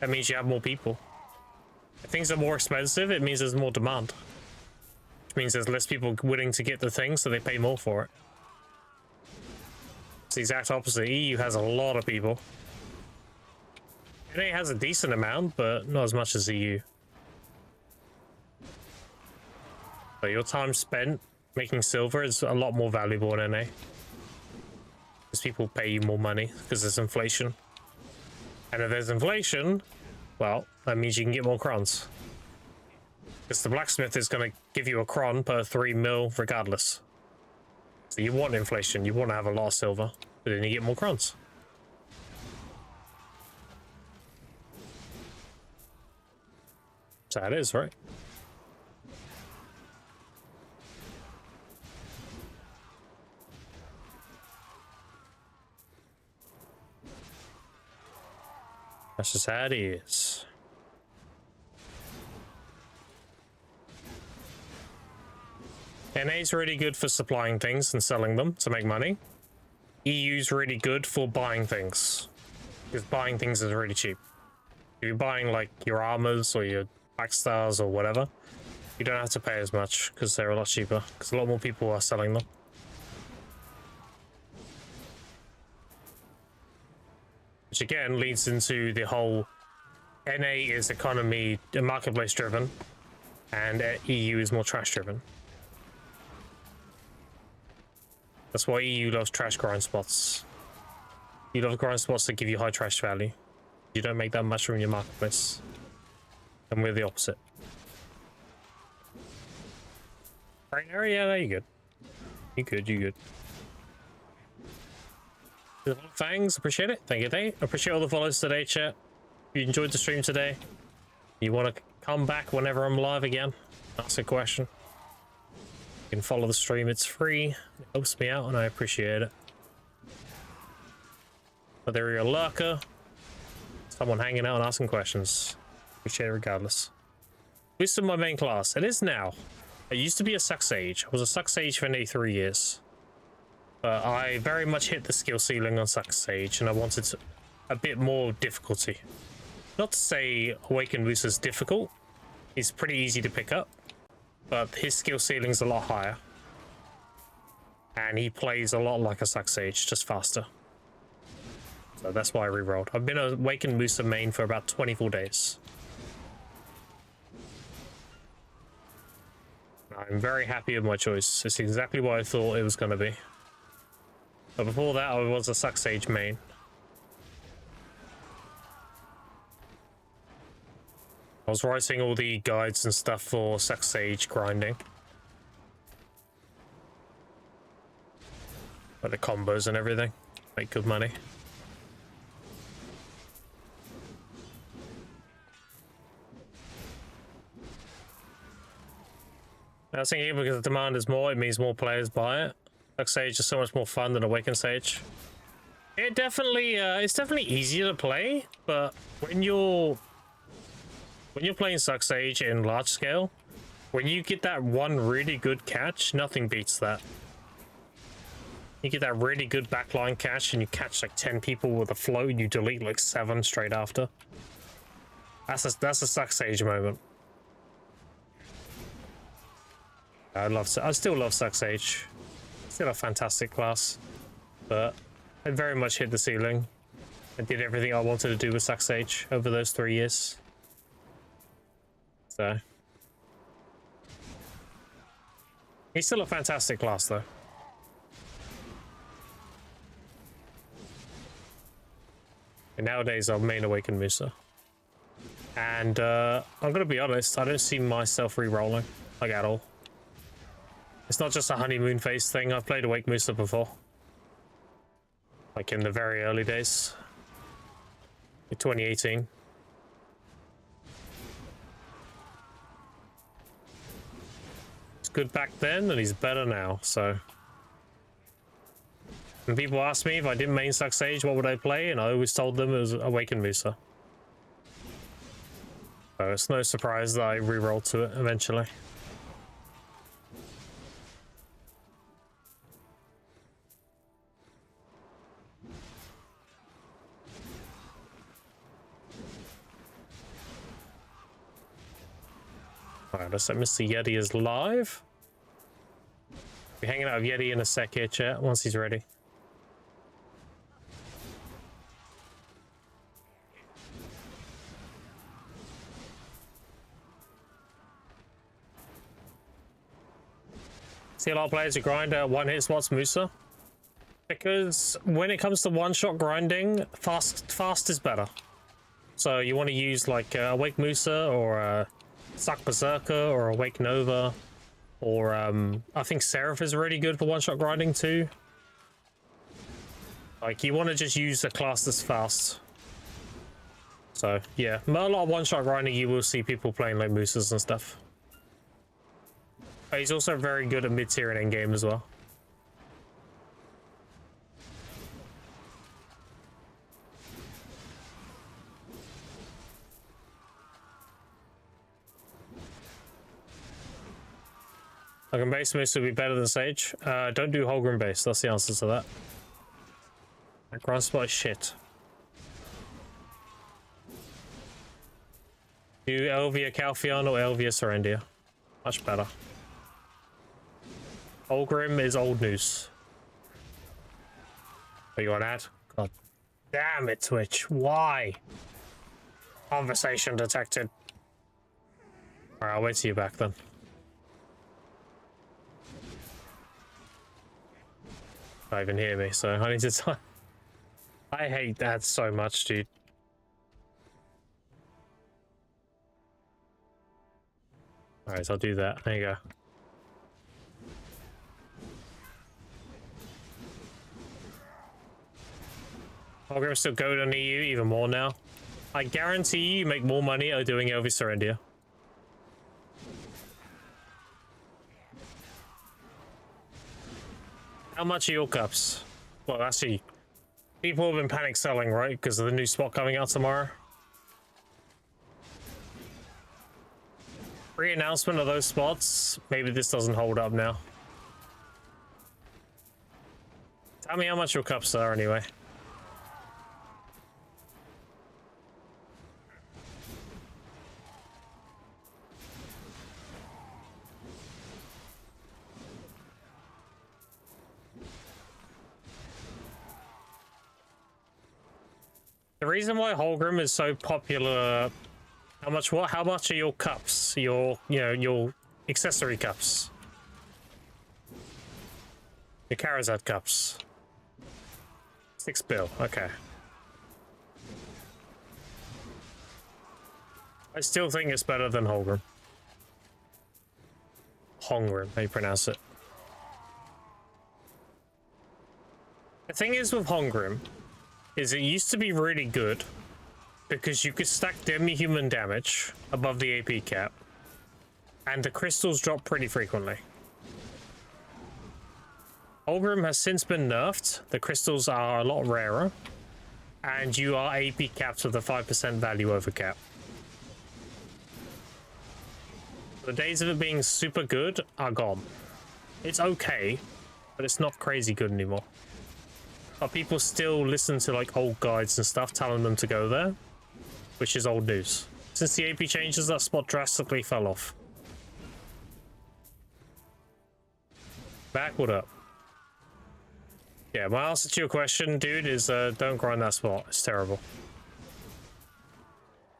That means you have more people. If things are more expensive, it means there's more demand. Which means there's less people willing to get the thing, so they pay more for it. It's the exact opposite. EU has a lot of people. NA has a decent amount, but not as much as EU. So your time spent making silver is a lot more valuable in NA. Because people pay you more money because there's inflation. And if there's inflation, well, that means you can get more crons. Because the blacksmith is going to give you a cron per 3 mil regardless. So you want inflation, you want to have a lot of silver, but then you get more crons. So that is, right? That's just how it is. NA's really good for supplying things and selling them to make money. EU's really good for buying things. Because buying things is really cheap. If you're buying like your armors or your black stars or whatever, you don't have to pay as much because they're a lot cheaper. Because a lot more people are selling them. Which again leads into the whole NA is economy marketplace driven and EU is more trash driven. That's why EU loves trash grind spots. You love grind spots that give you high trash value. You don't make that much from your marketplace. And we're the opposite. Right, Harry? Yeah, you good. You good, you good. Thanks, appreciate it. Thank you, Dave. Appreciate all the follows today, chat. If you enjoyed the stream today, you want to come back whenever I'm live again, ask a question. You can follow the stream, it's free. It helps me out and I appreciate it. Whether you're a lurker, someone hanging out and asking questions, appreciate it regardless. This is my main class. It is now. I used to be a Suck Sage. I was a Suck Sage for nearly 3 years. But I very much hit the skill ceiling on Suck Sage and I wanted a bit more difficulty. Not to say Awakened Moose is difficult. He's pretty easy to pick up. But his skill ceiling's a lot higher. And he plays a lot like a Suck Sage, just faster. So that's why I rerolled. I've been a Awakened Moose main for about 24 days. I'm very happy with my choice. It's exactly what I thought it was going to be. But before that, I was a Suck Sage main. I was writing all the guides and stuff for Suck Sage grinding. Like the combos and everything. Make good money. I was thinking because the demand is more, it means more players buy it. Suck Sage is so much more fun than Awakened Sage. It definitely, it's definitely easier to play, but when you're playing Suck Sage in large scale, when you get that one really good catch, nothing beats that. You get that really good backline catch and you catch like 10 people with a float and you delete like 7 straight after. That's a Suck Sage moment. I still love Suck Sage. Still a fantastic class, but I very much hit the ceiling. I did everything I wanted to do with Suck Sage over those 3 years. So he's still a fantastic class though. And nowadays I'm main Awakened Musa. And I'm gonna be honest, I don't see myself re-rolling, like at all. It's not just a honeymoon phase thing. I've played Awake Musa before. Like in the very early days. In 2018. He's good back then and he's better now, so. When people ask me if I didn't main Suck Sage, what would I play? And I always told them it was Awakened Musa. So it's no surprise that I re-rolled to it eventually. Alright, let's let Mr. Yeti is live. Be hanging out with Yeti in a sec here, chat, once he's ready. See a lot of players who grind one-hit spots Musa. Because when it comes to one-shot grinding, fast is better. So you want to use like Awake Musa or Suck Berserker or Awake Nova. Or I think Seraph is really good for one-shot grinding too. Like you want to just use a class that's fast. So yeah, a lot of one-shot grinding you will see people playing like Musas and stuff. But he's also very good at mid-tier and endgame as well. Holgrim base Musa would be better than Sage. Don't do Holgrim base, that's the answer to that. That ground spot is shit. Do Elvia Calpheon or Elvia Serendia. Much better. Holgrim is old news. What you want to add? God damn it, Twitch. Why? Conversation detected. Alright, I'll wait till you're back then. Don't even hear me, so I need to time. I hate that so much, dude. Alright, so I'll do that. There you go. Holgrim's still gold on EU even more now. I guarantee you make more money out doing Elvis Serendia. How much are your cups? Well, actually, people have been panic selling, right? Because of the new spot coming out tomorrow. Pre-announcement of those spots. Maybe this doesn't hold up now. Tell me how much your cups are anyway. The reason why Holgrim is so popular, how much are your cups? Your accessory cups. Your Charizard cups. 6 bill, okay. I still think it's better than Holgrim. Holgrim, how you pronounce it. The thing is with Holgrim, is it used to be really good because you could stack demi-human damage above the AP cap and the crystals drop pretty frequently. Holgrim has since been nerfed, the crystals are a lot rarer, and you are AP capped with a 5% value over cap. The days of it being super good are gone. It's okay, but it's not crazy good anymore. But people still listen to like old guides and stuff telling them to go there, which is old news. Since the AP changes, that spot drastically fell off. Back, what up? Yeah, my answer to your question, dude, is don't grind that spot. It's terrible.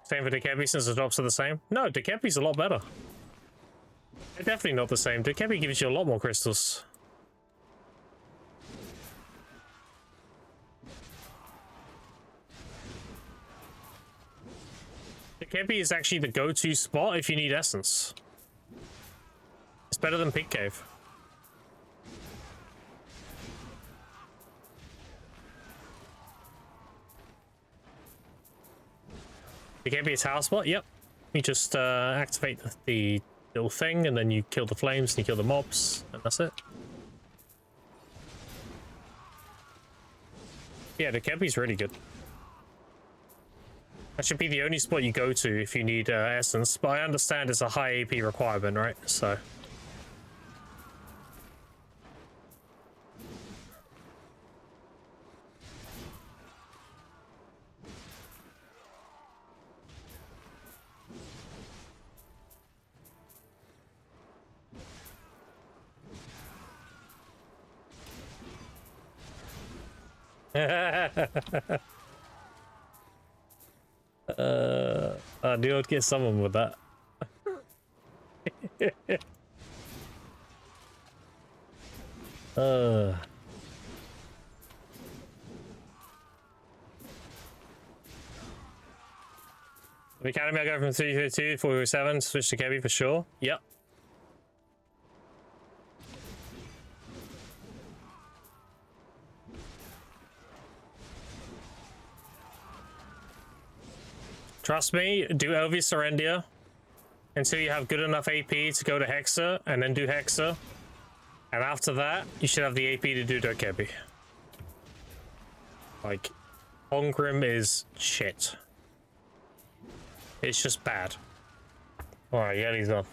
Same for Dekebi since the drops are the same? No, Dekebi's a lot better. They're definitely not the same. Dekebi gives you a lot more crystals. Dekebi is actually the go-to spot if you need essence. It's better than Pig Cave. Dekebi is tower spot, yep. You just activate the little thing and then you kill the flames and you kill the mobs and that's it. Yeah, Dekebi's really good. That should be the only spot you go to if you need essence, but I understand it's a high AP requirement, right? So. I knew I'd get someone with that. The academy, I go from 332 to 407, switch to Kebby for sure. Yep. Trust me, do LV Serendia until you have good enough AP to go to Hexa, and then do Hexa. And after that, you should have the AP to do Dokebi. Like, Ongrim is shit. It's just bad. Alright, Yeti's on.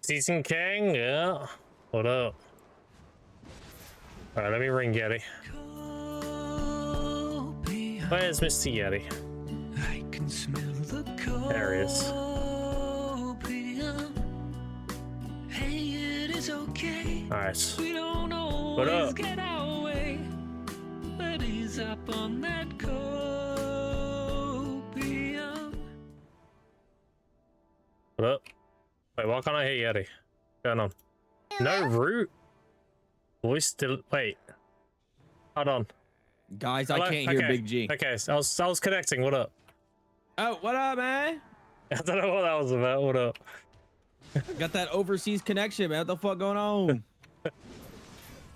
Season King? Yeah. What up? Alright, let me ring Yeti. Where's Mr. Yeti? I can smell the There he is. Hey, it is okay. Alright. We don't What always up? get our way, but he's up on that copium. What up? Wait, why can't I hear Yeti? What's going on? No root? Voice still. Wait. Hold on. Guys, Hello? I can't hear Okay. Big G. Okay, so I was connecting. What up? Oh, what up, man? I don't know what that was about. What up? Got that overseas connection, man. What the fuck going on?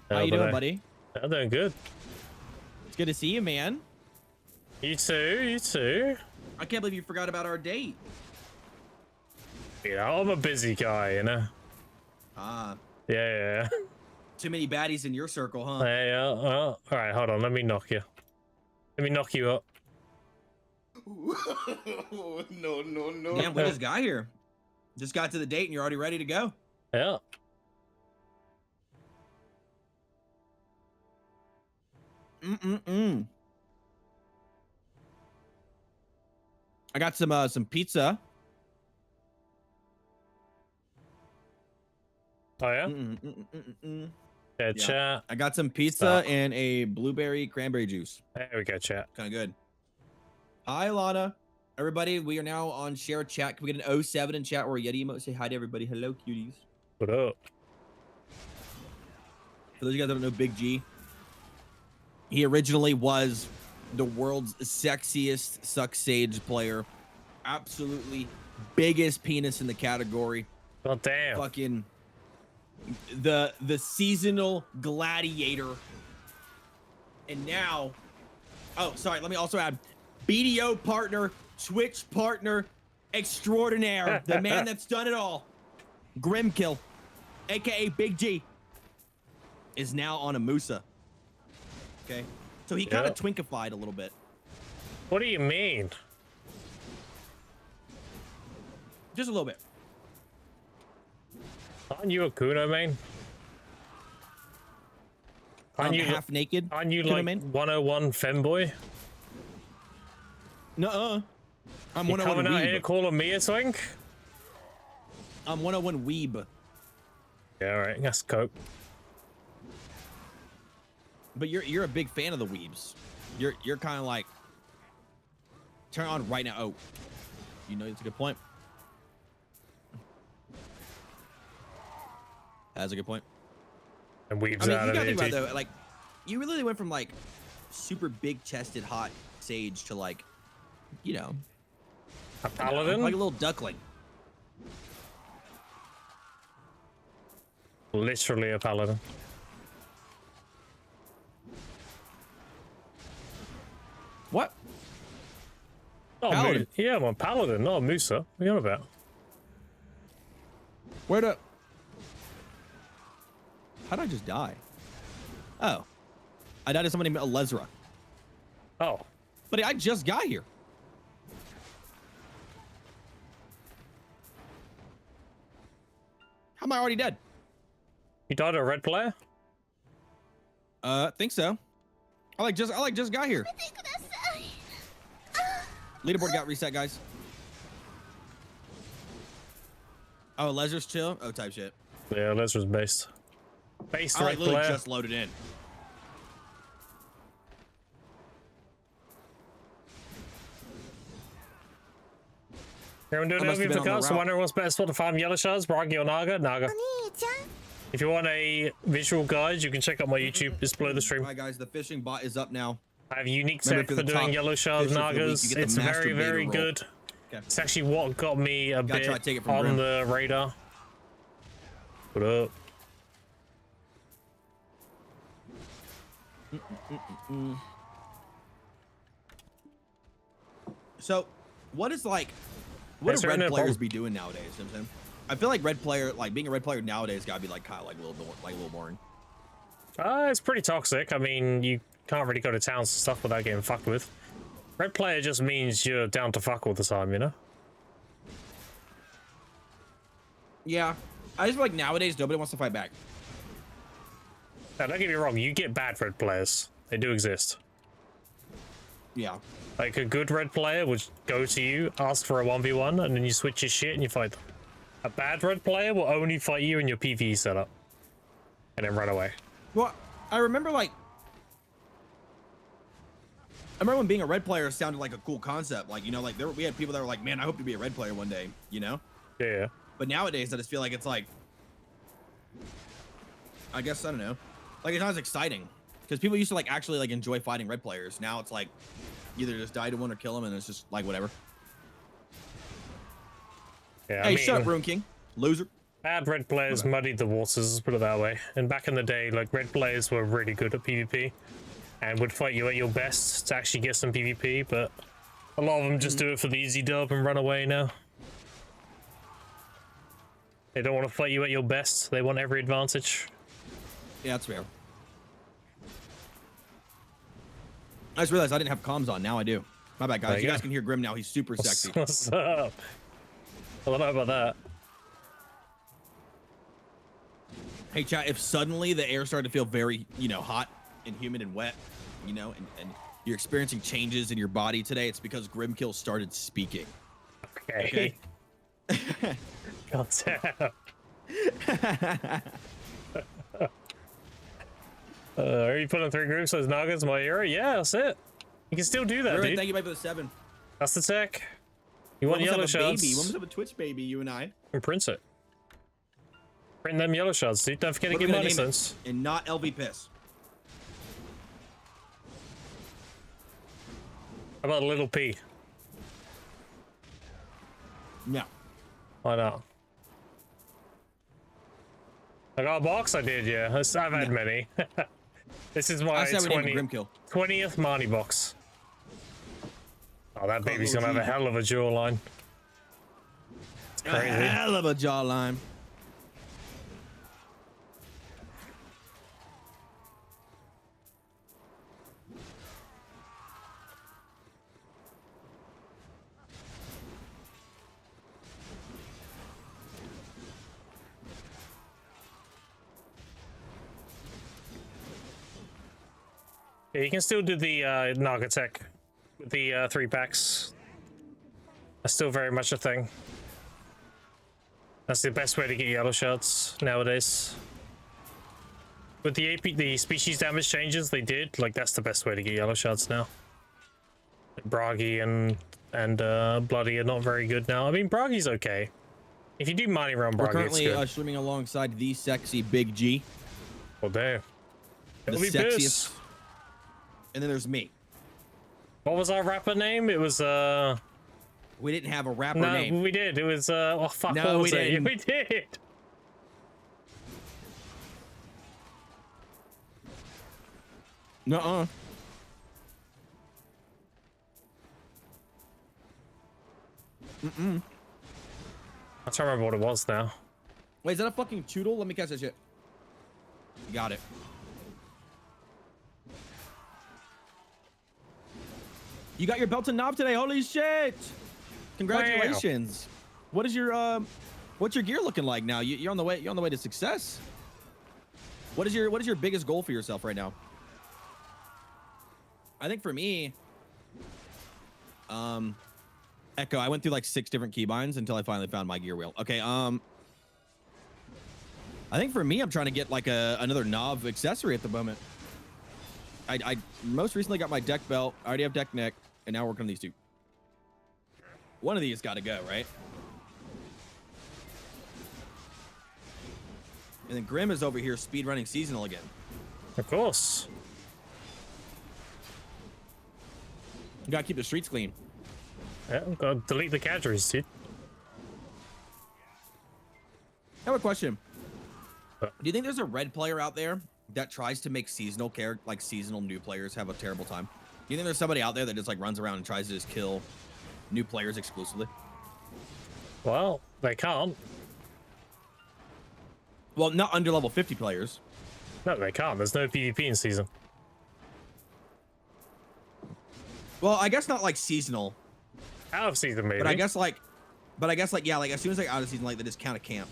How you but doing, buddy? I'm doing good. It's good to see you, man. You too. You too. I can't believe you forgot about our date. You know, I'm a busy guy, you know. Ah, Yeah. too many baddies in your circle, huh? Hey, all right, hold on. Let me knock you. Let me knock you up. No, no, no. Damn, we just got here. Just got to the date and you're already ready to go. Yeah. Mm-mm-mm. I got some pizza. Oh yeah. Mm-mm-mm-mm-mm. Yeah, Yeah. chat. I got some pizza and a blueberry cranberry juice. There we go, chat. Kind of good. Hi, Lana. Everybody, we are now on share chat. Can we get an 07 in chat or a Yeti emote? Say hi to everybody. Hello, cuties. What up? For those of you guys that don't know Big G, he originally was the world's sexiest Suck Sage player. Absolutely biggest penis in the category. God damn. Fucking the seasonal gladiator. And now, oh, sorry, let me also add BDO partner, Twitch partner extraordinaire, the man that's done it all. Grimkill, aka Big G, is now on a Musa. Okay, so he kind of twinkified a little bit. What do you mean? Just a little bit. Aren't you a Kuno main? Aren't you half naked? Aren't you Kuno like main? 101 femboy? Nuh-uh. I'm You 101 coming out here weeb. calling me a twink? I'm 101 weeb. Yeah, alright, that's cope. But you're a big fan of the weebs. You're kind of like turn on right now. Oh, you know, it's a good point. That's a good point. And weaves I mean, out you of gotta it. think about it, though, like you really went from like super big chested hot sage to like, you know, A paladin? like a little duckling. Literally a paladin. What? Oh, Paladin? yeah, I'm a paladin, not a Musa. What are you on about? Where the? How did I just die? Oh, I died to somebody named Alezra. Oh, Buddy, I just got here. How am I already dead? you died a red player? Think so. I just got here. Leaderboard got reset, guys. Oh, Lezer's chill. Oh, type shit. Yeah, this was based. Based I red literally player. just loaded in. Everyone doing I must anything have for been on the cups? route. Wondering what's better spot to farm yellow shards, Bragi or Naga? Naga. If you want a visual guide, you can check out my YouTube. It's below the All stream. right, guys, the fishing bot is up now. I have a unique Remember, tech for for the doing top yellow shards fisher for the week, nagas. you get the It's very, masturbator very roll. good. Okay. It's actually what got me a Gotta try to bit take it from on Grim. the radar. What up? So, what is like, what Yes, do sir, red no players problem. be doing nowadays? You know what I'm saying? I feel like red player, like being a red player nowadays, gotta be like kind of like a little boring. It's pretty toxic. I mean, you can't really go to towns and stuff without getting fucked with. Red player just means you're down to fuck all the time, you know? Yeah, I just feel like nowadays nobody wants to fight back. Now, don't get me wrong, you get bad red players. They do exist. Yeah, Like, a good red player would go to you, ask for a 1v1, and then you switch your shit and you fight them. A bad red player will only fight you in your PvE setup. And then run away. well, I remember like, I remember when being a red player sounded like a cool concept. Like, you know, like we had people that were like, man, I hope to be a red player one day, you know? Yeah. But nowadays, I just feel like it's like, I guess, I don't know. Like, it's not as exciting. Because people used to, like, actually, like, enjoy fighting red players. Now it's like, either just die to one or kill them, and it's just, like, whatever. Yeah, Hey, I mean, shut up, Rune King. Loser. bad red players muddied the waters, let's put it that way. And back in the day, like, red players were really good at PvP. And would fight you at your best to actually get some PvP, but a lot of them just do it for the easy dub and run away now. They don't want to fight you at your best. They want every advantage. Yeah, that's fair. I just realized I didn't have comms on. Now I do. My bad, There guys. you You guys go. can hear Grim now. He's super sexy. What's up? I don't know about that. Hey, chat, if suddenly the air started to feel very, you know, hot and humid and wet, you know, and you're experiencing changes in your body today, it's because Grimkill started speaking. Okay. God damn. Are you putting 3 groups as Nagas in my era? Yeah, that's it. You can still do that, Ruin, dude. thank you, mate, for the 7. That's the tech. You want We yellow almost have a shards? baby. We almost have a Twitch baby, you and I. And print it. Print them yellow shards, dude. Don't forget to What are give we gonna money name it? sense. And not LV Piss. How about Little P? No. Why not? I got a box? I did, yeah. I've had many. This is my I said we named it 20th Grimkill. Marnie box. Oh, that baby's little gonna have a G. hell of a jawline. It's A crazy. hell of a jawline. Yeah, you can still do the Naga tech with the 3 packs. That's still very much a thing. That's the best way to get yellow shards nowadays. With the AP, the species damage changes they did, like that's the best way to get yellow shards now. Bragi and Bloody are not very good now. I mean, Bragi's okay. If you do money around We're Bragi, it's currently good. streaming alongside the sexy Big G. Well, there. The It'll be sexiest. Piss. And then there's me. What was our rapper name? It was We didn't have a rapper no, name. we did. It was oh fuck, No, what was we it? didn't. We did. Nuh-uh. I can't remember what it was now. Wait, is that a fucking choodle? Let me catch that shit. Got it. You got your belt and knob today. Holy shit! Congratulations. What is your what's your gear looking like now? You're on the way. You're on the way to success. What is your biggest goal for yourself right now? I think for me, Echo. I went through like 6 different keybinds until I finally found my gear wheel. Okay. I think for me, I'm trying to get like another knob accessory at the moment. I most recently got my deck belt. I already have deck neck, and now we're working on these 2. One of these got to go, right? And then Grim is over here speedrunning seasonal again. Of course. You gotta keep the streets clean. Yeah, gotta delete the categories, dude. I have a question. Do you think there's a red player out there that tries to make seasonal seasonal new players have a terrible time? Do you think there's somebody out there that just like runs around and tries to just kill new players exclusively? Well, they can't. Well, not under level 50 players. No, they can't. There's no PvP in season. Well, I guess not like seasonal, Out of season, maybe. but I guess like yeah, like as soon as like out of season, like they just count a camp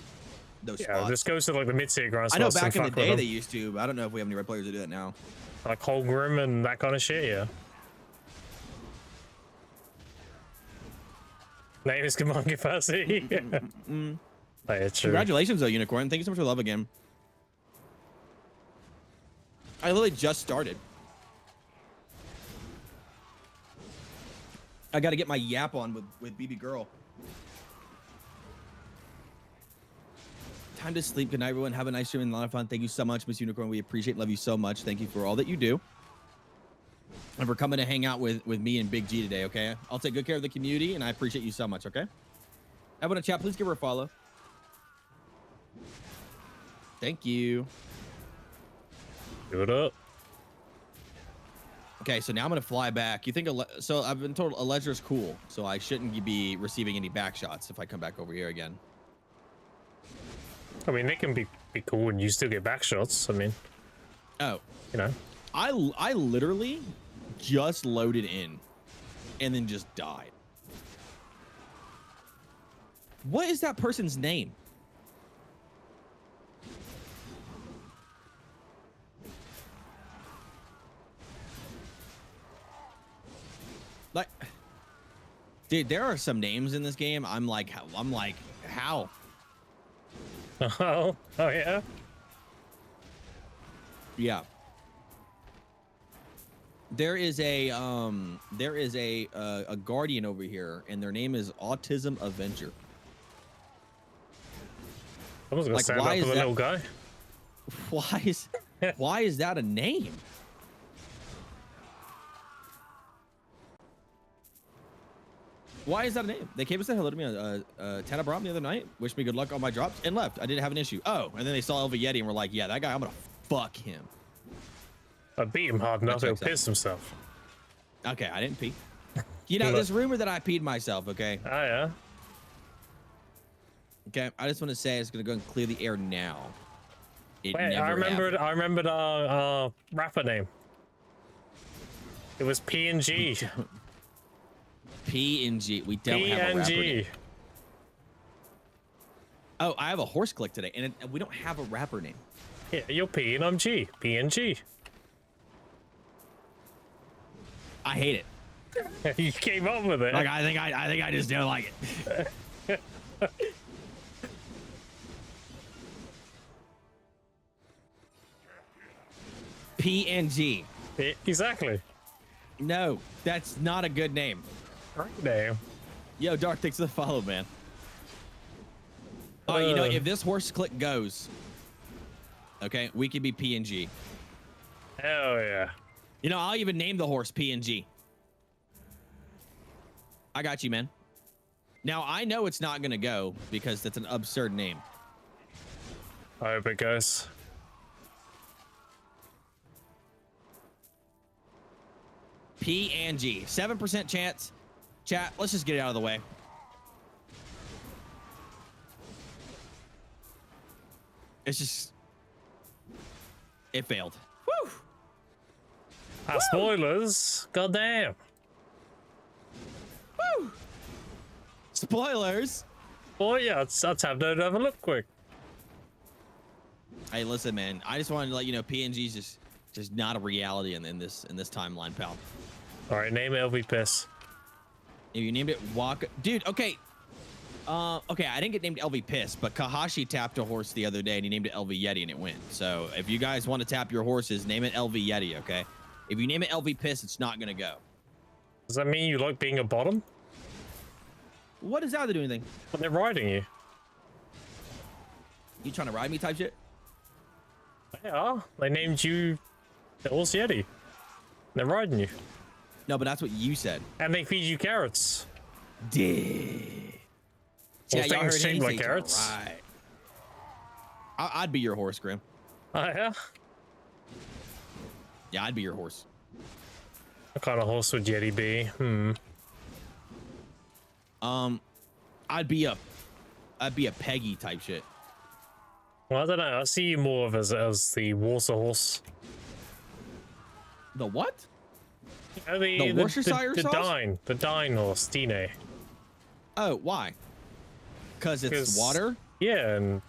those Yeah, spots. this goes to like the mid-tier grind I know spots and back in the fuck with day them. they used to, but I don't know if we have any red players that do that now. Like Holgrim and that kind of shit, yeah. Name is Command Capacity. Yeah, true. Congratulations though, Unicorn. Thank you so much for the love again. I literally just started. I got to get my yap on with BB Girl. Time to sleep. Good night, everyone. Have a nice stream and a lot of fun. Thank you so much, Miss Unicorn. We appreciate, love you so much. Thank you for all that you do. And for coming to hang out with me and Big G today, okay? I'll take good care of the community, and I appreciate you so much, okay? Everyone in chat, please give her a follow. Thank you. Give it up. Okay, so now I'm gonna fly back. You think so? I've been told Ledger's cool, so I shouldn't be receiving any back shots if I come back over here again. I mean, they can be cool and you still get back shots. I mean, Oh, you know. I literally just loaded in, and then just died. What is that person's name? Like, dude, there are some names in this game. I'm like, how? Oh yeah. Yeah. There is a guardian over here, and their name is Autism Avenger. I was gonna Like, stand why up is for the that- little guy. Why is that a name? Why is that a name? They came and said hello to me on Tana Brom the other night, wished me good luck on my drops, and left. I didn't have an issue. Oh, and then they saw Elva Yeti and were like, yeah, that guy, I'm gonna fuck him. I beat him hard enough, he'll checks out. piss himself. Okay, I didn't pee. You know, there's rumor that I peed myself, okay? Oh yeah. Okay, I just want to say it's gonna go and clear the air now. It Wait, never happened. I remembered our rapper name. It was P&G. P&G. We don't have a rapper name. P&G. Oh, I have a horse click today, and we don't have a rapper name. Yeah, you're P and I'm G. P&G. I hate it. You came up with it. Like I think I just don't like it. P&G. Yeah, exactly. No, that's not a good name. Great name. Yo, Dark, thanks for the follow, man. Oh, you know, if this horse click goes, okay, we could be P&G. Hell yeah. You know, I'll even name the horse P&G. I got you, man. Now, I know it's not going to go because that's an absurd name. I hope it goes. P&G. 7% chance. Chat, let's just get it out of the way. It's just... It failed. Woo! Spoilers. Goddamn. Woo! Spoilers! Oh yeah, let's have to have a look quick. Hey, listen, man. I just wanted to let you know P&G's just not a reality in this timeline, pal. All right, name it LV Piss. If you named it Waka, dude. Okay, okay. I didn't get named LV Piss, but Kahashi tapped a horse the other day and he named it LV Yeti and it went. So if you guys want to tap your horses, name it LV Yeti. Okay. If you name it LV Piss, it's not gonna go. Does that mean you like being a bottom? What does that have to do anything? But they're riding you. You trying to ride me type shit? They are. They named you the Horse Yeti. They're riding you. No, but that's what you said. And they feed you carrots. Did. Well, things shaped like carrots. Right. I'd be your horse, Grim. Oh, yeah? Yeah, I'd be your horse. What kind of horse would Yeti be? I'd be a Peggy type shit. Well, I don't know. I see you more of as the water horse. The what? The Worcestershire sauce? The Dine horse, Dine. Oh, why? Because it's water? Yeah, and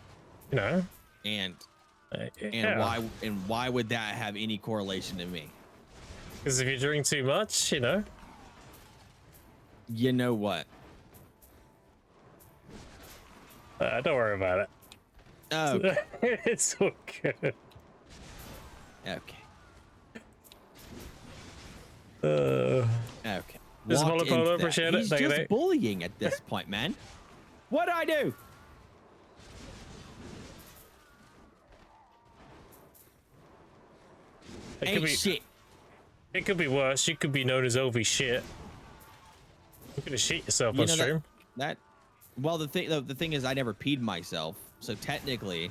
you know. And Yeah. why would that have any correlation to me? Because if you drink too much, you know. You know what? Don't worry about it. Oh, okay. It's all good. Okay. This is Walk Polo into Polo, that. appreciate it. He's Thank you, just mate. bullying at this point, man. What'd I do? It Ain't shit. It could be worse. You could be known as OV shit. You could have shit yourself on stream. Well, the thing is, I never peed myself, so technically.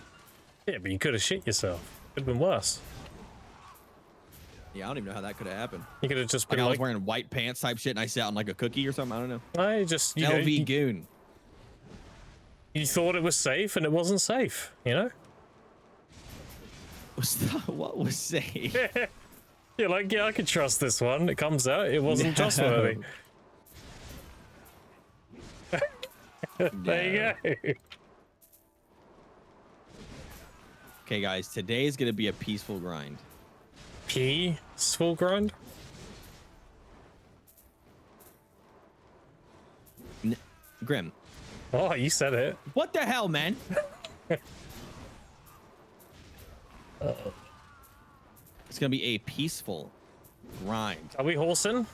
Yeah, but you could have shit yourself. Could have been worse. Yeah, I don't even know how that could have happened. You could have just been I was like, wearing white pants type shit, and I sat on like a cookie or something. I don't know. I just you know, LV goon. you thought it was safe and it wasn't safe. You know. What was safe? You're like, yeah, I can trust this one. It comes out, it wasn't trustworthy. There you go. Okay, guys, today is gonna be a peaceful grind. Peaceful grind? Grim. Oh, you said it. What the hell, man? It's gonna be a peaceful grind. Are we horsing?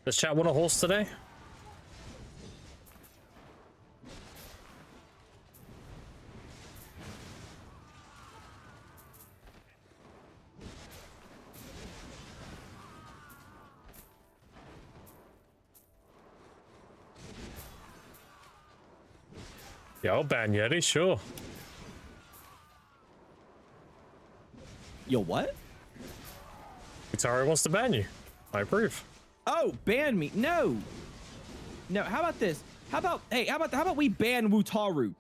Does chat want a horse today? Yeah, I'll ban Yeti, sure. Yo, what? Atari wants to ban you. I approve. Oh, ban me? No. No. How about this? How about we ban Wutaru?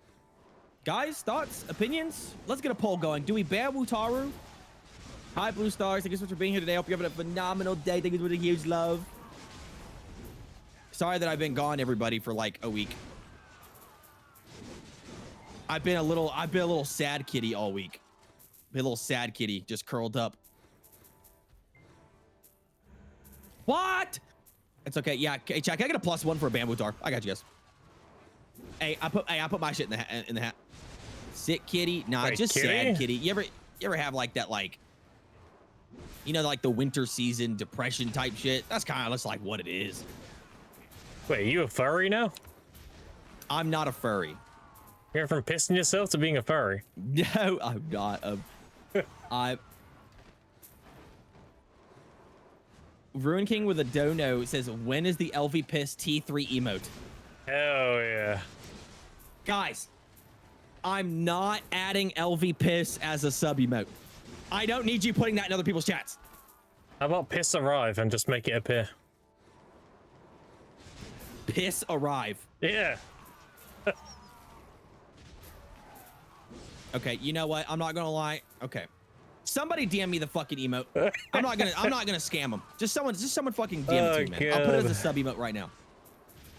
Guys, thoughts, opinions? Let's get a poll going. Do we ban Wutaru? Hi, Blue Stars. Thank you so much for being here today. I hope you're having a phenomenal day. Thank you for the huge love. Sorry that I've been gone, everybody, for like a week. I've been a little sad kitty all week. Been a little sad kitty, just curled up. What? It's okay. Yeah, hey, Jack, can I get a +1 for a bamboo tar? I got you guys. Hey, I put my shit in the hat. Sit kitty. Nah, Wait, just kitty? sad kitty. You ever have like that, like, you know, like the winter season depression type shit? That's kind of just like what it is. Wait, are you a furry now? I'm not a furry. You're from pissing yourself to being a furry. No, I'm not. I Ruin King with a dono says, when is the LV Piss T3 emote? Hell yeah. Guys, I'm not adding LV Piss as a sub emote. I don't need you putting that in other people's chats. How about piss arrive and just make it appear? Piss arrive. Yeah. Okay, you know what? I'm not gonna lie. Okay. Somebody DM me the fucking emote. I'm not gonna scam them. Just someone fucking DM it to me, man. I'll put it as a sub emote right now.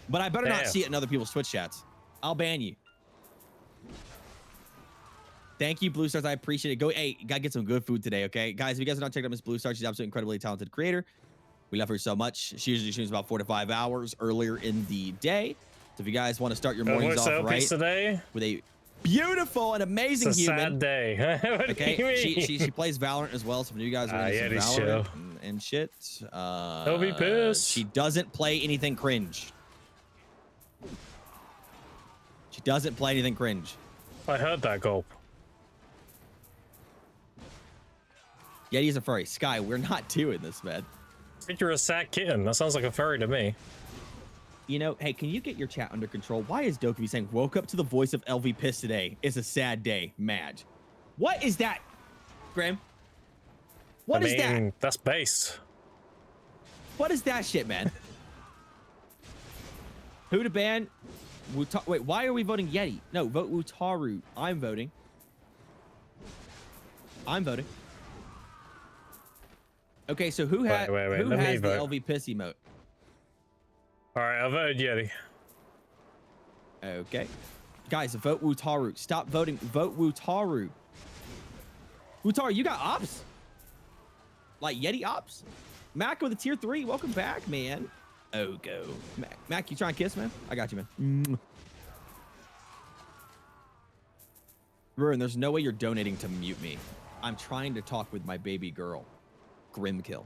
But I better not see it in other people's Twitch chats. I'll ban you. Thank you, Blue Stars. I appreciate it. Hey, gotta get some good food today, okay? Guys, if you guys have not checked out Miss Blue Star, she's absolutely incredibly talented creator. We love her so much. She usually streams about 4 to 5 hours earlier in the day. So if you guys want to start your mornings off right today with a beautiful and amazing it's a human. Sad day. Okay, she plays Valorant as well. So if you guys are into some Valorant and shit, Don't be pissed. She doesn't play anything cringe. She doesn't play anything cringe. I heard that gulp. Yeti's a furry. Sky, we're not doing this, man. I think you're a sad kitten. That sounds like a furry to me. You know, hey, can you get your chat under control? Why is Dokkaebi saying, woke up to the voice of LV Piss today? It's a sad day. Madge. What is that, Graham? What is that? That's base. What is that shit, man? Who to ban? Wait, why are we voting Yeti? No, vote Wutaru. I'm voting. I'm voting. Okay, so who has Wait, who let me has the vote. LV Piss emote? All right, I voted Yeti. Okay. Guys, vote Wutaru. Stop voting. Vote Wutaru. Wutaru, you got ops? Like Yeti ops? Mac with a tier 3. Welcome back, man. Oh, go. Mac, you trying to kiss, man? I got you, man. Ruin, there's no way you're donating to mute me. I'm trying to talk with my baby girl. Grimkill.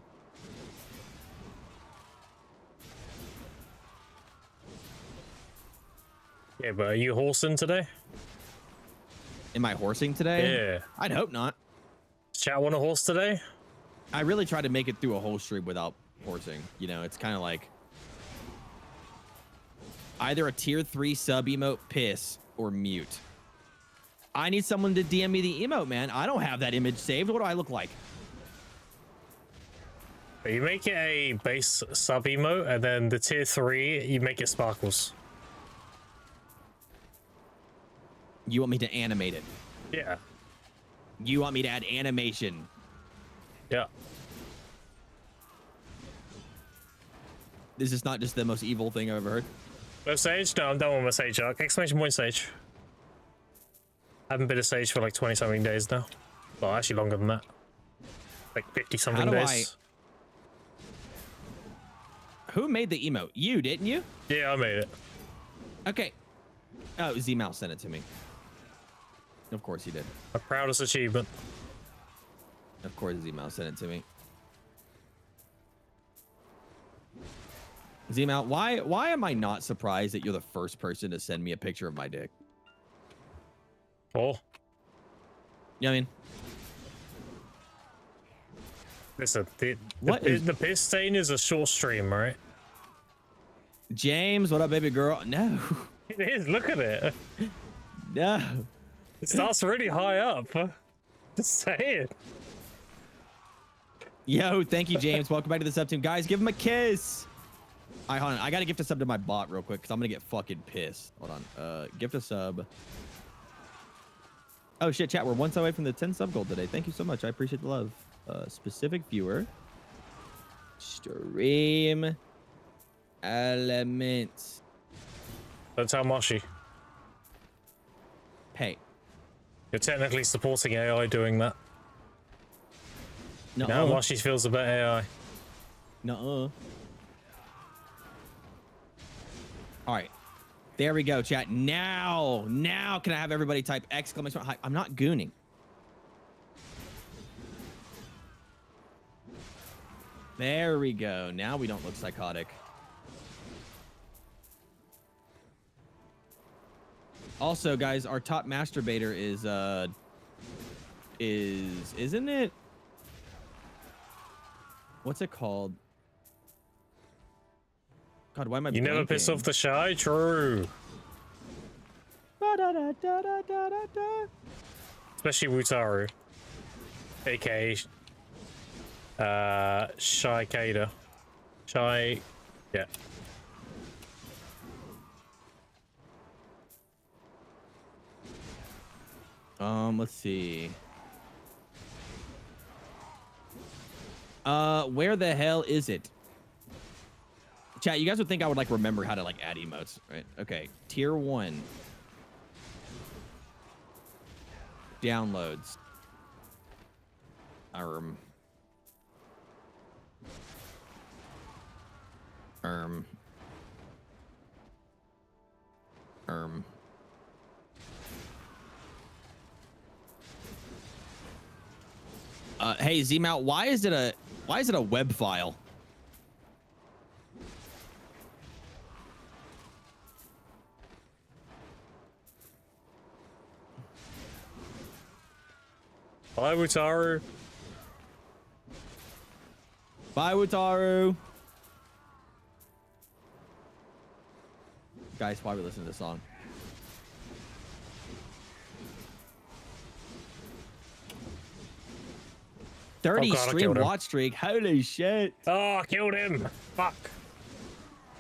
Yeah, but are you horsing today? Am I horsing today? Yeah. I'd hope not. Does chat want a horse today? I really tried to make it through a whole stream without horsing. You know, it's kind of like either a tier 3 sub emote piss or mute. I need someone to DM me the emote, man. I don't have that image saved. What do I look like? But you make it a base sub emote, and then the tier 3, you make it sparkles. You want me to animate it? Yeah. You want me to add animation? Yeah. This is not just the most evil thing I've ever heard. No Sage? No, I'm done with my Sage arc. Exclamation point Sage. I haven't been a Sage for like 20 something days now. Well, actually longer than that. Like 50 something How do days. Who made the emote? You, didn't you? Yeah, I made it. Okay. Oh, Z-Mouse sent it to me. Of course he did. My proudest achievement. Of course Z-Mouse sent it to me. Z-Mouse, why am I not surprised that you're the first person to send me a picture of my dick? Oh. You know what I mean? Listen, What is- the piss stain is a short stream, right? James, what up, baby girl? No. It is, look at it. No. It starts really high up. Just say it. Yo, thank you, James. Welcome back to the sub team. Guys, give him a kiss. All right, hold on. I got to gift a sub to my bot real quick because I'm going to get fucking pissed. Hold on. Gift a sub. Oh, shit, chat. We're one sub away from the 10 sub goal today. Thank you so much. I appreciate the love. Specific viewer. Stream elements. Don't tell Moshi. Hey. You're technically supporting AI doing that. No. Now Moshi feels about AI. No. All right. There we go, chat. Now can I have everybody type exclamation mark? I'm not gooning. There we go. Now we don't look psychotic. Also, guys, our top masturbator isn't it? What's it called? God, why am I You never piss blanking? off the shy? True. Especially Wutaru. AKA Shy Kada. Shy, yeah. Let's see. Where the hell is it? Chat, you guys would think I would like remember how to like add emotes, right? Okay, tier 1. Downloads. Hey Zmount, why is it a web file? Bye, Wutaru. Bye, Wutaru. Guys, why we listen to this song? Oh 30 God, I stream killed him. watch streak. Holy shit. Oh, I killed him. Fuck.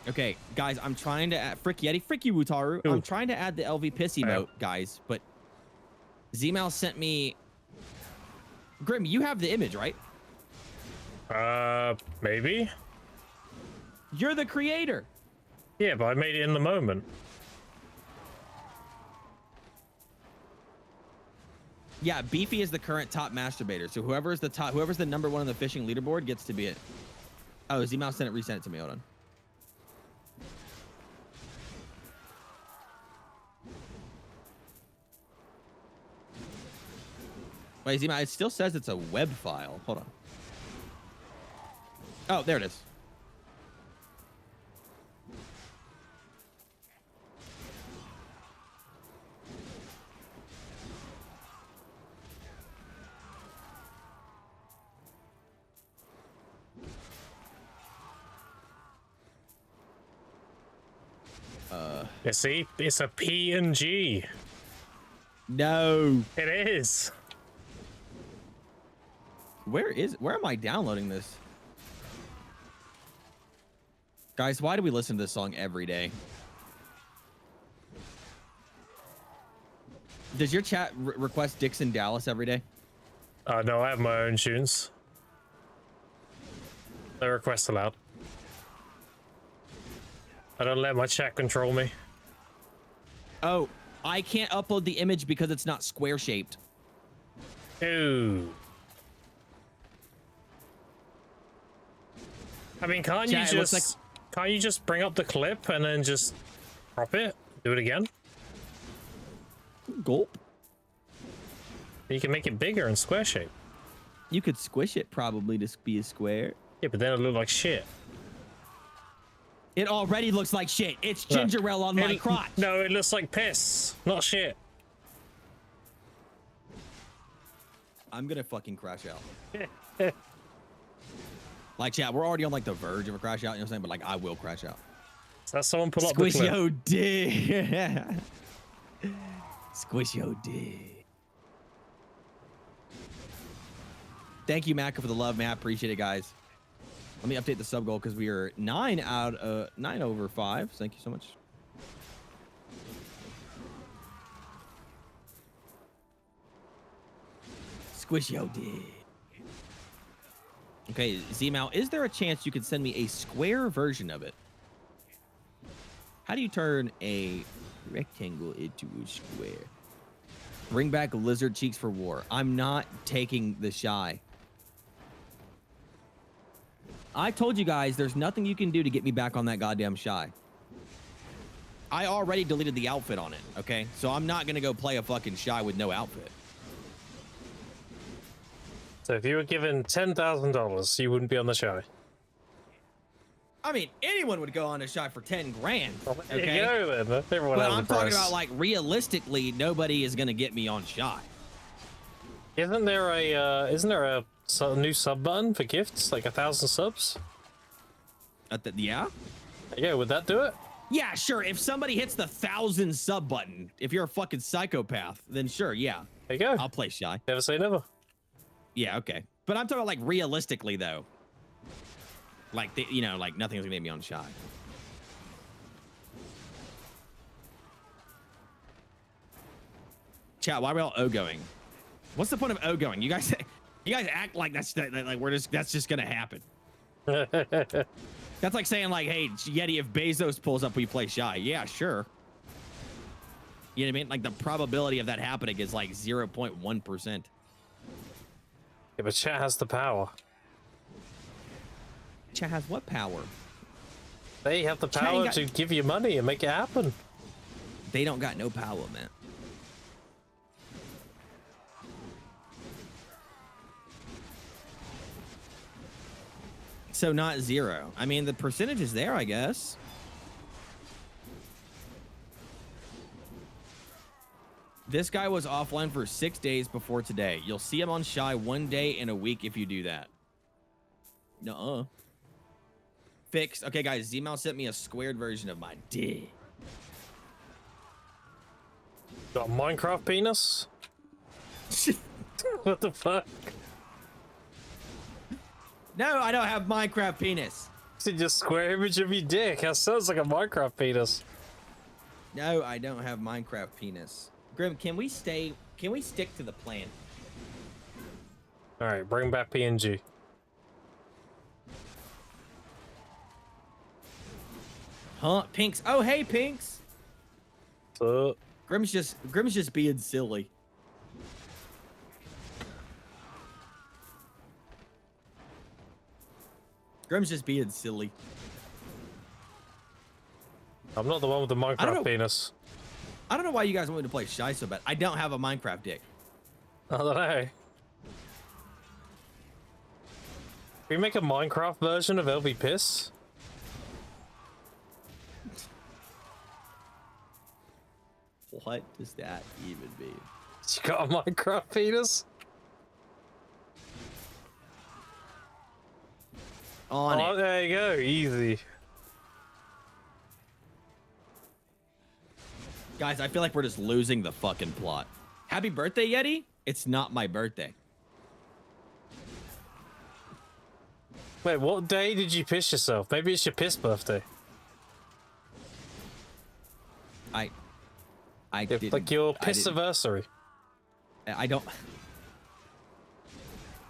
Okay, guys, I'm trying to add Frick Yeti, Frick you, Wutaru. Ooh. I'm trying to add the LV piss emote, guys, but Zmal sent me. Grim, you have the image, right? Maybe? You're the creator. Yeah, but I made it in the moment. Yeah, Beefy is the current top masturbator. So whoever's the top, whoever's the number one on the fishing leaderboard gets to be it. Oh, Zmal sent it, resent it to me. Hold on. Wait, Zmal, it still says it's a web file. Hold on. Oh, there it is. You see, it's a PNG. No. It is. Where am I downloading this? Guys, why do we listen to this song every day? Does your chat request Dixon Dallas every day? No, I have my own tunes. No requests allowed. I don't let my chat control me. Oh, I can't upload the image because it's not square shaped. Ooh. I mean, can't Chat, it you looks just can't you just bring up the clip and then just crop it? Do it again? Gulp. You can make it bigger in square shape. You could squish it probably to be a square. Yeah, but then it'll look like shit. It already looks like shit. It's ginger ale on my crotch. No, it looks like piss, not shit. I'm gonna fucking crash out. Like, chat, we're already on like the verge of a crash out, you know what I'm saying? But like, I will crash out. So someone pull up the Squish clip. yo dick. Squish yo dick. Thank you, Macca, for the love, man. I appreciate it, guys. Let me update the sub goal because we are 9 over 5. Thank you so much. Squish yo dick. Okay, Zmal, is there a chance you could send me a square version of it? How do you turn a rectangle into a square? Bring back lizard cheeks for war. I'm not taking the shy. I told you guys there's nothing you can do to get me back on that goddamn shy. I already deleted the outfit on it, okay? So I'm not gonna go play a fucking shy with no outfit. So if you were given $10,000, you wouldn't be on the show. I mean, anyone would go on a shy for 10 grand, There okay? you go, then. Everyone But has I'm a talking price. about, like, realistically, nobody is gonna get me on shy. Isn't there a new sub button for gifts, like 1,000 subs? Yeah? Yeah, would that do it? Yeah, sure. If somebody hits the 1,000 sub button, if you're a fucking psychopath, then sure, yeah. There you go. I'll play shy. Never say never. Yeah, okay. But I'm talking about, like, realistically, though. Like, you know, like, nothing's gonna make me on shy. Chat, why are we all O-going? What's the point of O-going? You guys act like that's just gonna happen. That's like saying, like, hey, Yeti, if Bezos pulls up, we play shy. Yeah, sure. You know what I mean? Like, the probability of that happening is like 0.1%. Yeah, but chat has the power. Chat has what power? They have the Chat power ain't to give you money and make it happen. They don't got no power, man. So not 0. I mean, the percentage is there, I guess. This guy was offline for 6 days before today. You'll see him on Shy 1 day in a week if you do that. Nuh-uh. Fixed. Okay, guys, Z-Mal sent me a squared version of my dick. Got a Minecraft penis? What the fuck? No, I don't have Minecraft penis. It's just square image of your dick. That sounds like a Minecraft penis. No, I don't have Minecraft penis. Grim, can we stick to the plan? Alright, bring back PNG. Huh? Pinks. Oh, hey, Pinks. So, Grim's just being silly. Grim's just being silly. I'm not the one with the know. Minecraft penis. I don't know why you guys want me to play Shy so bad. I don't have a Minecraft dick. I don't know. Can we make a Minecraft version of LV Piss? What does that even mean? You got a Minecraft penis? On Oh, it. there you go. Easy. Guys, I feel like we're just losing the fucking plot. Happy birthday, Yeti? It's not my birthday. Wait, what day did you piss yourself? Maybe it's your piss birthday. I It's didn't. like your I didn't- piss-iversary. I don't.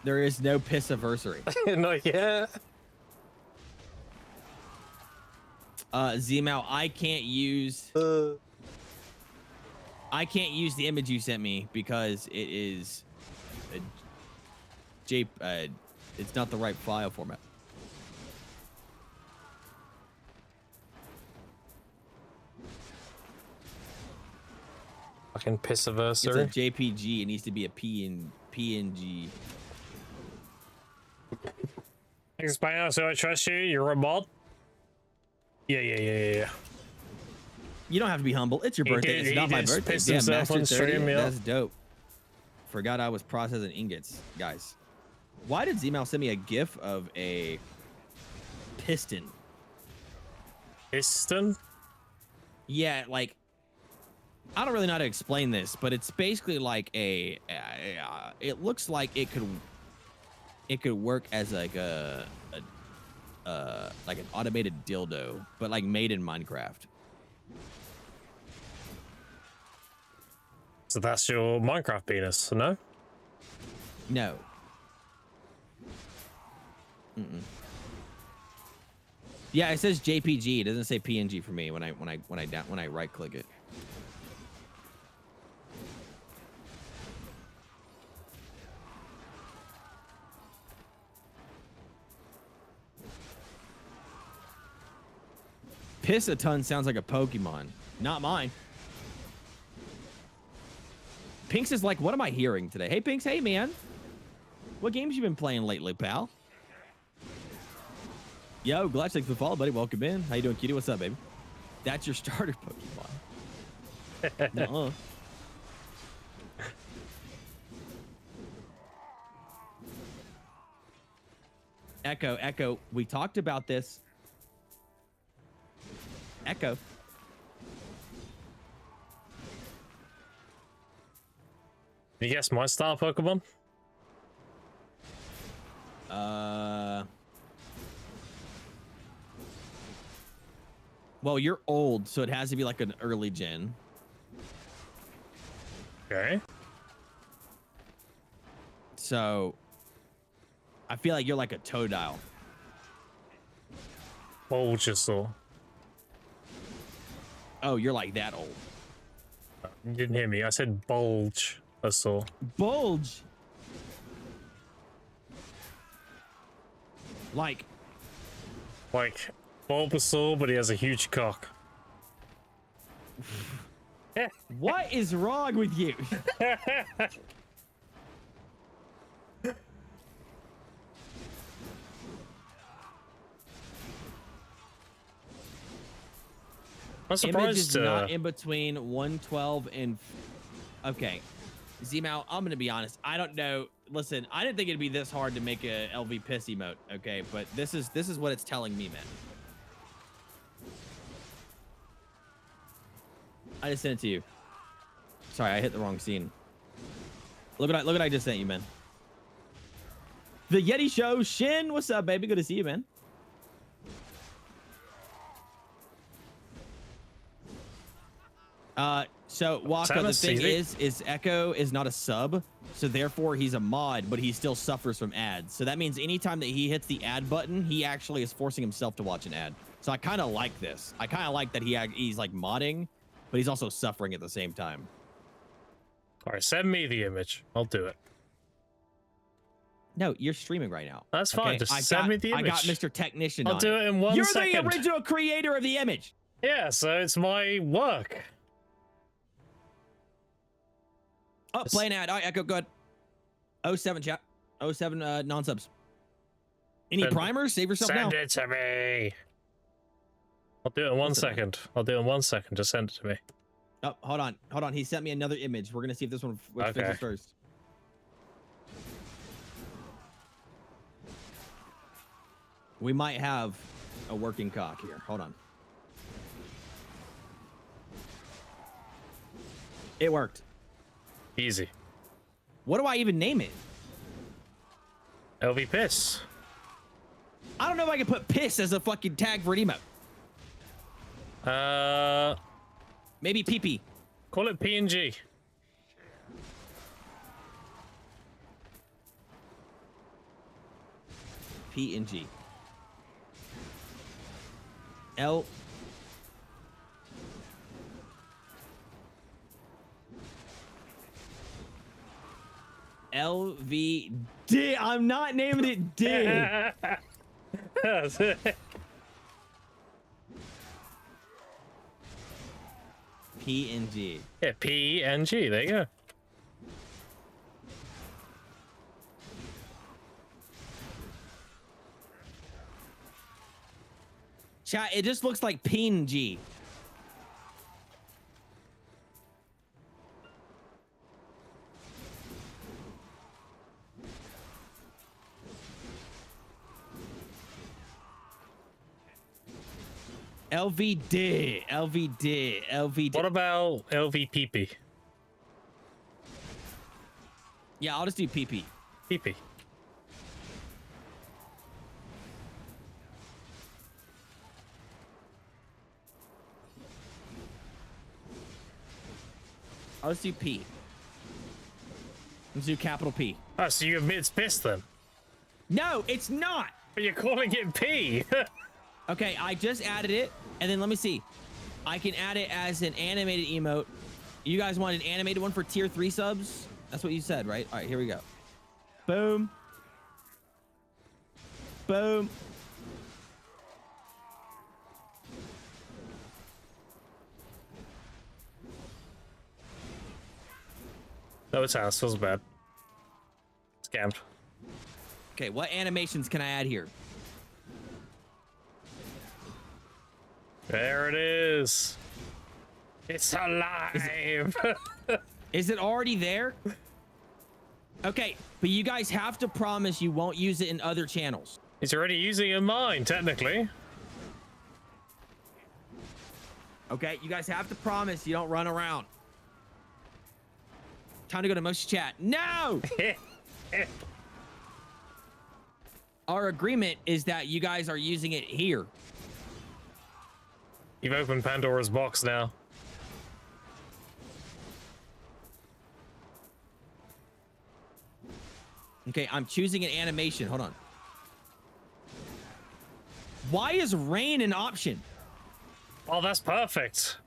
There is no piss-iversary. Not yet. Zmal, I can't use the image you sent me because it is it's not the right file format. Fucking It's a piss-iversary. JPG. It needs to be a PNG. Thanks, Spino. So I trust you. You're a mod. Yeah. You don't have to be humble. It's your He birthday. did- It's he not my just birthday. pissed Yeah, himself Master on stream, 30, yeah. That's dope. Forgot I was processing ingots, guys. Why did Zmal send me a GIF of a piston? Piston? Yeah, like I don't really know how to explain this, but it's basically like it looks like it could work as like like an automated dildo, but like made in Minecraft. So that's your Minecraft penis, no? No. Yeah, it says JPG. It doesn't say PNG for me when I right click it. Piss a ton sounds like a Pokemon. Not mine. Pinks is like, what am I hearing today? Hey, Pinks. Hey, man. What games you been playing lately, pal? Yo, Glad thanks for the follow, buddy. Welcome in. How you doing, cutie? What's up, baby? That's your starter Pokemon. Nuh-uh. Echo. We talked about this. Echo. You guess my style Pokemon? Well, you're old, so it has to be like an early gen. Okay. So, I feel like you're like a Totodile. Bulbasaur. Oh, you're like that old. You didn't hear me. I said Bulbasaur. Bulge. Like, Bulbasaur, but he has a huge cock. what is wrong with you? I'm Image surprised. is not in between 112 and Okay. Z-Mount, I'm gonna be honest. I don't know. Listen, I didn't think it'd be this hard to make a LV piss emote, okay? But this is what it's telling me, man. I just sent it to you. Sorry, I hit the wrong scene. Look what I just sent you, man. The Yeti Show, Shin, what's up, baby? Good to see you, man. So Waka, the thing is Echo is not a sub, so therefore he's a mod, but he still suffers from ads. So that means anytime that he hits the ad button, he actually is forcing himself to watch an ad. So I kind of like this. I kind of like that he's like modding, but he's also suffering at the same time. All right, send me the image. I'll do it. No, you're streaming right now. That's fine. Okay? Just send me the image. I got Mr. Technician. I'll do it in 1 second. You're the original creator of the image. Yeah, so it's my work. Oh, play an ad. All right, Echo, good. 07 chat. 07 non-subs. Any primers? Save yourself now. Send it to me. I'll do it in 1 second. I'll do it in 1 second. Just send it to me. Oh, hold on. Hold on. He sent me another image. We're going to see if this one fixes first. We might have a working cock here. Hold on. It worked. Easy. What do I even name it? LV Piss. I don't know if I can put piss as a fucking tag for an emote. Maybe pee-pee. Call it PNG. PNG. L. LVD. I'm not naming it D. That's it. PNG. Yeah, PNG. There you go. Chat, it just looks like PNG. LVD, LVD, LVD. What about LVPP? Yeah, I'll just do PP. PP. I'll just do P. Let's do capital P. Oh, so you admit it's piss then? No, it's not. But you're calling it P. Okay, I just added it, and then let me see. I can add it as an animated emote. You guys want an animated one for tier 3 subs? That's what you said, right? All right, here we go. Boom. Boom. No, it's ass. Feels bad. Scammed. Okay, what animations can I add here? There it is. It's alive. Is it already there? Okay, but you guys have to promise you won't use it in other channels. It's already using it in mine, technically. Okay, you guys have to promise you don't run around. Time to go to Moshi Chat. No! Our agreement is that you guys are using it here. You've opened Pandora's box now. Okay, I'm choosing an animation. Hold on. Why is rain an option? Oh, that's perfect.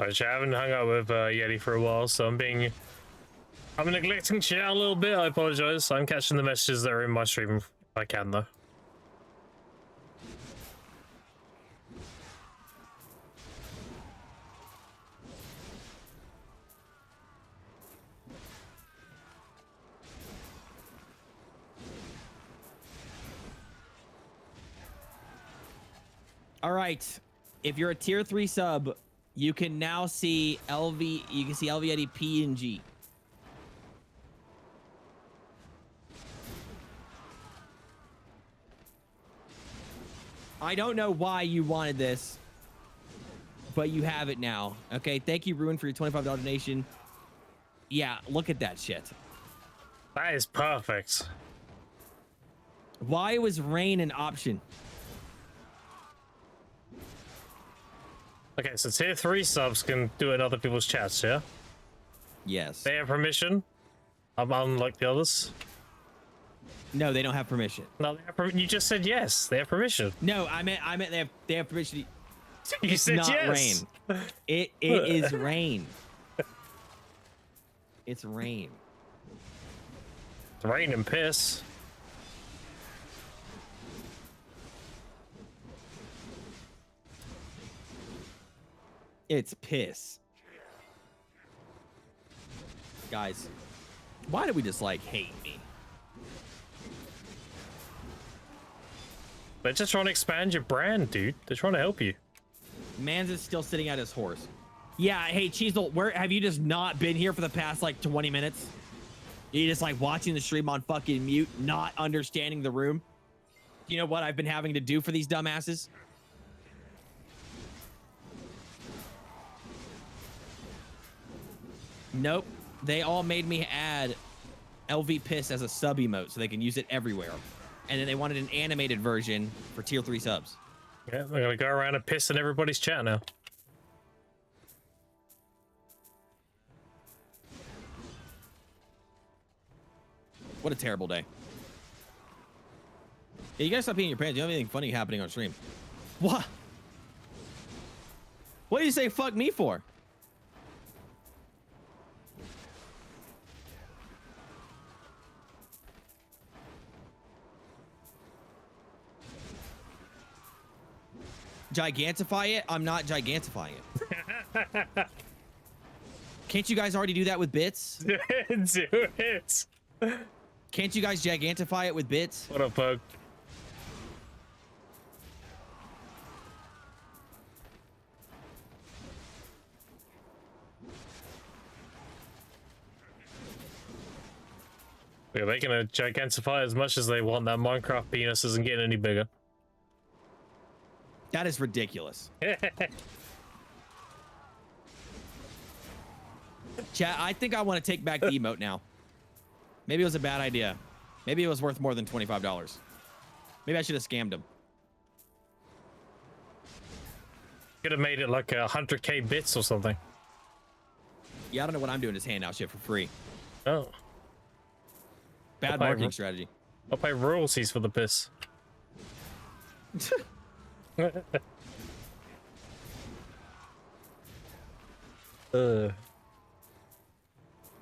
I haven't hung out with Yeti for a while, so I'm neglecting chat a little bit. I apologize. I'm catching the messages that are in my stream if I can, though. All right. If you're a tier 3 sub, you can now see LV. You can see LV Eddie P and G. I don't know why you wanted this, but you have it now. Okay, thank you, Ruin, for your $25 donation. Yeah, look at that shit. That is perfect. Why was rain an option? Okay, so tier 3 subs can do it in other people's chats, yeah? Yes. They have permission. Unlike the others. No, they don't have permission. No, they have you just said yes. They have permission. No, I meant they have permission. You It's said not yes. rain. It is rain. It's rain. It's rain and piss. It's piss. Guys, why do we just like hate me? They're just trying to expand your brand, dude. They're trying to help you. Mans is still sitting at his horse. Yeah, hey, Cheezel, where have you just not been here for the past like 20 minutes? You just like watching the stream on fucking mute, not understanding the room? You know what I've been having to do for these dumbasses? Nope. They all made me add LV Piss as a sub emote so they can use it everywhere. And then they wanted an animated version for tier 3 subs. Yeah, they're gonna go around and piss in everybody's chat now. What a terrible day. Yeah, you guys stop peeing your pants. You don't have anything funny happening on stream. What? What do you say fuck me for? Gigantify it? I'm not gigantifying it. Can't you guys already do that with bits? Do it. Can't you guys gigantify it with bits? What up, Pug? Yeah, they can gigantify as much as they want. That Minecraft penis isn't getting any bigger. That is ridiculous. Chat, I think I want to take back the emote now. Maybe it was a bad idea. Maybe it was worth more than $25. Maybe I should have scammed him. Could have made it like 100k bits or something. Yeah, I don't know what I'm doing. Just hand out shit for free. Oh. Bad marketing strategy. I'll pay royalties for the piss.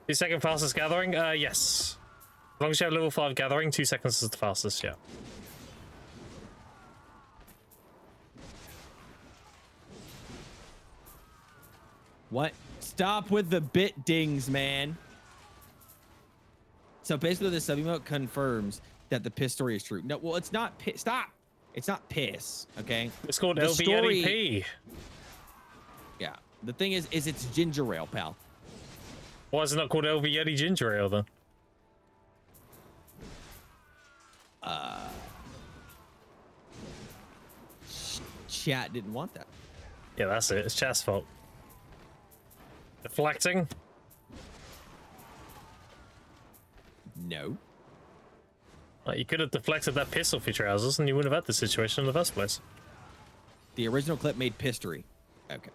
2-second fastest gathering? Yes. As long as you have level 5 gathering, 2 seconds is the fastest, yeah. What? Stop with the bit dings, man. So basically, the sub emote confirms that the piss story is true. No, well, it's not piss. Stop. It's not piss. Okay. It's called The LVNEP. Yeah. The thing is it's ginger ale, pal. Why is it not called LV Yeti Ginger Ale then? Chat didn't want that. Yeah, that's it. It's chat's fault. Deflecting? No. Like, you could have deflected that piss off your trousers and you wouldn't have had this situation in the first place. The original clip made pistery. Okay.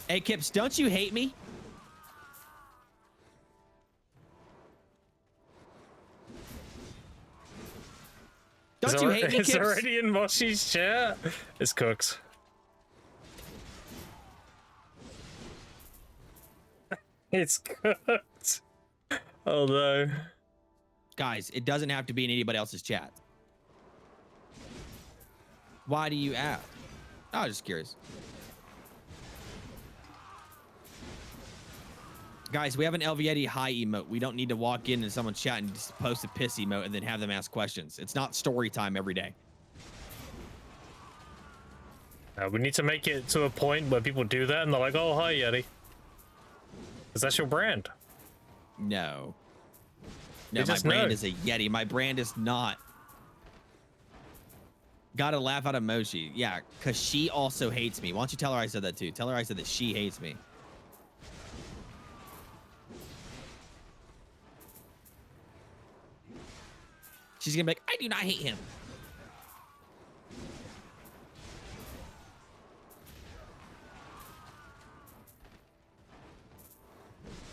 Hey, Kips, don't you hate me? Don't you hate me, It's Kips? already in Moshi's chat. It's cooked. It's cooked. Oh no. Guys, it doesn't have to be in anybody else's chat. Why do you ask? I was just curious. Guys, we have an Elvietti high emote. We don't need to walk in and someone chat and just post a piss emote and then have them ask questions. It's not story time every day. We need to make it to a point where people do that and they're like, oh, hi, Yeti. Because that's your brand. No. You No, my just brand know. is a Yeti. My brand is not. Gotta laugh out of Moshi. Yeah, because she also hates me. Why don't you tell her I said that too? Tell her I said that she hates me. She's gonna be like, I do not hate him.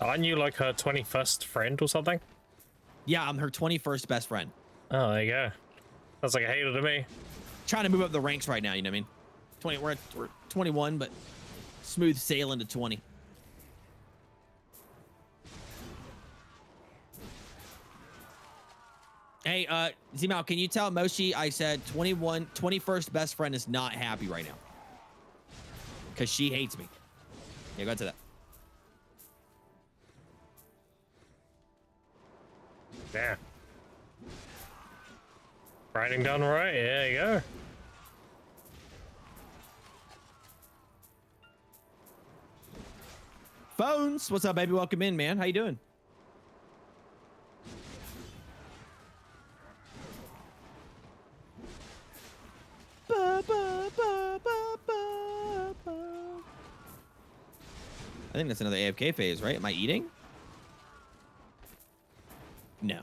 Aren't you like her 21st friend or something? Yeah, I'm her 21st best friend. Oh, there you go. That's like a hater to me. Trying to move up the ranks right now, you know what I mean? 20, we're 21, but smooth sailing to 20. Hey, Z-Mal, can you tell Moshi I said 21st best friend is not happy right now? Because she hates me. Yeah, go ahead to that. Yeah. Writing done right. There you go. Phones, what's up, baby? Welcome in, man. How you doing? I think that's another AFK phase, right? Am I eating? No.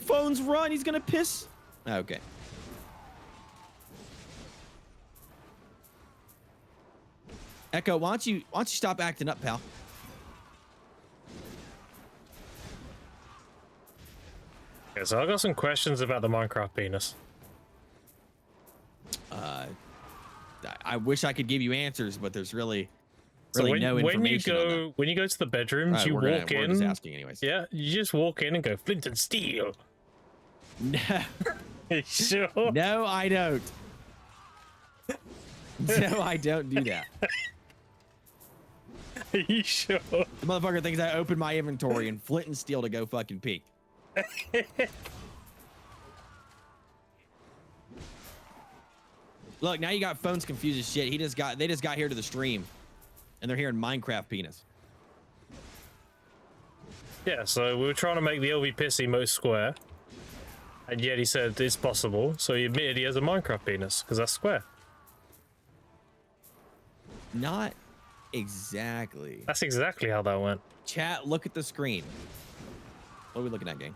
Phones run. He's gonna piss. Okay. Echo, why don't you stop acting up, pal? Okay, so I got some questions about the Minecraft penis. I wish I could give you answers, but there's really So no information on that. when you go to the bedrooms, Alright, you we're walk just in. asking anyways. Yeah, you just walk in and go flint and steel. No, Sure. no, I don't. No, I don't do that. Are you sure? The motherfucker thinks I opened my inventory and flint and steel to go fucking peek. Look, now you got phones confused as shit. They just got here to the stream, and they're hearing Minecraft penis. Yeah, so we were trying to make the LV Pissy most square. And yet he said it's possible, so he admitted he has a Minecraft penis, because that's square. Not exactly. That's exactly how that went. Chat, look at the screen. What are we looking at, gang?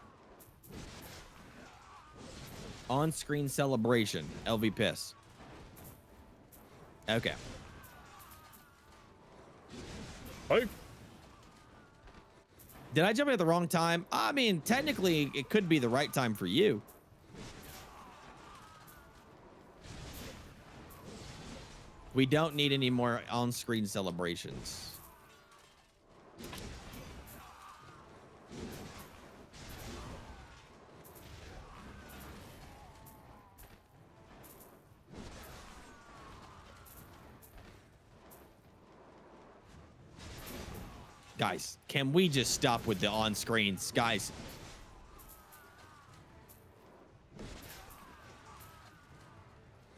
On-screen celebration, LV Piss. Okay. Oh, Did I jump in at the wrong time? I mean, technically, it could be the right time for you. We don't need any more on-screen celebrations. Guys, can we just stop with the on-screens? Guys.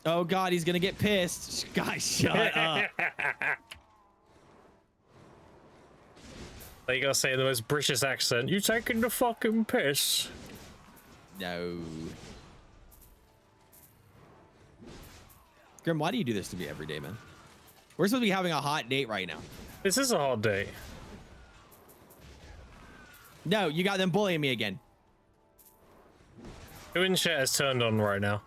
Oh, God, he's going to get pissed. Guys, shut up. you gotta say in the most British accent, you taking the fucking piss? No. Grim, why do you do this to me every day, man? We're supposed to be having a hot date right now. This is a hard day. No, you got them bullying me again. Who in chat is turned on right now?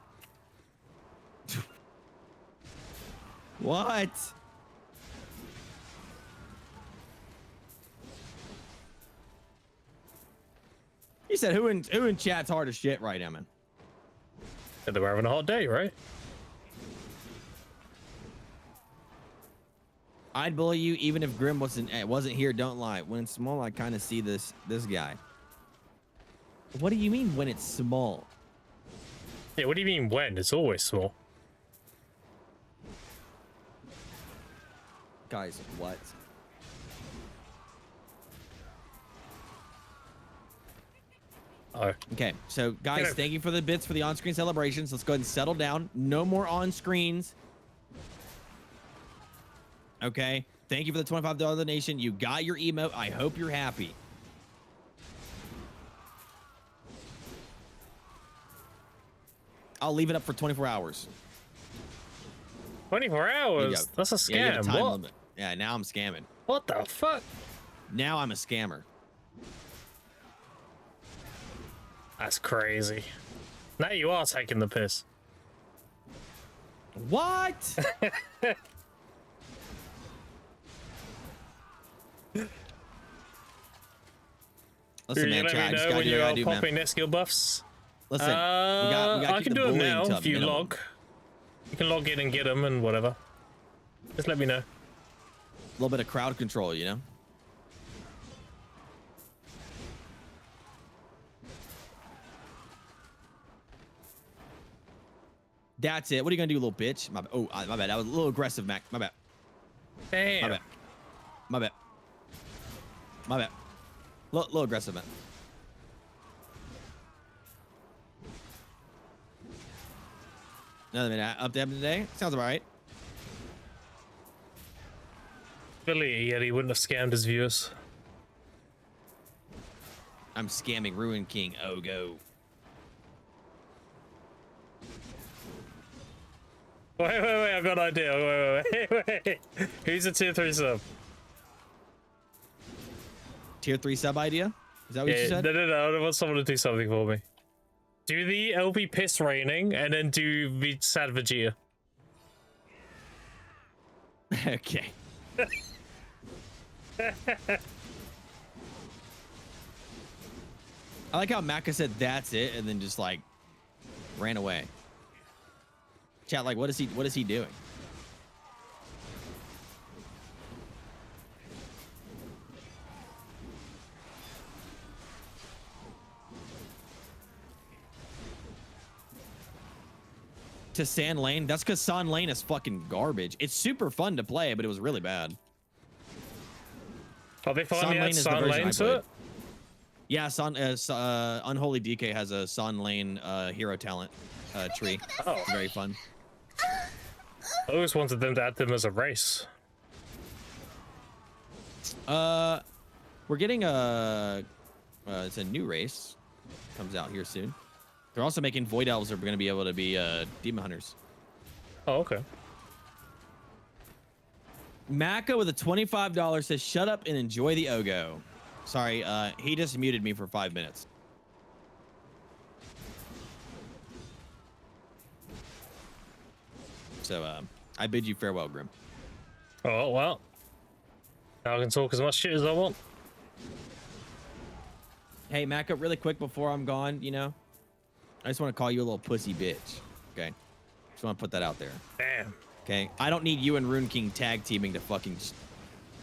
What? You said who in chat's hard as shit right now, man? Said they were having a hot day, right? I'd bully you even if Grim wasn't here. Don't lie. When it's small, I kind of see this guy. What do you mean when it's small? Yeah, what do you mean when? It's always small. Guys, what? Oh. Okay, so guys, Get it. thank you for the bits for the on-screen celebrations. Let's go ahead and settle down. No more on-screens. Okay. Thank you for the $25 donation. You got your emote. I hope you're happy. I'll leave it up for 24 hours. 24 There you hours? go. That's a Yeah, you got scam. a time What? limit. Yeah, now I'm scamming. What the fuck? Now I'm a scammer. That's crazy. Now you are taking the piss. What? Listen, man, Let chat, I me just know gotta when do what you I are do, popping man. their skill buffs. Listen, we got I can do them now to a if you minimum. log. You can log in and get them and whatever. Just let me know. A little bit of crowd control, you know? That's it. What are you gonna do, little bitch? My bad. I was a little aggressive, Mac. My bad. Damn. My bad. My bad. My bad. Little aggressive, man. Another minute up to him today. Sounds about right. Billy, yet he wouldn't have scammed his viewers. I'm scamming Ruin King. Oh, go. Wait, I've got an idea. Wait. Who's a tier 3 sub? Tier 3 sub idea? Is that what you said? No. I want someone to do something for me. Do the LB piss raining and then do the sad Vegeta. Okay. I like how Maka said that's it and then just like ran away. Chat, like what is he doing? To Sand Lane? That's because Sand Lane is fucking garbage. It's super fun to play, but it was really bad. Oh, they finally Lane had is the Sun version Lane I to played. it? Yeah, Unholy DK has a Sun Lane hero talent tree. Oh. Very fun. I always wanted them to add them as a race. We're getting it's a new race. Comes out here soon. They're also making Void Elves are going to be able to be Demon Hunters. Oh, okay. Maka with a $25 says, shut up and enjoy the Ogo. Sorry, he just muted me for 5 minutes. So, I bid you farewell, Grim. Oh, well. Now I can talk as much shit as I want. Hey, Maka, really quick before I'm gone, you know, I just want to call you a little pussy bitch, okay? Just want to put that out there, Damn. okay? I don't need you and Rune King tag teaming to fucking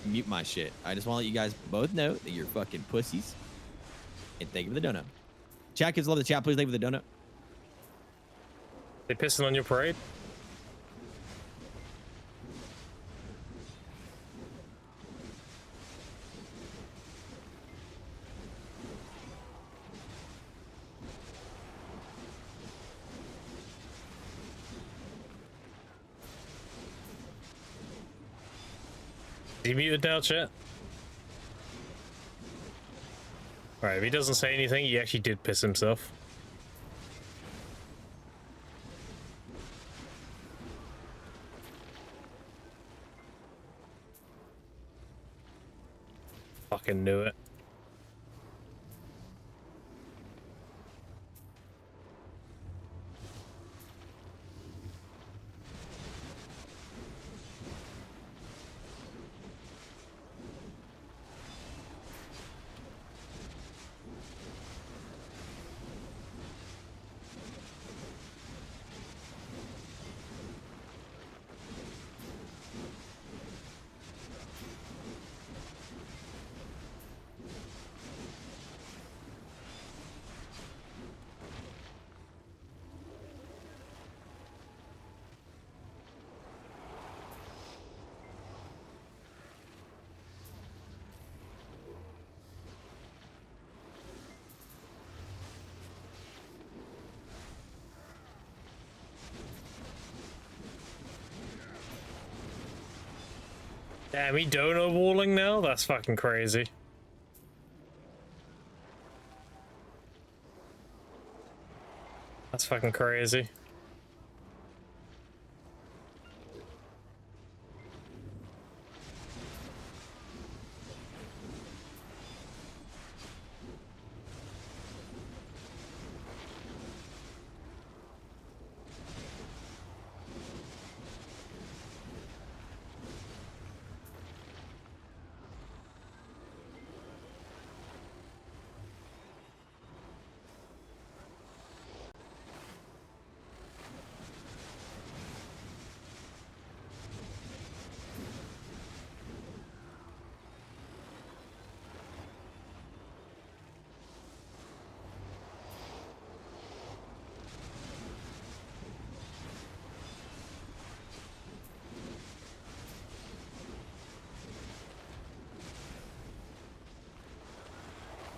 mute my shit. I just want to let you guys both know that you're fucking pussies. And thank you for the donut. Chat kids love the chat. Please leave with the donut. They pissing on your parade? Is he muted now, chat? Alright, if he doesn't say anything, he actually did piss himself. Fucking knew it. Damn, he dono walling now? That's fucking crazy. That's fucking crazy.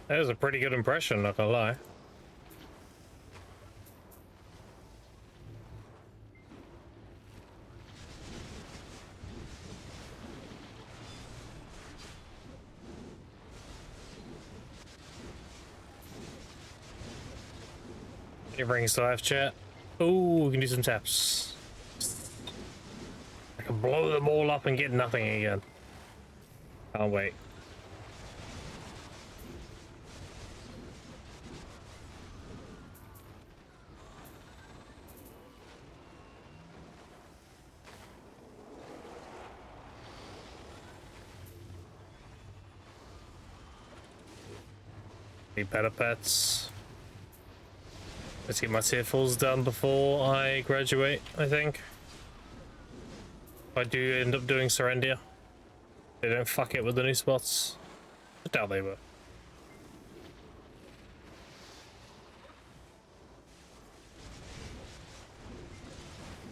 That was a pretty good impression, not gonna lie. Can you bring us to live chat? Ooh, we can do some taps. I can blow them all up and get nothing again. Can't wait. Better pets. Let's get my tier 4s done before I graduate, I think. If I do end up doing Serendia, they don't fuck it with the new spots. I doubt they will.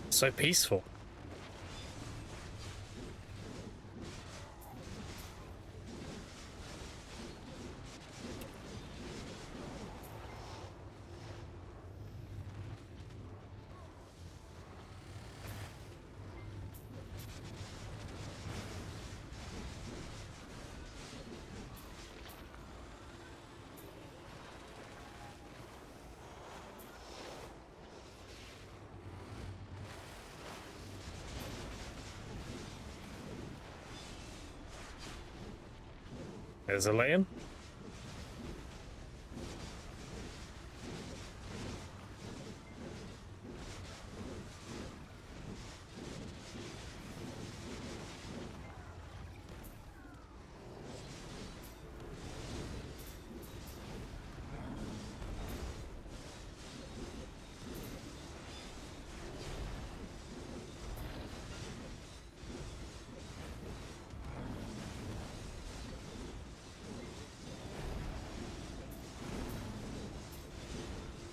So peaceful. There's a lane.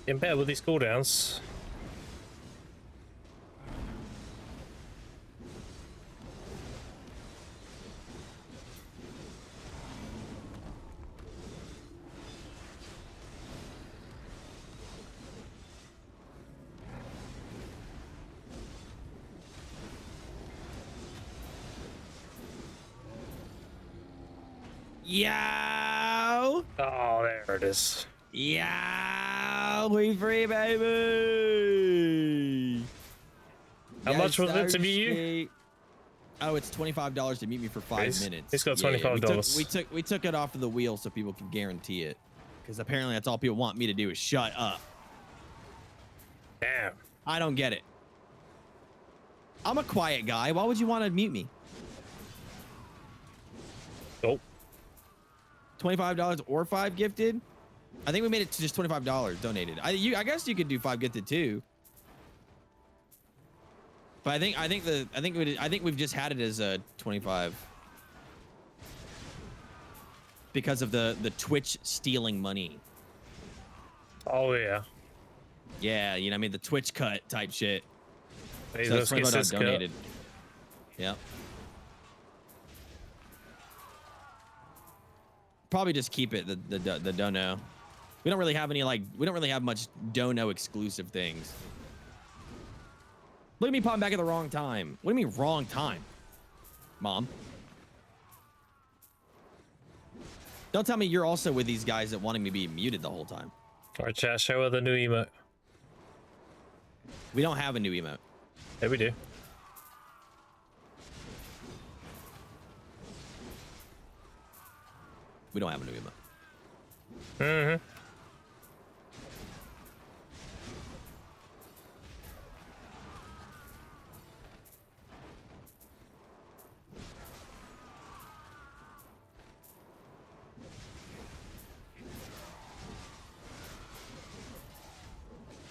In bed with these cooldowns. Yo! Oh, there it is. Yeah, we free, baby. How much was it to meet you? Oh, it's $25 to meet me for 5 minutes. He's got Yeah, $25. we took it off of the wheel so people can guarantee it, because apparently that's all people want me to do is shut up. Damn. I don't get it. I'm a quiet guy. Why would you want to mute me? Nope. $25 or 5 gifted. I think we made it to just $25 donated. I guess you could do 5 gifted too. But I think we've just had it as a 25 because of the Twitch stealing money. Oh yeah. Yeah, you know what I mean, the Twitch cut type shit. Hey, So let's get $25 this donated. Yep. Probably just keep it the dono. We don't really have any we don't really have much dono exclusive things. Look at me popping back at the wrong time. What do you mean wrong time? Mom. Don't tell me you're also with these guys that wanting me to be muted the whole time. Alright, chat, show her the new emote. We don't have a new emote. Yeah, we do. We don't have a new emote. Mm-hmm.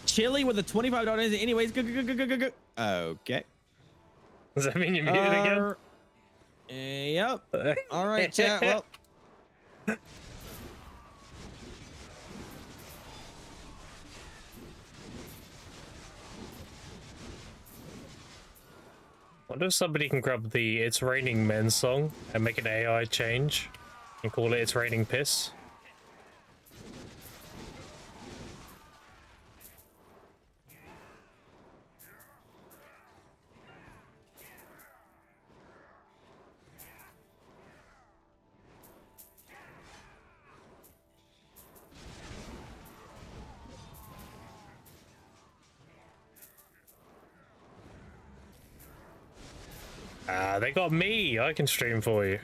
Chili with a $25 anyways. Go. Okay. Does that mean you're muted again? Yep. All right, chat. Well. Wonder if somebody can grab the It's Raining Men song and make an AI change and call it It's Raining Piss. Ah, they got me. I can stream for you.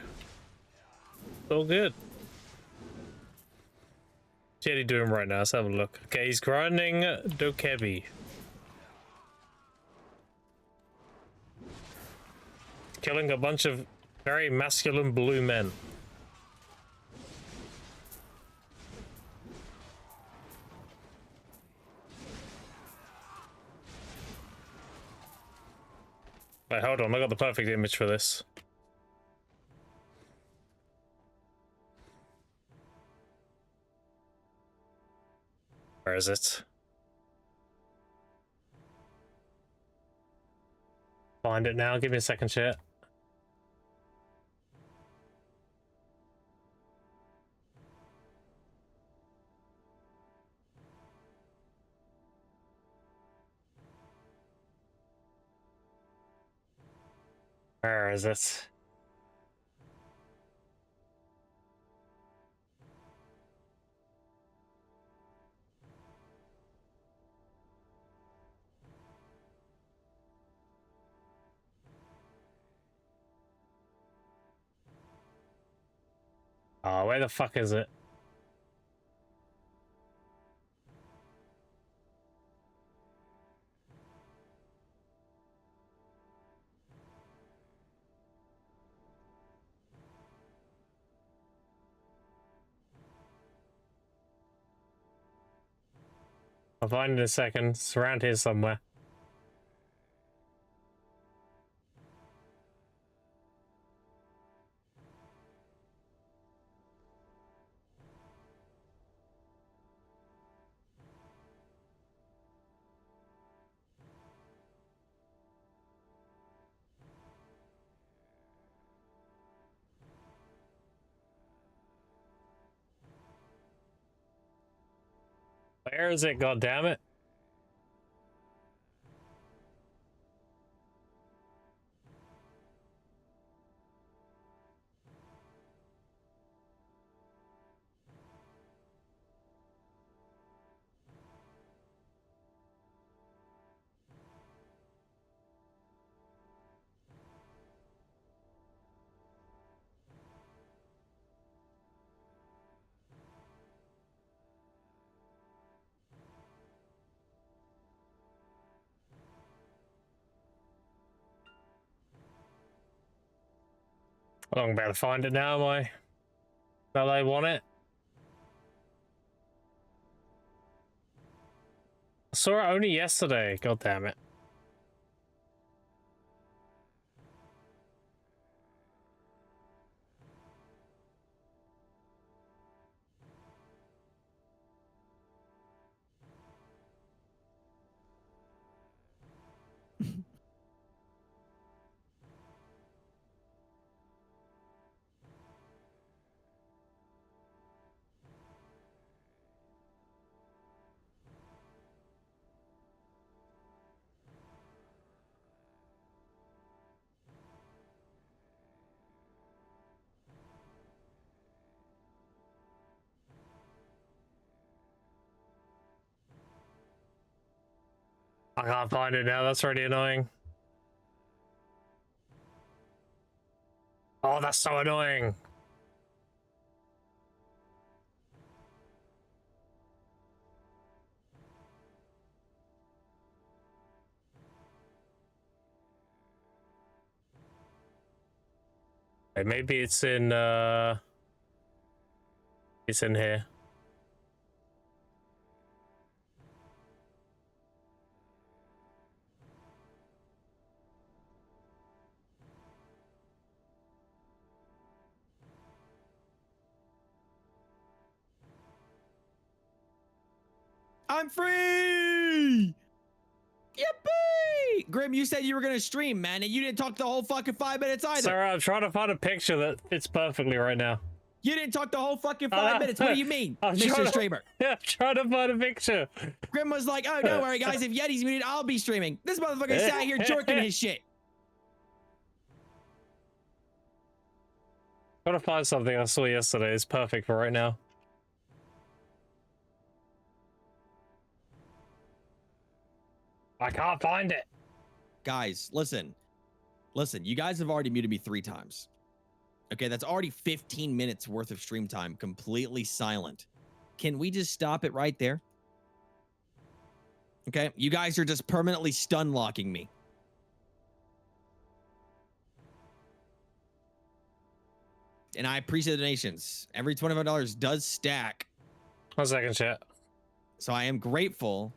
It's all good. What's he doing right now? Let's have a look. Okay, he's grinding Dokebi. Killing a bunch of very masculine blue men. Wait, hold on. I got the perfect image for this. Where is it? Find it now. Give me a second, chat. Where is it? Oh, where the fuck is it? I'll find it in a second. It's around here somewhere. Where is it? God damn it! I'm about to find it now, am I? Now they want it. I saw it only yesterday. God damn it. I can't find it now. That's really annoying. Oh, that's so annoying. Okay, maybe it's in here. I'm free! Yippee! Grim, you said you were gonna stream, man, and you didn't talk the whole fucking 5 minutes either. Sorry, I'm trying to find a picture that fits perfectly right now. You didn't talk the whole fucking 5 minutes. What do you mean, Mr. Streamer? Yeah, I'm trying to find a picture. Grim was like, oh, don't worry, guys. If Yeti's muted, I'll be streaming. This motherfucker sat here jerking his shit. Gotta find something I saw yesterday. It's perfect for right now. I can't find it. Guys, listen. Listen, you guys have already muted me 3 times. Okay, that's already 15 minutes worth of stream time completely silent. Can we just stop it right there? Okay, you guys are just permanently stun locking me. And I appreciate the donations. Every $25 does stack. 1 second, chat. So I am grateful,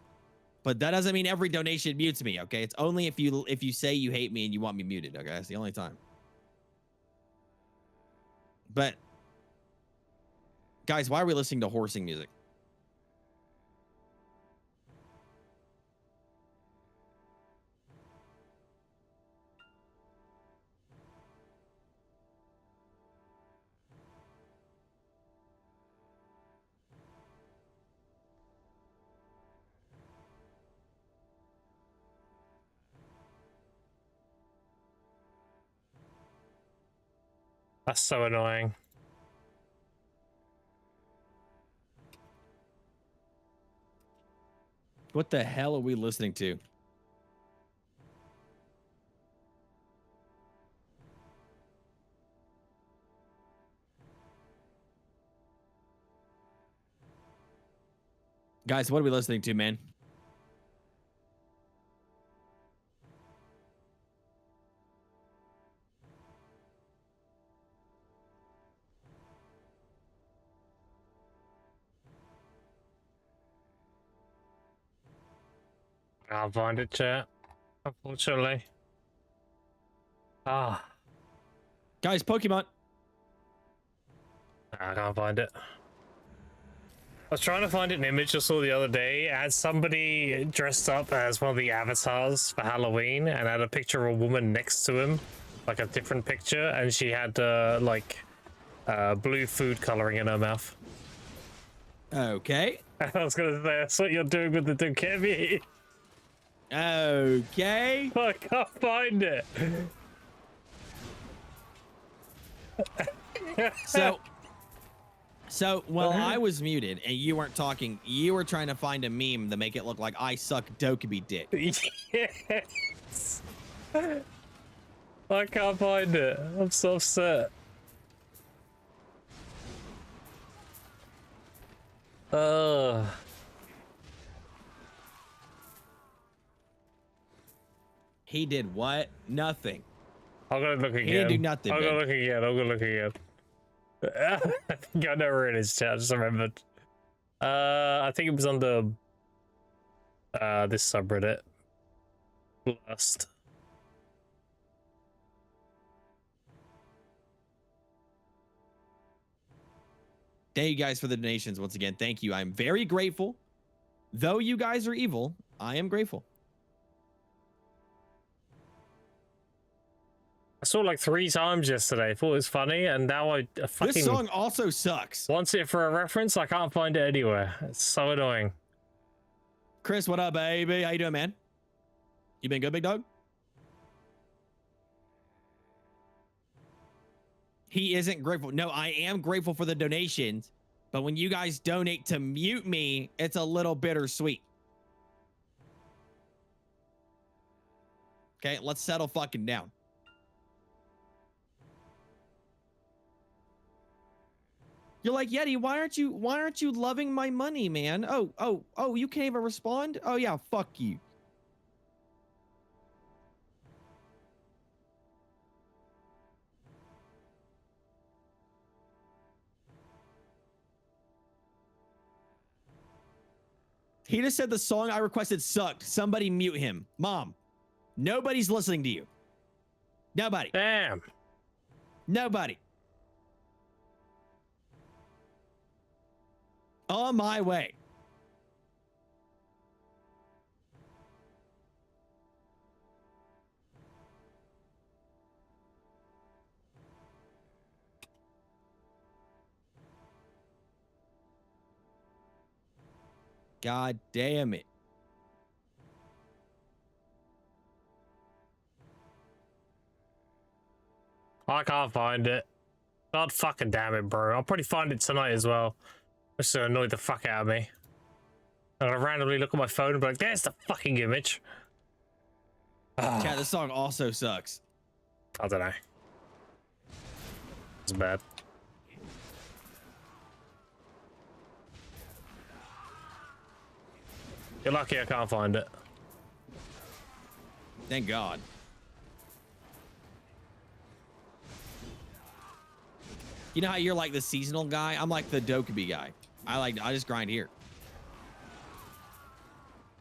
but that doesn't mean every donation mutes me, okay? It's only if you say you hate me and you want me muted, okay? That's the only time. But guys, why are we listening to horsing music? That's so annoying. What the hell are we listening to? Guys, what are we listening to, man? I'll find it, chat. Unfortunately. Ah. Guys, Pokemon. I can't find it. I was trying to find an image I saw the other day. It had somebody dressed up as one of the avatars for Halloween and had a picture of a woman next to him, like a different picture, and she had blue food coloring in her mouth. Okay. I was gonna say, that's what you're doing with the Dokemi. Okay. I can't find it. So while I was muted and you weren't talking, you were trying to find a meme to make it look like I suck Dokkaebi dick. Yes. I can't find it. I'm so upset. He did what? Nothing. I'm gonna look again. He didn't do nothing. I'm man. gonna look again. I'm gonna look again. I think I know where it is, chat. I just remembered. I think it was on the this subreddit. Lust. Thank you guys for the donations once again. Thank you. I'm very grateful. Though you guys are evil, I am grateful. I saw it like 3 times yesterday. I thought it was funny, and now I fucking... This song also sucks. Wants it for a reference. I can't find it anywhere. It's so annoying. Chris, what up, baby? How you doing, man? You been good, big dog? He isn't grateful. No, I am grateful for the donations, but when you guys donate to mute me, it's a little bittersweet. Okay, let's settle fucking down. You're like, Yeti, why aren't you loving my money, man? Oh, you can't even respond? Oh yeah, fuck you. He just said the song I requested sucked. Somebody mute him. Mom, nobody's listening to you. Nobody. Damn. Nobody. On my way. God damn it. I can't find it. God fucking damn it, bro. I'll probably find it tonight as well. Just to annoy the fuck out of me. I'm gonna randomly look at my phone and be like, there's the fucking image. Chat, this song also sucks. I don't know. It's bad. You're lucky I can't find it. Thank God. You know how you're like the seasonal guy? I'm like the Dokkaebi guy. I just grind here.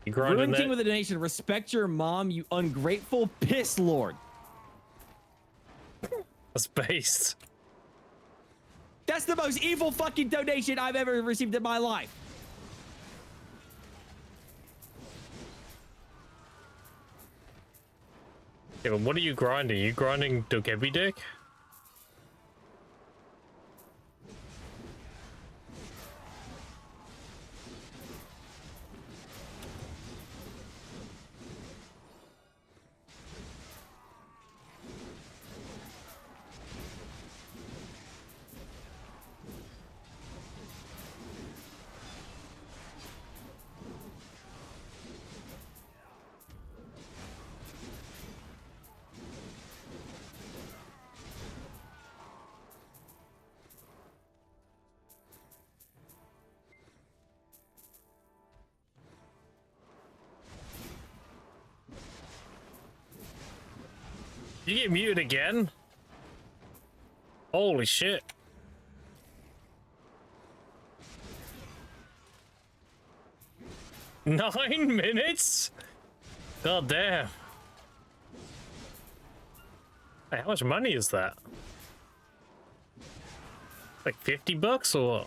You grinding Ruin King it? with a donation. Respect your mom, you ungrateful piss lord. That's based. That's the most evil fucking donation I've ever received in my life. Yeah, but what are you grinding? You grinding Dokkaebi dick? You get muted again? Holy shit. Nine minutes? God damn. Hey, how much money is that? Like 50 bucks or what?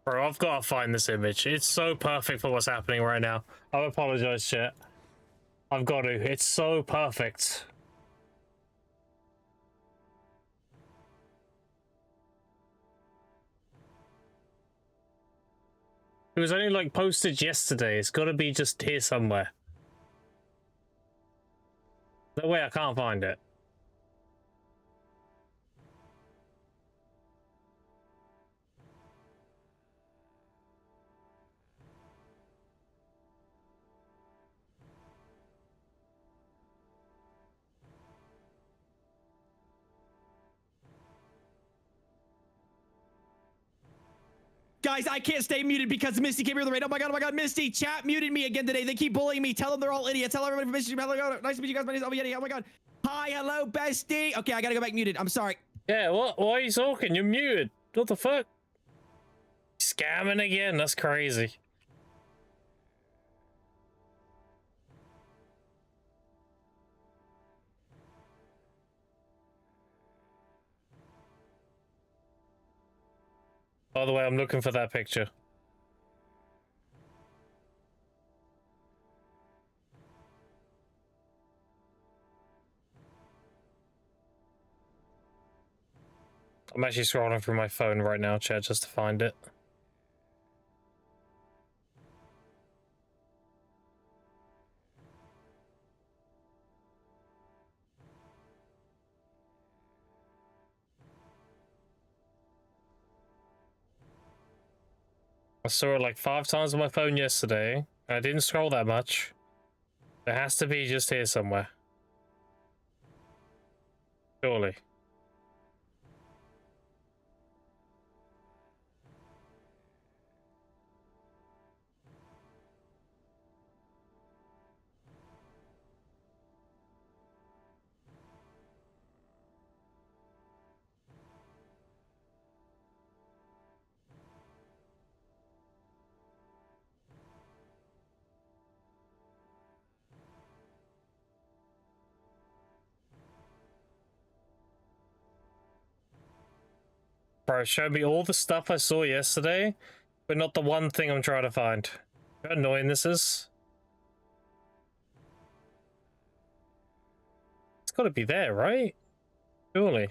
Bro, I've got to find this image. It's so perfect for what's happening right now. I apologize, chat. I've got to. It's so perfect. It was only like posted yesterday. It's got to be just here somewhere. No way I can't find it. Guys, I can't stay muted because Misty came here the raid. Oh my god, Misty, chat muted me again today. They keep bullying me. Tell them they're all idiots. Tell everybody from Misty. Nice to meet you guys. My name is Yeti. Oh my god. Hi, hello, bestie. Okay, I gotta go back muted. I'm sorry. Yeah, what? Why are you talking? You're muted. What the fuck? Scamming again? That's crazy. By the way, I'm looking for that picture. I'm actually scrolling through my phone right now, chat, just to find it. I saw it like 5 times on my phone yesterday. I didn't scroll that much. It has to be just here somewhere. Surely. Bro, show me all the stuff I saw yesterday, but not the one thing I'm trying to find. How annoying this is. It's gotta be there, right? Surely.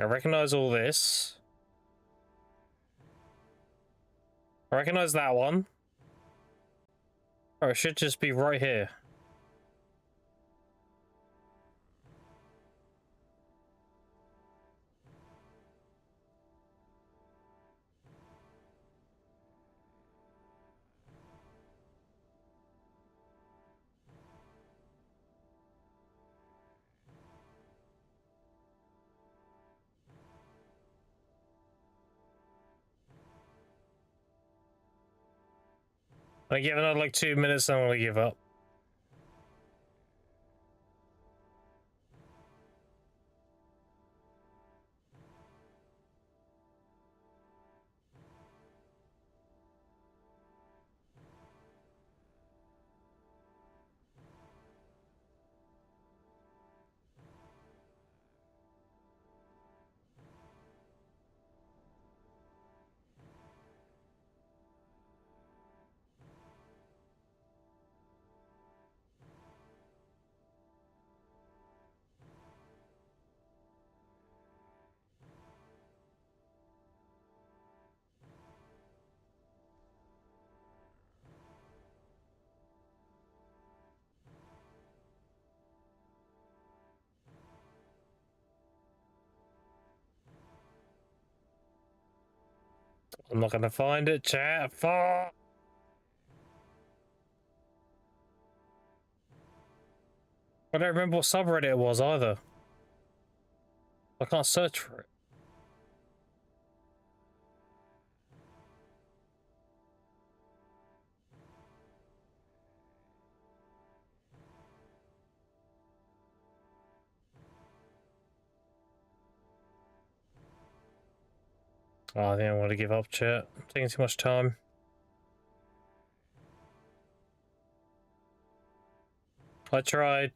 I recognize all this. I recognize that one. Or it should just be right here. I give another like 2 minutes, then I'm gonna give up. I'm not gonna find it, chat. Fuck. I don't remember what subreddit it was either. I can't search for it. Oh, I think I'm gonna give up, chat. I'm taking too much time. I tried.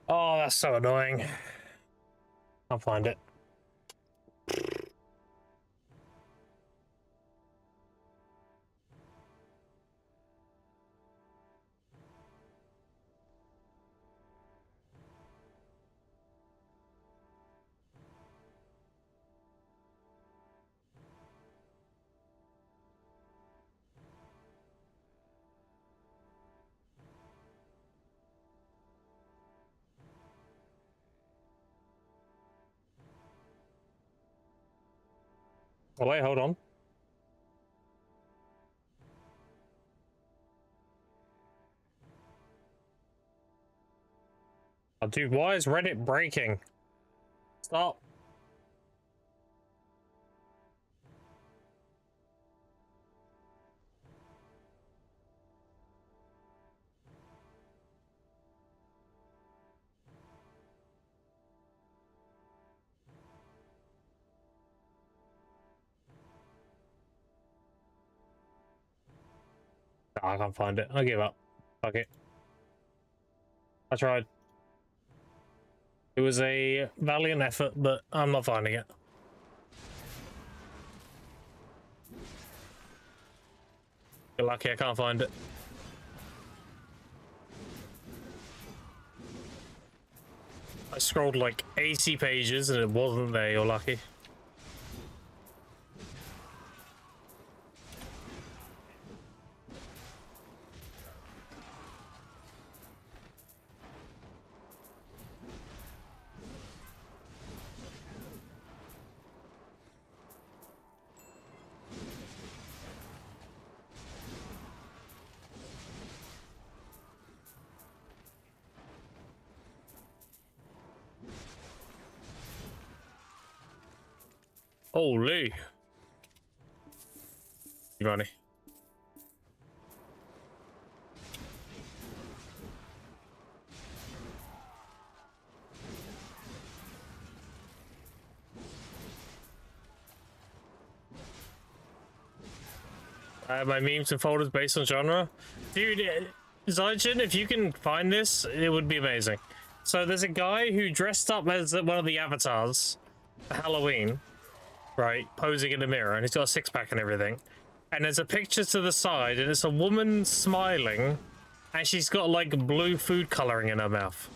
Oh, that's so annoying. I'll find it. Oh, wait, hold on. Oh, dude, why is Reddit breaking? Stop. No, I can't find it. I give up. Fuck it. I tried. It was a valiant effort, but I'm not finding it. You're lucky I can't find it. I scrolled like 80 pages and it wasn't there, you're lucky. Holy. Money. My memes and folders based on genre. Dude, Zygen, if you can find this, it would be amazing. So there's a guy who dressed up as one of the avatars for Halloween. Right, posing in the mirror, and he's got a six-pack and everything. And there's a picture to the side, and it's a woman smiling, and she's got like blue food coloring in her mouth.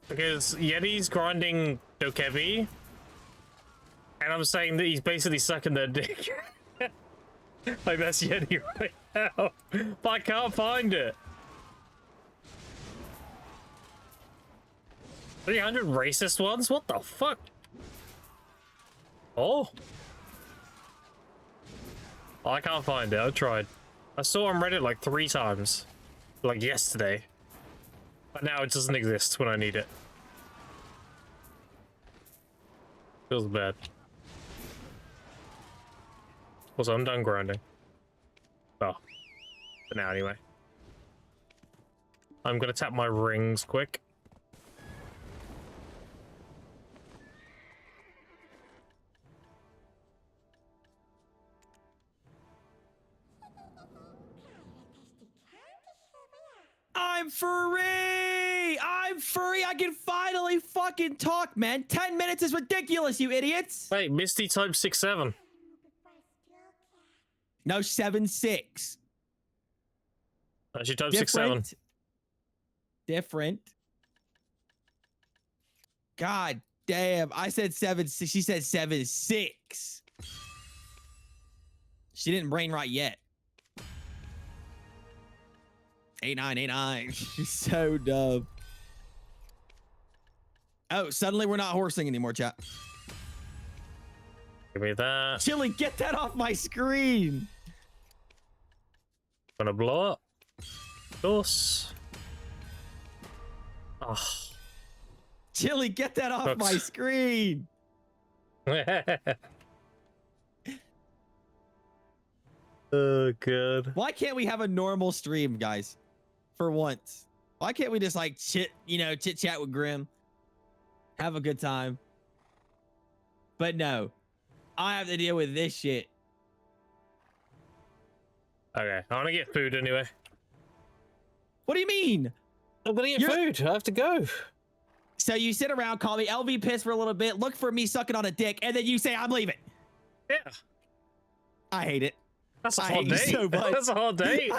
Because Yeti's grinding dokebi, and I'm saying that he's basically sucking their dick. Like that's Yeti right now, but I can't find it. 300 racist ones? What the fuck? Oh. I can't find it. I tried. I saw on Reddit like 3 times. Like yesterday. But now it doesn't exist when I need it. Feels bad. Also, I'm done grinding. Oh. For now anyway. I'm gonna tap my rings quick. I'm free! I'm free! I can finally fucking talk, man! 10 minutes is ridiculous, you idiots! Wait, Misty type 6-7. No, 7-6. She type 6-7. Different. God damn. I said 7. She said 7-6. She didn't brain right yet. 8-9. She's so dumb. Oh, suddenly we're not horsing anymore, chat. Give me that. Chili, get that off my screen. Gonna blow up. Dos. Oh. Chili, get that off my screen. Oh, good. Why can't we have a normal stream, guys? For once. Why can't we just like chit chat with Grim? Have a good time. But no. I have to deal with this shit. Okay, I want to get food anyway. What do you mean? I'm gonna get food. I have to go. So you sit around, call me LV piss for a little bit, look for me sucking on a dick, and then you say I'm leaving. Yeah. I hate it. That's a hot date. So that's a hot date.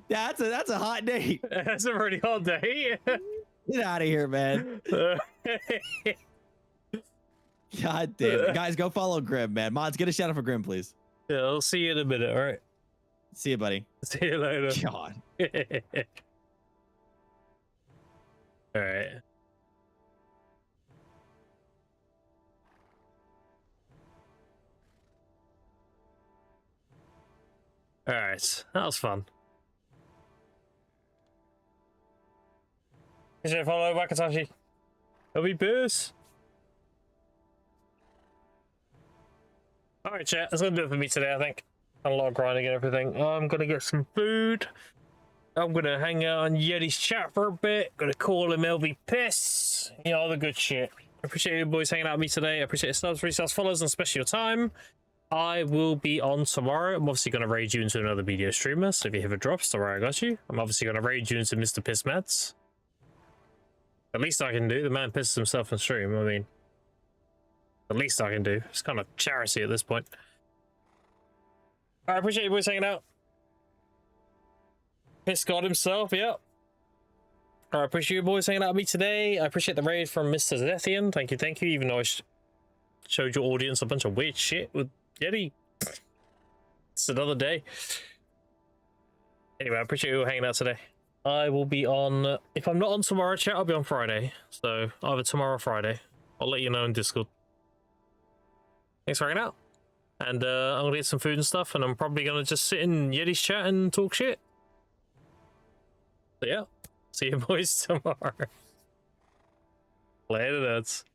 That's a hot date. That's a pretty hot date. Get out of here, man. God damn it. Guys, go follow Grim, man. Mods, get a shout out for Grim, please. Yeah, I'll see you in a minute, all right? See you, buddy. See you later. God. All right. All right, that was fun. You should follow Wakatashi. It'll be boost. All right, chat. That's gonna do it for me today. I think a lot of grinding and everything. I'm gonna get some food. I'm gonna hang out on Yeti's chat for a bit. Gonna call him LV Piss. All the good shit. I appreciate you boys hanging out with me today. I appreciate your subs, resubs, follows, and especially your time. I will be on tomorrow. I'm obviously going to raid you into another video streamer, so if you ever drops, tomorrow I got you. I'm obviously going to raid you into Mr. Pissmats. The least I can do. The man pisses himself on stream. I mean, the least I can do. It's kind of charity at this point. I appreciate you boys hanging out. Piss God himself, yep. I appreciate you boys hanging out with me today. I appreciate the raid from Mr. Zethian. Thank you, even though I showed your audience a bunch of weird shit with Yeti. It's another day. Anyway, I appreciate you all hanging out today. I will be on, if I'm not on tomorrow, chat, I'll be on Friday. So either tomorrow or Friday. I'll let you know in Discord. Thanks for hanging out. And I'm gonna get some food and stuff, and I'm probably gonna just sit in Yeti's chat and talk shit. So yeah, see you boys tomorrow. Later, nuts.